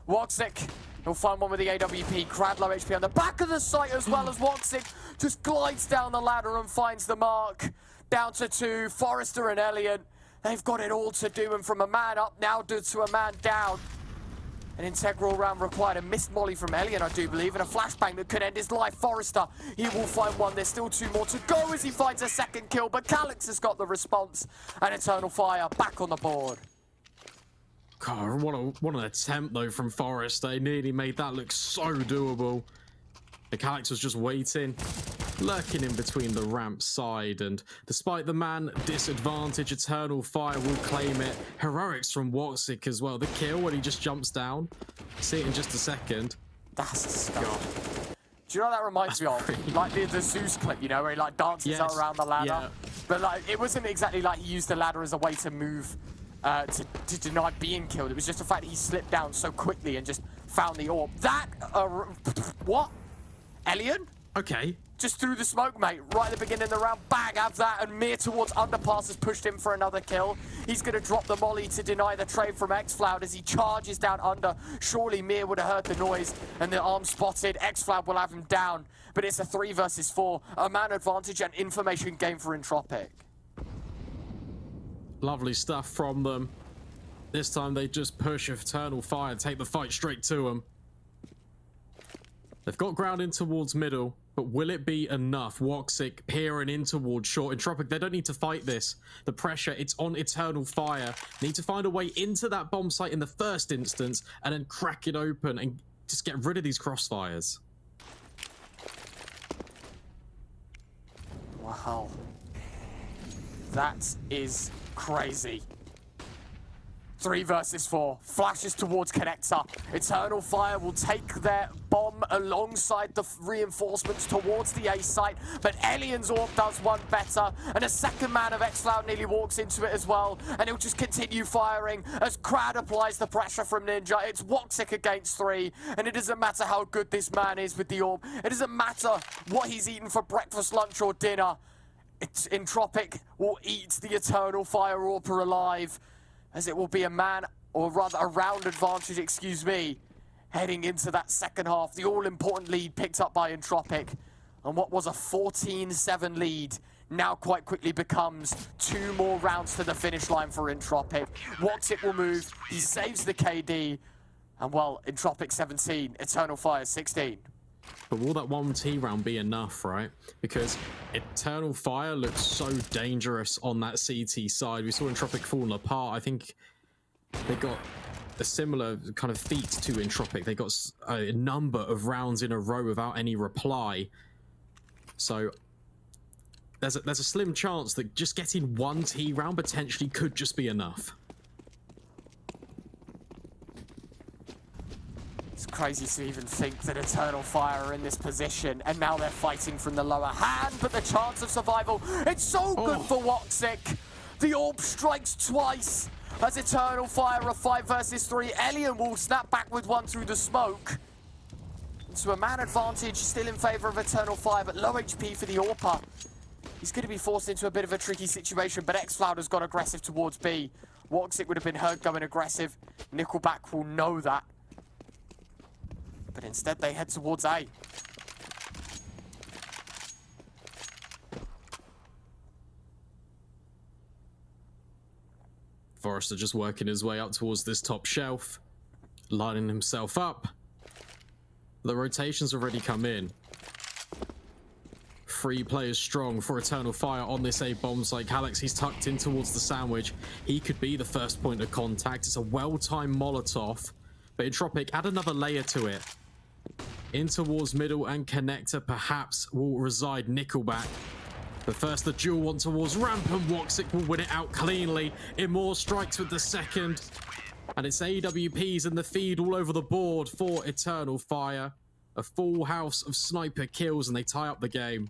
S6: Woxic, he'll find one with the AWP. Crad low HP on the back of the site as well as Woxic just glides down the ladder and finds the mark. Down to 2, Forrester and Elian. They've got it all to do, and from a man up now to a man down. An integral round required. A missed molly from Elian, I do believe, and a flashbang that could end his life. Forrester, he will find one. There's still 2 more to go as he finds a second kill, but Calyx has got the response, and Eternal Fire back on the board.
S7: God, what an attempt, though, from Forrester. They nearly made that look so doable. The Calyx was just waiting, lurking in between the ramp side, and despite the man disadvantage, Eternal Fire will claim it. Heroics from Woxic as well. The kill when he just jumps down. See it in just a second.
S6: That's disgusting. Do you know what that reminds me of? Like the Zeus clip, you know, where he like dances around the ladder. Yeah. But like, it wasn't exactly like he used the ladder as a way to move, to deny being killed. It was just the fact that he slipped down so quickly and just found the orb. That, what? Elian?
S7: Okay.
S6: Just through the smoke, mate. Right at the beginning of the round, bang, have that, and Mir towards underpass has pushed him for another kill. He's going to drop the molly to deny the trade from X-Floud as he charges down under. Surely Mir would have heard the noise, and the arm spotted. X-Floud will have him down, but it's a 3 versus 4. A man advantage and information game for Entropiq.
S7: Lovely stuff from them. This time they just push Eternal Fire, take the fight straight to him. They've got ground in towards middle, but will it be enough? Woxic peering in towards short. Entropiq, they don't need to fight this. The pressure, it's on Eternal Fire. Need to find a way into that bomb site in the first instance and then crack it open and just get rid of these crossfires.
S6: Wow. That is crazy. 3 versus 4. Flashes towards Connector. Eternal Fire will take their bomb alongside the reinforcements towards the A site, but Alien's Orb does one better, and a second man of xCloud nearly walks into it as well, and he'll just continue firing as Crad applies the pressure from Ninja. It's Woxic against 3, and it doesn't matter how good this man is with the Orb. It doesn't matter what he's eaten for breakfast, lunch, or dinner. Entropiq will eat the Eternal Fire Orb alive, as it will be a man, or rather a round advantage, excuse me, heading into that second half. The all-important lead picked up by Entropiq, and what was a 14-7 lead now quite quickly becomes 2 more rounds to the finish line for Entropiq. Woxic will move, he saves the KD, and well, Entropiq 17, Eternal Fire 16.
S7: But will that 1T round be enough, right? Because Eternal Fire looks so dangerous on that CT side. We saw Entropiq falling apart. I think they got a similar kind of feat to Entropiq. They got a number of rounds in a row without any reply. So there's a slim chance that just getting 1T round potentially could just be enough.
S6: It's crazy to even think that Eternal Fire are in this position, and now they're fighting from the lower hand, but the chance of survival, it's so good for Woxic. The Orb strikes twice as Eternal Fire are 5 versus 3. Alien will snap back with 1 through the smoke. So a man advantage still in favor of Eternal Fire, but low HP for the Orpa. He's going to be forced into a bit of a tricky situation, but xCloud has got aggressive towards B. Woxic would have been heard going aggressive. Nickelback will know that. But instead they head towards A.
S7: Forrester just working his way up towards this top shelf, lining himself up. The rotations already come in. 3 players strong for Eternal Fire on this A bomb site. Calyx, he's tucked in towards the sandwich. He could be the first point of contact. It's a well-timed Molotov, but Entropiq add another layer to it. In towards middle, and Connector perhaps will reside Nickelback. But first the duel one towards ramp, and Woxic will win it out cleanly. Immor strikes with the second, and it's AWPs in the feed all over the board for Eternal Fire. A full house of sniper kills, and they tie up the game.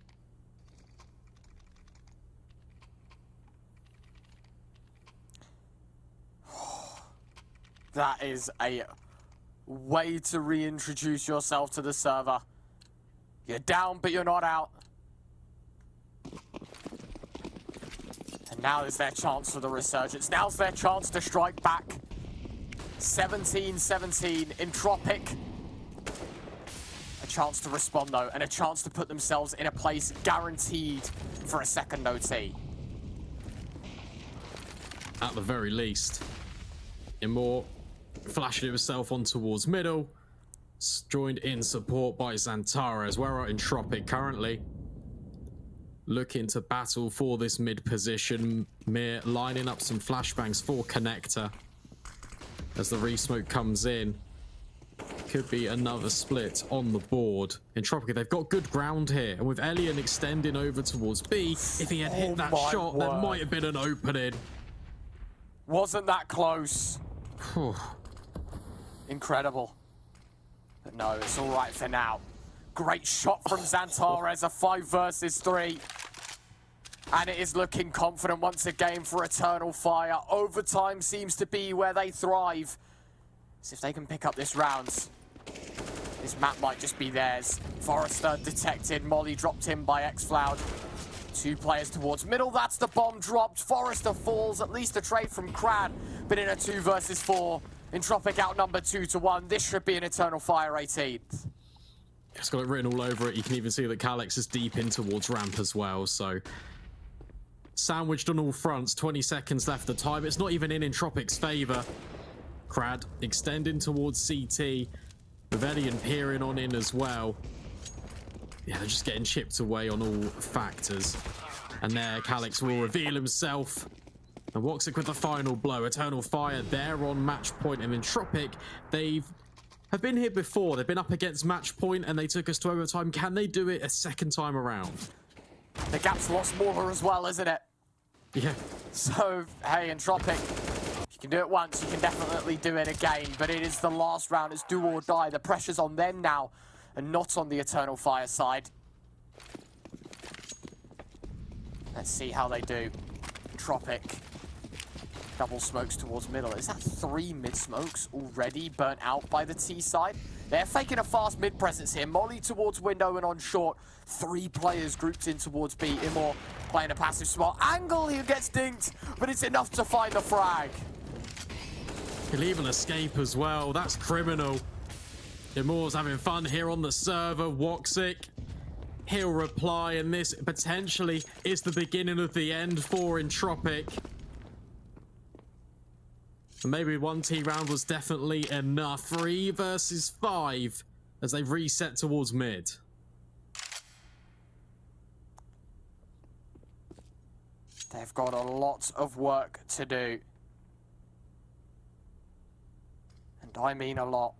S6: That is a way to reintroduce yourself to the server. You're down, but you're not out. And now is their chance for the resurgence. Now's their chance to strike back. 17-17, Entropiq. A chance to respond, though, and a chance to put themselves in a place guaranteed for a second OT.
S7: At the very least. Immor flashing himself on towards middle. Joined in support by Xantares. Where are Entropiq currently? Looking to battle for this mid position. Mir lining up some flashbangs for Connector. As the resmoke comes in. Could be another split on the board. Entropiq, they've got good ground here. And with Elian extending over towards B, if he had hit that shot, there might have been an opening.
S6: Wasn't that close? Incredible. But no, it's all right for now. Great shot from Xantares, a 5 versus 3. And it is looking confident once again for Eternal Fire. Overtime seems to be where they thrive. So if they can pick up this round, this map might just be theirs. Forrester detected, Molly dropped in by xCloud. 2 players towards middle, that's the bomb dropped. Forrester falls, at least a trade from Crad, but in a 2 versus 4. Entropiq outnumbered 2-1. This should be an Eternal Fire 18th.
S7: It's got it written all over it. You can even see that Calyx is deep in towards ramp as well, so... Sandwiched on all fronts, 20 seconds left the time. It's not even in Entropiq's favour. Crad extending towards CT. Velian peering on in as well. yeah, they're just getting chipped away on all factors. And there, Calix will reveal himself. And Woxic with the final blow. Eternal Fire there on match point. And Entropiq, have been here before. They've been up against match point and they took us to overtime. Can they do it a second time around?
S6: The gap's a lot smaller as well, isn't it?
S7: Yeah.
S6: So, hey, Entropiq, if you can do it once, you can definitely do it again. But it is the last round. It's do or die. The pressure's on them now and not on the Eternal Fire side. Let's see how they do. Entropiq. Double smokes towards middle. Is that 3 mid smokes already burnt out by the T side? They're faking a fast mid presence here. Molly towards window and on short. 3 players grouped in towards B. Immor playing a passive smart angle. He gets dinked, but it's enough to find the frag.
S7: He'll even escape as well. That's criminal. Immor's having fun here on the server. Woxic, he'll reply, and this potentially is the beginning of the end for Entropiq. Maybe 1 T round was definitely enough. 3 versus 5 as they reset towards mid.
S6: They've got a lot of work to do. And I mean a lot.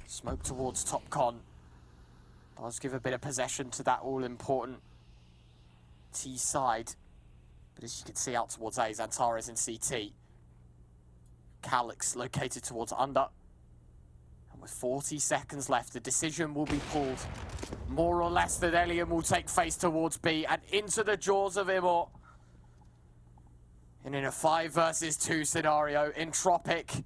S6: Smoke towards top con. Does give a bit of possession to that all-important T side. But as you can see out towards A, Xantares in CT. Calix located towards under. And with 40 seconds left, the decision will be pulled. More or less that Elian will take face towards B and into the jaws of Immor. And in a 5 versus 2 scenario, Entropiq,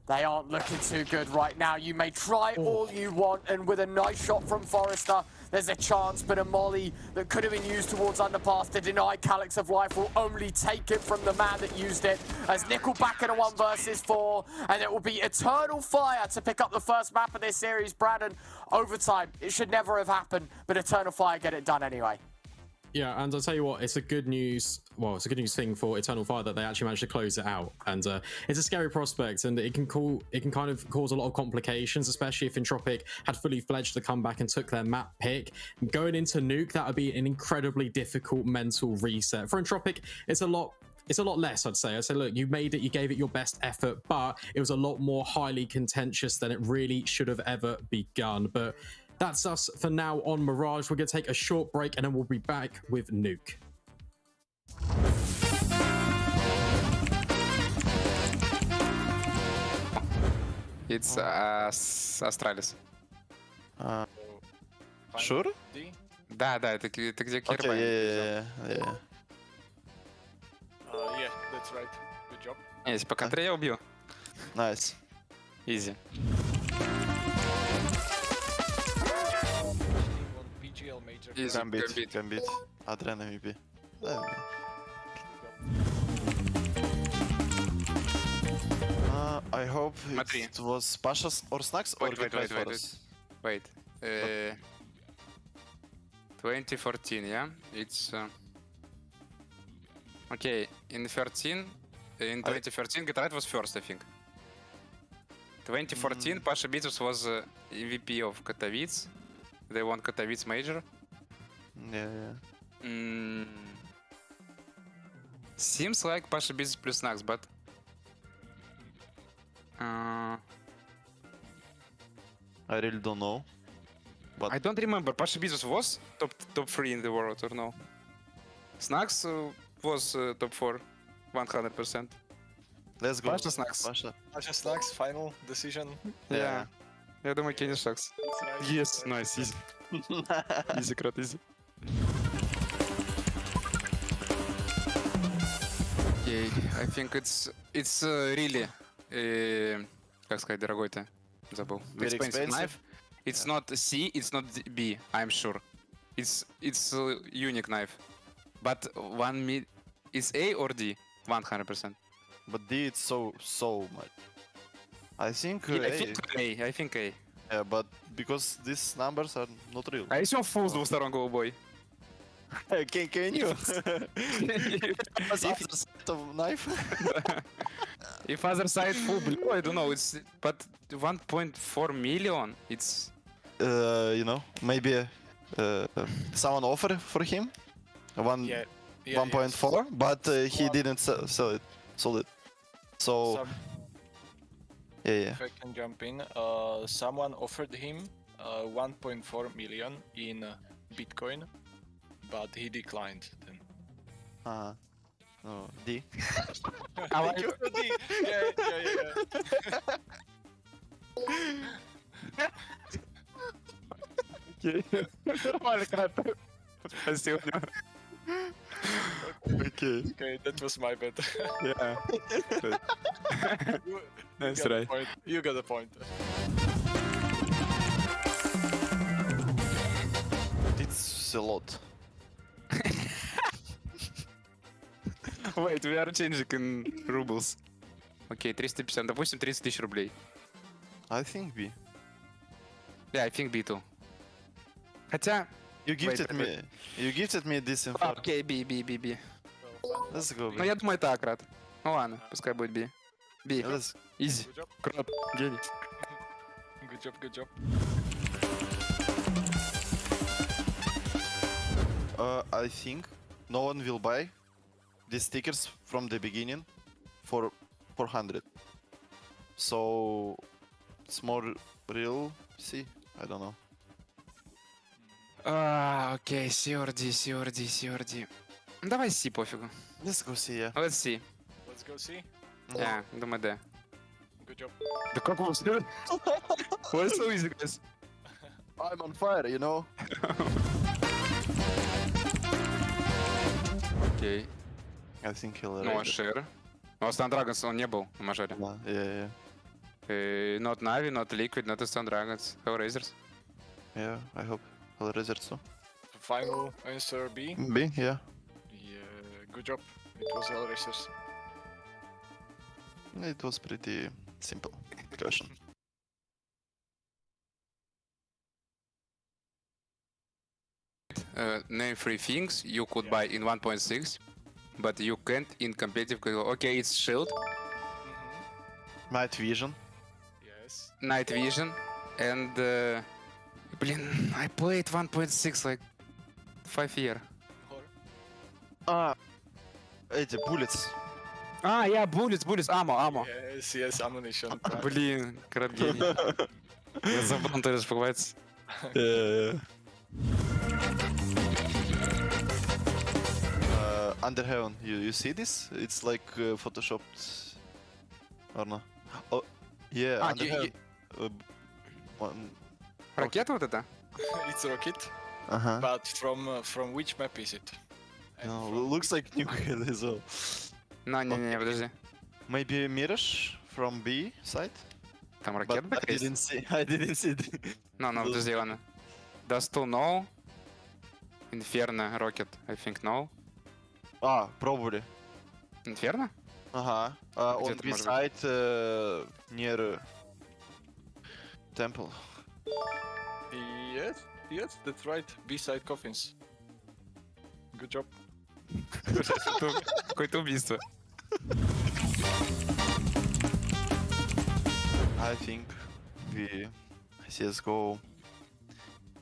S6: they aren't looking too good right now. You may try all you want, and with a nice shot from Forrester, there's a chance, but a molly that could have been used towards underpass to deny Calix of life will only take it from the man that used it. As Nickel back in a 1 versus 4, and it will be Eternal Fire to pick up the first map of this series. Brandon, overtime. It should never have happened, but Eternal Fire get it done anyway.
S7: Yeah, and I'll tell you what, it's a good news. Well, it's a good news thing for Eternal Fire that they actually managed to close it out. And it's a scary prospect, and it can kind of cause a lot of complications, especially if Entropiq had fully fledged the comeback and took their map pick. Going into Nuke, that would be an incredibly difficult mental reset. For Entropiq, it's a lot less, I'd say. I'd say, look, you made it, you gave it your best effort, but it was a lot more highly contentious than it really should have ever begun. But that's us for now on Mirage. We're going to take a short break and then we'll be back with Nuke.
S15: It's Astralis.
S16: Sure?
S15: Да, это где Кирба.
S16: Okay, yeah.
S9: Yeah, that's right. Good job.
S15: Если по контре я убью.
S16: Nice.
S15: Easy. Easy.
S16: Gambit. Adrian MVP. I hope it was Pasha's or Snacks or K23 for us.
S15: Wait. 2014, yeah? It's... Okay, in 2013, Get was first, I think. 2014, Pasha Bitus was MVP of Katowice. They won Katowice Major.
S16: Yeah.
S15: Seems like Pasha Bitus plus Snacks, but...
S16: I really don't know. But
S15: I don't remember. Pasha Bitus was top 3 in the world or no? Snacks was top 4, 100%.
S16: Let's go.
S15: Pasha Snacks.
S2: Pasha Snacks, final decision.
S15: Yeah. Я думаю, Kenny Snacks. Yes, nice, easy. Easy, крот, easy. Okay, I think it's really, как сказать, дорогой-то, забыл.
S16: Very expensive
S15: knife. It's not C, it's not B, I'm sure. It's unique knife. But is A or D? 100%.
S16: But D it's so much. I think
S15: I think A.
S16: Yeah, but because these numbers are not real.
S15: А если он full с двустороннего бой?
S16: Can you? Of knife?
S15: If other side full blue, I don't know. It's but 1.4 million. It's
S16: You know, maybe someone offered for him 1.4, but he didn't sell it. Sold it. So yeah.
S18: If I can jump in, someone offered him 1.4 million in Bitcoin, but he declined then.
S16: Oh, D.
S18: Thank you for D. Yeah.
S16: Okay. Okay.
S18: Okay, that was my bet.
S15: Yeah. Nice
S18: got a
S15: try.
S18: point. You got a point.
S16: It's a lot.
S15: Wait, we are changing in rubles. Окей, 350, допустим, 30 тысяч рублей.
S16: I think B.
S15: Yeah, I think B too. Хотя...
S16: You gifted me this info.
S15: Окей, B.
S16: Let's go, B.
S15: Ну, я думаю, так, Рад. Ну ладно, пускай будет B. B. Easy.
S18: Good job.
S15: Крот. Гений.
S18: Good job.
S16: I think no one will buy these stickers from the beginning for 400. So it's more real. See, I don't know.
S15: Окей, CRD. Ну, давай C, пофигу.
S16: Let's go see, yeah.
S15: Let's see.
S18: Let's go see.
S15: Yeah, думаю, да.
S18: Good job.
S15: Да как вы успели? Why so easy, guys?
S16: I'm on fire, you know.
S15: Окей.
S16: I think he'll
S15: Ну, а
S16: raise it.
S15: Шер? Ну, а Stun Dragons, он не был в мажоре.
S16: Yeah.
S15: Not Navi, not Liquid, not Stun Dragons. How Razors?
S16: Yeah, I hope he'll raise it too.
S18: Final answer B.
S16: B, yeah.
S18: Yeah, good job. It was Hellraisers.
S16: It was pretty simple question.
S15: Name 3 things you could buy in 1.6, but you can't in competitive. Okay, it's Shield,
S16: Night Vision.
S18: Yes.
S15: Night Vision, and блин, I played 1.6 like 5 years.
S16: Эти bullets.
S15: Yeah, bullets, ammo.
S18: Yes, ammunition.
S15: Блин, краб гений. Я забыл, он тоже покупается.
S16: Under Heaven, you see this? It's like photoshopped, or no? Oh, yeah. Under Heaven.
S15: Ракета вот это?
S18: It's Rocket.
S16: Uh-huh.
S18: But from which map is it?
S16: No, looks like New Hell as well.
S15: No, не, подожди.
S16: Maybe Mirage from B side?
S15: Там ракета
S16: But I didn't see it.
S15: No, подожди, ладно. Dust 2, no. Inferno, Rocket, I think no.
S16: Probably.
S15: Inferno?
S16: Ага.
S15: Где
S16: On
S15: это
S16: B
S15: может
S16: side near Temple.
S18: Yes, that's right. B-side coffins. Good job.
S15: Какое-то убийство.
S16: I think we CSGO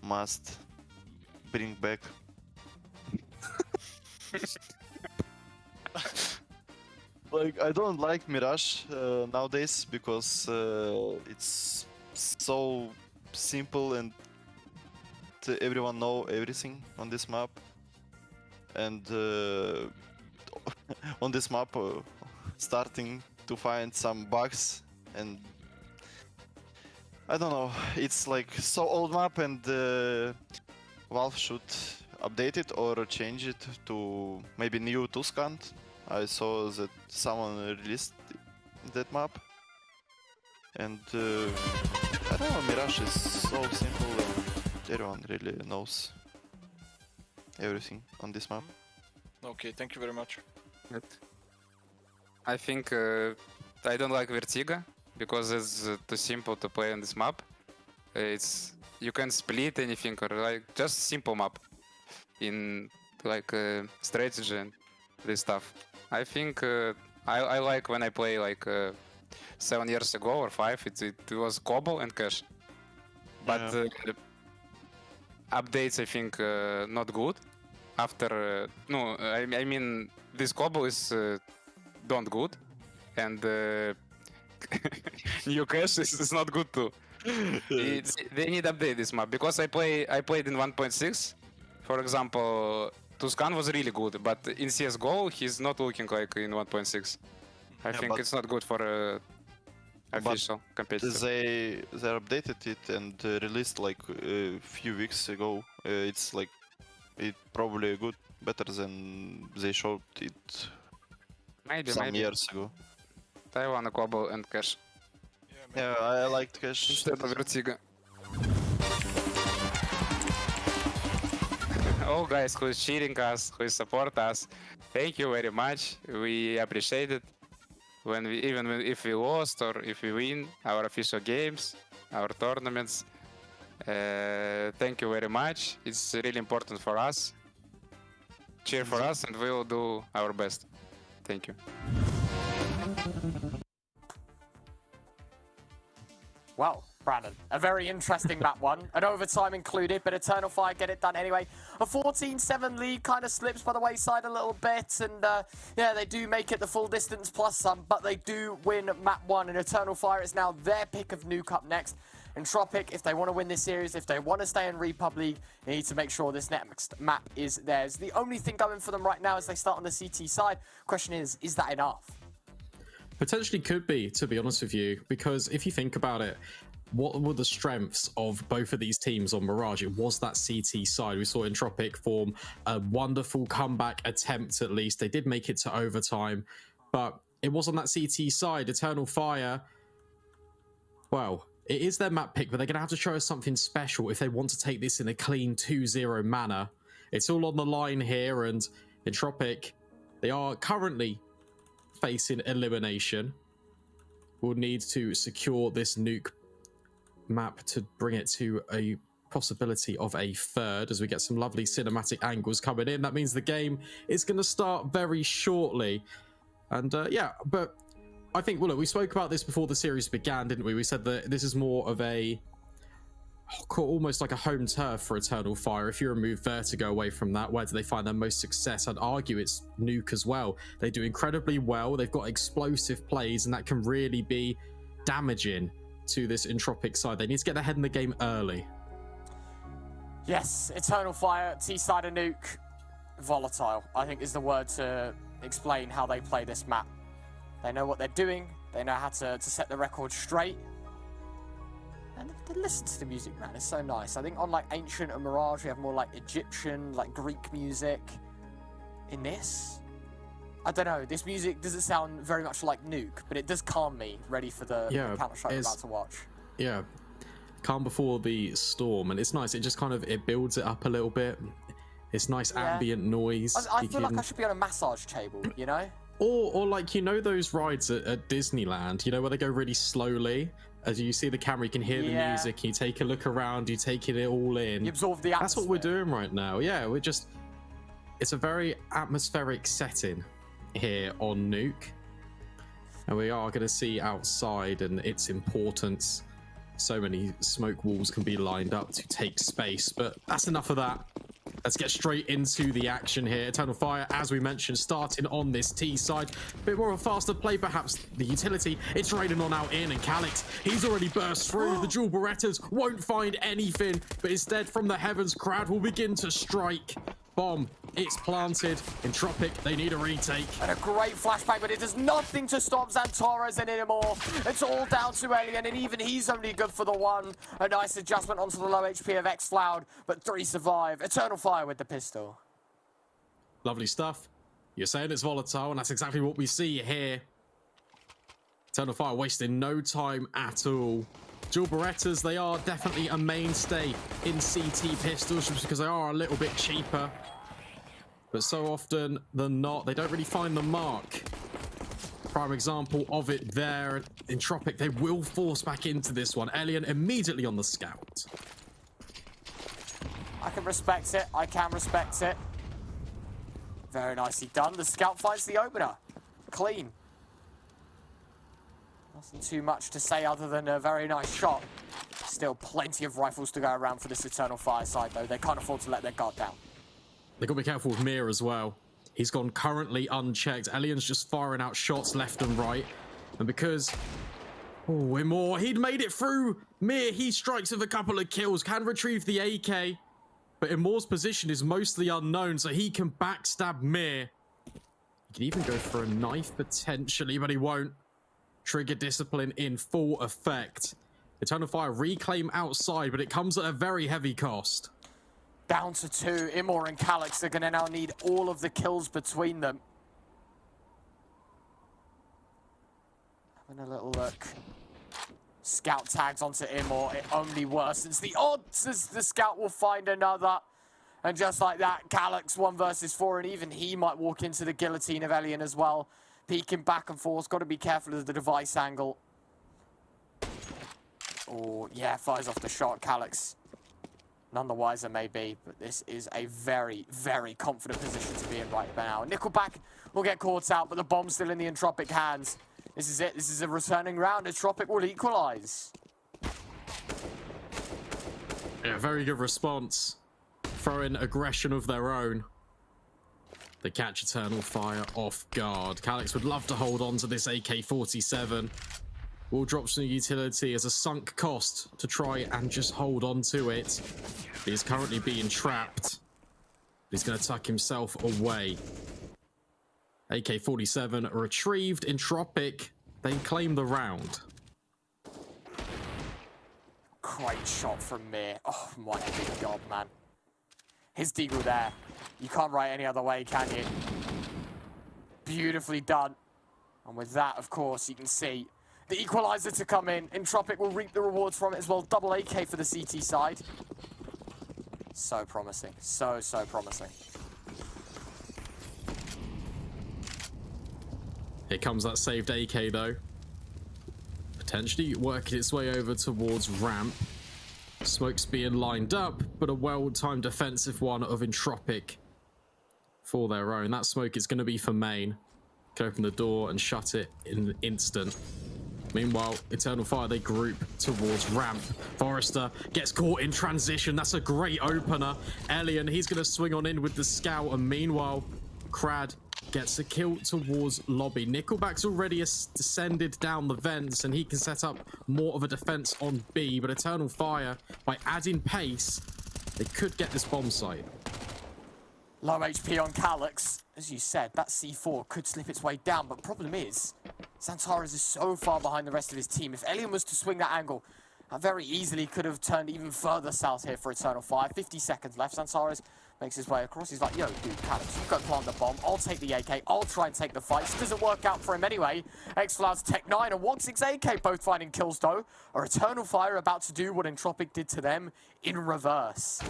S16: must bring back like I don't like Mirage nowadays because it's so simple and everyone know everything on this map, and on this map starting to find some bugs, and I don't know, it's like so old map, and Valve should update it or change it to maybe new Tuscant. I saw that someone released that map, and I don't know, Mirage is so simple and everyone really knows everything on this map.
S18: Okay, thank you very much.
S15: I think I don't like Vertigo because it's too simple to play on this map. You can't split anything or like just simple map in like strategy and this stuff. I think I like when I play like 7 years ago or 5. It was Cobble and Cash, but updates I think not good. After no, I mean this Cobble is don't good, and new Cash is not good too. They need update this map because I played in 1.6. For example, Tuscan was really good, but in CS:GO he's not looking like in 1.6. I think it's not good for official competitive.
S16: They updated it and released like a few weeks ago. It's like it probably good, better than they showed it some years ago.
S15: I want a Cobble and Cash.
S16: Yeah, I liked Cash.
S15: Instead of Vertigo. All guys who is cheering us, who support us, thank you very much. We appreciate it. When we if we lost or if we win our official games, our tournaments. Thank you very much. It's really important for us. Cheer for us, and we will do our best. Thank you.
S6: Well, Brandon, a very interesting map one. An overtime included, but Eternal Fire get it done anyway. A 14-7 lead kind of slips by the wayside a little bit, and yeah, they do make it the full distance plus some, but they do win map one, and Eternal Fire is now their pick of Nuke up next. Entropiq, if they want to win this series, if they want to stay in REPUBLEAGUE, they need to make sure this next map is theirs. The only thing going for them right now is they start on the CT side. Question is that enough?
S7: Potentially could be, to be honest with you, because if you think about it, what were the strengths of both of these teams on Mirage? It was that CT side. We saw Entropiq form a wonderful comeback attempt, at least. They did make it to overtime, but it was on that CT side. Eternal Fire, well, it is their map pick, but they're going to have to show us something special if they want to take this in a clean 2-0 manner. It's all on the line here, and Entropiq, they are currently facing elimination. We'll need to secure this nuke map to bring it to a possibility of a third as we get some lovely cinematic angles coming in. That means the game is going to start very shortly. And yeah, but I think, well, look, we spoke about this before the series began, didn't we? We said that this is more of a almost like a home turf for Eternal Fire. If you remove Vertigo away from that, where do they find their most success? I'd argue it's Nuke as well. They do incredibly well. They've got explosive plays, and that can really be damaging to this Entropiq side. They need to get ahead in the game early.
S6: Yes, Eternal Fire, T-side of Nuke, volatile, I think is the word to explain how they play this map. They know what they're doing. They know how to set the record straight. And they listen to the music, man. It's so nice. I think on like Ancient and Mirage, we have more like Egyptian, like Greek music. In this, I don't know. This music doesn't sound very much like Nuke, but it does calm me, ready for the Counter-Strike we're about to watch.
S7: Yeah, calm before the storm, and it's nice. It just kind of, it builds it up a little bit. It's nice ambient noise.
S6: I feel like I should be on a massage table, you know?
S7: Or like, you know those rides at Disneyland, you know, where they go really slowly? As you see the camera, you can hear the music, you take a look around, you take it all in.
S6: You absorb the atmosphere.
S7: That's what we're doing right now. Yeah, we're just, it's a very atmospheric setting here on Nuke. And we are going to see outside and its importance. So many smoke walls can be lined up to take space, but that's enough of that. Let's get straight into the action here. Eternal Fire, as we mentioned, starting on this T side. A bit more of a faster play, perhaps. The utility, it's raining on out in, and Calix, he's already burst through. The dual Berettas won't find anything, but instead, from the heavens, crowd will begin to strike. Bomb, it's planted. Entropiq, they need a retake.
S6: And a great flashbang, but it does nothing to stop Xantares anymore. It's all down to Alien, and even he's only good for the one. A nice adjustment onto the low HP of X-Cloud, but 3 survive. Eternal Fire with the pistol.
S7: Lovely stuff. You're saying it's volatile, and that's exactly what we see here. Eternal Fire wasting no time at all. Dual Berettas, they are definitely a mainstay in CT pistols just because they are a little bit cheaper. But so often than not, they don't really find the mark. Prime example of it there. Entropiq, they will force back into this one. Alien immediately on the scout.
S6: I can respect it. I can respect it. Very nicely done. The scout finds the opener. Clean. Nothing too much to say other than a very nice shot. Still plenty of rifles to go around for this Eternal Fire side, though. They can't afford to let their guard down.
S7: They've got to be careful with Mir as well. He's gone currently unchecked. Elian's just firing out shots left and right. And because... Oh, Imor, he'd made it through. Mir, he strikes with a couple of kills, can retrieve the AK. But Imor's position is mostly unknown, so he can backstab Mir. He can even go for a knife potentially, but he won't. Trigger discipline in full effect. Eternal Fire reclaim outside, but it comes at a very heavy cost.
S6: Down to 2. Imor and Calyx are going to now need all of the kills between them. Having a little look. Scout tags onto Imor. It only worsens the odds as the Scout will find another. And just like that, Calyx 1 versus 4, and even he might walk into the guillotine of Elian as well. Peeking back and forth. Got to be careful of the device angle. Oh, yeah, fires off the shot. Calyx none the wiser maybe, but this is a very, very confident position to be in right now. Nickelback will get caught out, but the bomb's still in the Entropiq hands. This is it. This is a returning round. Entropiq will equalize.
S7: Yeah, very good response. Throwing aggression of their own. They catch Eternal Fire off guard. Calyx would love to hold on to this AK-47. Will drop some utility as a sunk cost to try and just hold on to it. He is currently being trapped. He's going to tuck himself away. AK-47 retrieved. Entropiq, they claim the round.
S6: Great shot from Mir. Oh my big god, man. His deagle there. You can't write any other way, can you? Beautifully done. And with that, of course, you can see the equalizer to come in. Entropiq will reap the rewards from it as well. Double AK for the CT side. So promising. So promising.
S7: Here comes that saved AK, though. Potentially working its way over towards ramp. Smoke's being lined up, but a well-timed defensive one of Entropiq for their own. That smoke is going to be for main. Can open the door and shut it in an instant. Meanwhile, Eternal Fire, they group towards ramp. Forrester gets caught in transition. That's a great opener. Elian, he's going to swing on in with the scout. And meanwhile, Crad gets a kill towards lobby. Nickelback's already descended down the vents, and he can set up more of a defense on B. But Eternal Fire, by adding pace, they could get this bomb site.
S6: Low HP on Calyx. As you said, that C4 could slip its way down, but problem is, Xantares is so far behind the rest of his team. If Elian was to swing that angle, that very easily could have turned even further south here for Eternal Fire. 50 seconds left. Xantares makes his way across. He's like, yo, dude, Calyx, you go plant the bomb. I'll take the AK. I'll try and take the fight. This doesn't work out for him anyway. X-Floud's Tech 9 and 1.6 AK both finding kills, though. Are Eternal Fire about to do what Entropiq did to them in reverse?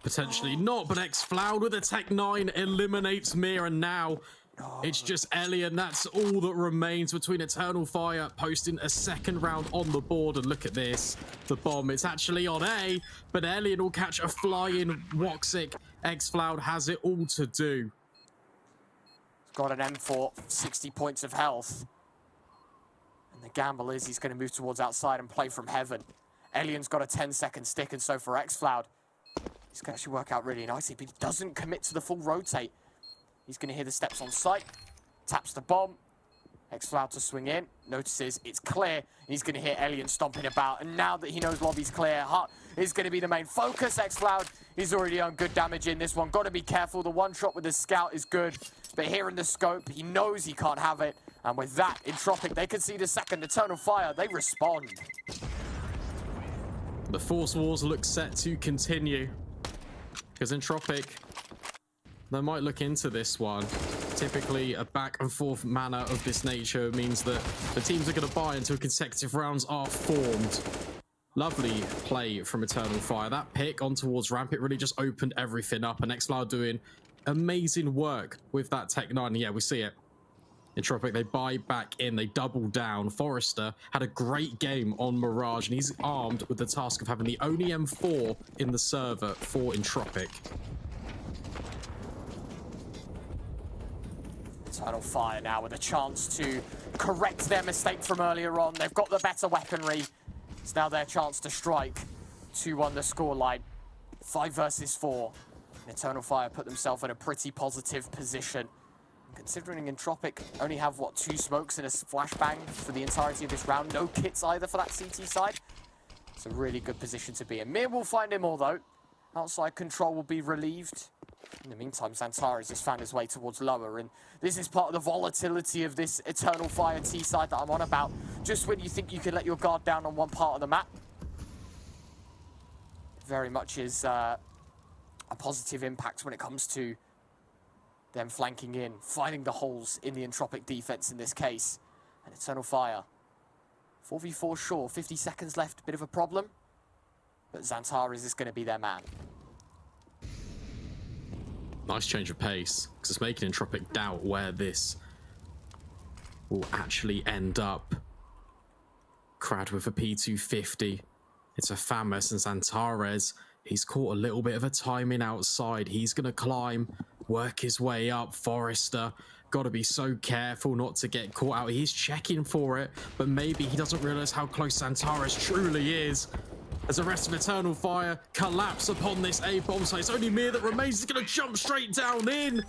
S7: Potentially not, but X-Floud with a Tech 9 eliminates Mir, and now it's just Elian. That's all that remains between Eternal Fire posting a second round on the board. And look at this, the bomb, it's actually on A, but Elian will catch a flying Woxic. X-Floud has it all to do.
S6: He's got an M4, 60 points of health. And the gamble is he's going to move towards outside and play from heaven. Elian's got a 10-second stick, and so for X-Floud, he's going to actually work out really nicely, but he doesn't commit to the full rotate. He's going to hear the steps on site, taps the bomb, X-Floud to swing in, notices it's clear, and he's going to hear Elian stomping about, and now that he knows lobby's clear, Hut is going to be the main focus. X-Floud, he's already on good damage in this one, got to be careful, the one shot with the scout is good, but here in the scope, he knows he can't have it, and with that, Entropiq, they concede a second. Eternal Fire, they respond.
S7: The Force Wars look set to continue. Because Entropiq, they might look into this one. Typically, a back and forth manner of this nature means that the teams are going to buy until consecutive rounds are formed. Lovely play from Eternal Fire. That pick on towards ramp, it really just opened everything up. And X-Floud doing amazing work with that Tech 9. And yeah, we see it. Entropiq, they buy back in, they double down. Forrester had a great game on Mirage, and he's armed with the task of having the only M4 in the server for Entropiq.
S6: Eternal Fire now with a chance to correct their mistake from earlier on. They've got the better weaponry. It's now their chance to strike. 2-1 the scoreline. 5 versus 4. And Eternal Fire put themselves in a pretty positive position. Considering Entropiq only have, what, 2 smokes and a flashbang for the entirety of this round. No kits either for that CT side. It's a really good position to be in. Mir will find him all, though. Outside control will be relieved. In the meantime, Xantares has found his way towards lower, and this is part of the volatility of this Eternal Fire T side that I'm on about. Just when you think you can let your guard down on one part of the map, very much is a positive impact when it comes to them flanking in, finding the holes in the Entropiq defense in this case. And Eternal Fire, 4v4 sure, 50 seconds left, bit of a problem, but Xantares is going to be their man.
S7: Nice change of pace, because it's making Entropiq doubt where this will actually end up. Crad with a P250. It's a Famus, and Xantares, he's caught a little bit of a timing outside. He's going to climb, work his way up. Forrester, got to be so careful not to get caught out. He's checking for it, but maybe he doesn't realize how close Xantares truly is. As the rest of Eternal Fire collapse upon this A-bomb site. It's only Mir that remains. He's going to jump straight down in.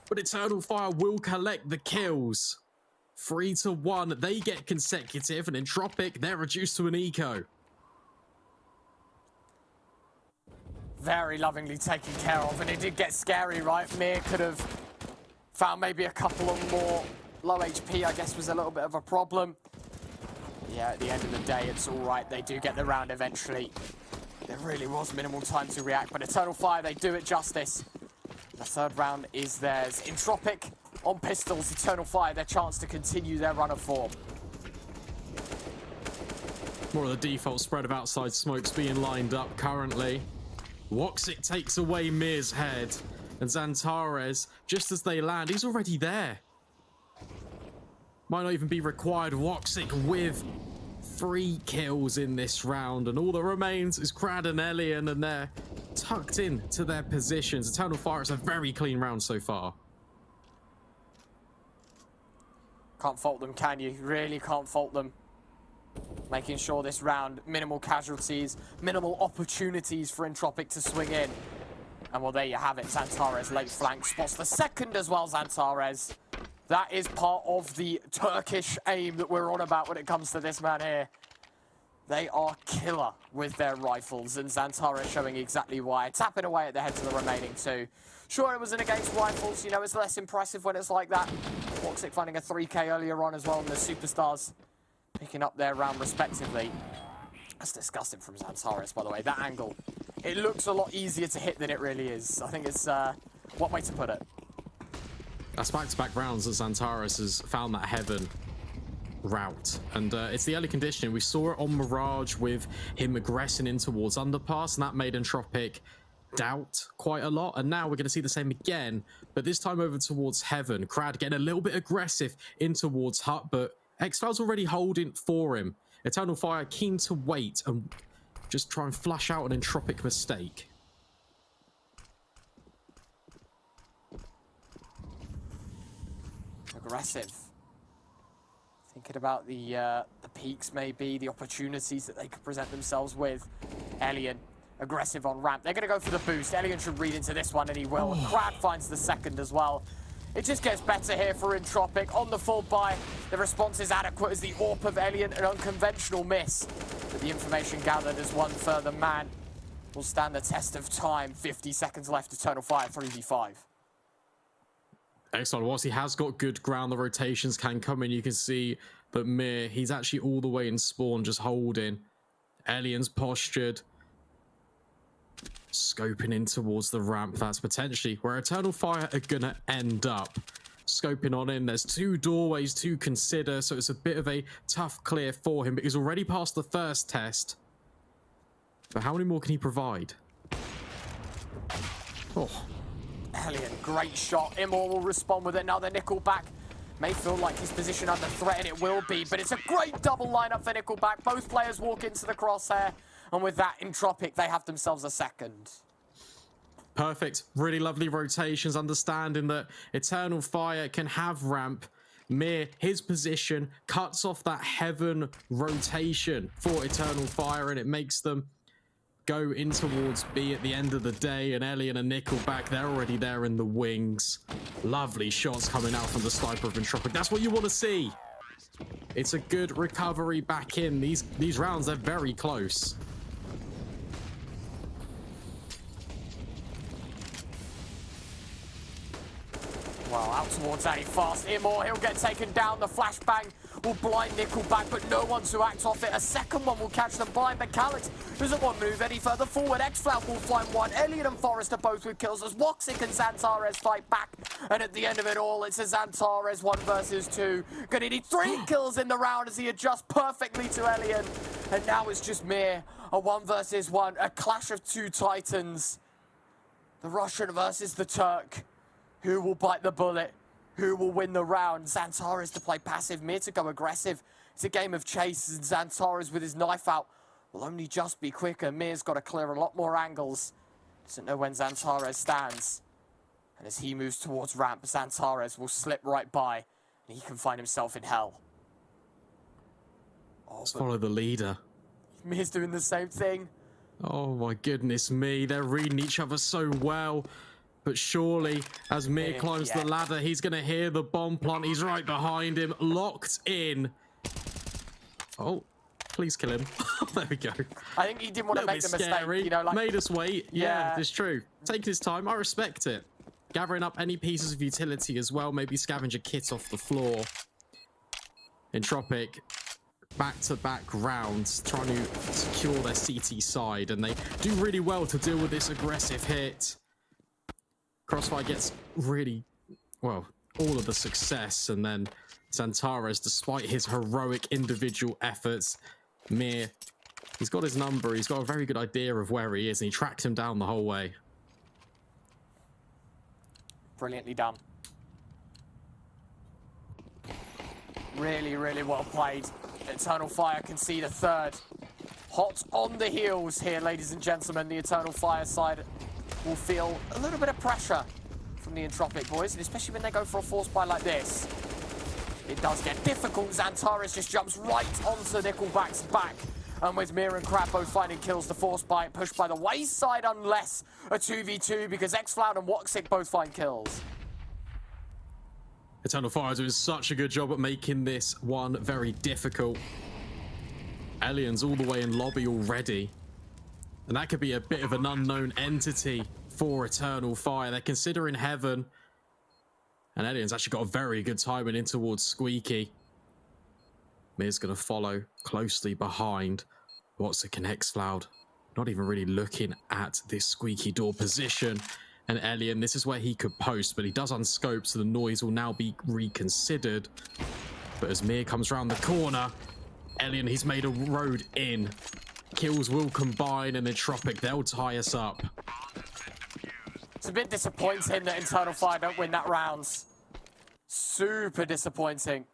S7: But Eternal Fire will collect the kills. 3-1. They get consecutive. And Entropiq, they're reduced to an eco.
S6: Very lovingly taken care of. And it did get scary, right? Mir could have found maybe a couple of more. Low HP, I guess, was a little bit of a problem. Yeah, at the end of the day, it's all right. They do get the round eventually. There really was minimal time to react, but Eternal Fire, they do it justice. The third round is theirs. Entropiq on pistols. Eternal Fire, their chance to continue their run of form.
S7: More of the default spread of outside smokes being lined up currently. Woxic takes away Mir's head, and Xantares, just as they land, he's already there. Might not even be required. Woxic with 3 kills in this round, and all that remains is Crad and Elian, and they're tucked in to their positions. Eternal Fire is a very clean round so far.
S6: Can't fault them, can you? Really can't fault them. Making sure this round, minimal casualties, minimal opportunities for Entropiq to swing in. And well, there you have it. Xantares late flank spots the second as well, Xantares. That is part of the Turkish aim that we're on about when it comes to this man here. They are killer with their rifles, and Xantares showing exactly why. Tapping away at the heads of the remaining 2. Sure, it was an against rifles, you know, it's less impressive when it's like that. Woxic finding a 3k earlier on as well, and the Superstars picking up their round respectively. That's disgusting from Xantares, by the way. That angle, it looks a lot easier to hit than it really is. I think it's one way to put it.
S7: That's back-to-back rounds that Xantares has found that heaven route. And it's the early conditioning. We saw it on Mirage with him aggressing in towards Underpass, and that made Entropiq doubt quite a lot. And now we're going to see the same again, but this time over towards heaven. Crad getting a little bit aggressive in towards Hut, but X-File's already holding for him. Eternal Fire keen to wait and just try and flush out an Entropiq mistake.
S6: Aggressive. Thinking about the peaks, maybe, the opportunities that they could present themselves with. Elian, aggressive on ramp. They're going to go for the boost. Elian should read into this one, and he will. Crad finds the second as well. It just gets better here for Entropiq. On the full buy, the response is adequate as the AWP of Elian, an unconventional miss. But the information gathered as one further man will stand the test of time. 50 seconds left, Eternal Fire, 3v5.
S7: Excellent. Whilst he has got good ground, the rotations can come in. You can see that Mir, he's actually all the way in spawn, just holding. Elian's postured. Scoping in towards the ramp. That's potentially where Eternal Fire are going to end up. Scoping on in. There's 2 doorways to consider, so it's a bit of a tough clear for him, but he's already passed the first test. But how many more can he provide? Oh.
S6: Elian, great shot. Immor will respond with another Nickelback. May feel like his position under threat, and it will be, but it's a great double lineup for Nickelback. Both players walk into the crosshair, and with that, Entropiq, they have themselves a second.
S7: Perfect. Really lovely rotations, understanding that Eternal Fire can have ramp. Mir, his position, cuts off that heaven rotation for Eternal Fire, and it makes them go in towards B at the end of the day. And Ellie and a Nickelback, they're already there in the wings. Lovely shots coming out from the sniper of Entropiq. That's what you want to see. It's a good recovery back in. These rounds, they're very close.
S6: Well, out towards A fast. Immor, he'll get taken down. The flashbang will blind Nickelback, but no one to act off it. A second one will catch them blind, but Calyx doesn't want to move any further forward. Xflout will find one. Elliot and Forrest are both with kills as Woxic and Xantares fight back. And at the end of it all, it's a Xantares 1 versus 2. Gonna need 3 kills in the round as he adjusts perfectly to Elliot. And now it's just Mir. A 1 versus 1. A clash of 2 titans. The Russian versus the Turk. Who will bite the bullet? Who will win the round? Xantares to play passive, Mir to go aggressive. It's a game of chase, and Xantares with his knife out will only just be quicker. Mir's got to clear a lot more angles. Doesn't know when Xantares stands. And as he moves towards ramp, Xantares will slip right by, and he can find himself in hell.
S7: Let's follow the leader.
S6: Mir's doing the same thing.
S7: Oh my goodness me, they're reading each other so well. But surely, as Mir climbs the ladder, he's going to hear the bomb plant. He's right behind him, locked in. Oh, please kill him. There we go.
S6: I think he didn't want to make the mistake. You know, like,
S7: made us wait. Yeah, it's true. Take his time. I respect it. Gathering up any pieces of utility as well. Maybe scavenge a kit off the floor. Entropiq, back-to-back rounds, trying to secure their CT side. And they do really well to deal with this aggressive hit. Crossfire gets really, well, all of the success, and then Xantares, despite his heroic individual efforts, Mir, he's got his number, he's got a very good idea of where he is, and he tracked him down the whole way.
S6: Brilliantly done. Really, really well played. Eternal Fire can see the third. Hot on the heels here, ladies and gentlemen. The Eternal Fire side will feel a little bit of pressure from the Entropiq boys, and especially when they go for a force buy like this. It does get difficult. Xantares just jumps right onto Nickelback's back. And with Mir and Crab both finding kills, the force buy pushed by the wayside unless a 2v2, because Xflout and Woxic both find kills.
S7: Eternal Fire doing such a good job at making this one very difficult. Aliens all the way in lobby already. And that could be a bit of an unknown entity for Eternal Fire. They're considering Heaven. And Alien's actually got a very good timing in towards Squeaky. Mir's going to follow closely behind. Woxic and Xflout not even really looking at this Squeaky door position. And Alien, this is where he could post, but he does unscope, so the noise will now be reconsidered. But as Mir comes around the corner, Alien, he's made a road in. Kills will combine, and Entropiq, they'll tie us up.
S6: It's a bit disappointing that Eternal Fire don't win that round. Super disappointing.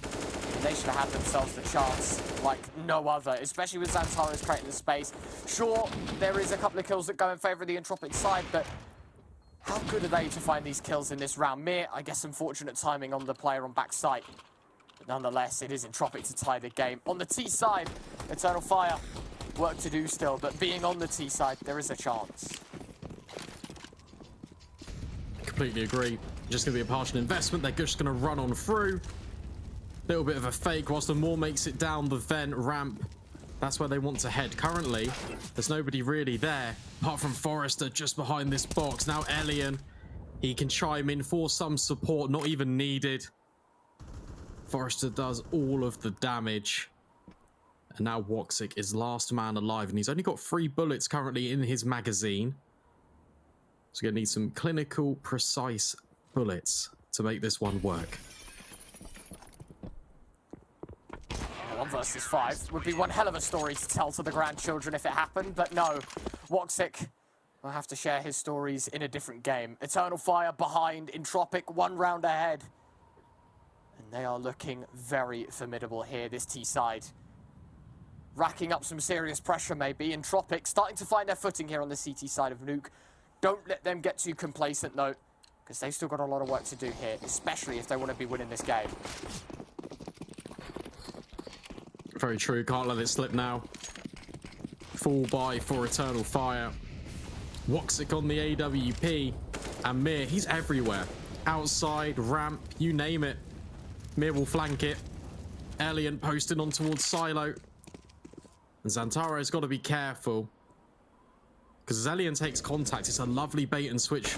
S6: They should have had themselves the chance like no other, especially with Xantares creating the space. Sure, there is a couple of kills that go in favor of the Entropiq side, but how good are they to find these kills in this round? Mir, I guess, unfortunate timing on the player on back site. But nonetheless, it is Entropiq to tie the game. On the T side, Eternal Fire, work to do still, but being on the T side, there is a chance.
S7: Completely agree. Just going to be a partial investment. They're just going to run on through. Little bit of a fake whilst the Maw makes it down the vent ramp. That's where they want to head. Currently, there's nobody really there, apart from Forrester just behind this box. Now Elian, he can chime in for some support, not even needed. Forrester does all of the damage. And now Woxic is last man alive, and he's only got 3 bullets currently in his magazine. So gonna need some clinical, precise bullets to make this one work.
S6: 1 versus 5 would be one hell of a story to tell to the grandchildren if it happened, but no. Woxic will have to share his stories in a different game. Eternal Fire behind, Entropiq 1 round ahead. And they are looking very formidable here, this T side. racking up some serious pressure maybe. Entropiq starting to find their footing here on the CT side of Nuke. Don't let them get too complacent though, because they've still got a lot of work to do here, especially if they want to be winning this game.
S7: Very true, can't let it slip now. Full buy for Eternal Fire. Woxic on the AWP, and Mir, he's everywhere. Outside, ramp, you name it. Mir will flank it. Elian posting on towards Silo. And Xantaro's got to be careful, because as Elian takes contact, it's a lovely bait and switch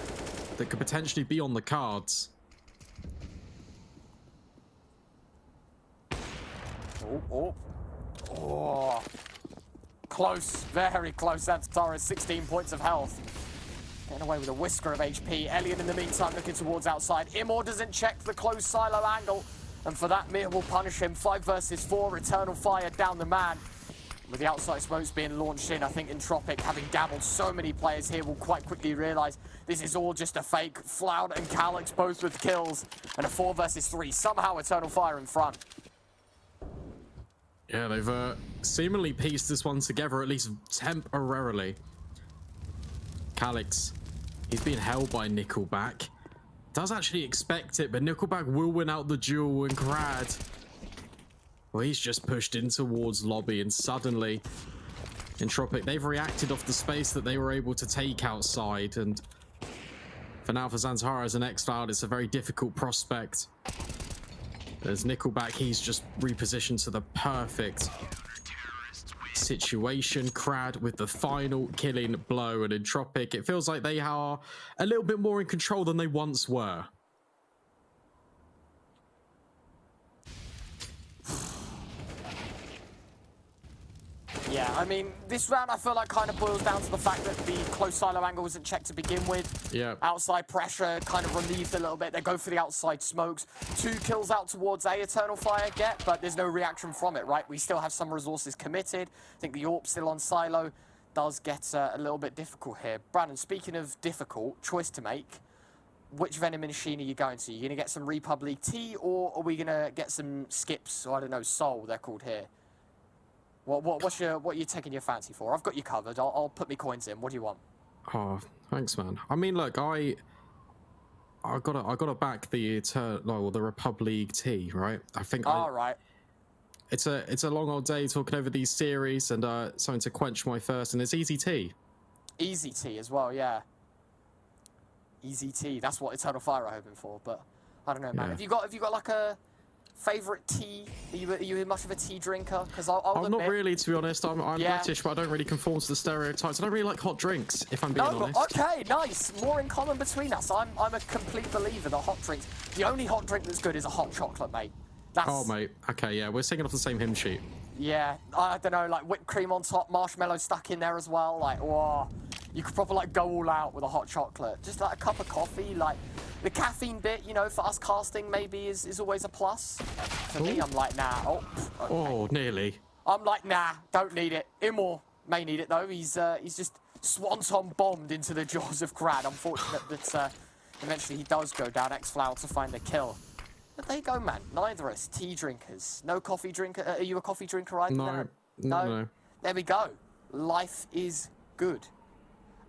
S7: that could potentially be on the cards.
S6: Oh. Close, very close. Xantaro, 16 points of health. Getting away with a whisker of HP. Elian in the meantime looking towards outside. Immor doesn't check the close silo angle, and for that Mir will punish him. 5 versus 4, Eternal Fire down the man. With the outside smokes being launched in, I think Entropiq, having dabbled so many players here, will quite quickly realise this is all just a fake. Floud and Calyx both with kills, and a 4 versus 3. Somehow Eternal Fire in front.
S7: Yeah, they've seemingly pieced this one together, at least temporarily. Calyx, he's being held by Nickelback. Does actually expect it, but Nickelback will win out the duel, and Krad, well, he's just pushed in towards lobby, and suddenly Entropiq, they've reacted off the space that they were able to take outside, and for now, for Xantaro as an X-Cloud, it's a very difficult prospect. There's Nickelback, he's just repositioned to the perfect situation. Krad with the final killing blow, and Entropiq, it feels like they are a little bit more in control than they once were.
S6: Yeah, I mean, this round I feel like kind of boils down to the fact that the close silo angle wasn't checked to begin with.
S7: Yeah.
S6: Outside pressure kind of relieved a little bit. They go for the outside smokes. 2 kills out towards A, Eternal Fire get, but there's no reaction from it, right? We still have some resources committed. I think the AWP still on silo does get a little bit difficult here. Brandon, speaking of difficult, choice to make. Which vending machine are you going to? Are you going to get some Republic tea, or are we going to get some skips, or I don't know, Soul, they're called here? What are you taking your fancy for? I've got you covered. I'll put me coins in. What do you want?
S7: Oh, thanks, man. I mean, look, I gotta back the Republic tea, right? I think.
S6: All right.
S7: It's a long old day talking over these series, and something to quench my thirst, and it's easy tea.
S6: Easy tea as well, yeah. Easy tea. That's what Eternal Fire are hoping for, but I don't know, man.
S7: Yeah.
S6: Have you got like a favorite tea? Are you much of a tea drinker? Because I'll
S7: I'm
S6: admit,
S7: not really, to be honest. I'm
S6: Yeah.
S7: British, but I don't really conform to the stereotypes. I don't really like hot drinks, if I'm being honest.
S6: Okay, nice. More in common between us. I'm a complete believer that hot drinks. The only hot drink that's good is a hot chocolate, mate.
S7: Oh, mate. Okay, yeah, we're singing off the same hymn sheet.
S6: Yeah, I don't know, like whipped cream on top, marshmallow stuck in there as well. Like, whoa, you could probably like go all out with a hot chocolate. Just like a cup of coffee, like the caffeine bit, you know, for us casting maybe is always a plus. For me, I'm like, nah. Oh, okay.
S7: Oh, nearly.
S6: I'm like, nah, don't need it. Immor may need it though. He's just swanton bombed into the jaws of Krad. Unfortunate that eventually he does go down X-Flower to find the kill. But there you go, man. Neither of us tea drinkers. No coffee drinker. Are you a coffee drinker either?
S7: No.
S6: There we go. Life is good.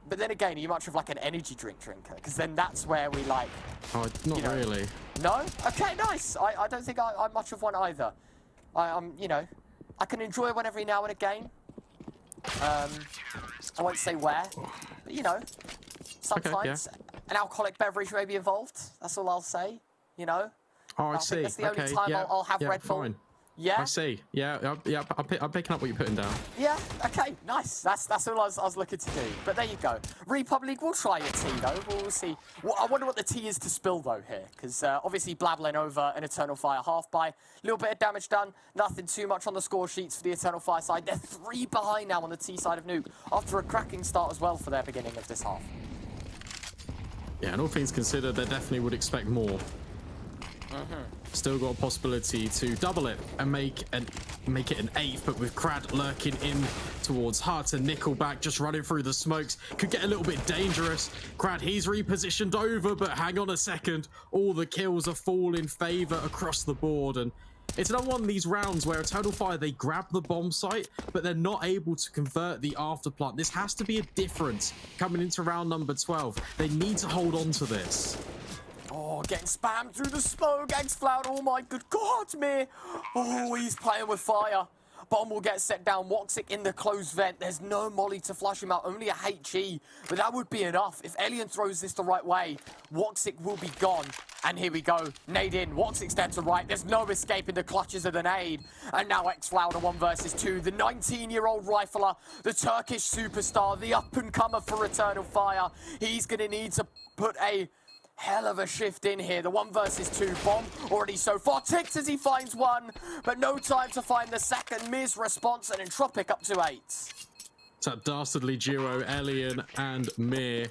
S6: But then again, are you much of like an energy drink drinker? Because then that's where we like...
S7: Oh, not really.
S6: No? Okay, nice. I don't think I'm much of one either. I'm, you know, I can enjoy one every now and again. I won't say where, but you know, sometimes an alcoholic beverage may be involved. That's all I'll say, you know.
S7: Oh, I see.
S6: That's the only
S7: Okay,
S6: time
S7: yeah,
S6: I'll have
S7: yeah,
S6: Red Bull.
S7: fine.
S6: Yeah?
S7: I see. Yeah, I'm picking up what you're putting down.
S6: Yeah, okay, nice. That's all I was looking to do. But there you go. Republic, we'll try your tea, though. We'll see. Well, I wonder what the tea is to spill, though, here. Because obviously Blablin over an Eternal Fire half by. A little bit of damage done. Nothing too much on the score sheets for the Eternal Fire side. They're 3 behind now on the T side of Nuke. After a cracking start as well for their beginning of this half.
S7: Yeah, and all things considered, they definitely would expect more. Still got a possibility to double it and make it an 8th, but with Krad lurking in towards Hut and Nickelback just running through the smokes, could get a little bit dangerous. Krad, he's repositioned over, but hang on a second. All the kills are fall in favor across the board, and It's another one of these rounds where Eternal Fire, they grab the bomb site, but they're not able to convert the afterplant. This has to be a difference coming into round number 12. They need to hold on to this.
S6: Oh, getting spammed through the smoke. Xfloud, oh my good God, me. Oh, he's playing with fire. Bomb will get set down. Woxic in the closed vent. There's no molly to flush him out, only a HE. But that would be enough. If Alien throws this the right way, Woxic will be gone. And here we go. Nade in. Woxic's dead to right. There's no escaping the clutches of the nade. And now Xfloud 1 versus 2. The 19-year-old rifler, the Turkish superstar, the up-and-comer for Eternal Fire. He's going to need to put a hell of a shift in here. The 1 versus 2 bomb already so far ticked as he finds one, but no time to find the second. Miz response and Entropiq up to 8.
S7: It's that dastardly duo, Elian and Mir.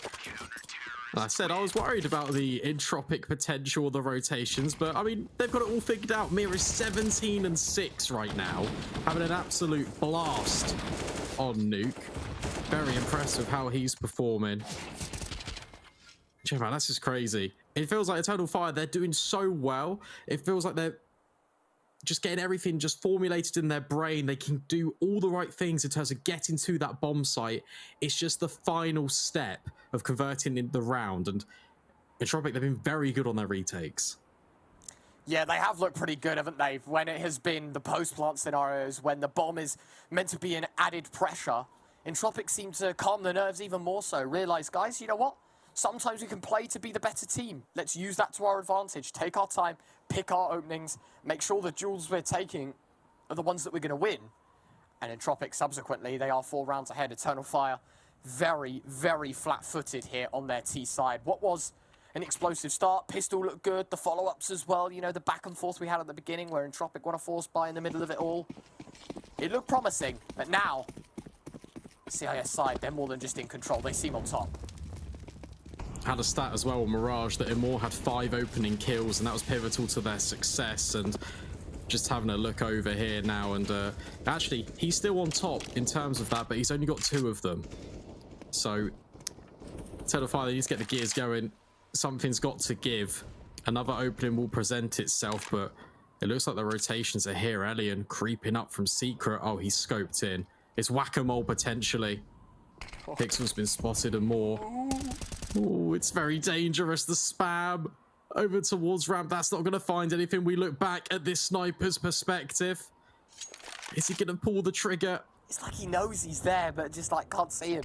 S7: I said I was worried about the Entropiq potential of the rotations, but I mean, they've got it all figured out. Mir is 17 and 6 right now, having an absolute blast on Nuke. Very impressed with how he's performing. Check out, that's just crazy. It feels like Eternal Fire, they're doing so well. It feels like they're just getting everything just formulated in their brain. They can do all the right things in terms of getting to that bomb site. It's just the final step of converting in the round. And Entropiq, they've been very good on their retakes.
S6: Yeah, they have looked pretty good, haven't they? When it has been the post-plant scenarios, when the bomb is meant to be an added pressure, Entropiq seem to calm the nerves even more so. Realise, guys, you know what? Sometimes we can play to be the better team. Let's use that to our advantage. Take our time, pick our openings, make sure the duels we're taking are the ones that we're going to win. And Entropiq, subsequently, they are 4 rounds ahead. Eternal Fire, very, very flat-footed here on their T side. What was an explosive start. Pistol looked good. The follow-ups as well. You know, the back and forth we had at the beginning where Entropiq won a force buy in the middle of it all. It looked promising, but now, CIS side, they're more than just in control. They seem on top.
S7: Had a stat as well, Mirage, that Immor had 5 opening kills, and that was pivotal to their success. And just having a look over here now, and actually, he's still on top in terms of that, but he's only got 2 of them. So, Eternal Fire, they need to get the gears going. Something's got to give. Another opening will present itself, but it looks like the rotations are here. Elian creeping up from Secret. Oh, he's scoped in. It's whack-a-mole potentially. Pixel's been spotted and more. Oh, it's very dangerous. The spam over towards ramp. That's not going to find anything. We look back at this sniper's perspective. Is he going to pull the trigger?
S6: It's like he knows he's there, but just like can't see him.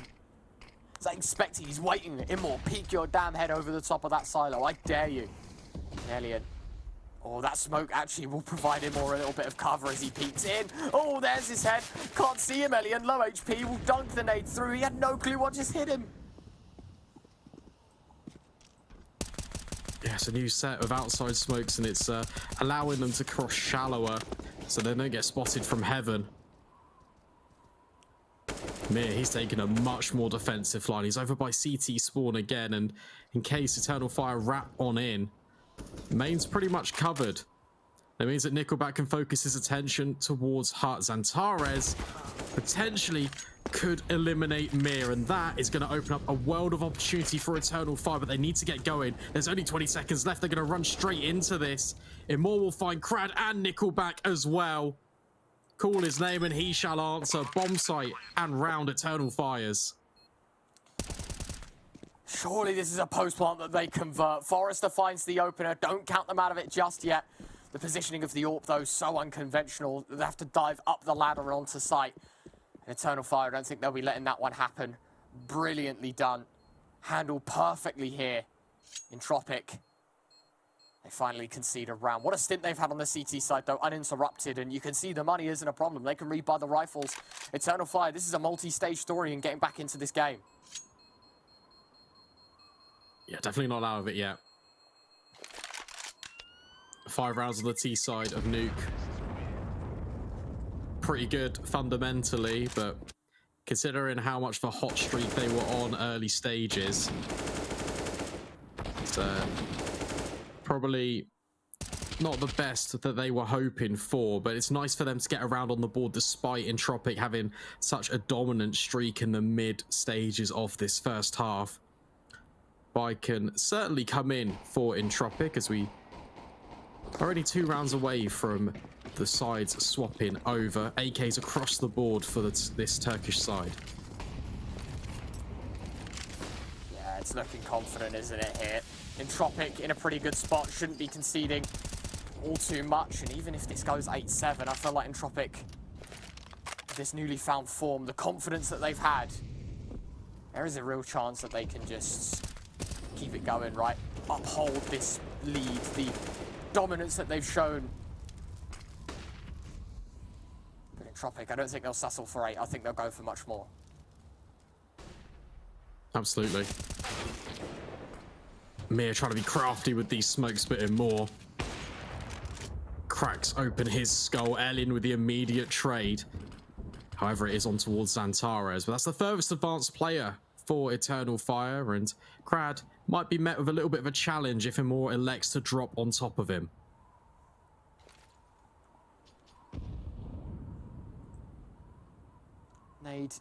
S6: It's like expecting. He's waiting. Immor, peek your damn head over the top of that silo. I dare you. Alien. Oh, that smoke actually will provide Immor a little bit of cover as he peeks in. Oh, there's his head. Can't see him, Alien. Low HP. Will dunk the nade through. He had no clue what just hit him.
S7: Yeah, it's a new set of outside smokes, and it's allowing them to cross shallower so they don't get spotted from heaven. Mir, he's taking a much more defensive line. He's over by CT spawn again, and in case Eternal Fire wrap on in, main's pretty much covered. That means that Nickelback can focus his attention towards Hut. Zantares potentially could eliminate Mir, and that is going to open up a world of opportunity for Eternal Fire, but they need to get going. There's only 20 seconds left. They're going to run straight into this. Immor will find Crad and Nickelback as well. Call his name and he shall answer. Bomb site and round Eternal Fires.
S6: Surely this is a post plant that they convert. Forrester finds the opener. Don't count them out of it just yet. The positioning of the AWP, though, so unconventional. They have to dive up the ladder onto site. And Eternal Fire, I don't think they'll be letting that one happen. Brilliantly done. Handled perfectly here. Entropiq. They finally concede a round. What a stint they've had on the CT side, though, uninterrupted. And you can see the money isn't a problem. They can rebuy the rifles. Eternal Fire, this is a multi-stage story in getting back into this game.
S7: Yeah, definitely not out of it yet. 5 rounds on the T side of Nuke. Pretty good fundamentally, but considering how much of a hot streak they were on early stages, it's probably not the best that they were hoping for, but it's nice for them to get around on the board despite Entropiq having such a dominant streak in the mid stages of this first half. I can certainly come in for Entropiq as we are only 2 rounds away from the sides swapping over. AKs across the board for this Turkish side.
S6: Yeah, it's looking confident, isn't it, here? Entropiq in a pretty good spot, shouldn't be conceding all too much, and even if this goes 8-7, I feel like Entropiq, this newly found form, the confidence that they've had, there is a real chance that they can just keep it going, right? Uphold this lead, the dominance that they've shown. But Entropiq, I don't think they'll settle for 8. I think they'll go for much more.
S7: Absolutely. Mir trying to be crafty with these smokes, spitting more. Cracks open his skull. Alien with the immediate trade. However, it is on towards Xantares, but that's the furthest advanced player for Eternal Fire, and Krad might be met with a little bit of a challenge if Imor elects to drop on top of him.
S6: Nade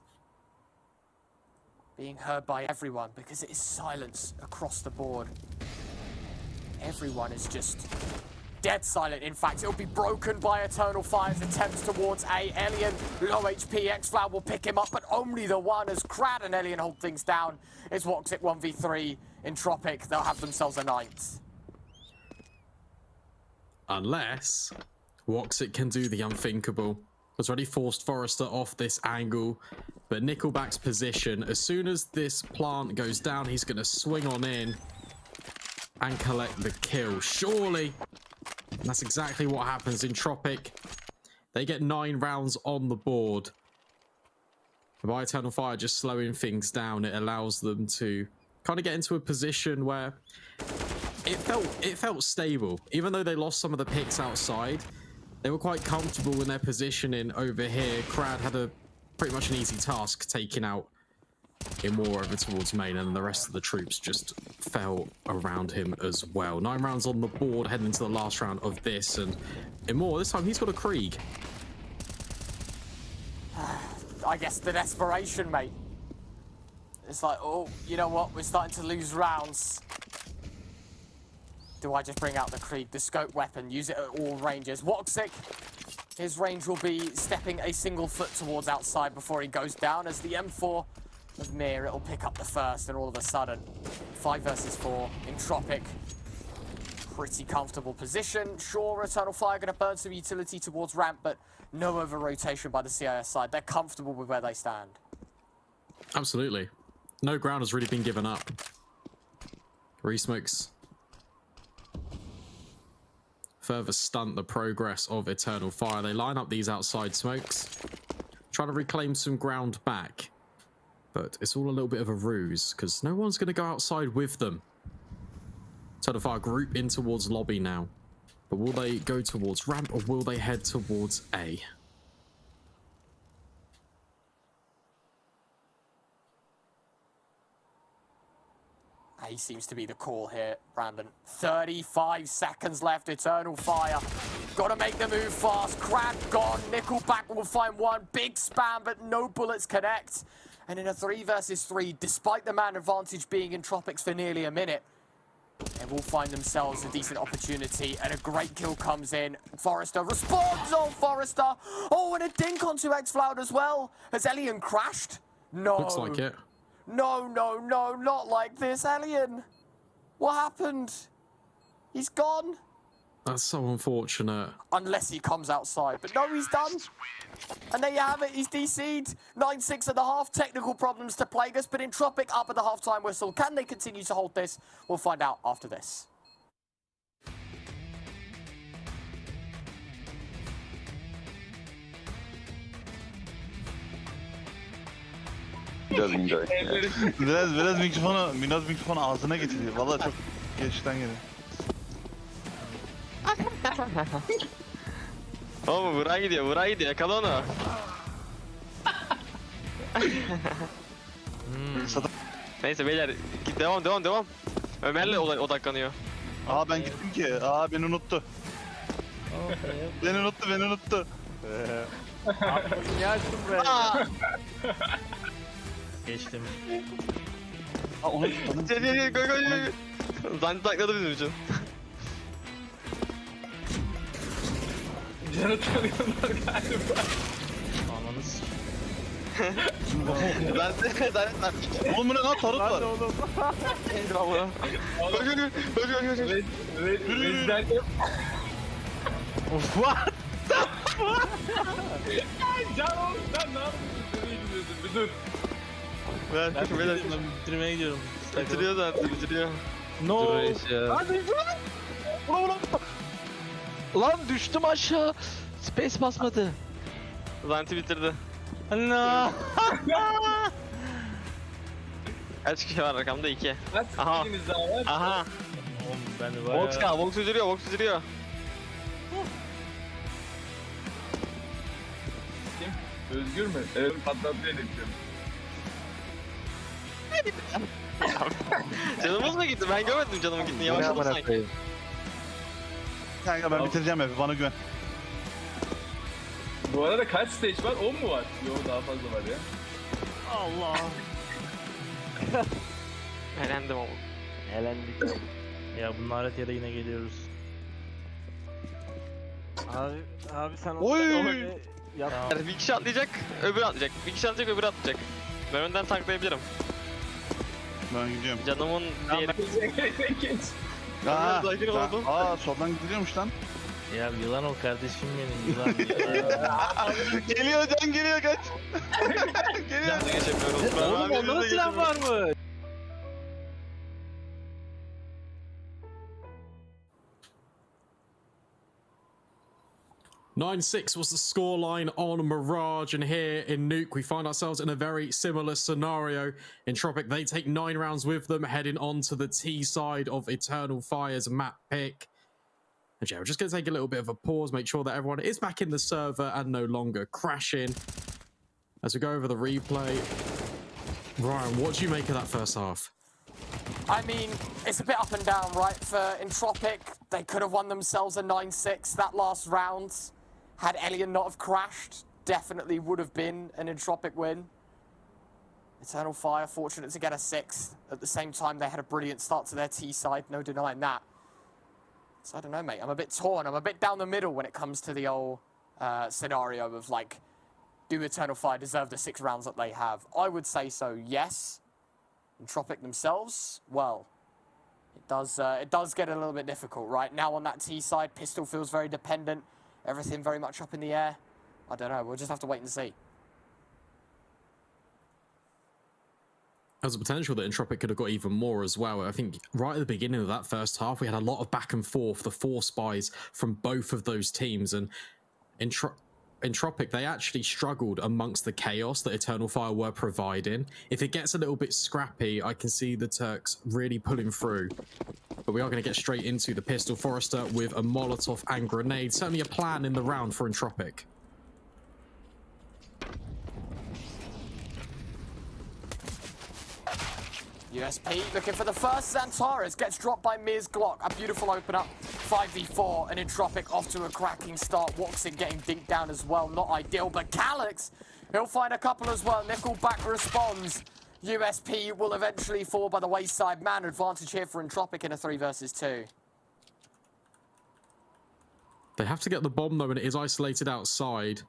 S6: being heard by everyone because it is silence across the board. Everyone is just dead silent. In fact, it'll be broken by Eternal Fire's attempts towards A. Alien, low HP, X-Flower will pick him up, but only the one as Krad and Alien hold things down. It's Woxic 1v3. Entropiq, they'll have themselves a 9th.
S7: Unless Woxic can do the unthinkable. Has already forced Forrester off this angle, but Nickelback's position, as soon as this plant goes down, he's going to swing on in and collect the kill. Surely. And that's exactly what happens. Entropiq, they get 9 rounds on the board. By Eternal Fire just slowing things down, it allows them to kind of get into a position where it felt stable. Even though they lost some of the picks outside, they were quite comfortable in their positioning over here. Krad had a pretty much an easy task taking out Imor over towards main, and the rest of the troops just fell around him as well. 9 rounds on the board heading into the last round of this, and Imor, this time he's got a Krieg.
S6: I guess the desperation, mate. It's like, oh, you know what? We're starting to lose rounds. Do I just bring out the Krieg, the scope weapon, use it at all ranges? Woxic, his range will be stepping a single foot towards outside before he goes down, as the M4 of Mir, it'll pick up the first, and all of a sudden, 5 versus 4, Entropiq, pretty comfortable position. Sure, Eternal Fire going to burn some utility towards ramp, but no over-rotation by the CIS side. They're comfortable with where they stand.
S7: Absolutely. No ground has really been given up. Resmokes further stunt the progress of Eternal Fire. They line up these outside smokes, trying to reclaim some ground back. But it's all a little bit of a ruse, because no one's going to go outside with them. Eternal Fire group in towards lobby now. But will they go towards ramp, or will they head towards A?
S6: A seems to be the call here, Brandon. 35 seconds left, Eternal Fire. Got to make the move fast. Krad gone. Nickelback will find one. Big spam, but no bullets connect. And in a 3 versus 3, despite the man advantage being Entropiq's for nearly a minute, they will find themselves a decent opportunity, and a great kill comes in. Forrester responds on Forrester. Oh, and a dink onto X-Floud as well. Has Alien crashed? No.
S7: Looks like it.
S6: No, no, no, not like this, Alien. What happened? He's gone.
S7: That's so unfortunate.
S6: Unless he comes outside. But no, he's done. And there you have it. He's DC'd. 9-6 at the half. Technical problems to plague us, but Entropiq up at the half-time whistle. Can they continue to hold this? We'll find out after this.
S19: Biraz enjoy. biraz mikrofonu ağzına getiriyor. Vallahi çok geçten geliyor.
S10: Oğlum buraya gidiyor, yakala onu. Neyse beyler, devam. Ömer'le odaklanıyor.
S19: Aa ben gittim ki. Aa beni unuttu. Beni unuttu.
S14: Niye açtın buraya?
S19: Geçtim.
S10: Aa onu koy. Zanti takladı bizim için.
S19: Canı tanıyorlar galiba.
S20: Ananız.
S19: Oğlum bu ne lan, tarot var.
S20: Eyvallah. What the fuck?
S19: Can oğlum sen ne yapıyorsun? Nereye gidiyorsun? Bir dur.
S20: Ben bitirmeye gidiyorum.
S13: Bitiriyor zaten, bitiriyor.
S20: No.
S13: Hadi lan düştüm aşağı. Space basmadı. Zanti bitirdi.
S20: No.
S13: Kaç kişi var arkamda? 2.
S19: Aha.
S13: Aha.
S20: Oğlum ben de bayağı...
S13: Vox kal, Vox üzülüyor, Vox üzülüyor.
S19: Özgür mü? Evet, patlatmayı bekliyorum.
S13: Canımız mı gitti? Ben görmedim canımın gittiğini. Yavaşladım sanki.
S19: Kanka ben bitireceğim evi, bana güven. Bu arada kaç stage var? 10 mu var? Yok, daha fazla var ya.
S20: Allah.
S13: Elendim ama.
S20: Elendik. Ya bunlar her yere yine geliyoruz.
S14: Abi sen
S19: Oy!
S14: Yap.
S13: Bir kişi atlayacak, öbürü atlayacak. Bir kişi atlayacak, öbürü atlayacak. Ben önden tanklayabilirim.
S19: Ben gidiyorum.
S13: Canımın diğeri...
S19: Aa, soldan gidiliyormuş lan.
S20: Ya yılan ol kardeşim benim, yılan.
S19: Geliyor, can geliyor, kaç. Geliyor.
S13: Geçemiyoruz.
S20: Oğlum onda da silah var mı?
S7: (9-6) was the scoreline on Mirage, and here in Nuke we find ourselves in a very similar scenario. Entropiq, they take 9 rounds with them, heading on to the T side of Eternal Fire's map pick. And yeah, we're just going to take a little bit of a pause, make sure that everyone is back in the server and no longer crashing. As we go over the replay, Ryan, what do you make of that first half?
S6: I mean, it's a bit up and down, right? For Entropiq, they could have won themselves a 9-6 that last round. Had Elian not have crashed, definitely would have been an Entropiq win. Eternal Fire, fortunate to get a 6th. At the same time, they had a brilliant start to their T side, no denying that. So I don't know, mate. I'm a bit torn. I'm a bit down the middle when it comes to the old scenario of, like, do Eternal Fire deserve the 6 rounds that they have? I would say so, yes. Entropiq themselves, well, it does get a little bit difficult, right? Now on that T side, Pistol feels very dependent. Everything very much up in the air. I don't know. We'll just have to wait and see.
S7: There's a potential that Entropiq could have got even more as well. I think right at the beginning of that first half, we had a lot of back and forth, the 4 spies from both of those teams. And Entropiq, they actually struggled amongst the chaos that Eternal Fire were providing. If it gets a little bit scrappy, I can see the Turks really pulling through. But we are going to get straight into the Pistol Forester with a Molotov and grenade. Certainly a plan in the round for Entropiq.
S6: USP looking for the first. Xantares gets dropped by Miz Glock. A beautiful open up. 5v4 and Entropiq off to a cracking start. Woxit getting dinked down as well. Not ideal, but Calyx, he'll find a couple as well. Nickelback responds. USP will eventually fall by the wayside. Man advantage here for Entropiq in a 3 versus 2.
S7: They have to get the bomb though, and it is isolated outside.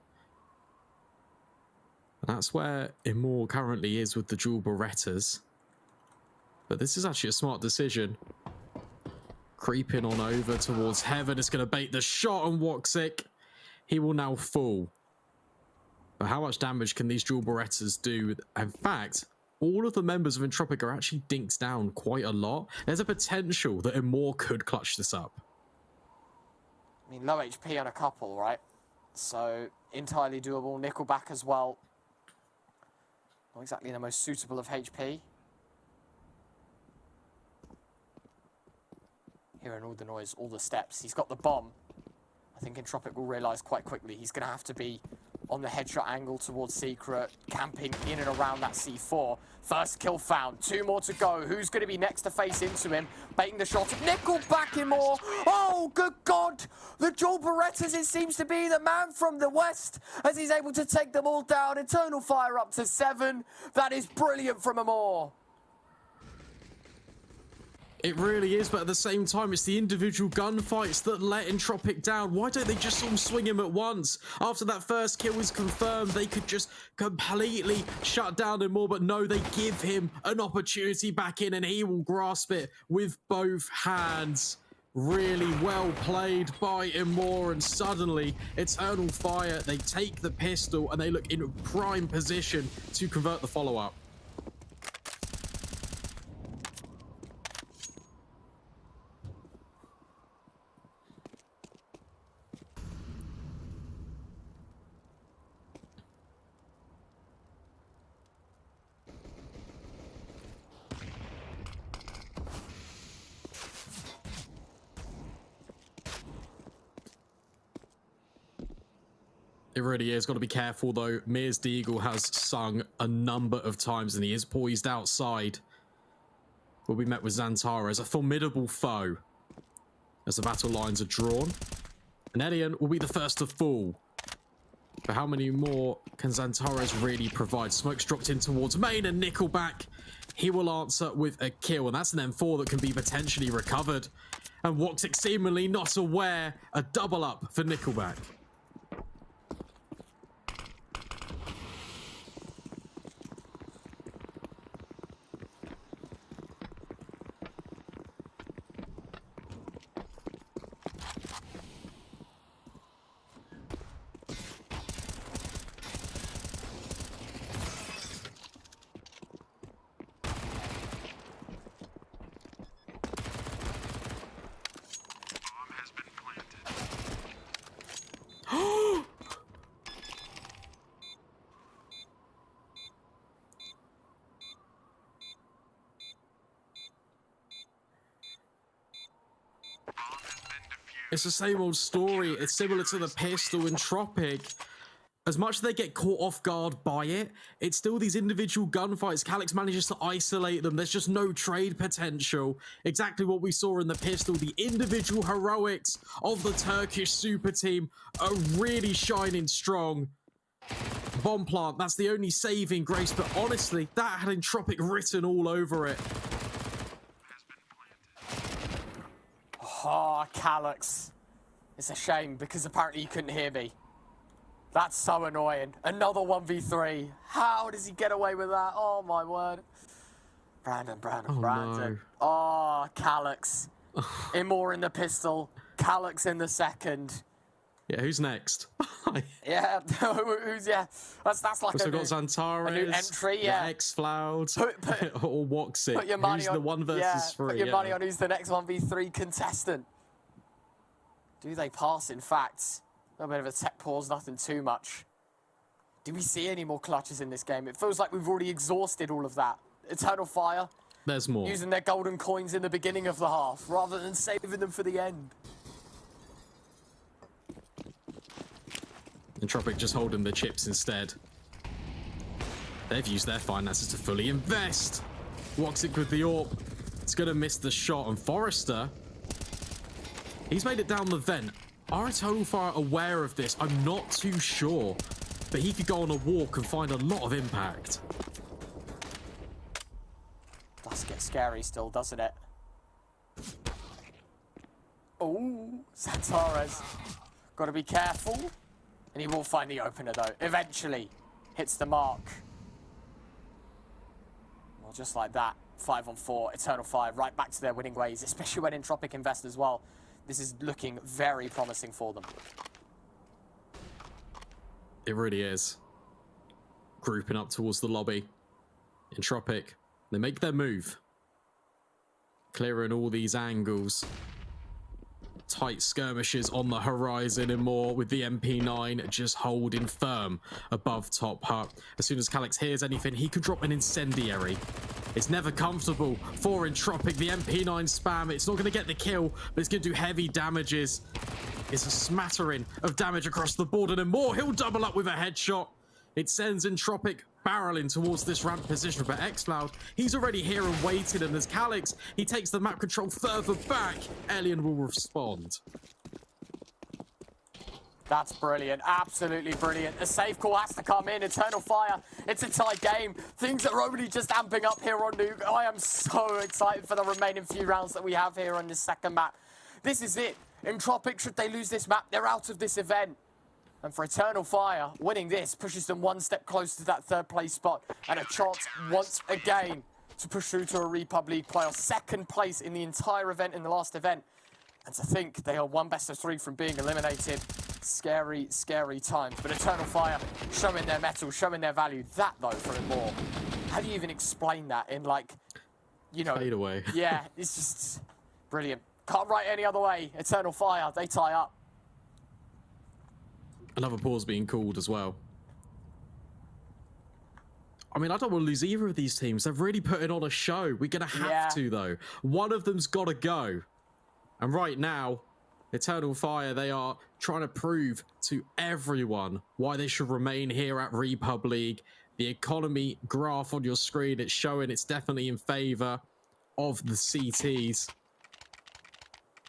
S7: And that's where Immor currently is with the dual Berettas. But this is actually a smart decision. Creeping on over towards Heaven. It's going to bait the shot on Woxic. He will now fall. But how much damage can these dual Berettas do? In fact, all of the members of Entropiq are actually dinked down quite a lot. There's a potential that Immor could clutch this up.
S6: I mean, low HP on a couple, right? So, entirely doable. Nickelback as well. Not exactly the most suitable of HP. Hearing all the noise, all the steps. He's got the bomb. I think Entropiq will realise quite quickly he's going to have to be on the headshot angle towards Secret, camping in and around that C4. First kill found, 2 more to go. Who's going to be next to face into him? Baiting the shot. Nickelback in more. Oh, good God. The dual Berettas, it seems to be the man from the west as he's able to take them all down. Eternal Fire up to 7. That is brilliant from Immor.
S7: It really is, but at the same time, it's the individual gunfights that let Entropiq down. Why don't they just all swing him at once? After that first kill was confirmed, they could just completely shut down him more, but no, they give him an opportunity back in, and he will grasp it with both hands. Really well played by Imor, and suddenly, Eternal Fire, they take the pistol, and they look in prime position to convert the follow-up. It really is. Got to be careful, though. Mears Deagle has sung a number of times, and he is poised outside. Will be met with Xantara as a formidable foe as the battle lines are drawn. And Elian will be the first to fall. But how many more can Xantares really provide? Smoke's dropped in towards main, and Nickelback, he will answer with a kill. And that's an M4 that can be potentially recovered. And Woxic seemingly not aware. A double up for Nickelback. It's the same old story. It's similar to the pistol in Entropiq. As much as they get caught off guard by it, it's still these individual gunfights. Calix manages to isolate them. There's just no trade potential. Exactly what we saw in the pistol. The individual heroics of the Turkish super team are really shining strong. Bomb plant, that's the only saving grace, but honestly, that had Entropiq written all over it.
S6: Oh, Calix. It's a shame because apparently you couldn't hear me. That's so annoying. Another 1v3. How does he get away with that? Oh, my word. Brandon.
S7: No.
S6: Oh, Calix. Imor in the pistol. Calix in the second.
S7: Yeah, who's next?
S6: Yeah, That's like
S7: also got Xantares,
S6: a new entry, yeah.
S7: X-Floud, or Woxic.
S6: Put your money
S7: who's
S6: on
S7: the 1 versus 3?
S6: Put your money on who's the next 1v3 contestant. Do they pass, in fact? A bit of a tech pause, nothing too much. Do we see any more clutches in this game? It feels like we've already exhausted all of that. Eternal Fire.
S7: There's more.
S6: Using their golden coins in the beginning of the half, rather than saving them for the end.
S7: Entropiq just holding the chips instead. They've used their finances to fully invest. Woxic with the AWP. It's going to miss the shot. And Forrester, he's made it down the vent. Are Eternal Fire aware of this? I'm not too sure. But he could go on a walk and find a lot of impact.
S6: Does get scary still, doesn't it? Oh, Xantares. Got to be careful. And he will find the opener, though. Eventually hits the mark. Well, just like that, 5-on-4, Eternal Fire right back to their winning ways, especially when Entropiq invest as well. This is looking very promising for them.
S7: It really is. Grouping up towards the lobby. Entropiq, they make their move. Clearing all these angles. Tight skirmishes on the horizon and more, with the MP9 just holding firm above top hut. As soon as Calix hears anything, he can drop an incendiary. It's never comfortable for Entropiq. The MP9 spam, it's not going to get the kill, but it's going to do heavy damages. It's a smattering of damage across the board, and then more, he'll double up with a headshot. It sends Entropiq barreling towards this ramp position, but X-Cloud, he's already here and waiting, and as Calix, he takes the map control further back, Elian will respond.
S6: That's brilliant, absolutely brilliant. The safe call has to come in. Eternal Fire, it's a tight game. Things are only just amping up here on Nuke. I am so excited for the remaining few rounds that we have here on this second map. This is it. Entropiq, should they lose this map, they're out of this event. And for Eternal Fire, winning this pushes them one step closer to that third place spot and a chance once again to push through to a REPUBLEAGUE playoff. Second place in the entire event in the last event. And to think they are one best of 3 from being eliminated. Scary, scary times. But Eternal Fire showing their mettle, showing their value. That, though, for it more. How do you even explain that in, like, you know...
S7: Fade away.
S6: Yeah, it's just brilliant. Can't write any other way. Eternal Fire, they tie up.
S7: Another pause being called as well. I mean, I don't want to lose either of these teams. They're really putting on a show. We're going to have to, though. One of them's got to go. And right now, Eternal Fire, they are trying to prove to everyone why they should remain here at REPUBLEAGUE. The economy graph on your screen, it's showing it's definitely in favor of the CTs.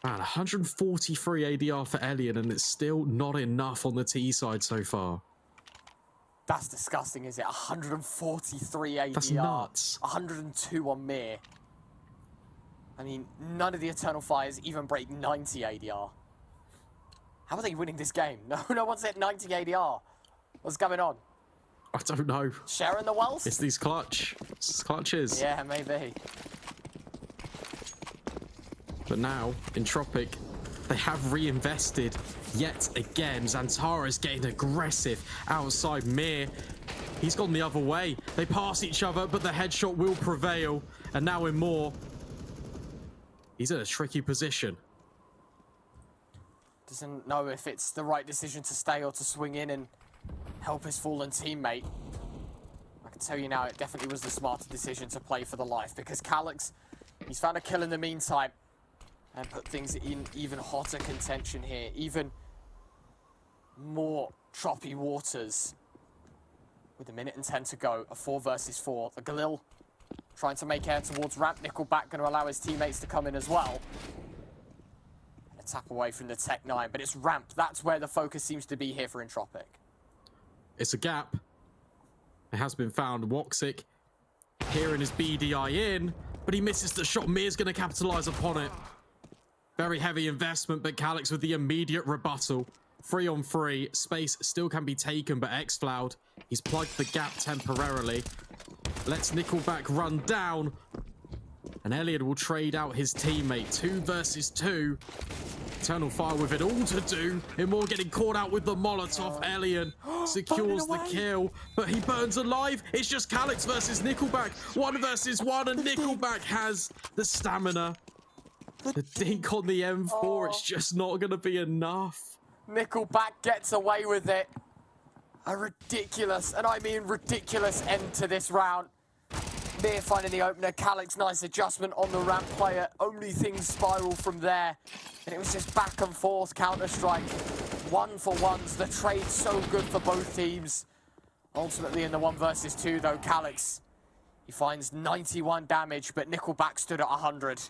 S7: Man, 143 ADR for Elian, and it's still not enough on the T side so far.
S6: That's disgusting, is it? 143 ADR.
S7: That's nuts.
S6: 102 on Mir. I mean, none of the Eternal Fires even break 90 ADR. How are they winning this game? No one's hit 90 ADR. What's going on?
S7: I don't know.
S6: Sharing the wealth?
S7: It's these clutches.
S6: Yeah, maybe.
S7: But now, Entropiq, they have reinvested yet again. Xantara is getting aggressive outside Mir. He's gone the other way. They pass each other, but the headshot will prevail. And now in more, he's in a tricky position.
S6: Doesn't know if it's the right decision to stay or to swing in and help his fallen teammate. I can tell you now, it definitely was the smarter decision to play for the life, because Calyx, he's found a kill in the meantime and put things in even hotter contention here, even more choppy waters. With a minute and 10 to go, a 4 versus 4. The Galil trying to make air towards ramp. Nickelback going to allow his teammates to come in as well. A tap away from the Tech 9, but it's ramp. That's where the focus seems to be here for Entropiq.
S7: It's a gap. It has been found. Woxic hearing his BDI in, but he misses the shot. Mir's going to capitalize upon it. Very heavy investment, but Calyx with the immediate rebuttal. 3 on 3. Space still can be taken, but Xfloud, he's plugged the gap temporarily. Lets Nickelback run down. And Elliot will trade out his teammate. 2 versus 2. Eternal Fire with it all to do. Immor getting caught out with the Molotov. Elian secures the kill, but he burns alive. It's just Calyx versus Nickelback. 1 versus 1, and Nickelback has the stamina. The dink on the M4, it's just not going to be enough.
S6: Nickelback gets away with it. A ridiculous, and I mean ridiculous, end to this round. Mir finding the opener. Calyx, nice adjustment on the ramp player. Only things spiral from there. And it was just back and forth Counter-Strike. 1-for-1s. The trade so good for both teams. Ultimately in the 1 versus 2 though, Calyx, he finds 91 damage, but Nickelback stood at 100.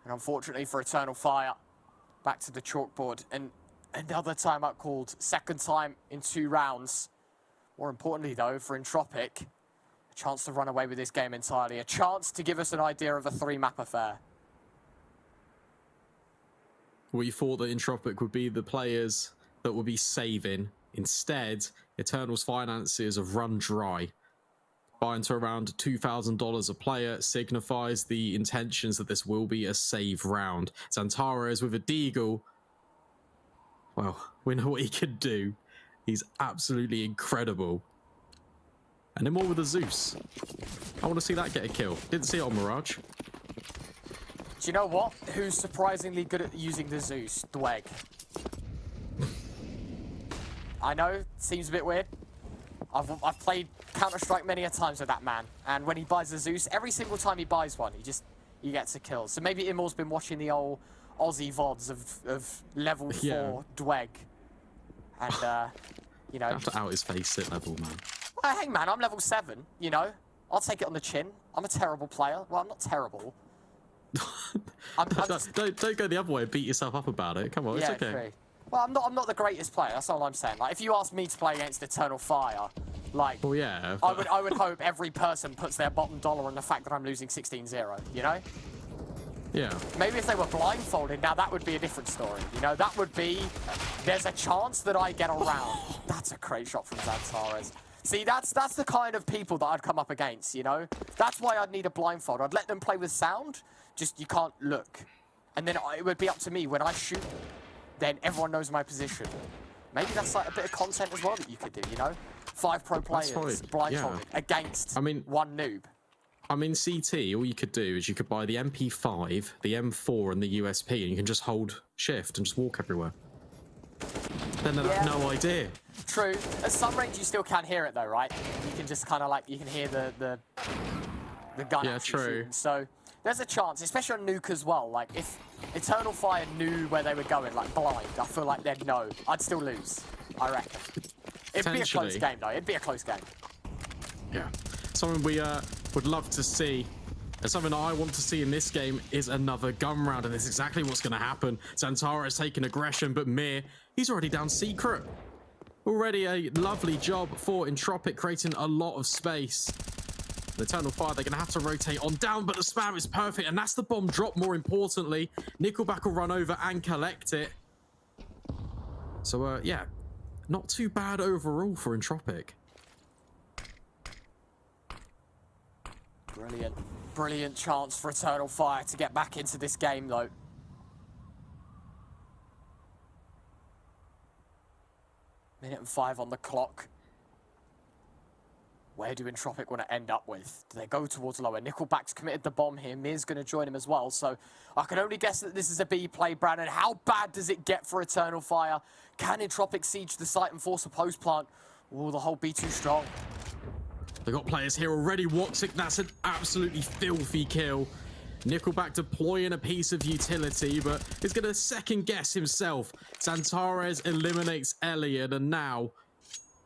S6: And unfortunately for Eternal Fire, back to the chalkboard. And another timeout called. Second time in 2 rounds. More importantly though, for Entropiq, a chance to run away with this game entirely. A chance to give us an idea of a 3-map affair.
S7: We thought that Entropiq would be the players that would be saving. Instead, Eternal's finances have run dry. Buying to around $2,000 a player signifies the intentions that this will be a save round. Xantara is with a Deagle. Well, we know what he can do. He's absolutely incredible. And then more with a Zeus. I want to see that get a kill. Didn't see it on Mirage.
S6: Do you know what? Who's surprisingly good at using the Zeus? Dweg. I know, seems a bit weird. I've played Counter-Strike many a times with that man, and when he buys a Zeus, every single time he buys one, he gets a kill. So maybe Immor's been watching the old Aussie VODs of level 4 Dweg. And, you know...
S7: I have to out his face at level, man.
S6: Hey, man, I'm level 7, you know? I'll take it on the chin. I'm a terrible player. Well, I'm not terrible.
S7: Don't go the other way and beat yourself up about it. Come on, it's okay.
S6: True. Well, I'm not the greatest player. That's all I'm saying. Like, if you ask me to play against Eternal Fire, like,
S7: well, yeah,
S6: I would hope every person puts their bottom dollar on the fact that I'm losing 16-0. You know?
S7: Yeah.
S6: Maybe if they were blindfolded, now that would be a different story. You know, that would be. There's a chance that I get around. That's a great shot from Xantares. See, that's the kind of people that I'd come up against. You know, that's why I'd need a blindfold. I'd let them play with sound. Just you can't look, and then it would be up to me when I shoot. Then everyone knows my position. Maybe that's like a bit of content as well that you could do, you know? 5 pro players blindfolded against one noob.
S7: I mean, CT, all you could do is you could buy the MP5, the M4, and the USP, and you can just hold shift and just walk everywhere. Then they'd have no idea.
S6: True. At some range, you still can't hear it, though, right? You can just kind of like, you can hear the gun actually shooting. So there's a chance, especially on Nuke as well. Like, if Eternal Fire knew where they were going, like blind, I feel like they'd know. I'd still lose, I reckon. It'd be a close game, though. It'd be a close game.
S7: Yeah. Something we would love to see, and something I want to see in this game is another gun round, and that's exactly what's going to happen. Xantara has taken aggression, but Mir, he's already down secret. Already a lovely job for Entropiq, creating a lot of space. The Eternal Fire, they're going to have to rotate on down, but the spam is perfect, and that's the bomb drop, more importantly. Nickelback will run over and collect it. So, yeah, not too bad overall for Entropiq.
S6: Brilliant. Brilliant chance for Eternal Fire to get back into this game, though. Minute and 5 on the clock. Where do Entropiq want to end up with? Do they go towards lower? Nickelback's committed the bomb here. Mir's going to join him as well. So I can only guess that this is a B play, Brandon. How bad does it get for Eternal Fire? Can Entropiq siege the site and force a post plant? Oh, the whole B too strong.
S7: They've got players here already. Woxic, that's an absolutely filthy kill. Nickelback deploying a piece of utility, but he's going to second guess himself. Xantares eliminates Elliot, and now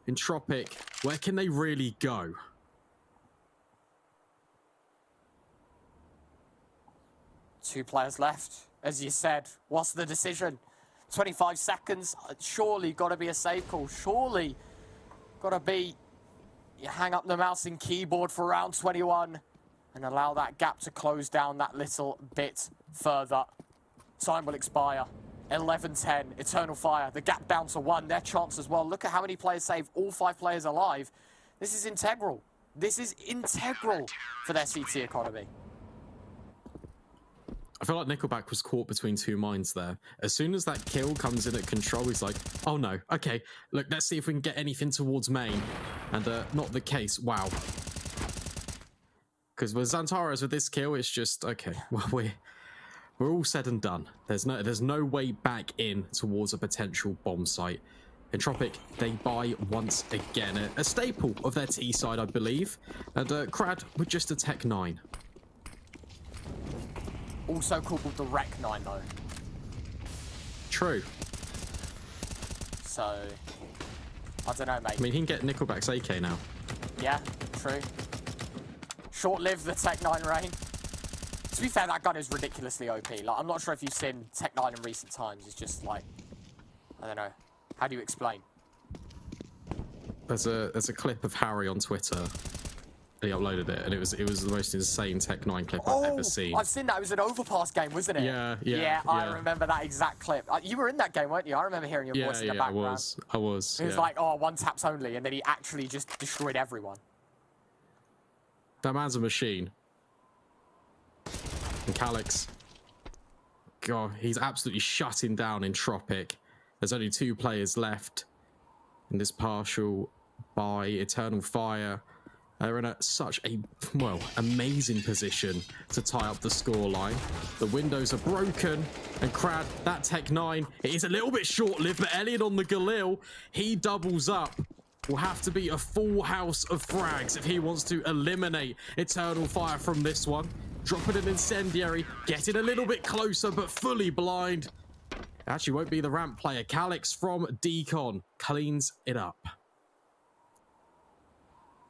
S7: Entropiq, where can they really go?
S6: Two players left, as you said. What's the decision? 25 seconds. Surely got to be a save call. Surely got to be. You hang up the mouse and keyboard for round 21 and allow that gap to close down that little bit further. Time will expire. 11-10, Eternal Fire, the gap down to 1, their chance as well. Look at how many players saved, all 5 players alive. This is integral. This is integral for their CT economy.
S7: I feel like Nickelback was caught between two minds there. As soon as that kill comes in at control, he's like, oh no, okay, look, let's see if we can get anything towards main. And not the case, wow. Because with Xantares with this kill, it's just, okay, well, we're all said and done. There's no way back in towards a potential bomb site. Entropiq, they buy once again. A staple of their T side, I believe. And Crad with just a Tech 9.
S6: Also called the Rec 9, though.
S7: True.
S6: So, I don't know, mate.
S7: I mean, he can get Nickelback's AK now.
S6: Yeah, true. Short-lived the Tech 9 reign. To be fair, that gun is ridiculously OP. Like, I'm not sure if you've seen Tech 9 in recent times. It's just like, I don't know. How do you explain?
S7: There's a clip of Harry on Twitter. He uploaded it, and it was the most insane Tech 9 clip I've ever seen.
S6: I've seen that. It was an overpass game, wasn't it?
S7: Yeah.
S6: I remember that exact clip. You were in that game, weren't you? I remember hearing your voice in the background.
S7: I was.
S6: It was like, oh, 1 taps only, and then he actually just destroyed everyone.
S7: That man's a machine. And Calix, God, he's absolutely shutting down Entropiq. There's only 2 players left in this partial by Eternal Fire. They're in such a, well, amazing position to tie up the scoreline. The windows are broken, and Crad, that Tech 9, it is a little bit short-lived, but Elliot on the Galil, he doubles up. Will have to be a full house of frags if he wants to eliminate Eternal Fire from this one. Dropping an incendiary, getting a little bit closer, but fully blind. Actually won't be the ramp player. Calix from Decon cleans it up.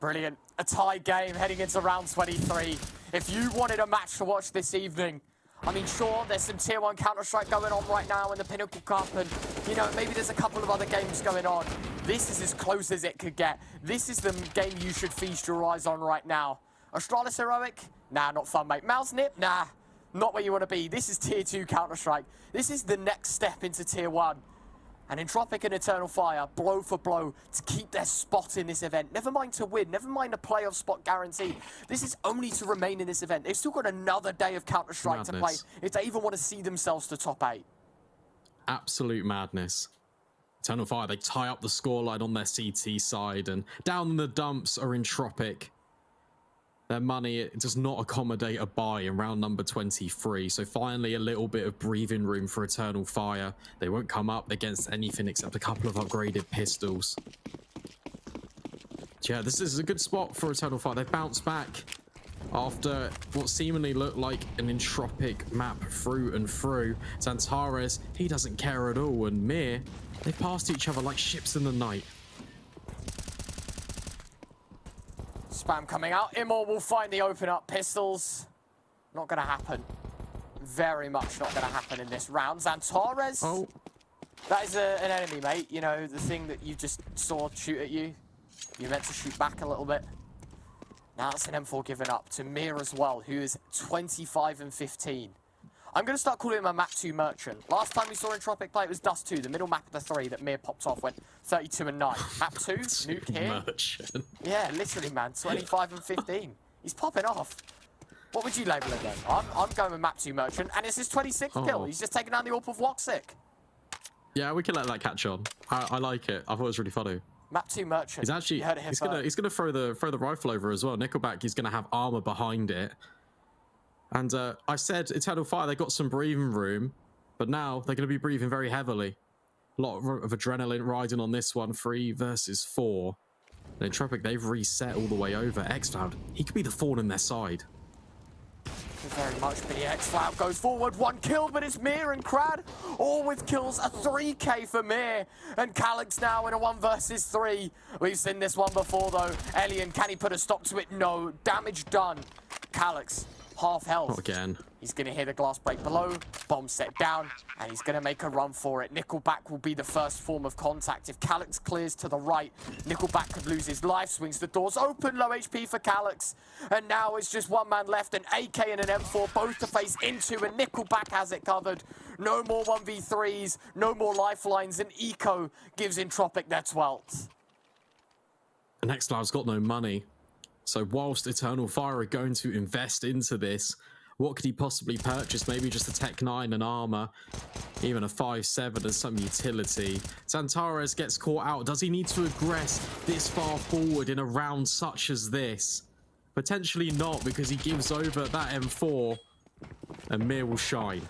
S6: Brilliant. A tie game heading into round 23. If you wanted a match to watch this evening, I mean, sure, there's some Tier 1 Counter-Strike going on right now in the Pinnacle Cup, and, you know, maybe there's a couple of other games going on. This is as close as it could get. This is the game you should feast your eyes on right now. Astralis Heroic? Nah, not fun, mate. Mouse Nip? Nah, not where you want to be. This is Tier 2 Counter-Strike. This is the next step into Tier 1. And Entropiq and Eternal Fire, blow for blow, to keep their spot in this event. Never mind to win, never mind a playoff spot guaranteed. This is only to remain in this event. They've still got another day of Counter-Strike to play if they even want to see themselves to top 8.
S7: Absolute madness. Eternal Fire, they tie up the scoreline on their CT side, and down in the dumps are Entropiq. Their money, it does not accommodate a buy in round number 23, so finally a little bit of breathing room for Eternal Fire. They won't come up against anything except a couple of upgraded pistols. Yeah, this is a good spot for Eternal Fire. They've bounced back after what seemingly looked like an Entropiq map through and through. Xantares, he doesn't care at all, and Mir, they passed each other like ships in the night.
S6: Spam coming out. Immor will find the open up pistols. Not going to happen. Very much not going to happen in this round. Xantares.
S7: Oh.
S6: That is an enemy, mate. You know, the thing that you just saw shoot at you. You meant to shoot back a little bit. Now it's an M4 given up to Mir as well, who is 25 and 15. I'm going to start calling him a map 2 merchant. Last time we saw Entropiq play, it was Dust 2, the middle map of the 3 that Mir popped off, went 32 and 9. Map 2, nuke here.
S7: Merchant.
S6: Yeah, literally, man, 25 and 15. He's popping off. What would you label it then? I'm going with map 2 merchant, and it's his 26th kill. He's just taken down the AWP of Woxic.
S7: Yeah, we can let that catch on. I like it. I thought it was really funny.
S6: Map 2 merchant.
S7: He's actually he's gonna throw the rifle over as well. Nickelback, he's gonna have armor behind it. And I said Eternal Fire, they got some breathing room, but now they're going to be breathing very heavily. A lot of adrenaline riding on this one, 3 versus 4. And Entropiq, they've reset all the way over. Xcloud, he could be the thorn in their side.
S6: Very much, but the Xcloud goes forward. 1 kill, but it's Mir and Crad. All with kills, a 3k for Mir. And Calyx now in a 1 versus 3. We've seen this one before, though. Alien, can he put a stop to it? No. Damage done. Calyx. Half health.
S7: Not again.
S6: He's going to hear the glass break below, bomb set down, and he's going to make a run for it. Nickelback will be the first form of contact. If Calyx clears to the right, Nickelback could lose his life, swings the doors open, low HP for Calyx. And now it's just 1 man left, an AK and an M4, both to face into, and Nickelback has it covered. No more 1v3s, no more lifelines, and Eco gives Entropiq their 12th.
S7: And Xcloud's got no money. So whilst Eternal Fire are going to invest into this, what could he possibly purchase? Maybe just a Tech 9 and armor, even a 5.7 and some utility. Xantares gets caught out. Does he need to aggress this far forward in a round such as this? Potentially not, because he gives over that M4 and Mir will shine.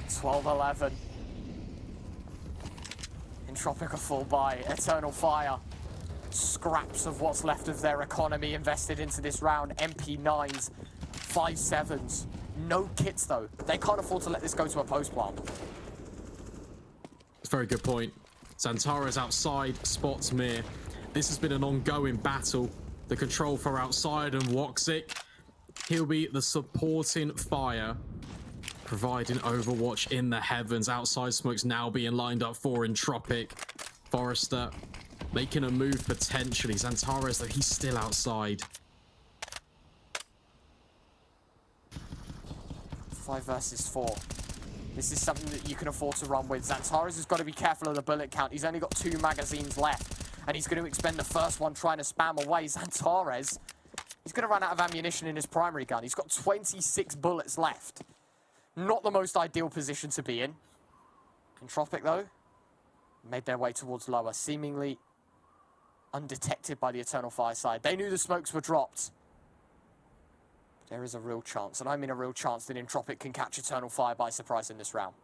S6: 12-11. Entropiq a full buy. Eternal Fire. Scraps of what's left of their economy invested into this round. MP9s, 5.7s. No kits, though. They can't afford to let this go to a post plant.
S7: It's a very good point. Xantares outside, spots Mir. This has been an ongoing battle. The control for outside and Woxic. He'll be the supporting fire, providing overwatch in the heavens. Outside smoke's now being lined up for Entropiq. Forrester making a move potentially. Xantares, though, he's still outside.
S6: 5 versus 4. This is something that you can afford to run with. Xantares has got to be careful of the bullet count. He's only got 2 magazines left, and he's going to expend the first one trying to spam away. Xantares, he's going to run out of ammunition in his primary gun. He's got 26 bullets left. Not the most ideal position to be in. Entropiq, though, made their way towards lower, seemingly undetected by the Eternal Fire side. They knew the smokes were dropped. There is a real chance, and I mean a real chance, that Entropiq can catch Eternal Fire by surprise in this round.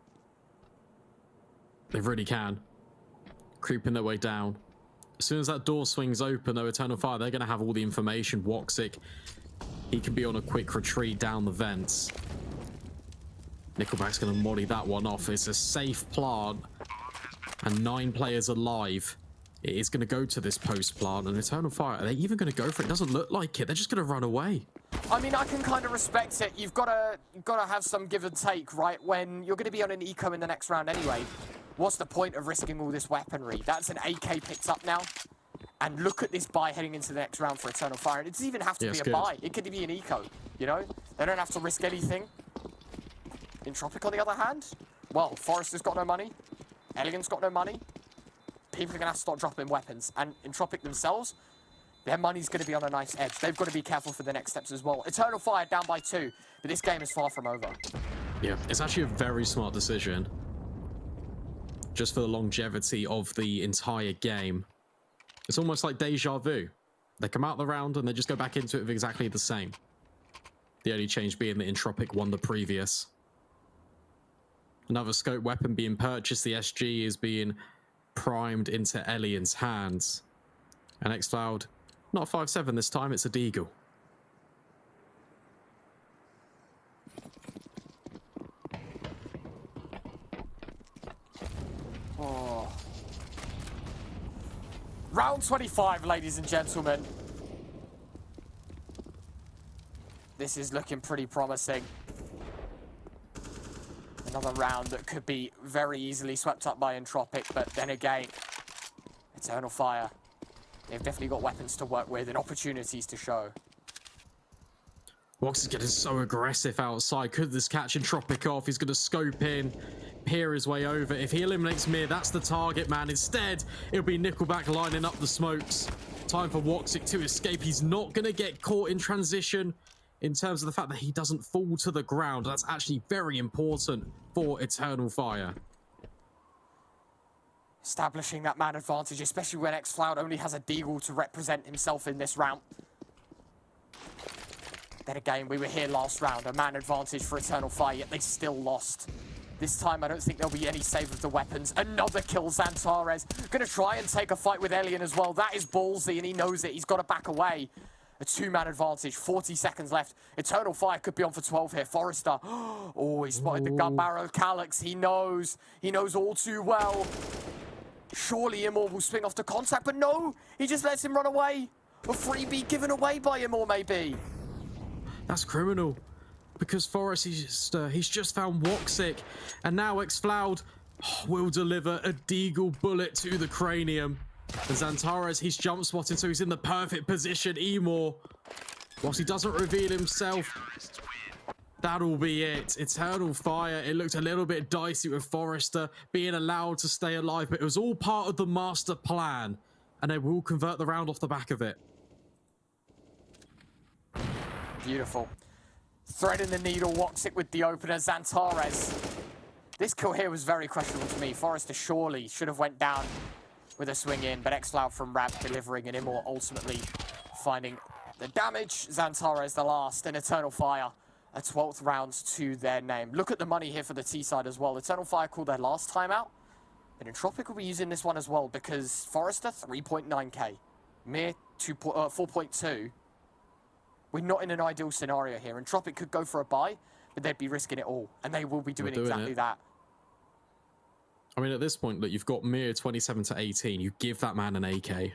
S7: They really can. Creeping their way down. As soon as that door swings open, though, Eternal Fire, they're going to have all the information. Woxic, he can be on a quick retreat down the vents. Nickelback's going to molly that one off. It's a safe plant, and 9 players alive. It is going to go to this post plant, and Eternal Fire, are they even going to go for it? It doesn't look like it. They're just going to run away.
S6: I mean, I can kind of respect it. You've got to have some give and take, right? When you're going to be on an eco in the next round anyway, what's the point of risking all this weaponry? That's an AK picked up now. And look at this buy heading into the next round for Eternal Fire. It doesn't even have to be a buy. It could be an eco, you know? They don't have to risk anything. Entropiq, on the other hand, well, Forrester's got no money. Alien's got no money. People are going to have to start dropping weapons. And Entropiq themselves, their money's going to be on a nice edge. They've got to be careful for the next steps as well. Eternal Fire down by 2, but this game is far from over.
S7: Yeah, it's actually a very smart decision. Just for the longevity of the entire game. It's almost like deja vu. They come out the round and they just go back into it with exactly the same. The only change being that Entropiq won the previous. Another scope weapon being purchased. The SG is being primed into Alien's hands. And xCloud, not 5-7 this time, it's a Deagle.
S6: Oh. Round 25, ladies and gentlemen. This is looking pretty promising. Another round that could be very easily swept up by Entropiq, but then again, Eternal Fire. They've definitely got weapons to work with and opportunities to show.
S7: Wox is getting so aggressive outside. Could this catch Entropiq off? He's going to scope in, peer his way over. If he eliminates Mir, that's the target, man. Instead, it'll be Nickelback lining up the smokes. Time for Woxic to escape. He's not going to get caught in transition in terms of the fact that he doesn't fall to the ground. That's actually very important for Eternal Fire.
S6: Establishing that man advantage, especially when xCloud only has a Deagle to represent himself in this round. Then again, we were here last round, a man advantage for Eternal Fire, yet they still lost. This time, I don't think there'll be any save of the weapons. Another kill, Xantares. Gonna try and take a fight with Alien as well. That is ballsy, and he knows it. He's got to back away. A 2-man advantage, 40 seconds left. Eternal Fire could be on for 12 here. Forrester, oh, he spotted the gun barrel. Calyx, he knows all too well. Surely Immor will swing off to contact, but no, he just lets him run away. A freebie given away by Immor, maybe.
S7: That's criminal, because Forrest, he's just found Woxic, and now xCloud will deliver a Deagle bullet to the cranium. And Xantares, he's jump spotting, so he's in the perfect position. Immor, whilst he doesn't reveal himself, that'll be it. Eternal Fire, it looked a little bit dicey with Forrester being allowed to stay alive, but it was all part of the master plan, and they will convert the round off the back of it.
S6: Beautiful. Threading the needle, Woxic with the opener, Xantares. This kill here was very questionable to me. Forrester surely should have went down with a swing in, but xCloud from Ramp delivering, and Immor ultimately finding the damage. Xantares the last, and Eternal Fire a 12th round to their name. Look at the money here for the T side as well. Eternal Fire called their last timeout, but Entropiq will be using this one as well, because Forrester 3.9k, Mir 4.2. We're not in an ideal scenario here. Entropiq could go for a buy, but they'd be risking it all, and they will be doing exactly that.
S7: I mean, at this point, look, you've got Mir 27 to 18. You give that man an AK.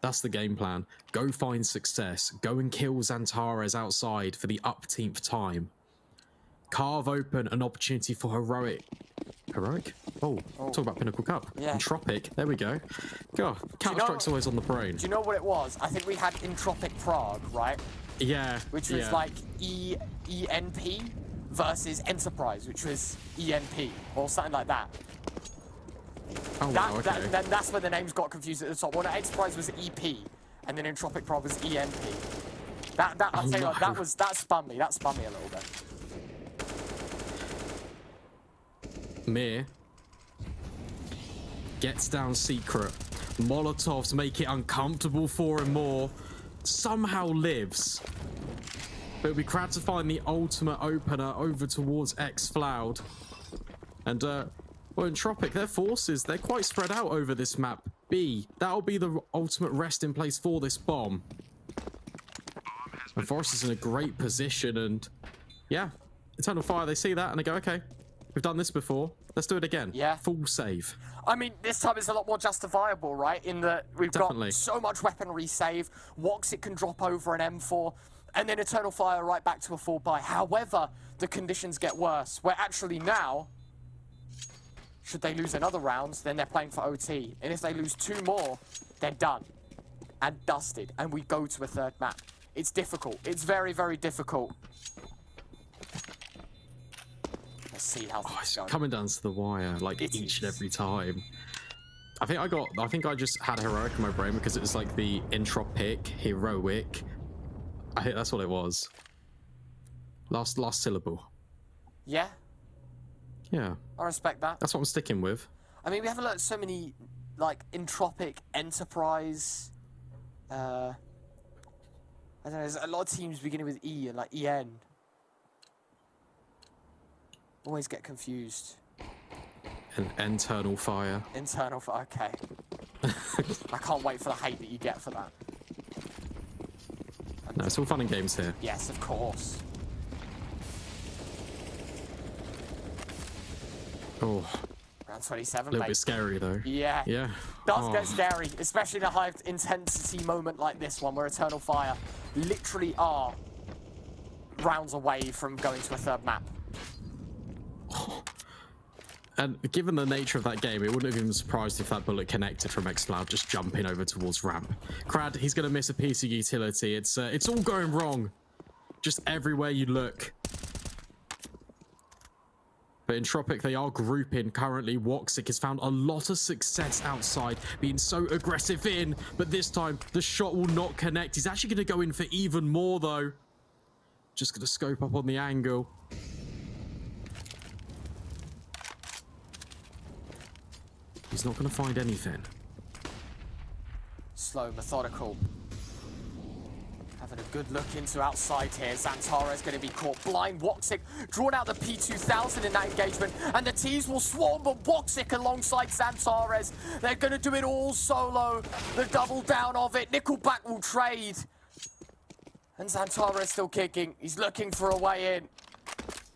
S7: That's the game plan. Go find success. Go and kill Xantares outside for the upteenth time. Carve open an opportunity for heroic. Oh, talk about Pinnacle Cup.
S6: Yeah.
S7: Entropiq. There we go. God, Counter-Strike's always on the brain.
S6: Do you know what it was? I think we had Entropiq Prague, right?
S7: Yeah.
S6: Which was like ENP versus Enterprise, which was ENP or something like that.
S7: Oh, wow, okay.
S6: Then that's where the names got confused at the top. Well, Enterprise was EP, and then Entropiq Prague was ENP. I'll tell you what, that spun me. That spun me a little bit.
S7: Mir gets down secret. Molotovs make it uncomfortable for him more. Somehow lives. But it'll be crap to find the ultimate opener over towards xCloud. And, well, Entropiq, their forces, they're quite spread out over this map. B, that'll be the ultimate resting place for this bomb. And Forrest is in a great position, and yeah, Eternal Fire, they see that and they go, okay, we've done this before, let's do it again.
S6: Yeah.
S7: Full save.
S6: I mean, this time it's a lot more justifiable, right? In that we've got so much weaponry save. Woxic can drop over an M4. and then Eternal Fire right back to a full buy. However, the conditions get worse, where actually now, should they lose another round, then they're playing for OT. And if they lose 2 more, they're done and dusted, and we go to a 3rd map. It's difficult. It's very, very difficult. Let's see how
S7: it's
S6: go.
S7: coming down to the wire, like each and every time. I think I just had heroic in my brain because it was like the Entropiq, heroic. I think that's what it was. Last syllable.
S6: Yeah,
S7: Yeah.
S6: I respect that.
S7: That's what I'm sticking with.
S6: I mean, we have like so many, like Entropiq, Enterprise. I don't know. There's a lot of teams beginning with E and like EN. Always get confused.
S7: An internal fire.
S6: Internal fire. Okay. I can't wait for the hate that you get for that.
S7: No, it's all fun and games here.
S6: Yes, of course.
S7: Oh.
S6: Round 27,
S7: A little
S6: mate.
S7: bit scary though.
S6: Yeah.
S7: Yeah.
S6: Does get scary, especially in a high intensity moment like this one, where Eternal Fire literally are rounds away from going to a 3rd map.
S7: And given the nature of that game, it wouldn't have even surprised if that bullet connected from xCloud just jumping over towards ramp. Crad, he's going to miss a piece of utility. It's all going wrong. Just everywhere you look. But Entropiq, they are grouping currently. Woxic has found a lot of success outside, being so aggressive in. But this time, the shot will not connect. He's actually going to go in for even more, though. Just going to scope up on the angle. He's not going to find anything.
S6: Slow, methodical. Having a good look into outside here. Xantara is going to be caught blind. Woxic drawn out the P2000 in that engagement. And the T's will swarm, but Woxic alongside Xantares. They're going to do it all solo. The double down of it. Nickelback will trade. And Xantara is still kicking. He's looking for a way in.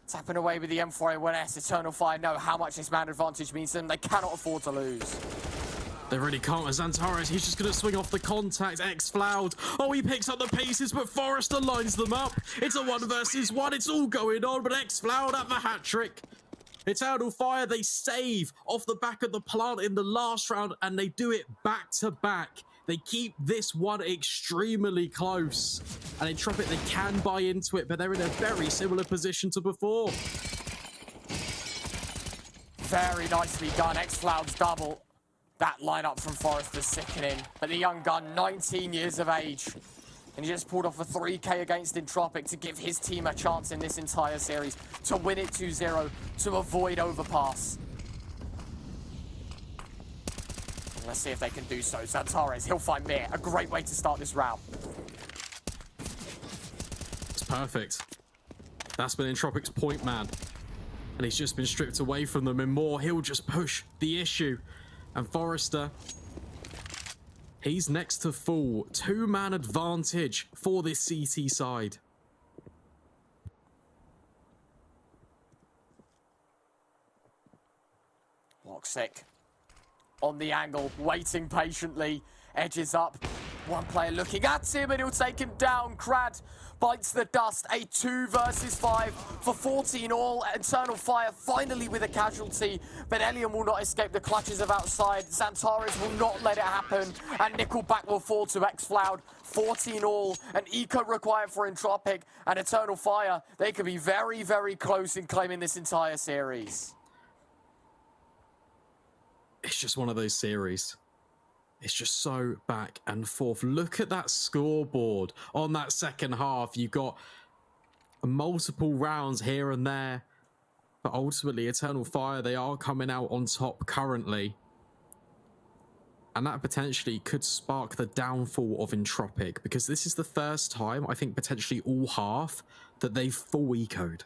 S6: Tapping away with the M4A1S. Eternal Fire know how much this man advantage means to them. They cannot afford to lose.
S7: They really can't. As Xantares, he's just going to swing off the contact. xCloud. Oh, he picks up the pieces, but Forrester lines them up. It's a 1 versus 1. It's all going on, but xCloud at the hat trick. Eternal Fire, they save off the back of the plant in the last round, and they do it back to back. They keep this one extremely close. And Entropiq, they can buy into it, but they're in a very similar position to before.
S6: Very nicely done. xCloud's double. That lineup from Forrester's sickening. But the young gun, 19 years of age. And he just pulled off a 3K against Entropiq to give his team a chance in this entire series to win it 2-0, to avoid overpass. Let's see if they can do so. Xantares, he'll find Mir. A great way to start this round.
S7: It's perfect. That's been Entropiq's point man. And he's just been stripped away from them. And more, he'll just push the issue. And Forrester, he's next to full 2-man advantage for this CT side.
S6: Woxic on the angle, waiting patiently, edges up. One player looking at him, and he'll take him down. Crad bites the dust. A 2 versus 5 for 14 all. Eternal Fire finally with a casualty, but Elian will not escape the clutches of outside. Xantares will not let it happen, and Nickelback will fall to xCloud. 14 all, an eco required for Entropiq, and Eternal Fire, they could be very, very close in claiming this entire series.
S7: It's just one of those series. It's just so back and forth. Look at that scoreboard on that second half. You've got multiple rounds here and there. But ultimately, Eternal Fire, they are coming out on top currently. And that potentially could spark the downfall of Entropiq, because this is the first time, I think potentially all half, that they've full ecoed.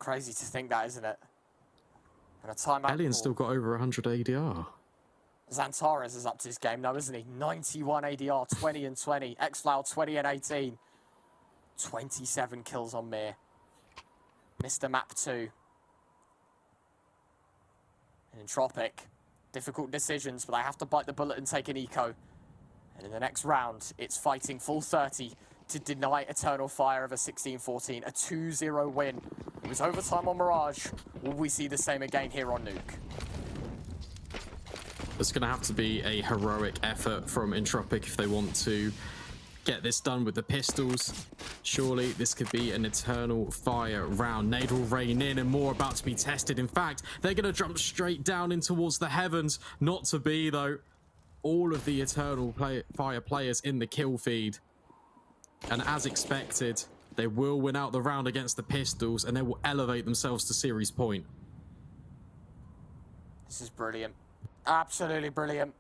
S6: Crazy to think that, isn't it? And a timeout.
S7: Elian's still got over 100 ADR.
S6: Xantares is up to his game now, isn't he? 91 ADR, 20 and 20. xCloud 20 and 18. 27 kills on Mir. Mr. Map 2. And Entropiq. Difficult decisions, but they have to bite the bullet and take an eco. And in the next round, it's fighting full 30 to deny Eternal Fire of a 16-14, a 2-0 win. It was overtime on Mirage. Will we see the same again here on Nuke?
S7: It's going to have to be a heroic effort from Entropiq if they want to get this done with the pistols. Surely this could be an Eternal Fire round. Nade will rain in and more about to be tested. In fact, they're going to jump straight down in towards the heavens. Not to be, though. All of the Eternal Fire players in the kill feed. And as expected, they will win out the round against the pistols and they will elevate themselves to series point.
S6: This is brilliant. Absolutely brilliant.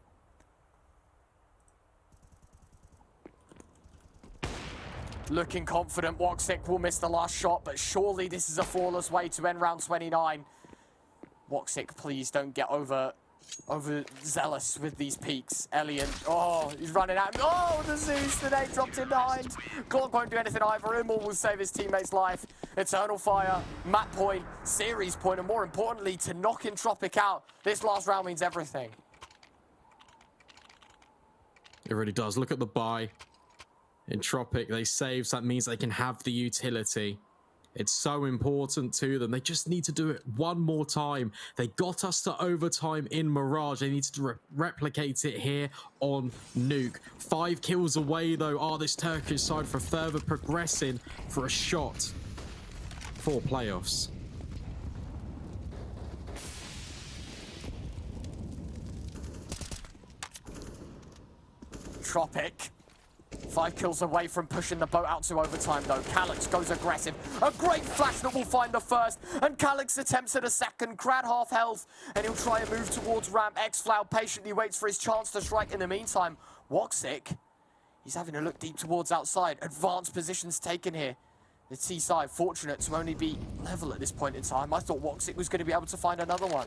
S6: Looking confident, Woxic will miss the last shot, but surely this is a flawless way to end round 29. Woxic, please don't get overzealous with these peaks. Elian, oh, he's running out. Oh, the Zeus today dropped in behind. Clock won't do anything either. Immortal will save his teammate's life. Eternal Fire, map point, series point, and more importantly, to knock Entropiq out. This last round means everything.
S7: It really does. Look at the buy. Entropiq, they save, so that means they can have the utility. It's so important to them. They just need to do it one more time. They got us to overtime in Mirage. They need to replicate it here on Nuke. 5 kills away, though, are this Turkish side for further progressing for a shot for playoffs.
S6: Entropiq. 5 kills away from pushing the boat out to overtime, though. Calyx goes aggressive. A great flash that will find the first. And Calyx attempts at a second. Crad half health. And he'll try and move towards ramp. Xflow patiently waits for his chance to strike. In the meantime, Woxic, he's having a look deep towards outside. Advanced positions taken here. The T side fortunate to only be level at this point in time. I thought Woxic was going to be able to find another one.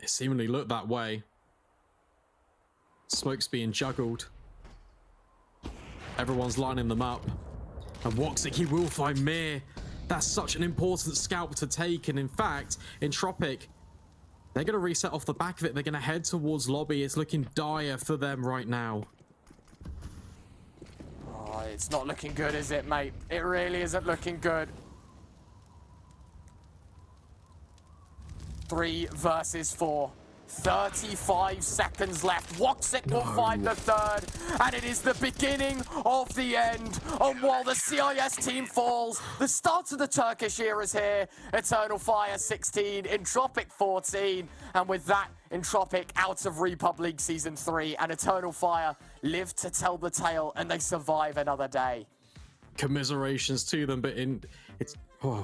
S7: It seemingly looked that way. Smoke's being juggled. Everyone's lining them up. And Woxic, he will find Mir. That's such an important scalp to take. And in fact, Entropiq, they're going to reset off the back of it. They're going to head towards lobby. It's looking dire for them right now.
S6: Oh, it's not looking good, is it, mate? It really isn't looking good. 3 versus 4. 35 seconds left. Woxic will find the third, and it is the beginning of the end. And while the CIS team falls, the start of the Turkish era is here. Eternal Fire 16, Entropiq 14, and with that, Entropiq out of Republic Season 3, and Eternal Fire live to tell the tale, and they survive another day.
S7: Commiserations to them, but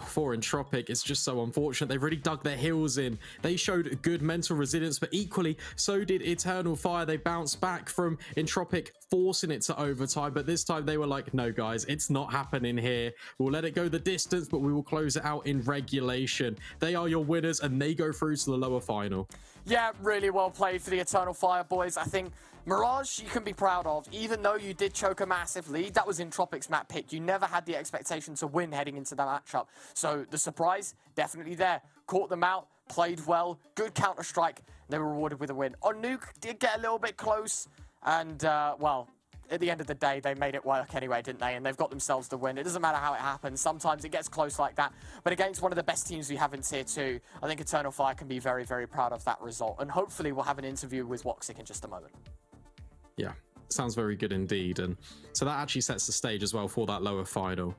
S7: for Entropiq, it's just so unfortunate. They've really dug their heels in. They showed good mental resilience, but equally, so did Eternal Fire. They bounced back from Entropiq forcing it to overtime, but this time they were like, no, guys, it's not happening here. We'll let it go the distance, but we will close it out in regulation. They are your winners, and they go through to the lower final.
S6: Yeah, really well played for the Eternal Fire boys. I think Mirage, you can be proud of. Even though you did choke a massive lead, that was Entropiq's map pick. You never had the expectation to win heading into that matchup. So the surprise, definitely there. Caught them out, played well, good counter-strike. They were rewarded with a win. On Nuke, did get a little bit close. And, well, at the end of the day, they made it work anyway, didn't they? And they've got themselves the win. It doesn't matter how it happens. Sometimes it gets close like that. But against one of the best teams we have in Tier 2, I think Eternal Fire can be very, very proud of that result. And hopefully we'll have an interview with Woxic in just a moment.
S7: Yeah, sounds very good indeed. And so that actually sets the stage as well for that lower final.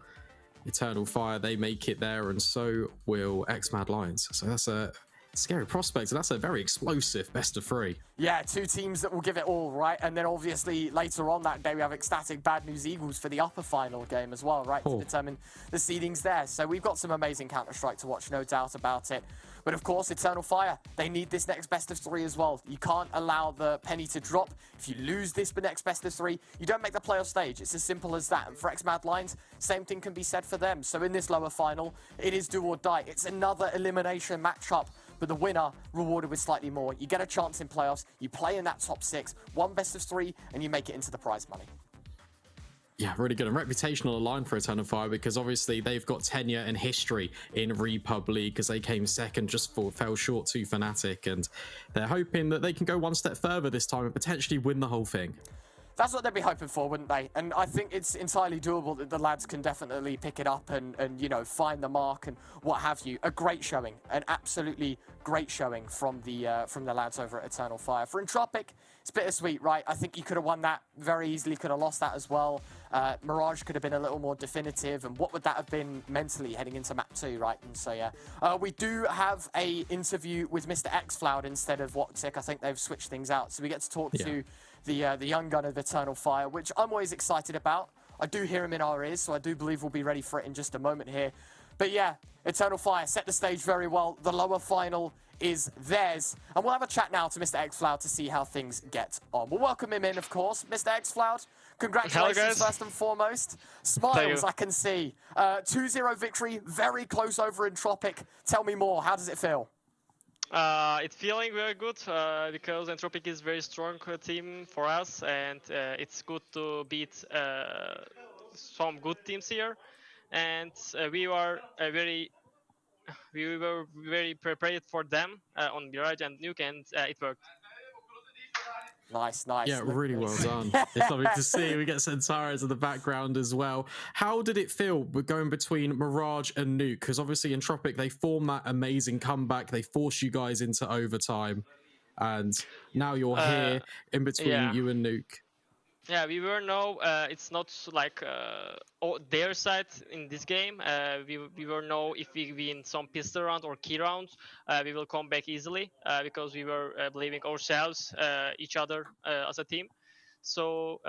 S7: Eternal Fire, they make it there, and so will X-Mad Lions. So that's a scary prospect, and that's a very explosive best of 3.
S6: Yeah, 2 teams that will give it all, right? And then obviously later on that day we have Ecstatic Bad News Eagles for the upper final game as well, right? To determine the seedings there. So we've got some amazing Counter-Strike to watch, no doubt about it. But of course, Eternal Fire, they need this next best of 3 as well. You can't allow the penny to drop. If you lose this next best of 3, you don't make the playoff stage. It's as simple as that. And for X-Mad Lions, same thing can be said for them. So in this lower final, it is do or die. It's another elimination matchup, but the winner rewarded with slightly more. You get a chance in playoffs, you play in that top 6, 1 best of 3, and you make it into the prize money.
S7: Yeah, really good. And reputational align for Eternal Fire because obviously they've got tenure and history in REPUBLEAGUE because they came second, fell short to Fnatic, and they're hoping that they can go one step further this time and potentially win the whole thing.
S6: That's what they'd be hoping for, wouldn't they? And I think it's entirely doable that the lads can definitely pick it up and you know, find the mark and what have you. A great showing, an absolutely great showing from the lads over at Eternal Fire. For Entropiq, it's bittersweet, right? I think you could have won that very easily, could have lost that as well. Mirage could have been a little more definitive, and what would that have been mentally heading into map 2, right? And so, yeah. We do have a interview with Mr. xFloud instead of Woxic. I think they've switched things out, so we get to talk to the young gun of Eternal Fire, which I'm always excited about. I do hear him in our ears, so I do believe we'll be ready for it in just a moment here. But yeah, Eternal Fire set the stage very well. The lower final is theirs. And we'll have a chat now to Mr. xFloud to see how things get on. We'll welcome him in, of course. Mr. xFloud, congratulations first and foremost. Smiles, I can see. 2-0 victory, very close over Entropiq. Tell me more, how does it feel?
S21: It's feeling very good because Entropiq is very strong team for us, and it's good to beat some good teams here. And we were very prepared for them on Mirage and Nuke, and it worked.
S6: Nice, nice.
S7: Yeah, really well done. It's lovely to see. We get Centaurus in the background as well. How did it feel going between Mirage and Nuke? Because obviously Entropiq, they formed that amazing comeback. They forced you guys into overtime. And now you're here in between you and Nuke.
S21: Yeah, we were it's not like their side in this game. We were if we win some pistol round or key rounds, we will come back easily because we were believing ourselves, each other as a team. So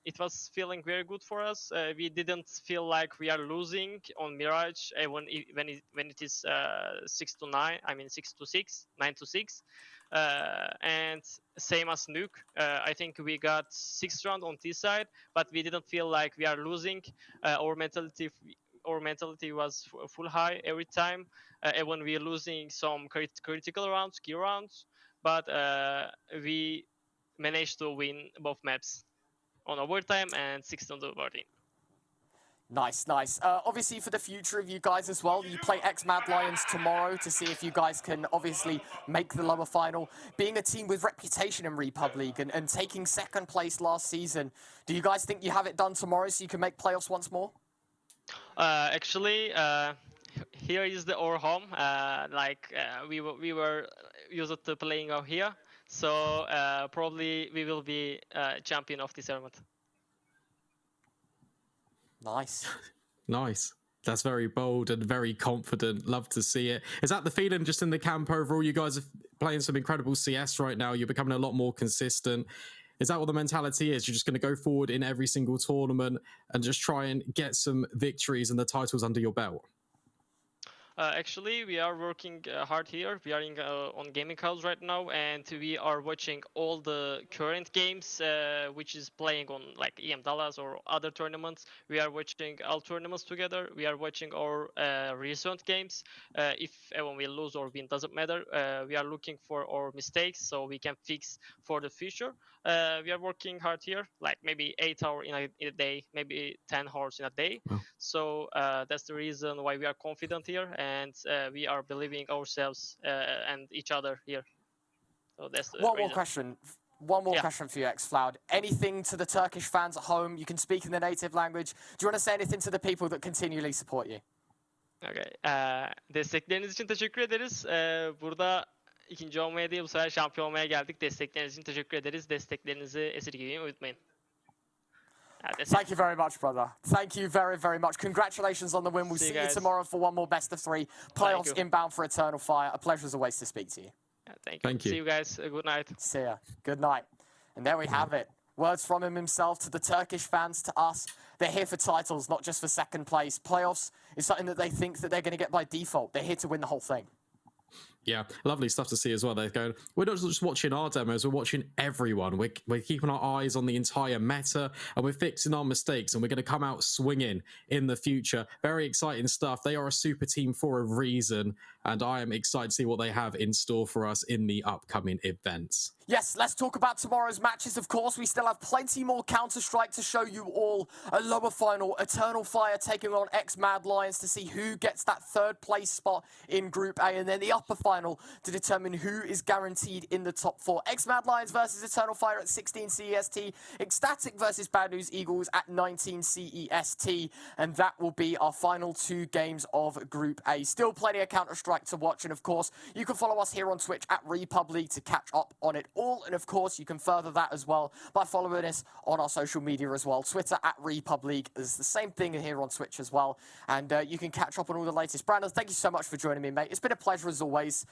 S21: it was feeling very good for us. We didn't feel like we are losing on Mirage when it is 6-9. I mean 6-6, 9-6. And same as Nuke, I think we got 6th round on T side, but we didn't feel like we are losing. Our mentality was full high every time, even we are losing some critical rounds, key rounds, but we managed to win both maps on overtime and 6th on the voting.
S6: Nice, nice. Obviously, for the future of you guys as well, you play ex-Mad Lions tomorrow to see if you guys can obviously make the lower final. Being a team with reputation in REPUBLEAGUE and taking 2nd place last season, do you guys think you have it done tomorrow so you can make playoffs once more?
S21: Actually, here is our home. We were used to playing out here, so probably we will be champion of this tournament.
S6: Nice.
S7: Nice. That's very bold and very confident. Love to see it. Is that the feeling just in the camp overall? You guys are playing some incredible CS right now. You're becoming a lot more consistent. Is that what the mentality is? You're just going to go forward in every single tournament and just try and get some victories and the titles under your belt?
S21: Actually, we are working hard here. We are on gaming house right now, and we are watching all the current games, which is playing on like EM Dallas or other tournaments. We are watching all tournaments together. We are watching our recent games. If when we lose or win, doesn't matter. We are looking for our mistakes so we can fix for the future. We are working hard here, like maybe 8 hours in a day, maybe 10 hours in a day.
S7: Wow.
S21: So that's the reason why we are confident here. And we are believing ourselves and each other here. So that's the
S6: One more question for you, xFloud. Anything to the Turkish fans at home? You can speak in the native language. Do you want to say anything to the people that continually support you?
S21: Okay. Destekleriniz için teşekkür ederiz. Burada ikinci olmaya değil, bu sefer şampiyon olmaya geldik. Destekleriniz için teşekkür ederiz. Desteklerinizi esirgemeyi unutmayın.
S6: Thank you very much, brother. Thank you very, very much. Congratulations on the win. We'll see you tomorrow for one more best of 3. Playoffs inbound for Eternal Fire. A pleasure as always to speak to you.
S21: Thank you. See you guys. Good night.
S6: See ya. Good night. And there we have it. Words from him himself to the Turkish fans, to us. They're here for titles, not just for 2nd place. Playoffs is something that they think that they're going to get by default. They're here to win the whole thing.
S7: Yeah, lovely stuff to see as well. They're going, we're not just watching our demos, we're watching everyone. We're keeping our eyes on the entire meta and we're fixing our mistakes and we're going to come out swinging in the future. Very exciting stuff. They are a super team for a reason, and I am excited to see what they have in store for us in the upcoming events.
S6: Yes, let's talk about tomorrow's matches, of course. We still have plenty more Counter-Strike to show you all. A lower final, Eternal Fire taking on X-Mad Lions to see who gets that third place spot in Group A, and then the upper final to determine who is guaranteed in the top 4. X-Mad Lions versus Eternal Fire at 16 CEST, Ecstatic versus Bad News Eagles at 19 CEST, and that will be our final 2 games of Group A. Still plenty of Counter-Strike to watch, and of course, you can follow us here on Twitch at REPUBLEAGUE to catch up on it all, and of course you can further that as well by following us on our social media as well. Twitter at REPUBLEAGUE is the same thing here on Twitch as well, and you can catch up on all the latest. Brandon, thank you so much for joining me, mate. It's been a pleasure as always,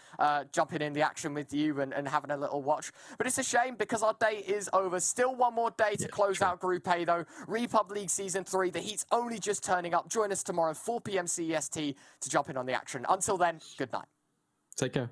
S6: jumping in the action with you and having a little watch, but it's a shame because our day is over. Still one more day to close out Group A though. REPUBLEAGUE Season 3, the heat's only just turning up. Join us tomorrow 4 PM CEST to jump in on the action. Until then, good night.
S7: Take care.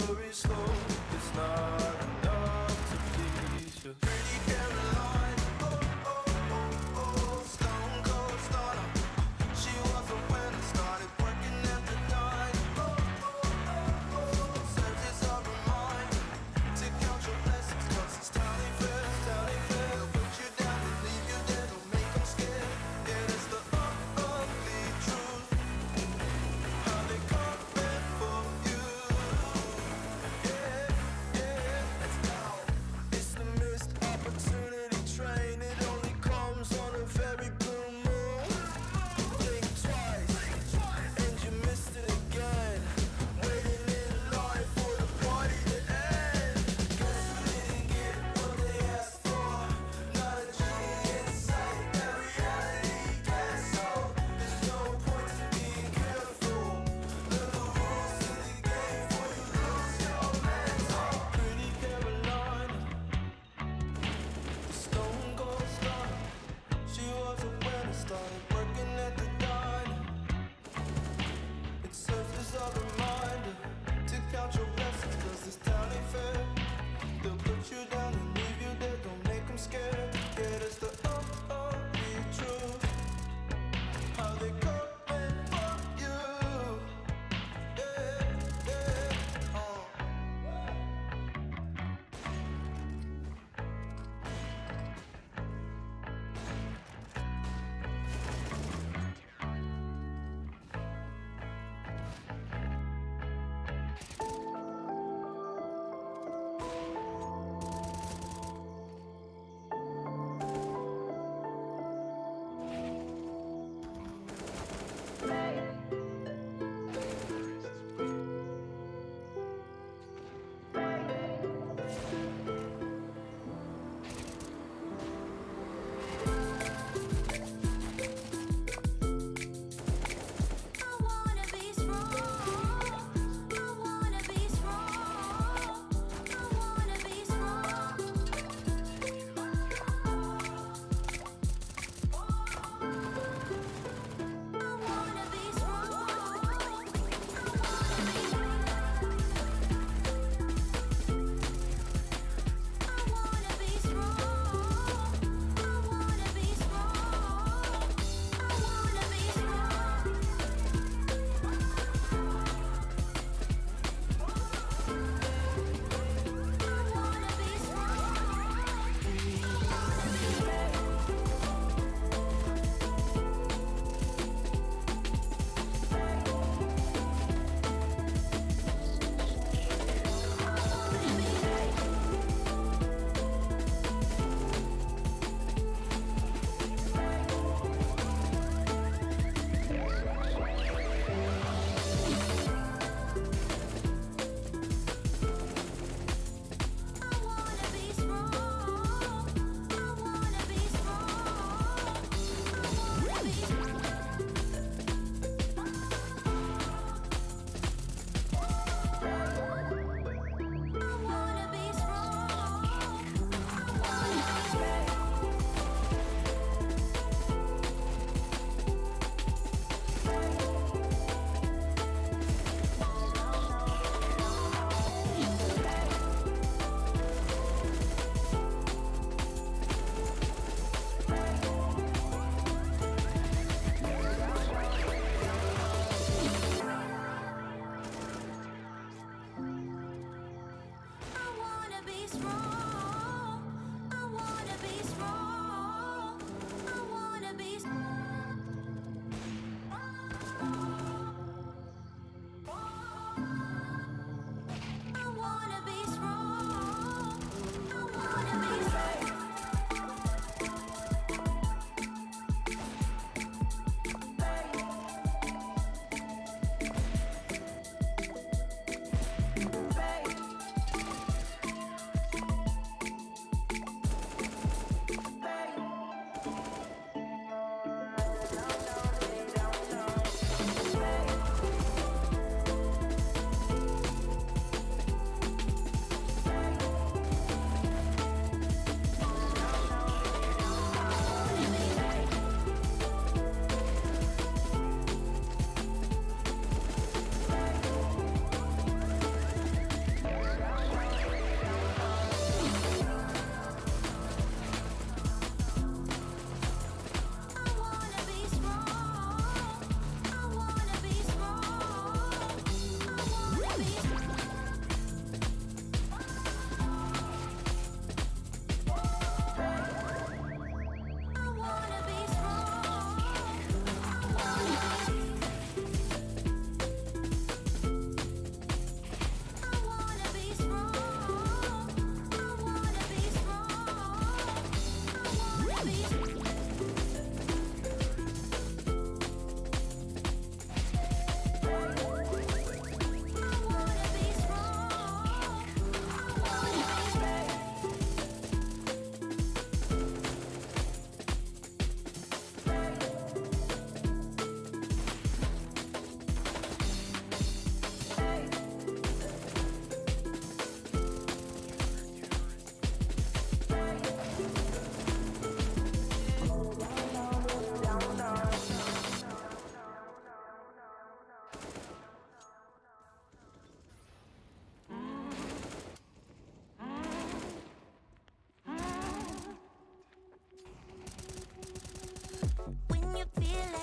S5: recovery slow. It's not enough to please you. Pretty Caroline, stone cold stunner. She was a winner, started working at the dime. Surface of her mind, to count your blessings, 'cause it's tally fair, tally fair. They'll put you down and leave you there, don't make them scared. Yeah, that's the ugly truth. How they come back for you. Yeah, yeah, let's go. It's the missed opportunity.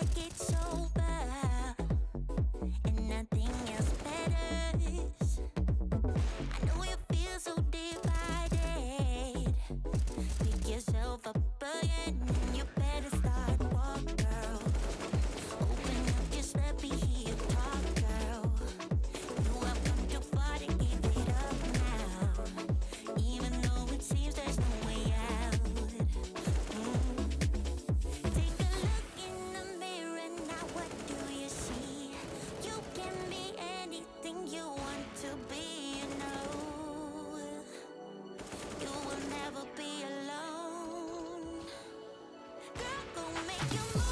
S12: like it's over and nothing else matters. I know you feel so divided. Pick yourself up again and you better start walk, girl. Open up, just let me hear you talk, girl. You have come too far to give it up now, even though it seems there's no way out. Take a look in the mirror now, what do you see? You can be anything you want to be, you know. You will never be alone. Girl, go make your move.